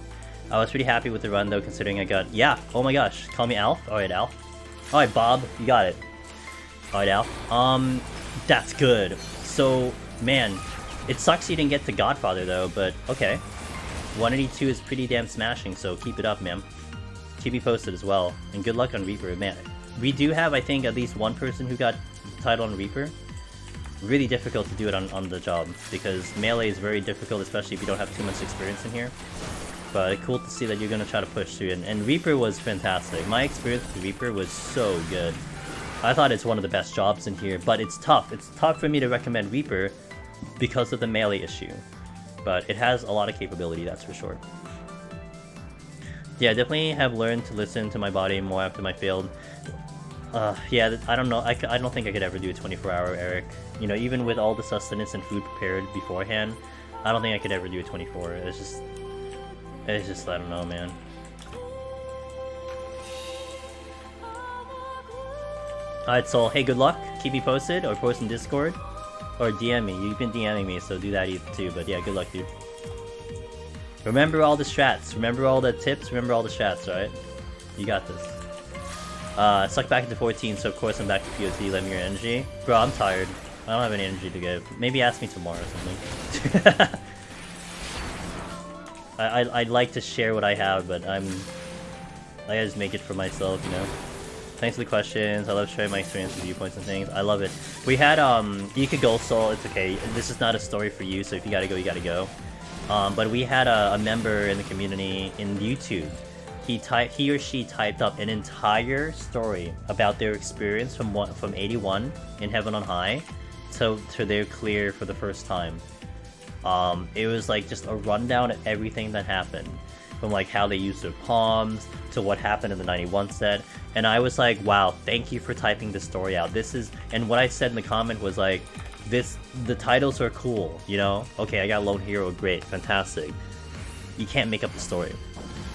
I was pretty happy with the run though, considering I got... Yeah! Oh my gosh. Call me Alf? Alright, Alf. Alright, Bob. You got it. Alright, Alf. That's good. So, man. It sucks you didn't get to Godfather though, but okay. 182 is pretty damn smashing, so keep it up, man. Keep me posted as well. And good luck on Reaper, man. We do have, I think, at least one person who got the title on Reaper. really difficult to do it on the job, because melee is very difficult, especially if you don't have too much experience in here. But cool to see that you're gonna try to push through, and Reaper was fantastic. My experience with Reaper was so good. I thought it's one of the best jobs in here, but it's tough. It's tough for me to recommend Reaper because of the melee issue. But it has a lot of capability, that's for sure. Yeah, definitely have learned to listen to my body more after my failed. Yeah, I don't know. I don't think I could ever do a 24-hour Eric. You know, even with all the sustenance and food prepared beforehand, I don't think I could ever do a 24. It's just, I don't know, man. Alright, Soul, hey, good luck. Keep me posted, or post in Discord, or DM me. You've been DMing me, so do that too, but yeah, good luck, dude. Remember all the strats, remember all the tips, remember all the strats, alright? You got this. Suck back into 14, so of course I'm back to PoTD, lend me your energy. Bro, I'm tired. I don't have any energy to give. Maybe ask me tomorrow or something. I'd like to share what I have, but I just make it for myself, you know? Thanks for the questions. I love sharing my experience with viewpoints and things. I love it. We had, you could go, Soul, it's okay. This is not a story for you, so if you gotta go, you gotta go. But we had a member in the community in YouTube. He or she typed up an entire story about their experience from 81 in Heaven on High to their clear for the first time. It was like just a rundown of everything that happened, from like how they used their palms to what happened in the 91 set, and I was like, wow, thank you for typing this story out. This is, and what I said in the comment was like, the titles are cool, you know? Okay, I got Lone Hero, great, fantastic. You can't make up the story.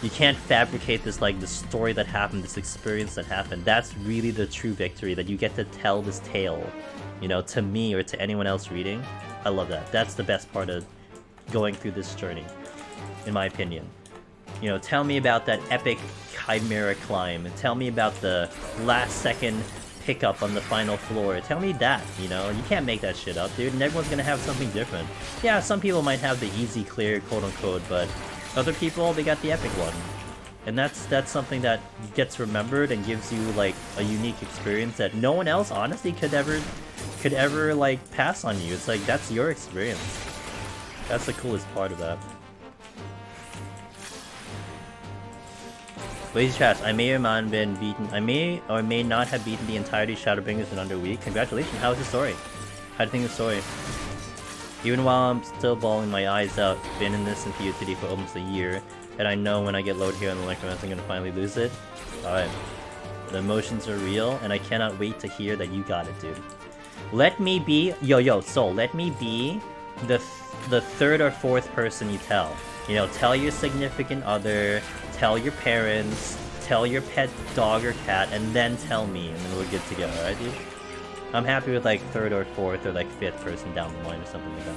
You can't fabricate this, like, the story that happened, this experience that happened. That's really the true victory, that you get to tell this tale, you know, to me or to anyone else reading. I love that. That's the best part of going through this journey, in my opinion. You know, tell me about that epic Chimera climb, and tell me about the last second pickup on the final floor. Tell me that, you know? You can't make that shit up, dude, and everyone's gonna have something different. Yeah, some people might have the easy clear, quote-unquote, but other people, they got the epic one. And that's something that gets remembered and gives you, like, a unique experience that no one else, honestly, could ever, like, pass on you. It's like, that's your experience. That's the coolest part of that. Lazy Trash, I may or may not have beaten the entirety of Shadowbringers in under a week. Congratulations, how was the story? How'd you think of the story? Even while I'm still bawling my eyes out, been in this in PoTD for almost a year, and I know when I get load here on the Electromance I'm gonna finally lose it. Alright. The emotions are real, and I cannot wait to hear that you got it, dude. Let me be... Yo, Soul, let me be the third or fourth person you tell. You know, tell your significant other, tell your parents, tell your pet dog or cat, and then tell me, and then we're good to go, alright, dude? I'm happy with like third or fourth or like fifth person down the line or something like that.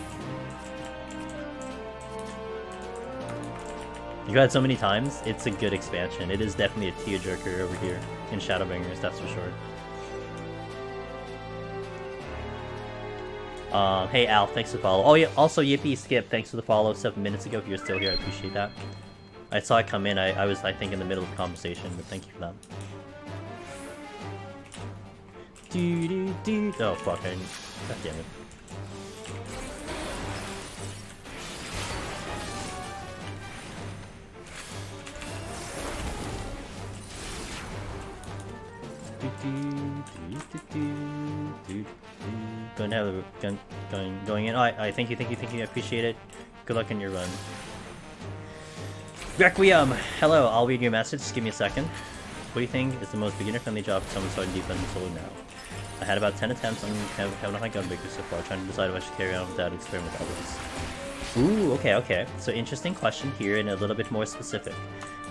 You've had so many times, it's a good expansion. It is definitely a tearjerker over here in Shadowbringers, that's for sure. Hey Al, thanks for the follow. Oh yeah, also Yippee Skip, thanks for the follow 7 minutes ago. If you're still here, I appreciate that. I saw it come in, I was, I think, in the middle of the conversation, but thank you for that. Oh fuck, god damn it. Going to have a gun going in. Oh, I thank you, I appreciate it. Good luck in your run. Requiem! Hello, I'll read your message, just give me a second. What do you think is the most beginner-friendly job for someone starting defense in solo now? I had about 10 attempts on having a high gun breaker so far, trying to decide if I should carry on with that or experiment with others. Ooh, okay. So interesting question here and a little bit more specific.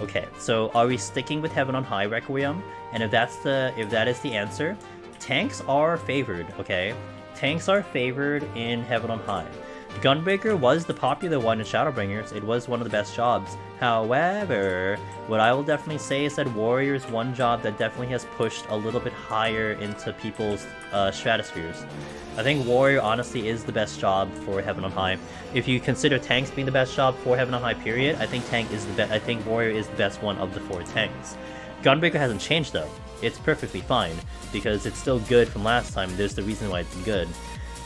Okay, so are we sticking with Heaven on High, Requiem? And if that is the answer, tanks are favored, okay? Tanks are favored in Heaven on High. Gunbreaker was the popular one in Shadowbringers. It was one of the best jobs. However, what I will definitely say is that Warrior is one job that definitely has pushed a little bit higher into people's stratospheres. I think Warrior honestly is the best job for Heaven on High. If you consider tanks being the best job for Heaven on High, period, I think Warrior is the best one of the 4 tanks. Gunbreaker hasn't changed though. It's perfectly fine because it's still good from last time. There's the reason why it's good.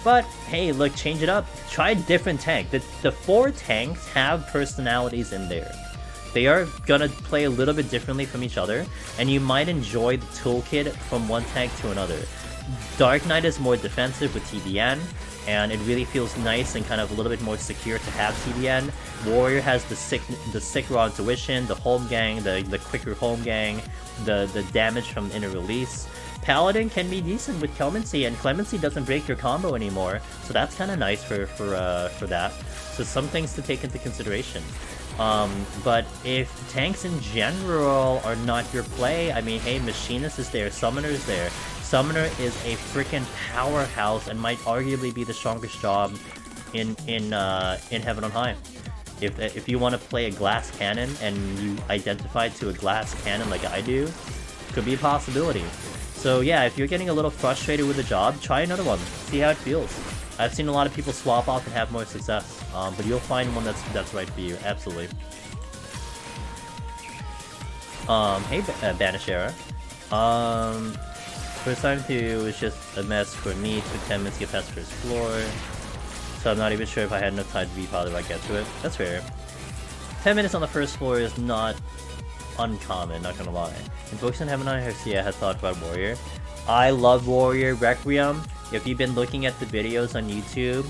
But hey, look, change it up. Try a different tank. The 4 tanks have personalities in there. They are gonna play a little bit differently from each other, and you might enjoy the toolkit from one tank to another. Dark Knight is more defensive with TDN, and it really feels nice and kind of a little bit more secure to have TDN. Warrior has the sick raw intuition, the home gang, the quicker home gang, the damage from inner release. Paladin can be decent with Clemency, and Clemency doesn't break your combo anymore, so that's kind of nice for that. So some things to take into consideration. But if tanks in general are not your play, I mean, hey, Machinist is there, Summoner is there. Summoner is a freaking powerhouse and might arguably be the strongest job in Heaven on High. If you want to play a glass cannon and you identify to a glass cannon like I do, could be a possibility. So yeah, if you're getting a little frustrated with the job, try another one. See how it feels. I've seen a lot of people swap off and have more success, but you'll find one that's right for you. Absolutely. Hey, Banishera. First time through was just a mess for me. Took 10 minutes to get past the first floor, so I'm not even sure if I had enough time to V-Pod if I get to it. That's fair. 10 minutes on the first floor is not uncommon, not gonna lie. And focus on Heaven on Garcia had thought about Warrior. I love Warrior Requiem. If you've been looking at the videos on YouTube,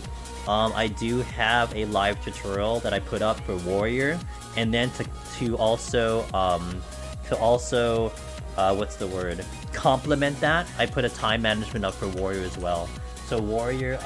I do have a live tutorial that I put up for Warrior, and then to also what's the word? Complement that, I put a time management up for Warrior as well. So Warrior,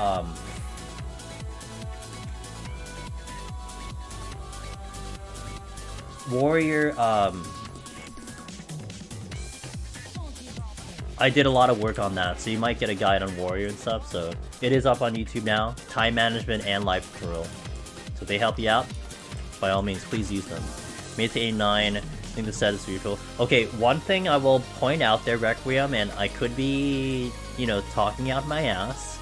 I did a lot of work on that, so you might get a guide on Warrior and stuff, so it is up on YouTube now. Time management and live tutorial. So if they help you out, by all means, please use them. Made to 89, I think the set is beautiful. Okay, one thing I will point out there, Requiem, and I could be, you know, talking out my ass.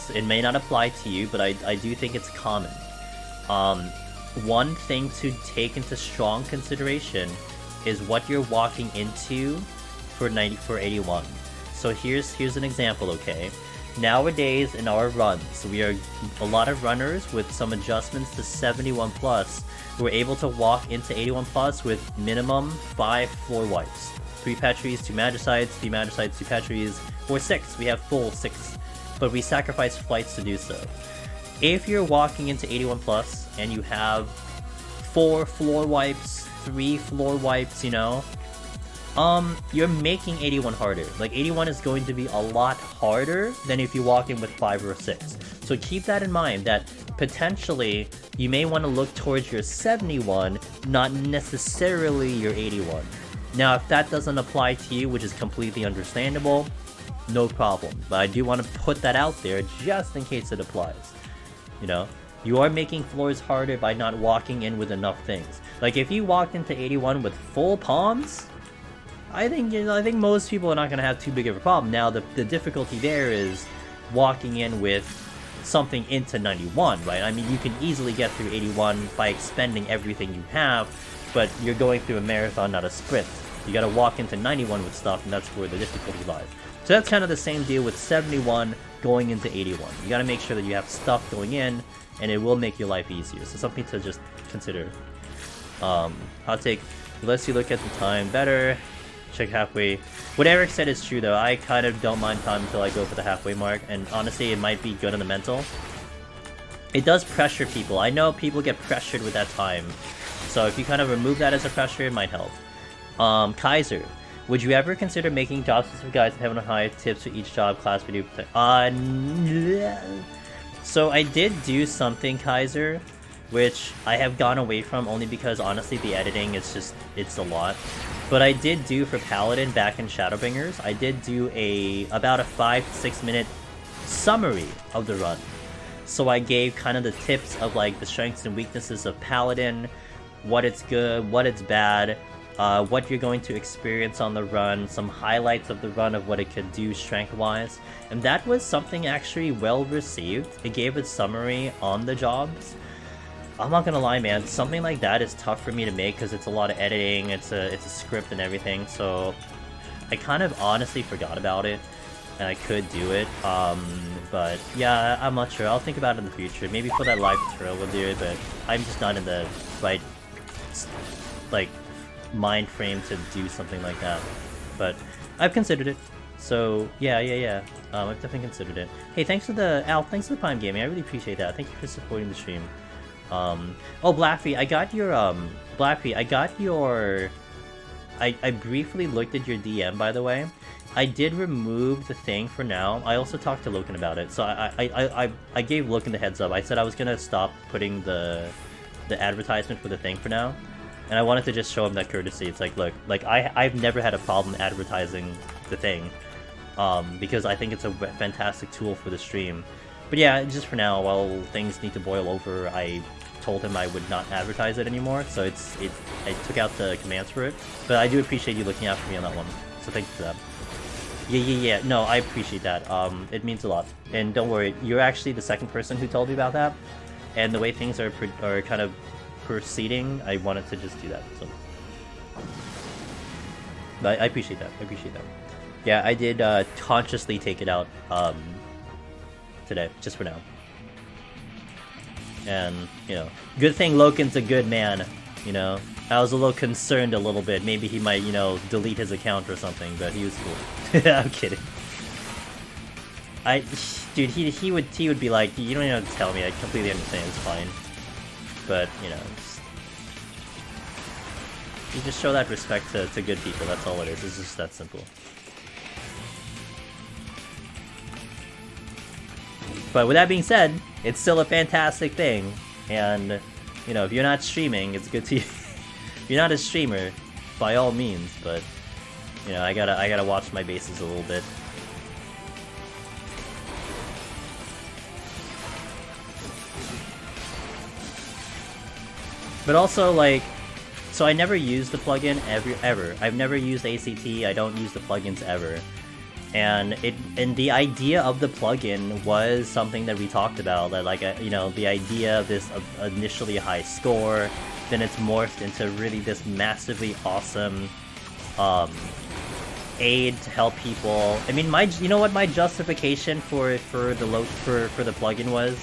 So it may not apply to you, but I do think it's common. One thing to take into strong consideration is what you're walking into for 81. So here's an example, okay? Nowadays in our runs, we are a lot of runners with some adjustments to 71 plus who are able to walk into 81 plus with minimum 5 floor wipes. 3 Petries, 2 Magicides, 3 Magicides, 2 Petries, or 6. We have full 6, but we sacrifice flights to do so. If you're walking into 81 plus and you have 4 floor wipes, 3 floor wipes, you know, you're making 81 harder. Like, 81 is going to be a lot harder than if you walk in with 5 or 6. So keep that in mind, that potentially you may want to look towards your 71, not necessarily your 81. Now, if that doesn't apply to you, which is completely understandable, no problem. But I do want to put that out there just in case it applies. You know, you are making floors harder by not walking in with enough things. Like, if you walked into 81 with full palms, I think most people are not going to have too big of a problem. Now, the difficulty there is walking in with something into 91, right? I mean, you can easily get through 81 by expending everything you have, but you're going through a marathon, not a sprint. You got to walk into 91 with stuff, and that's where the difficulty lies. So that's kind of the same deal with 71 going into 81. You got to make sure that you have stuff going in, and it will make your life easier. So something to just consider. Hot take, lets you look at the time better. Check halfway. What Eric said is true though. I kind of don't mind time until I go for the halfway mark, and honestly it might be good on the mental. It does pressure people. I know people get pressured with that time, so if you kind of remove that as a pressure, it might help. Kaiser, would you ever consider making job specific guides in Heaven on High, tips for each job, class video? So I did do something, Kaiser, which I have gone away from only because honestly the editing is just, it's a lot. But I did do for Paladin back in Shadowbringers, I did do about a 5 to 6 minute summary of the run. So I gave kind of the tips of like the strengths and weaknesses of Paladin, what it's good, what it's bad, what you're going to experience on the run, some highlights of the run of what it could do strength-wise. And that was something actually well received. It gave a summary on the jobs. I'm not gonna lie, man, something like that is tough for me to make because it's a lot of editing, it's a script and everything, so I kind of honestly forgot about it. and I could do it. But yeah, I'm not sure. I'll think about it in the future. Maybe for that live tutorial we'll do it, but I'm just not in the right, like, mind frame to do something like that. But I've considered it. So yeah. I've definitely considered it. Hey, thanks for the thanks for the Prime Gaming. I really appreciate that. Thank you for supporting the stream. Oh, Blackfeet, I got your I briefly looked at your DM, by the way. I did remove the thing for now. I also talked to Loken about it, so I gave Loken the heads up. I said I was gonna stop putting the advertisement for the thing for now, and I wanted to just show him that courtesy. It's like, look, like I've never had a problem advertising the thing, because I think it's a fantastic tool for the stream. But yeah, just for now, while things need to boil over, I told him I would not advertise it anymore, so I took out the commands for it. But I do appreciate you looking out for me on that one, so thank you for that. Yeah, no, I appreciate that. It means a lot. And don't worry, you're actually the second person who told me about that. And the way things are kind of proceeding, I wanted to just do that, so. But I appreciate that, Yeah, I did consciously take it out today, just for now. And, you know, good thing Loken's a good man, you know. I was a little concerned a little bit. Maybe he might, you know, delete his account or something, but he was cool. I'm kidding. Dude, he would be like, you don't even have to tell me, I completely understand, it's fine. But, you know, you just show that respect to good people, that's all it is. It's just that simple. But with that being said, it's still a fantastic thing, and, you know, if you're not streaming, it's good to if you're not a streamer, by all means, but, you know, I gotta watch my bases a little bit. But also, like, so I never used the plugin ever. I've never used ACT, I don't use the plugins ever. And the idea of the plugin was something that we talked about, that, like, you know, the idea of this initially high score, then it's morphed into really this massively awesome aid to help people. I mean, you know what my justification for the plugin was?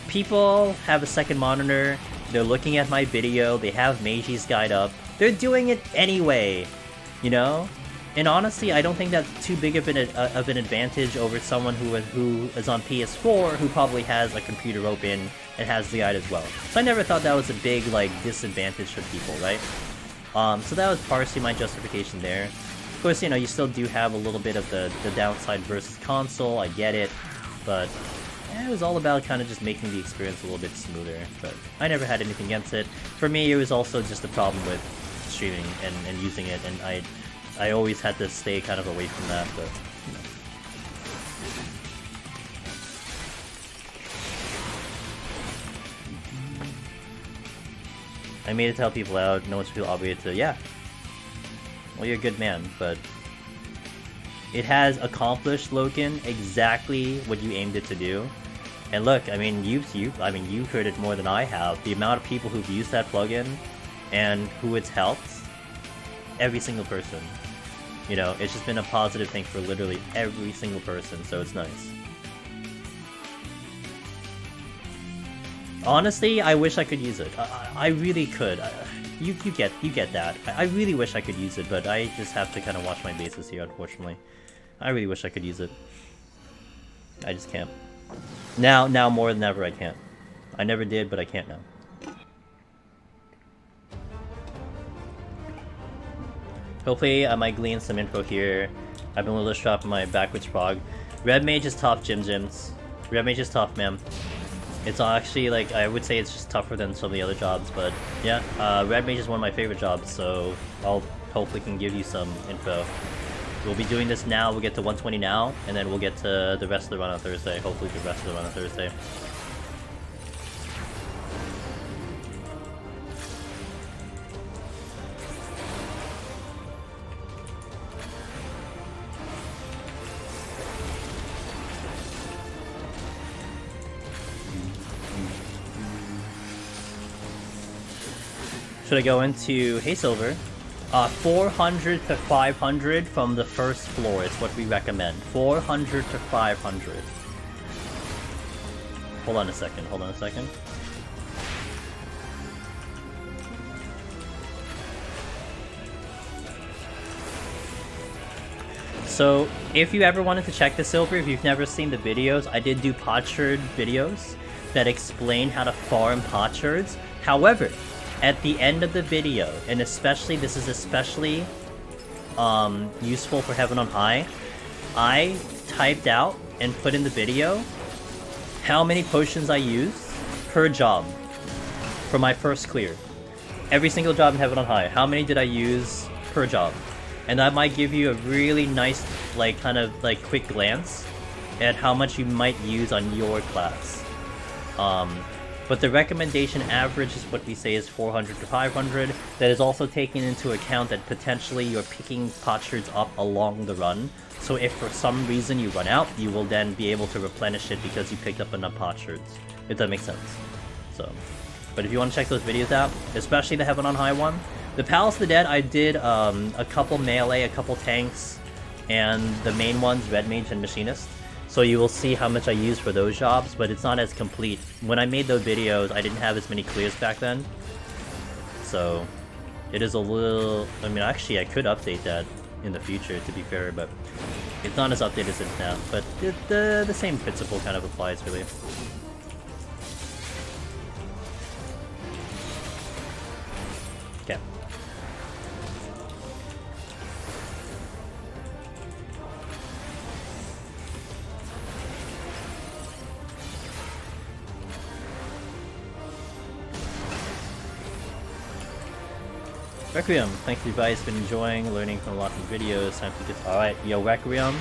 People have a second monitor, they're looking at my video, they have Meiji's guide up, they're doing it anyway, you know? And honestly, I don't think that's too big of an advantage over someone who is on PS4, who probably has a computer open and has the guide as well. So I never thought that was a big, like, disadvantage for people, right? So that was partially my justification there. Of course, you know, you still do have a little bit of the downside versus console, I get it, but it was all about kind of just making the experience a little bit smoother, but I never had anything against it. For me, it was also just a problem with streaming and using it, and I always had to stay kind of away from that, but, you know. I made it to help people out, no one should feel obligated to, yeah. Well, you're a good man, but it has accomplished, Loken, exactly what you aimed it to do. And look, I mean, you've heard it more than I have. The amount of people who've used that plugin and who it's helped, every single person. You know, it's just been a positive thing for literally every single person, so it's nice. Honestly, I wish I could use it. I really could. You get that. I really wish I could use it, but I just have to kind of watch my bases here, unfortunately. I really wish I could use it. I just can't. Now more than ever, I can't. I never did, but I can't now. Hopefully, I might glean some info here. I've been a little distraught in my backwards prog. Red Mage is tough, Jims. Red Mage is tough, man. It's actually, like, I would say it's just tougher than some of the other jobs, but yeah, Red Mage is one of my favorite jobs, so I'll hopefully can give you some info. We'll be doing this now, we'll get to 120 now, and then we'll get to the rest of the run on Thursday, hopefully the rest of the run on Thursday. Should I go into Hey Silver? 400 to 500 from the first floor is what we recommend. 400 to 500. Hold on a second, hold on a second. So, if you ever wanted to check this over, if you've never seen the videos, I did do potsherd videos that explain how to farm potsherds. However, at the end of the video, and especially, this is especially useful for Heaven on High, I typed out and put in the video how many potions I used per job for my first clear. Every single job in Heaven on High, how many did I use per job? And that might give you a really nice, like, kind of, like, quick glance at how much you might use on your class. But the recommendation average is what we say is 400 to 500. That is also taking into account that potentially you're picking potsherds up along the run. So if for some reason you run out, you will then be able to replenish it because you picked up enough potsherds. If that makes sense. So, but if you want to check those videos out, especially the Heaven on High one, the Palace of the Dead, I did a couple melee, a couple tanks, and the main ones, Red Mage and Machinist. So you will see how much I use for those jobs, but it's not as complete. When I made those videos, I didn't have as many clears back then. So it is a little... I mean, actually, I could update that in the future, to be fair, but it's not as updated as it is now. But the same principle kind of applies, really. Okay. Requiem, thanks for your advice, been enjoying, learning from lots of videos, time to get... Alright, yo Requiem,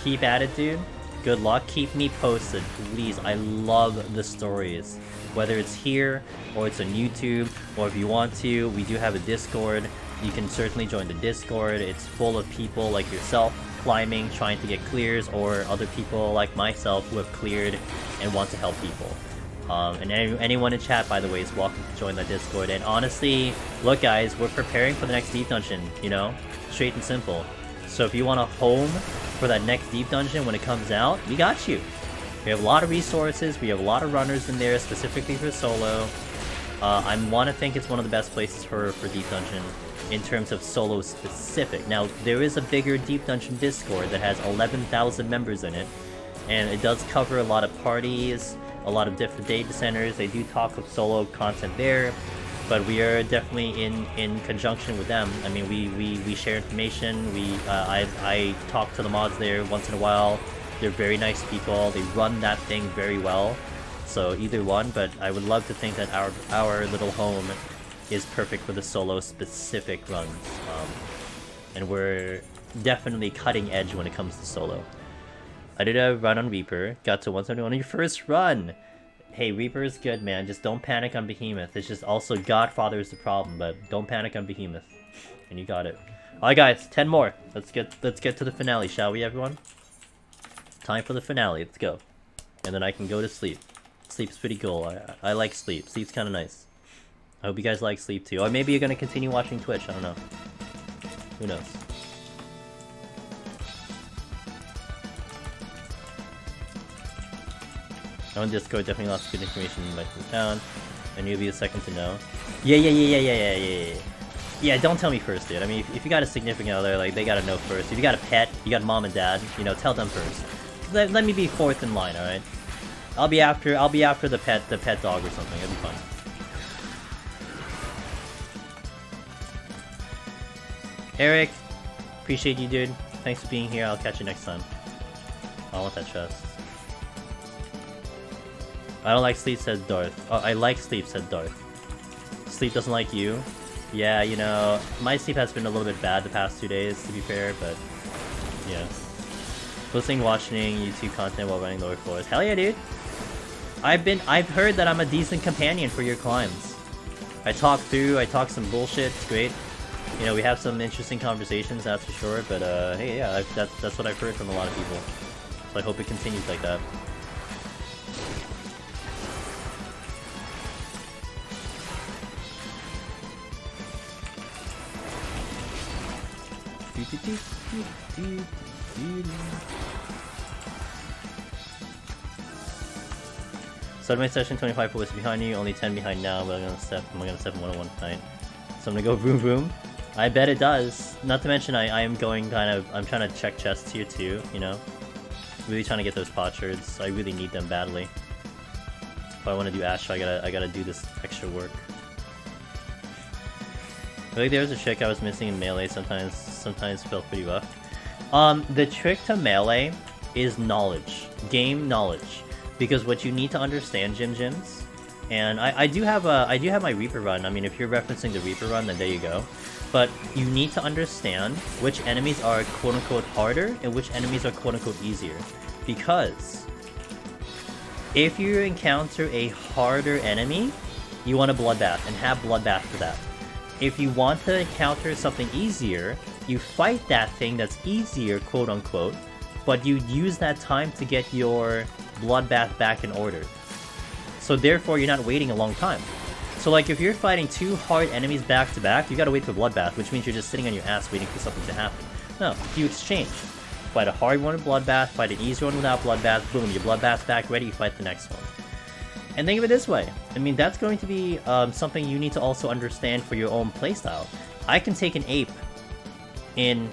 keep at it, dude. Good luck, keep me posted, please. I love the stories. Whether it's here, or it's on YouTube, or if you want to, we do have a Discord. You can certainly join the Discord. It's full of people like yourself, climbing, trying to get clears, or other people like myself who have cleared and want to help people. And anyone in chat, by the way, is welcome to join the Discord. And honestly, look guys, we're preparing for the next Deep Dungeon, you know? Straight and simple. So if you want a home for that next Deep Dungeon when it comes out, we got you. We have a lot of resources, we have a lot of runners in there, specifically for solo. I want to think it's one of the best places for Deep Dungeon in terms of solo specific. Now, there is a bigger Deep Dungeon Discord that has 11,000 members in it, and it does cover a lot of parties, a lot of different data centers. They do talk of solo content there, but we are definitely in conjunction with them. I mean, we share information. I talk to the mods there once in a while. They're very nice people. They run that thing very well. So either one, but I would love to think that our little home is perfect for the solo specific runs. And we're definitely cutting edge when it comes to solo. I did a run on Reaper, got to 171 on your first run! Hey, Reaper is good, man, just don't panic on Behemoth. It's just also Godfather is the problem, but don't panic on Behemoth. And you got it. Alright guys, 10 more. Let's get to the finale, shall we, everyone? Time for the finale, let's go. And then I can go to sleep. Sleep's pretty cool. I like sleep. Sleep's kinda nice. I hope you guys like sleep too. Or maybe you're gonna continue watching Twitch, I don't know. Who knows? On Discord, definitely lots of good information about the town, and you'll be the second to know. Yeah, don't tell me first, dude. I mean, if you got a significant other, like, they gotta know first. If you got a pet, you got mom and dad, you know, tell them first. Let me be fourth in line, alright? I'll be after the pet dog or something. It'll be fun. Eric, appreciate you, dude. Thanks for being here. I'll catch you next time. I want that chest. I don't like sleep, said Darth. Oh, I like sleep, said Darth. Sleep doesn't like you. Yeah, you know, my sleep has been a little bit bad the past 2 days, to be fair, but yeah. Listening, watching YouTube content while running lower floors. Hell yeah, dude! I've heard that I'm a decent companion for your climbs. I talk some bullshit, it's great. You know, we have some interesting conversations, that's for sure, but hey, yeah, that's what I've heard from a lot of people. So I hope it continues like that. Start my session, 25 points behind you, only 10 behind now, but I'm gonna step 101 tonight. So I'm gonna go vroom vroom. I bet it does. Not to mention I am going I'm trying to check chests here too, you know? Really trying to get those potsherds. I really need them badly. If I want to do Astro, I gotta do this extra work. I think there was a trick I was missing in melee, sometimes felt pretty rough. The trick to melee is knowledge. Game knowledge. Because what you need to understand, Jims, and I do have my Reaper run. I mean, if you're referencing the Reaper run, then there you go. But you need to understand which enemies are quote-unquote harder and which enemies are quote-unquote easier. Because if you encounter a harder enemy, you want a Bloodbath, and have Bloodbath for that. If you want to encounter something easier, you fight that thing that's easier, quote-unquote, but you use that time to get your Bloodbath back in order. So therefore, you're not waiting a long time. So like, if you're fighting two hard enemies back to back, you gotta wait for Bloodbath, which means you're just sitting on your ass waiting for something to happen. No, you exchange. Fight a hard one with Bloodbath, fight an easier one without Bloodbath, boom, your Bloodbath's back ready, you fight the next one. And think of it this way, I mean, that's going to be something you need to also understand for your own playstyle. I can take an Ape in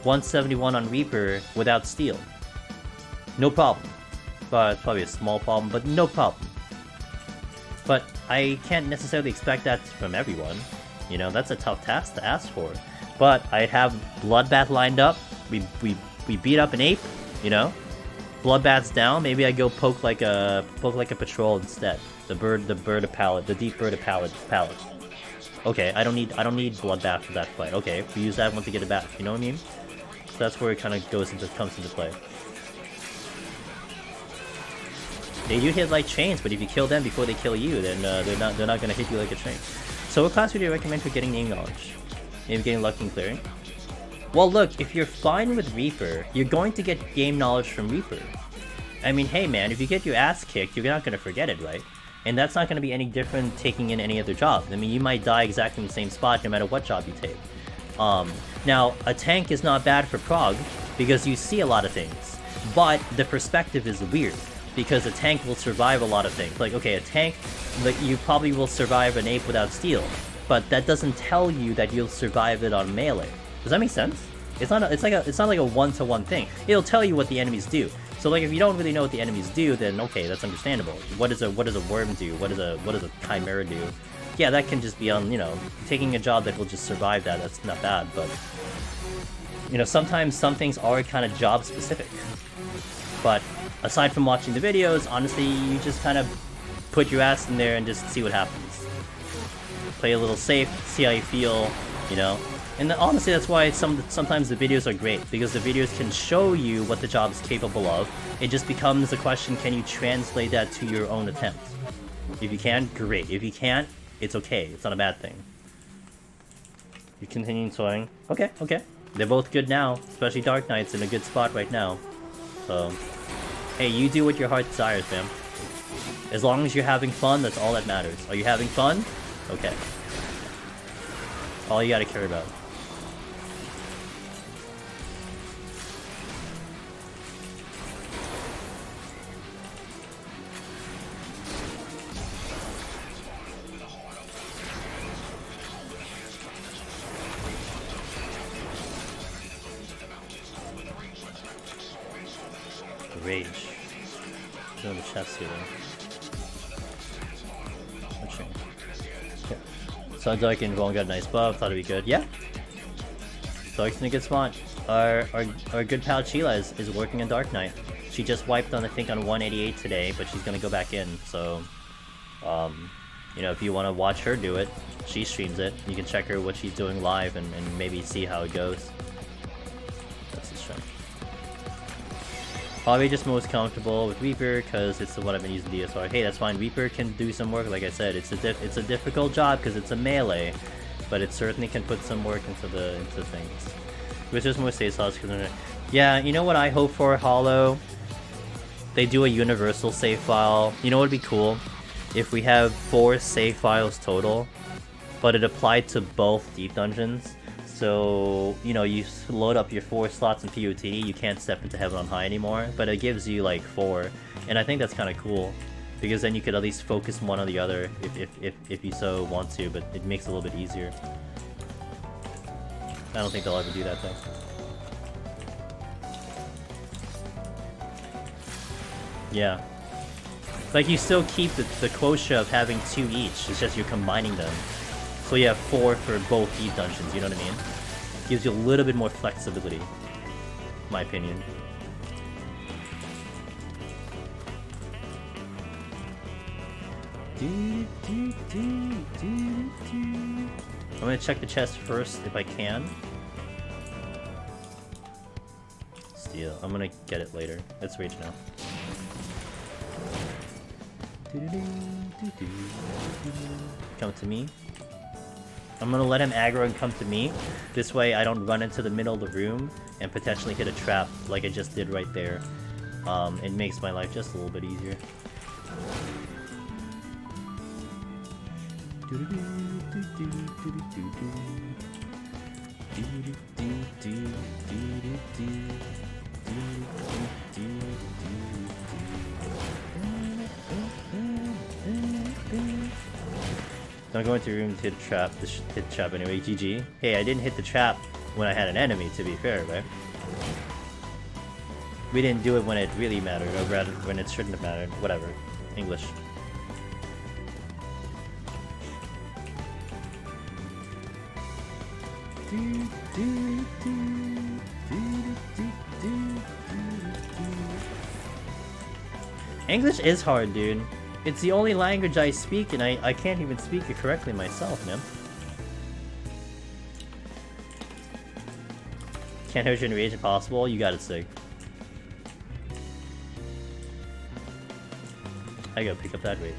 171 on Reaper without Steel. No problem. But it's probably a small problem, but no problem. But I can't necessarily expect that from everyone. You know, that's a tough task to ask for. But I'd have Bloodbath lined up, we beat up an Ape, you know? Bloodbath's down, maybe I go poke like a patrol instead. The bird of pallet, the deep bird of pallet. Okay, I don't need Bloodbath for that fight. Okay, we use that one to get it back, you know what I mean? So that's where it kind of comes into play. They do hit like chains, but if you kill them before they kill you, then they're not gonna hit you like a train. So what class would you recommend for getting name knowledge? Maybe getting lucky and clearing? Well, look, if you're fine with Reaper, you're going to get game knowledge from Reaper. I mean, hey man, if you get your ass kicked, you're not gonna forget it, right? And that's not gonna be any different taking in any other job. I mean, you might die exactly in the same spot no matter what job you take. Now, a tank is not bad for prog, because you see a lot of things. But the perspective is weird. Because a tank will survive a lot of things. Like, okay, a tank, like, you probably will survive an Ape without Steel, but that doesn't tell you that you'll survive it on melee. Does that make sense? It's not like a one-to-one thing. It'll tell you what the enemies do. So like, if you don't really know what the enemies do, then okay, that's understandable. What does a worm do? What does a chimera do? Yeah, that can just be on, you know, taking a job that will just survive that. That's not bad, but you know, sometimes some things are kind of job specific. But aside from watching the videos, honestly, you just kind of put your ass in there and just see what happens. Play a little safe, see how you feel, you know? And honestly, that's why sometimes the videos are great, because the videos can show you what the job is capable of. It just becomes a question, can you translate that to your own attempt? If you can, great. If you can't, it's okay. It's not a bad thing. You continue sewing. Okay, okay. They're both good now, especially Dark Knight's in a good spot right now. So, hey, you do what your heart desires, fam. As long as you're having fun, that's all that matters. Are you having fun? Okay. All you gotta care about. Rage. There's another chest here though. Okay. So Dark and Vaughn got a nice buff, thought it'd be good. Yeah. Dark's in a good spot. Our good pal Sheila is working on Dark Knight. She just wiped on, I think, on 188 today, but she's gonna go back in, so you know, if you wanna watch her do it, she streams it. You can check her what she's doing live and maybe see how it goes. That's the strength. Probably just most comfortable with Reaper because it's the one I've been using DSR. Hey, that's fine. Reaper can do some work. Like I said, it's a difficult job because it's a melee, but it certainly can put some work into things. Which is more save files. Yeah, you know what I hope for, Hollow? They do a universal save file. You know what would be cool? If we have 4 save files total, but it applied to both deep dungeons. So, you know, you load up your 4 slots in PoTD, you can't step into Heaven on High anymore, but it gives you like 4, and I think that's kind of cool, because then you could at least focus one on the other if you so want to, but it makes it a little bit easier. I don't think they'll ever do that though. Yeah. Like, you still keep the quotient of having 2 each, it's just you're combining them. So you have 4 for both Eve dungeons, you know what I mean? Gives you a little bit more flexibility, in my opinion. I'm gonna check the chest first if I can. Steal. I'm gonna get it later. Let's rage now. Come to me. I'm gonna let him aggro and come to me. This way I don't run into the middle of the room and potentially hit a trap like I just did right there. It makes my life just a little bit easier. Don't go into your room to hit a trap. Hit the trap anyway. GG. Hey, I didn't hit the trap when I had an enemy, to be fair, right? We didn't do it when it really mattered, or rather when it shouldn't have mattered. Whatever. English. English is hard, dude. It's the only language I speak, and I can't even speak it correctly myself, man. Can't hurt you in rage if possible? You got it, Sig. I gotta pick up that rage.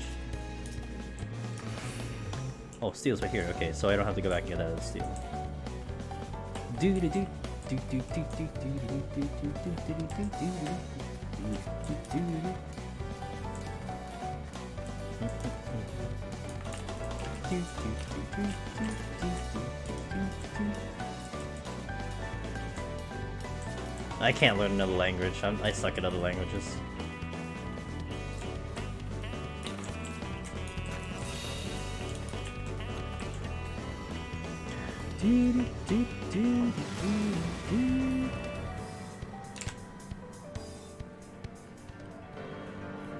Oh, steel's right here. Okay, so I don't have to go back and get that as steel. I can't learn another language. I suck at other languages.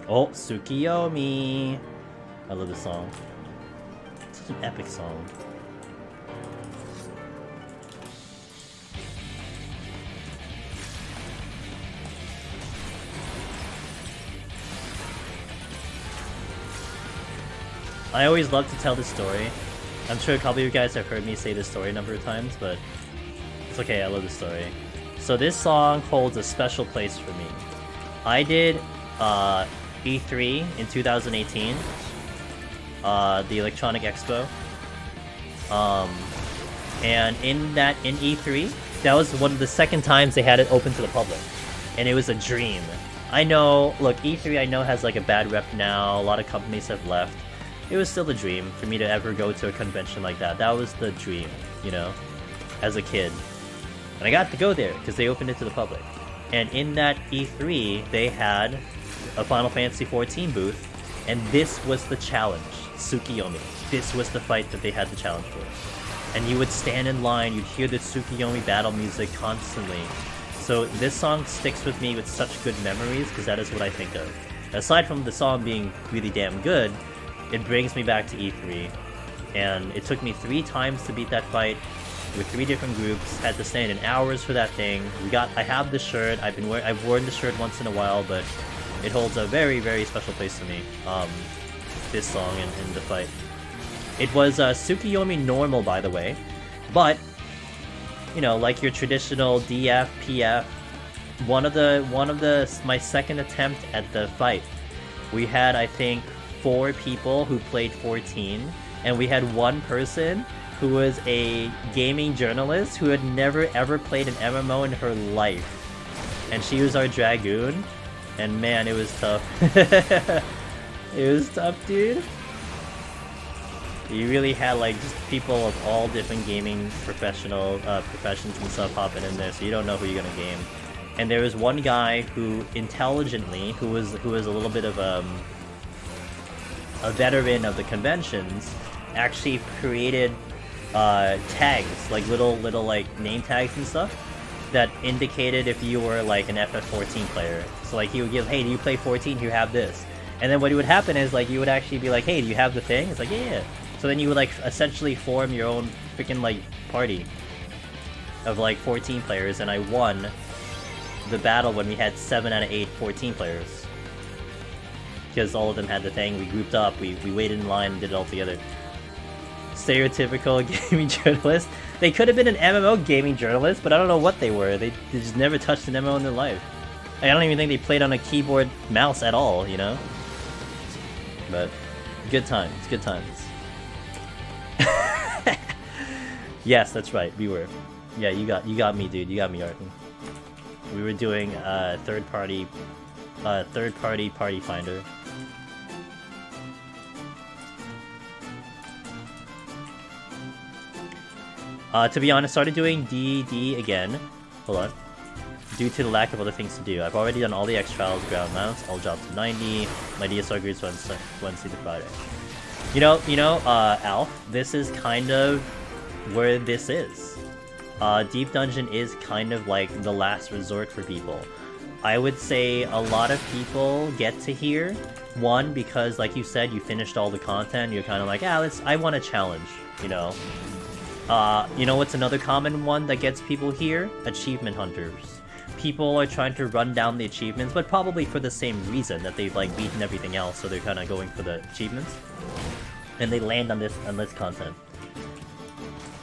Oh, Tsukiyomi! I love this song. It's such an epic song. I always love to tell this story. I'm sure a couple of you guys have heard me say this story a number of times, but it's okay, I love this story. So this song holds a special place for me. I did E3 in 2018, the Electronic Expo, and in E3, that was one of the second times they had it open to the public, and it was a dream. I know, look, E3 I know has like a bad rep now, a lot of companies have left. It was still a dream for me to ever go to a convention like that. That was the dream, you know, as a kid. And I got to go there because they opened it to the public. And in that E3, they had a Final Fantasy XIV booth, and this was the challenge, Tsukiyomi. This was the fight that they had the challenge for. And you would stand in line, you'd hear the Tsukiyomi battle music constantly. So this song sticks with me with such good memories, because that is what I think of. Aside from the song being really damn good, it brings me back to E3. And it took me 3 times to beat that fight, with 3 different groups, had to stand in hours for that thing. I have the shirt, I've worn the shirt once in a while, but it holds a very, very special place to me, this song and the fight. It was Tsukiyomi normal, by the way, but, you know, like your traditional DF, PF, my second attempt at the fight, we had, I think, 4 people who played 14, and we had 1 person who was a gaming journalist who had never ever played an MMO in her life. And she was our Dragoon, and man, it was tough. It was tough, dude. You really had like just people of all different gaming professions and stuff hopping in there, so you don't know who you're gonna game. And there was one guy who intelligently, who was a little bit of a veteran of the conventions, actually created tags, like little like name tags and stuff that indicated if you were like an FF14 player. So like he would give, hey, do you play 14? You have this. And then what would happen is like you would actually be like, hey, do you have the thing? It's like, yeah. So then you would like essentially form your own freaking like party of like 14 players, and I won the battle when we had 7 out of 8 14 players. Because all of them had the thing, we grouped up, we waited in line and did it all together. Stereotypical gaming journalist. They could have been an MMO gaming journalist, but I don't know what they were. They just never touched an MMO in their life. I don't even think they played on a keyboard mouse at all, you know? But good times, good times. Yes, that's right, we were. Yeah, you got me, dude. You got me, Arden. We were doing third party party finder. To be honest, started doing DD again. Hold on. Due to the lack of other things to do. I've already done all the X trials, ground mounts, all jobs to 90. My DSR grids Wednesday to Friday. You know, Alf, this is kind of where this is. Deep Dungeon is kind of like the last resort for people. I would say a lot of people get to here, one, because like you said, you finished all the content, you're kind of like, I want a challenge, you know? You know what's another common one that gets people here? Achievement hunters. People are trying to run down the achievements, but probably for the same reason, that they've like beaten everything else, so they're kind of going for the achievements. And they land on this content.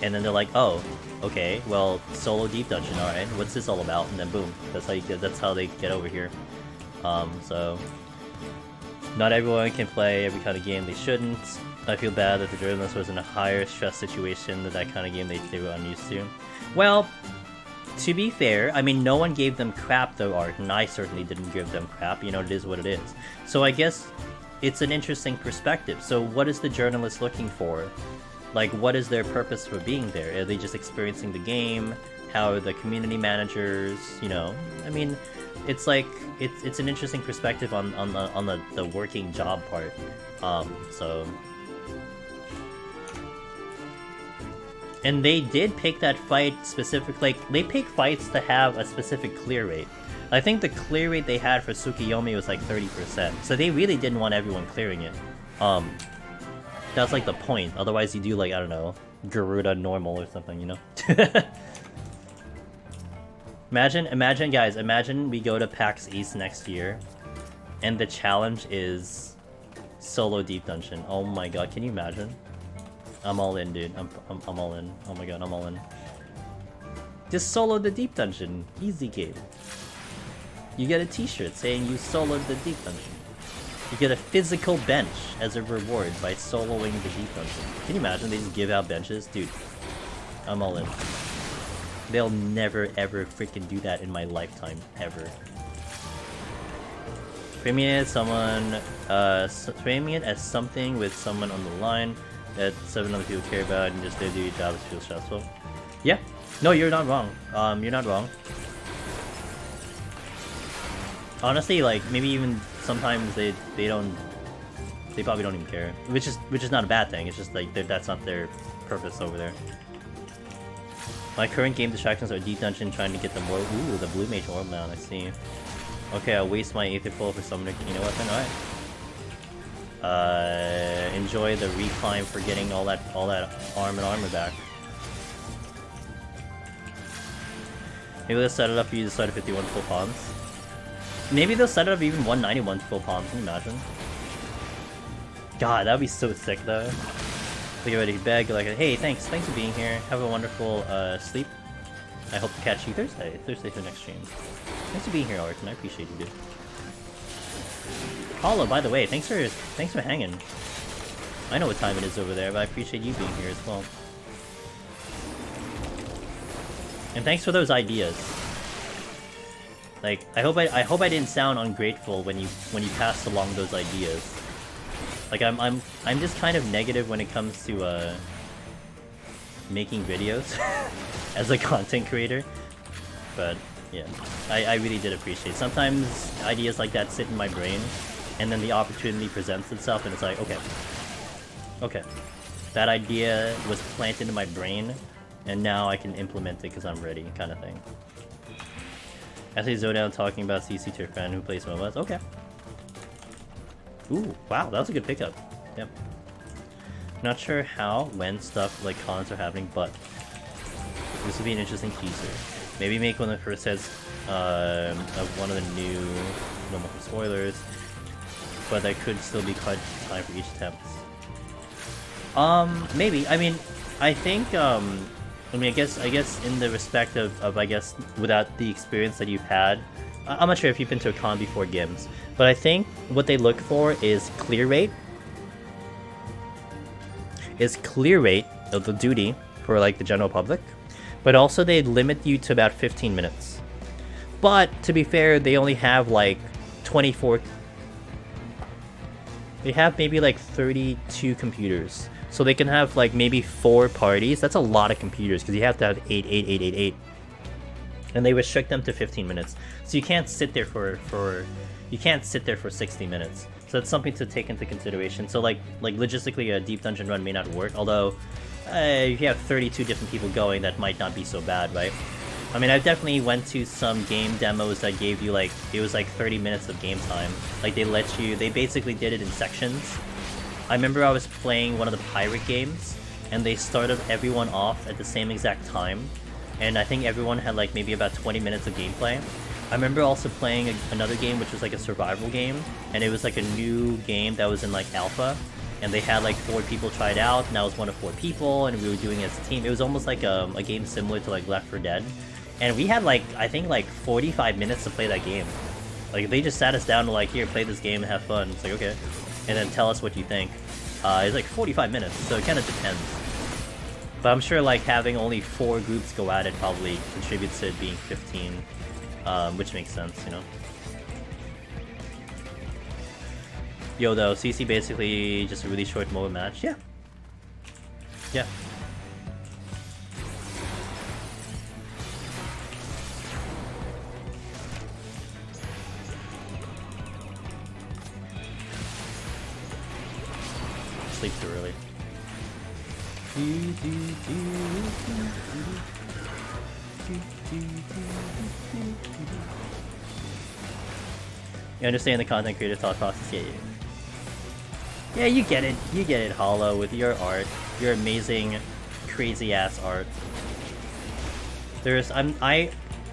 And then they're like, oh, okay, well, solo Deep Dungeon, alright, what's this all about? And then boom, that's how they get over here. So not everyone can play every kind of game they shouldn't. I feel bad that the journalist was in a higher stress situation than that kind of game they were unused to. Well, to be fair, I mean, no one gave them crap though, Art, and I certainly didn't give them crap, you know, it is what it is. So I guess it's an interesting perspective. So what is the journalist looking for? Like, what is their purpose for being there? Are they just experiencing the game? How are the community managers? You know, I mean, it's like it's an interesting perspective on the working job part. So, and they did pick that fight specifically. Like, they pick fights to have a specific clear rate. I think the clear rate they had for Tsukiyomi was like 30%. So they really didn't want everyone clearing it. That's like the point. Otherwise you do like, I don't know, Garuda normal or something, you know? Imagine guys, imagine we go to PAX East next year and the challenge is solo Deep Dungeon. Oh my god, can you imagine? I'm all in, dude. I'm all in. Oh my god, I'm all in. Just solo the Deep Dungeon. Easy game. You get a t-shirt saying you soloed the Deep Dungeon. You get a physical bench as a reward by soloing the Deep Dungeon. Can you imagine they just give out benches? Dude, I'm all in. They'll never ever freaking do that in my lifetime, ever. Framing it as something with someone on the line that 7 other people care about and just they do your job as feel stressful. Yeah, no, you're not wrong. You're not wrong. Honestly, like, maybe even sometimes they probably don't even care, which is not a bad thing. It's just like that's not their purpose over there. My current game distractions are Deep Dungeon, trying to get the more the Blue Mage Orb down. I see. Okay, I'll waste my Aether Pull for summoning a Kino weapon. All right. Enjoy the reclimb for getting all that arm and armor back. Maybe they'll set it up for you to start at 51 full palms. Maybe they'll set it up even 191 full palms, can you imagine? God, that would be so sick though. They get ready to beg, like, hey, thanks for being here. Have a wonderful sleep. I hope to catch you Thursday for the next stream. Thanks for being here, Orton. I appreciate you, dude. Paula, by the way, thanks for hanging. I know what time it is over there, but I appreciate you being here as well. And thanks for those ideas. Like, I hope I didn't sound ungrateful when you passed along those ideas. Like I'm just kind of negative when it comes to making videos as a content creator. But yeah, I really did appreciate. Sometimes ideas like that sit in my brain, and then the opportunity presents itself, and it's like, okay, that idea was planted in my brain, and now I can implement it because I'm ready, kind of thing. I see Zodown talking about CC to a friend who plays MOBAs. Okay. Ooh, wow, that was a good pickup. Yep. Not sure how, when stuff like cons are happening, but this would be an interesting teaser. Maybe make one of the first sets of one of the new, no more spoilers, but that could still be cut time for each attempt. Maybe. I mean, I think, I guess in the respect of I guess, without the experience that you've had, I'm not sure if you've been to a con before games, but I think what they look for is clear rate. Clear rate of the duty for like the general public, but also they limit you to about 15 minutes. But to be fair, they only have like 24. They have maybe like 32 computers, so they can have like maybe 4 parties. That's a lot of computers because you have to have 8, and they restrict them to 15 minutes. So you can't sit there for 60 minutes. So that's something to take into consideration. So like logistically, a deep dungeon run may not work. Although if you have 32 different people going, that might not be so bad, right? I mean, I definitely went to some game demos that gave you like, it was like 30 minutes of game time. Like they basically did it in sections. I remember I was playing one of the pirate games, and they started everyone off at the same exact time. And I think everyone had like maybe about 20 minutes of gameplay. I remember also playing another game which was like a survival game, and it was like a new game that was in like alpha, and they had like 4 people try it out, and I was one of 4 people, and we were doing it as a team. It was almost like a game similar to like Left 4 Dead, and we had like, I think like 45 minutes to play that game. Like they just sat us down to like, here, play this game and have fun. It's like, okay, and then tell us what you think. It's like 45 minutes, so it kind of depends. But I'm sure like having only 4 groups go at it probably contributes to it being 15. Which makes sense, you know. Yo, though, CC basically just a really short MOBA match. Yeah. Yeah. Sleep too early. You understand the content creator thought process? Yeah, you get it, Hollow, with your art, your amazing, crazy-ass art. I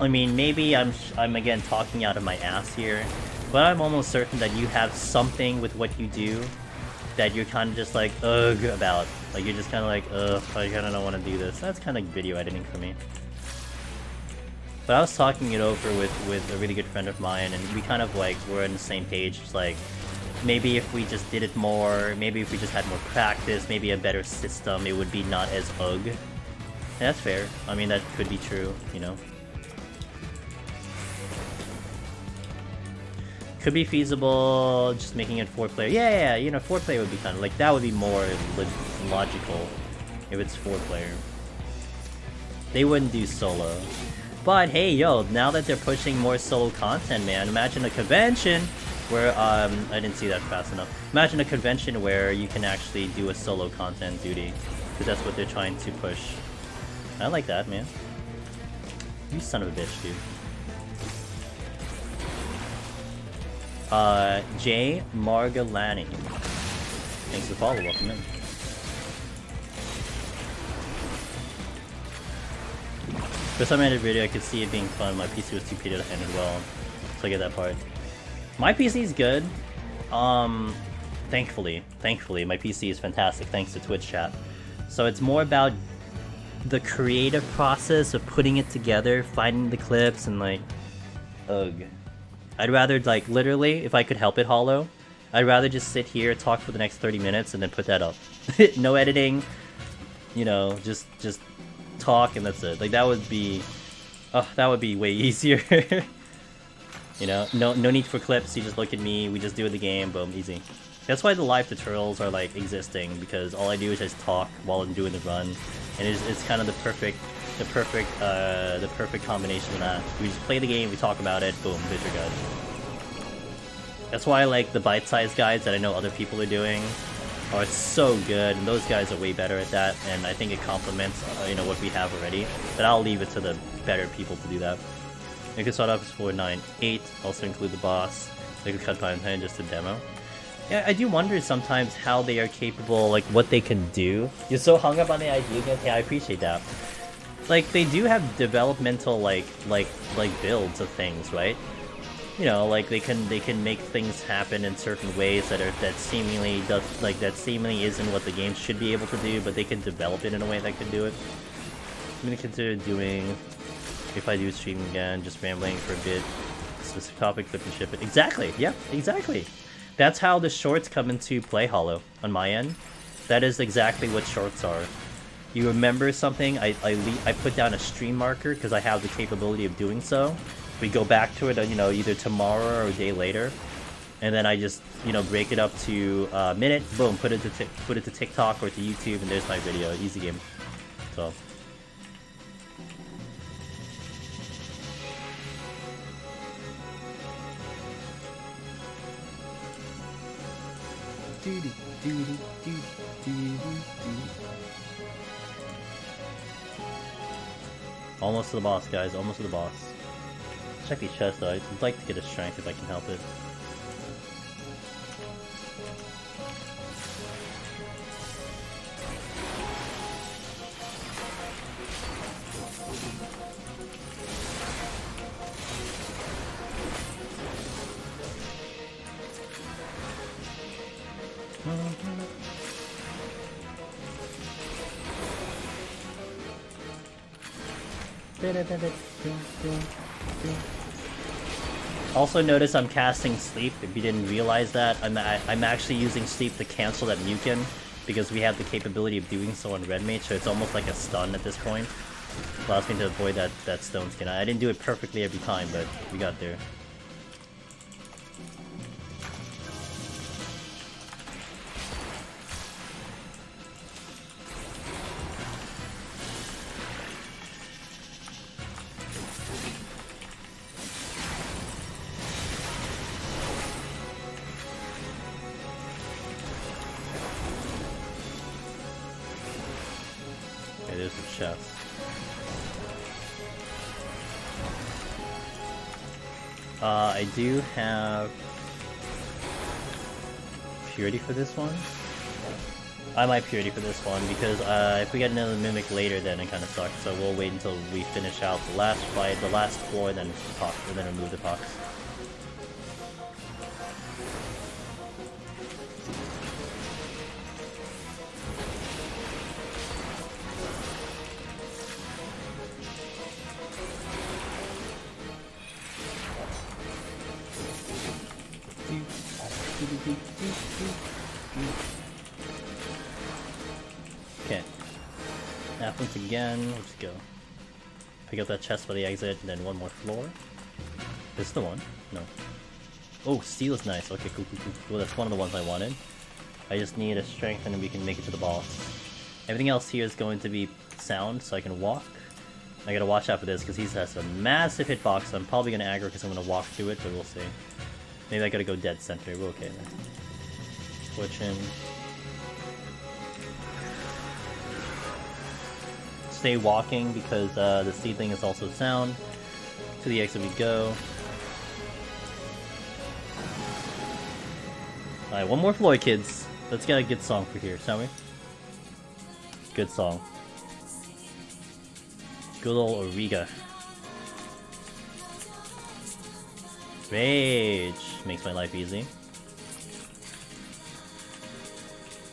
mean, maybe I'm again talking out of my ass here, but I'm almost certain that you have something with what you do that you're kind of just like, ugh, about. Like, you're just kind of like, ugh, I kind of don't want to do this. That's kind of video editing for me. But I was talking it over with a really good friend of mine, and we kind of like were on the same page. It's like, maybe if we just did it more, maybe if we just had more practice, maybe a better system, it would be not as ugh. And that's fair. I mean, that could be true, you know. Could be feasible, just making it 4-player. Yeah, you know, 4-player would be kind of like, that would be more logical if it's 4-player. They wouldn't do solo. But hey, yo, now that they're pushing more solo content, man, imagine a convention where, I didn't see that fast enough. Imagine a convention where you can actually do a solo content duty, because that's what they're trying to push. I like that, man. You son of a bitch, dude. Jay Margalani. Thanks for the follow, welcome in. First time I edited a video, I could see it being fun. My PC was too peated to handle well, so I get that part. My PC is good. Thankfully, my PC is fantastic thanks to Twitch chat. So it's more about the creative process of putting it together, finding the clips, and like, ugh. I'd rather, like, literally, if I could help it, Hollow, I'd rather just sit here, talk for the next 30 minutes, and then put that up. No editing, you know, just talk, and that's it. Like, that would be way easier. You know, no need for clips, you just look at me, we just do the game, boom, easy. That's why the live tutorials are like existing, because all I do is just talk while I'm doing the run, and it's kind of the perfect combination of that. We just play the game, we talk about it, boom, picture guide. That's why I like the bite-sized guides that I know other people are doing are so good, and those guys are way better at that, and I think it complements you know, what we have already. But I'll leave it to the better people to do that. You can start off as 498, also include the boss. You can cut by 10 just a demo. Yeah, I do wonder sometimes how they are capable, like what they can do. You're so hung up on the idea again. Yeah, I appreciate that. Like they do have developmental like builds of things, right? You know, like they can make things happen in certain ways that seemingly isn't what the game should be able to do, but they can develop it in a way that can do it. I'm gonna consider doing, if I do stream again, just rambling for a bit. Specific topic, clip and ship it. Exactly. Yeah, exactly. That's how the shorts come into play, Hollow, on my end. That is exactly what shorts are. You remember something, I put down a stream marker because I have the capability of doing so. We go back to it, you know, either tomorrow or a day later, and then I just, you know, break it up to a minute, boom, put it to TikTok or to YouTube, and there's my video. Easy game. So. Almost to the boss, guys. Almost to the boss. Check these chests, though. I'd like to get a strength if I can help it. Also notice I'm casting sleep, if you didn't realize that. I'm actually using sleep to cancel that mukin, because we have the capability of doing so on Red Mage, so it's almost like a stun at this point. Allows me to avoid that stone skin. I didn't do it perfectly every time, but we got there. There's the chest. I do have purity for this one. I might purity for this one because if we get another mimic later, then it kind of sucks. So we'll wait until we finish out the last fight, the last floor, then pox, and then remove the pox. Okay. Happens again. Let's go. Pick up that chest by the exit, and then one more floor. This is the one? No. Oh, steel is nice. Okay, cool. That's one of the ones I wanted. I just need a strength, and then we can make it to the boss. Everything else here is going to be sound, so I can walk. I gotta watch out for this, because he has a massive hitbox, so I'm probably gonna aggro because I'm gonna walk through it, but we'll see. Maybe I gotta go dead center. We're okay then. Switching. Stay walking because the seedling is also sound. To the exit we go. Alright, one more floor, kids. Let's get a good song for here, shall we? Good song. Good old Origa. Rage makes my life easy.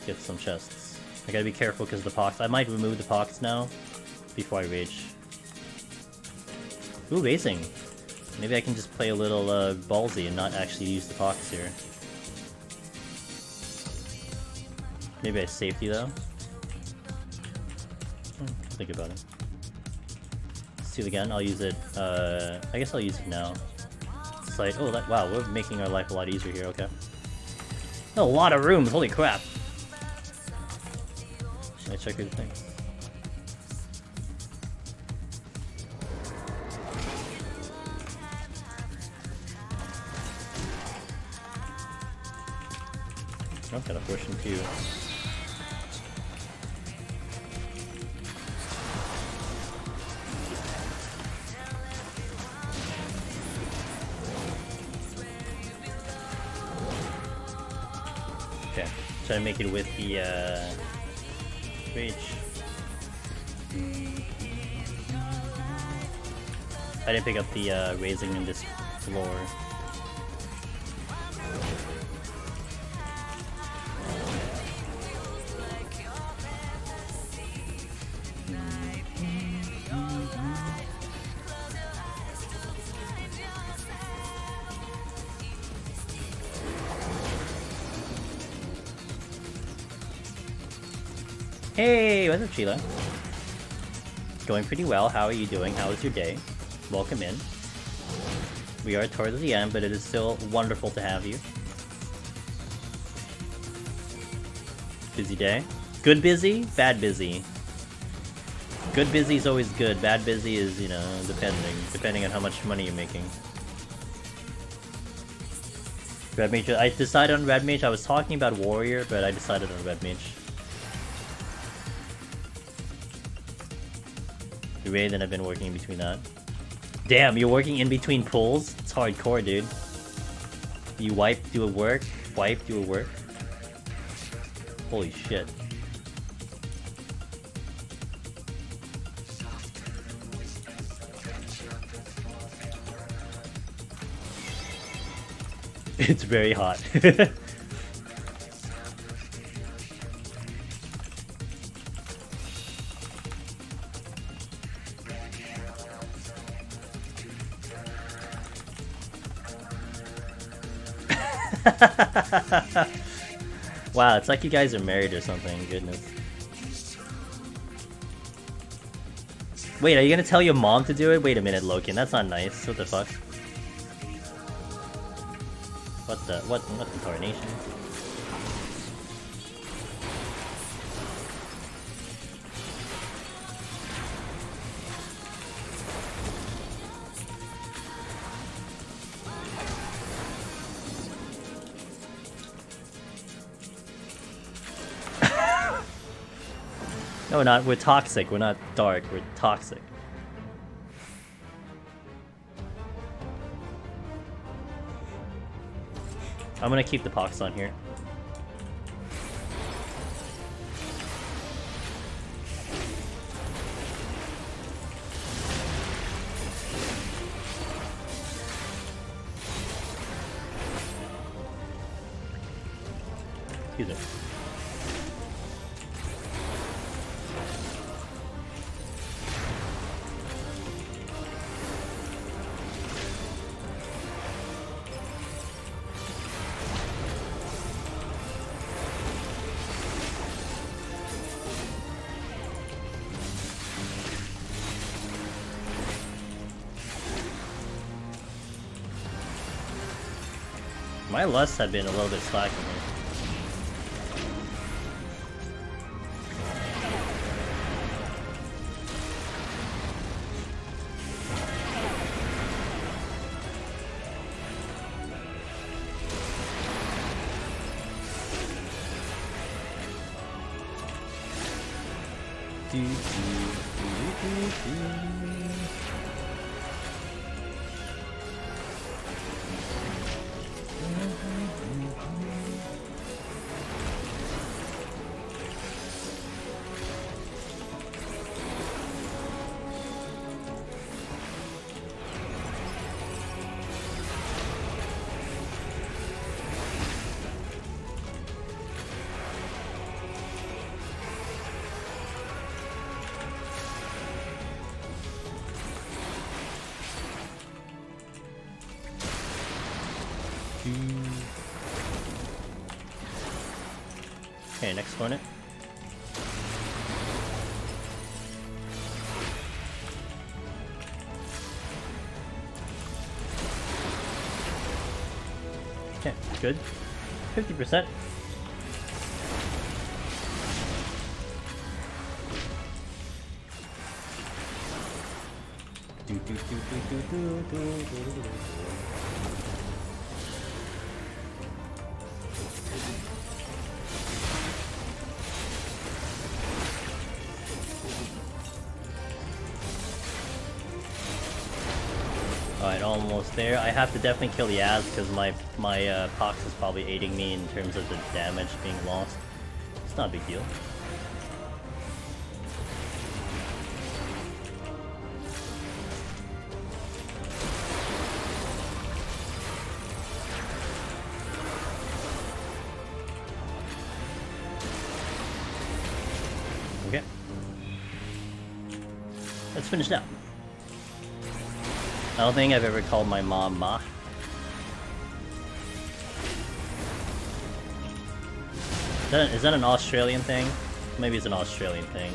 Get some chests. I gotta be careful because of the pox. I might remove the pox now before I rage. Ooh, racing. Maybe I can just play a little ballsy and not actually use the pox here. Maybe I safety though. Think about it. Let's do it again. I'll use it. I guess I'll use it now. It's like, oh, wow, we're making our life a lot easier here. Okay. A lot of rooms, holy crap. Should I check your thing? I'm kind of pushing too. Okay, try to make it with the reach. I didn't pick up the raising in this floor. Hey, what's up, Sheila? Going pretty well. How are you doing? How was your day? Welcome in. We are towards the end, but it is still wonderful to have you. Busy day? Good busy? Bad busy? Good busy is always good. Bad busy is, you know, depending on how much money you're making. Red Mage. I decided on Red Mage. I was talking about Warrior, but I decided on Red Mage. Ray, then I've been working in between that. Damn, you're working in between pulls? It's hardcore, dude. You wipe, do a work, wipe, do a work. Holy shit. It's very hot. Wow, it's like you guys are married or something, goodness. Wait, are you gonna tell your mom to do it? Wait a minute, Logan, that's not nice. What the fuck? What the tarnation? No, we're not. We're toxic. We're not dark. We're toxic. I'm gonna keep the pox on here. Excuse me. My lusts have been a little bit slacking here. Okay, next hornet. Okay, good. 50%. Alright, almost there. I have to definitely kill the Az because my Pox is probably aiding me in terms of the damage being lost. It's not a big deal. Okay. Let's finish now. I don't think I've ever called my mom Ma. Is that an Australian thing? Maybe it's an Australian thing.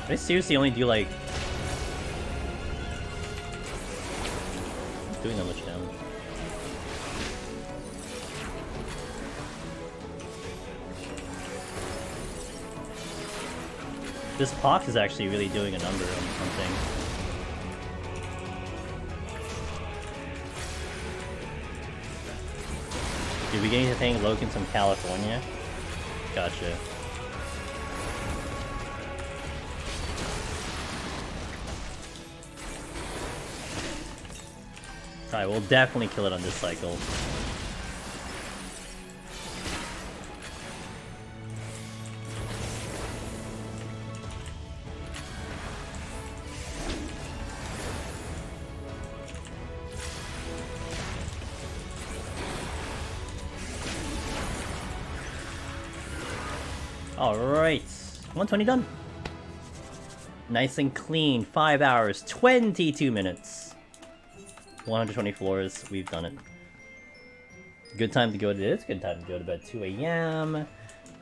They seriously only do like... doing that much damage. This Pox is actually really doing a number on something. You're beginning to think Logan's from California? Gotcha. Alright, we'll definitely kill it on this cycle. Alright, 120 done. Nice and clean, 5 hours, 22 minutes. 120 floors, we've done it. Good time to go to this, good time to go to bed, 2 AM.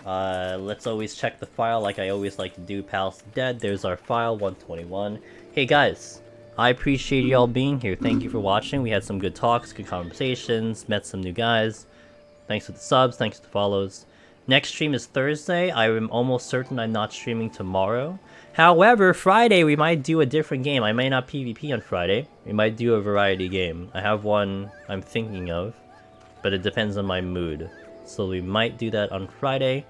Let's always check the file like I always like to do. Pals dead, there's our file, 121. Hey guys, I appreciate y'all being here. Thank you for watching. We had some good talks, good conversations, met some new guys. Thanks for the subs, thanks for the follows. Next stream is Thursday. I am almost certain I'm not streaming tomorrow. However, Friday we might do a different game. I may not PvP on Friday. We might do a variety game. I have one I'm thinking of, but it depends on my mood. So we might do that on Friday,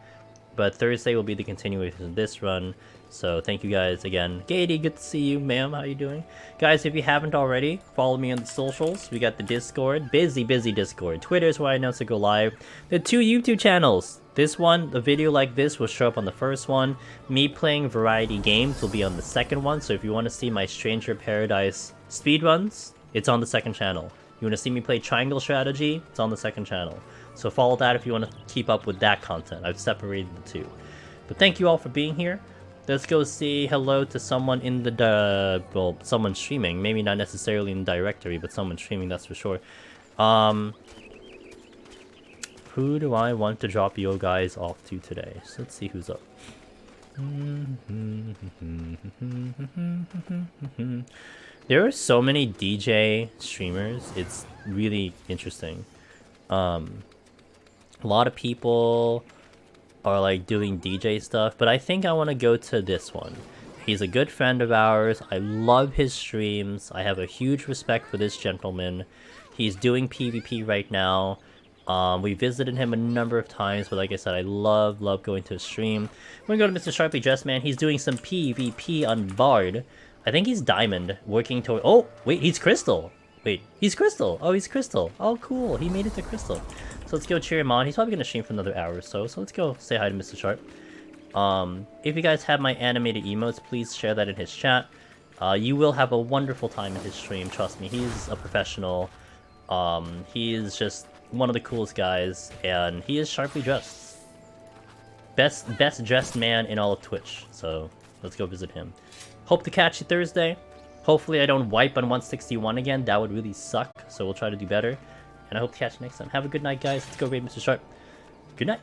but Thursday will be the continuation of this run. So thank you guys again. Gady, good to see you, ma'am. How you doing? Guys, if you haven't already, follow me on the socials. We got the Discord. Busy Discord. Twitter is where I announce to go live. The 2 YouTube channels. This one, a video like this will show up on the first one. Me playing variety games will be on the second one. So if you want to see my Stranger Paradise speedruns, it's on the second channel. You want to see me play Triangle Strategy, it's on the second channel. So follow that if you want to keep up with that content. I've separated the two. But thank you all for being here. Let's go say hello to someone in the, well, someone streaming. Maybe not necessarily in the directory, but someone streaming, that's for sure. Who do I want to drop you guys off to today? So let's see who's up. There are so many DJ streamers. It's really interesting. A lot of people are like doing DJ stuff, but I think I want to go to this one. He's a good friend of ours. I love his streams. I have a huge respect for this gentleman. He's doing PvP right now. We visited him a number of times, but like I said, I love going to his stream. We're gonna go to Mr. Sharply Dressed Man. He's doing some PvP on Bard. I think he's Diamond, working toward... Oh, wait, he's Crystal. Wait, he's Crystal. Oh, he's Crystal. Oh, cool. He made it to Crystal. So let's go cheer him on. He's probably gonna stream for another hour or so. So let's go say hi to Mr. Sharp. If you guys have my animated emotes, please share that in his chat. You will have a wonderful time in his stream. Trust me, he's a professional. He is just one of the coolest guys, and he is sharply dressed. Best dressed man in all of Twitch. So let's go visit him. Hope to catch you Thursday. Hopefully I don't wipe on 161 again. That would really suck. So we'll try to do better. and I hope to catch you next time. Have a good night, guys. Let's go raid Mr. Sharp. Good night.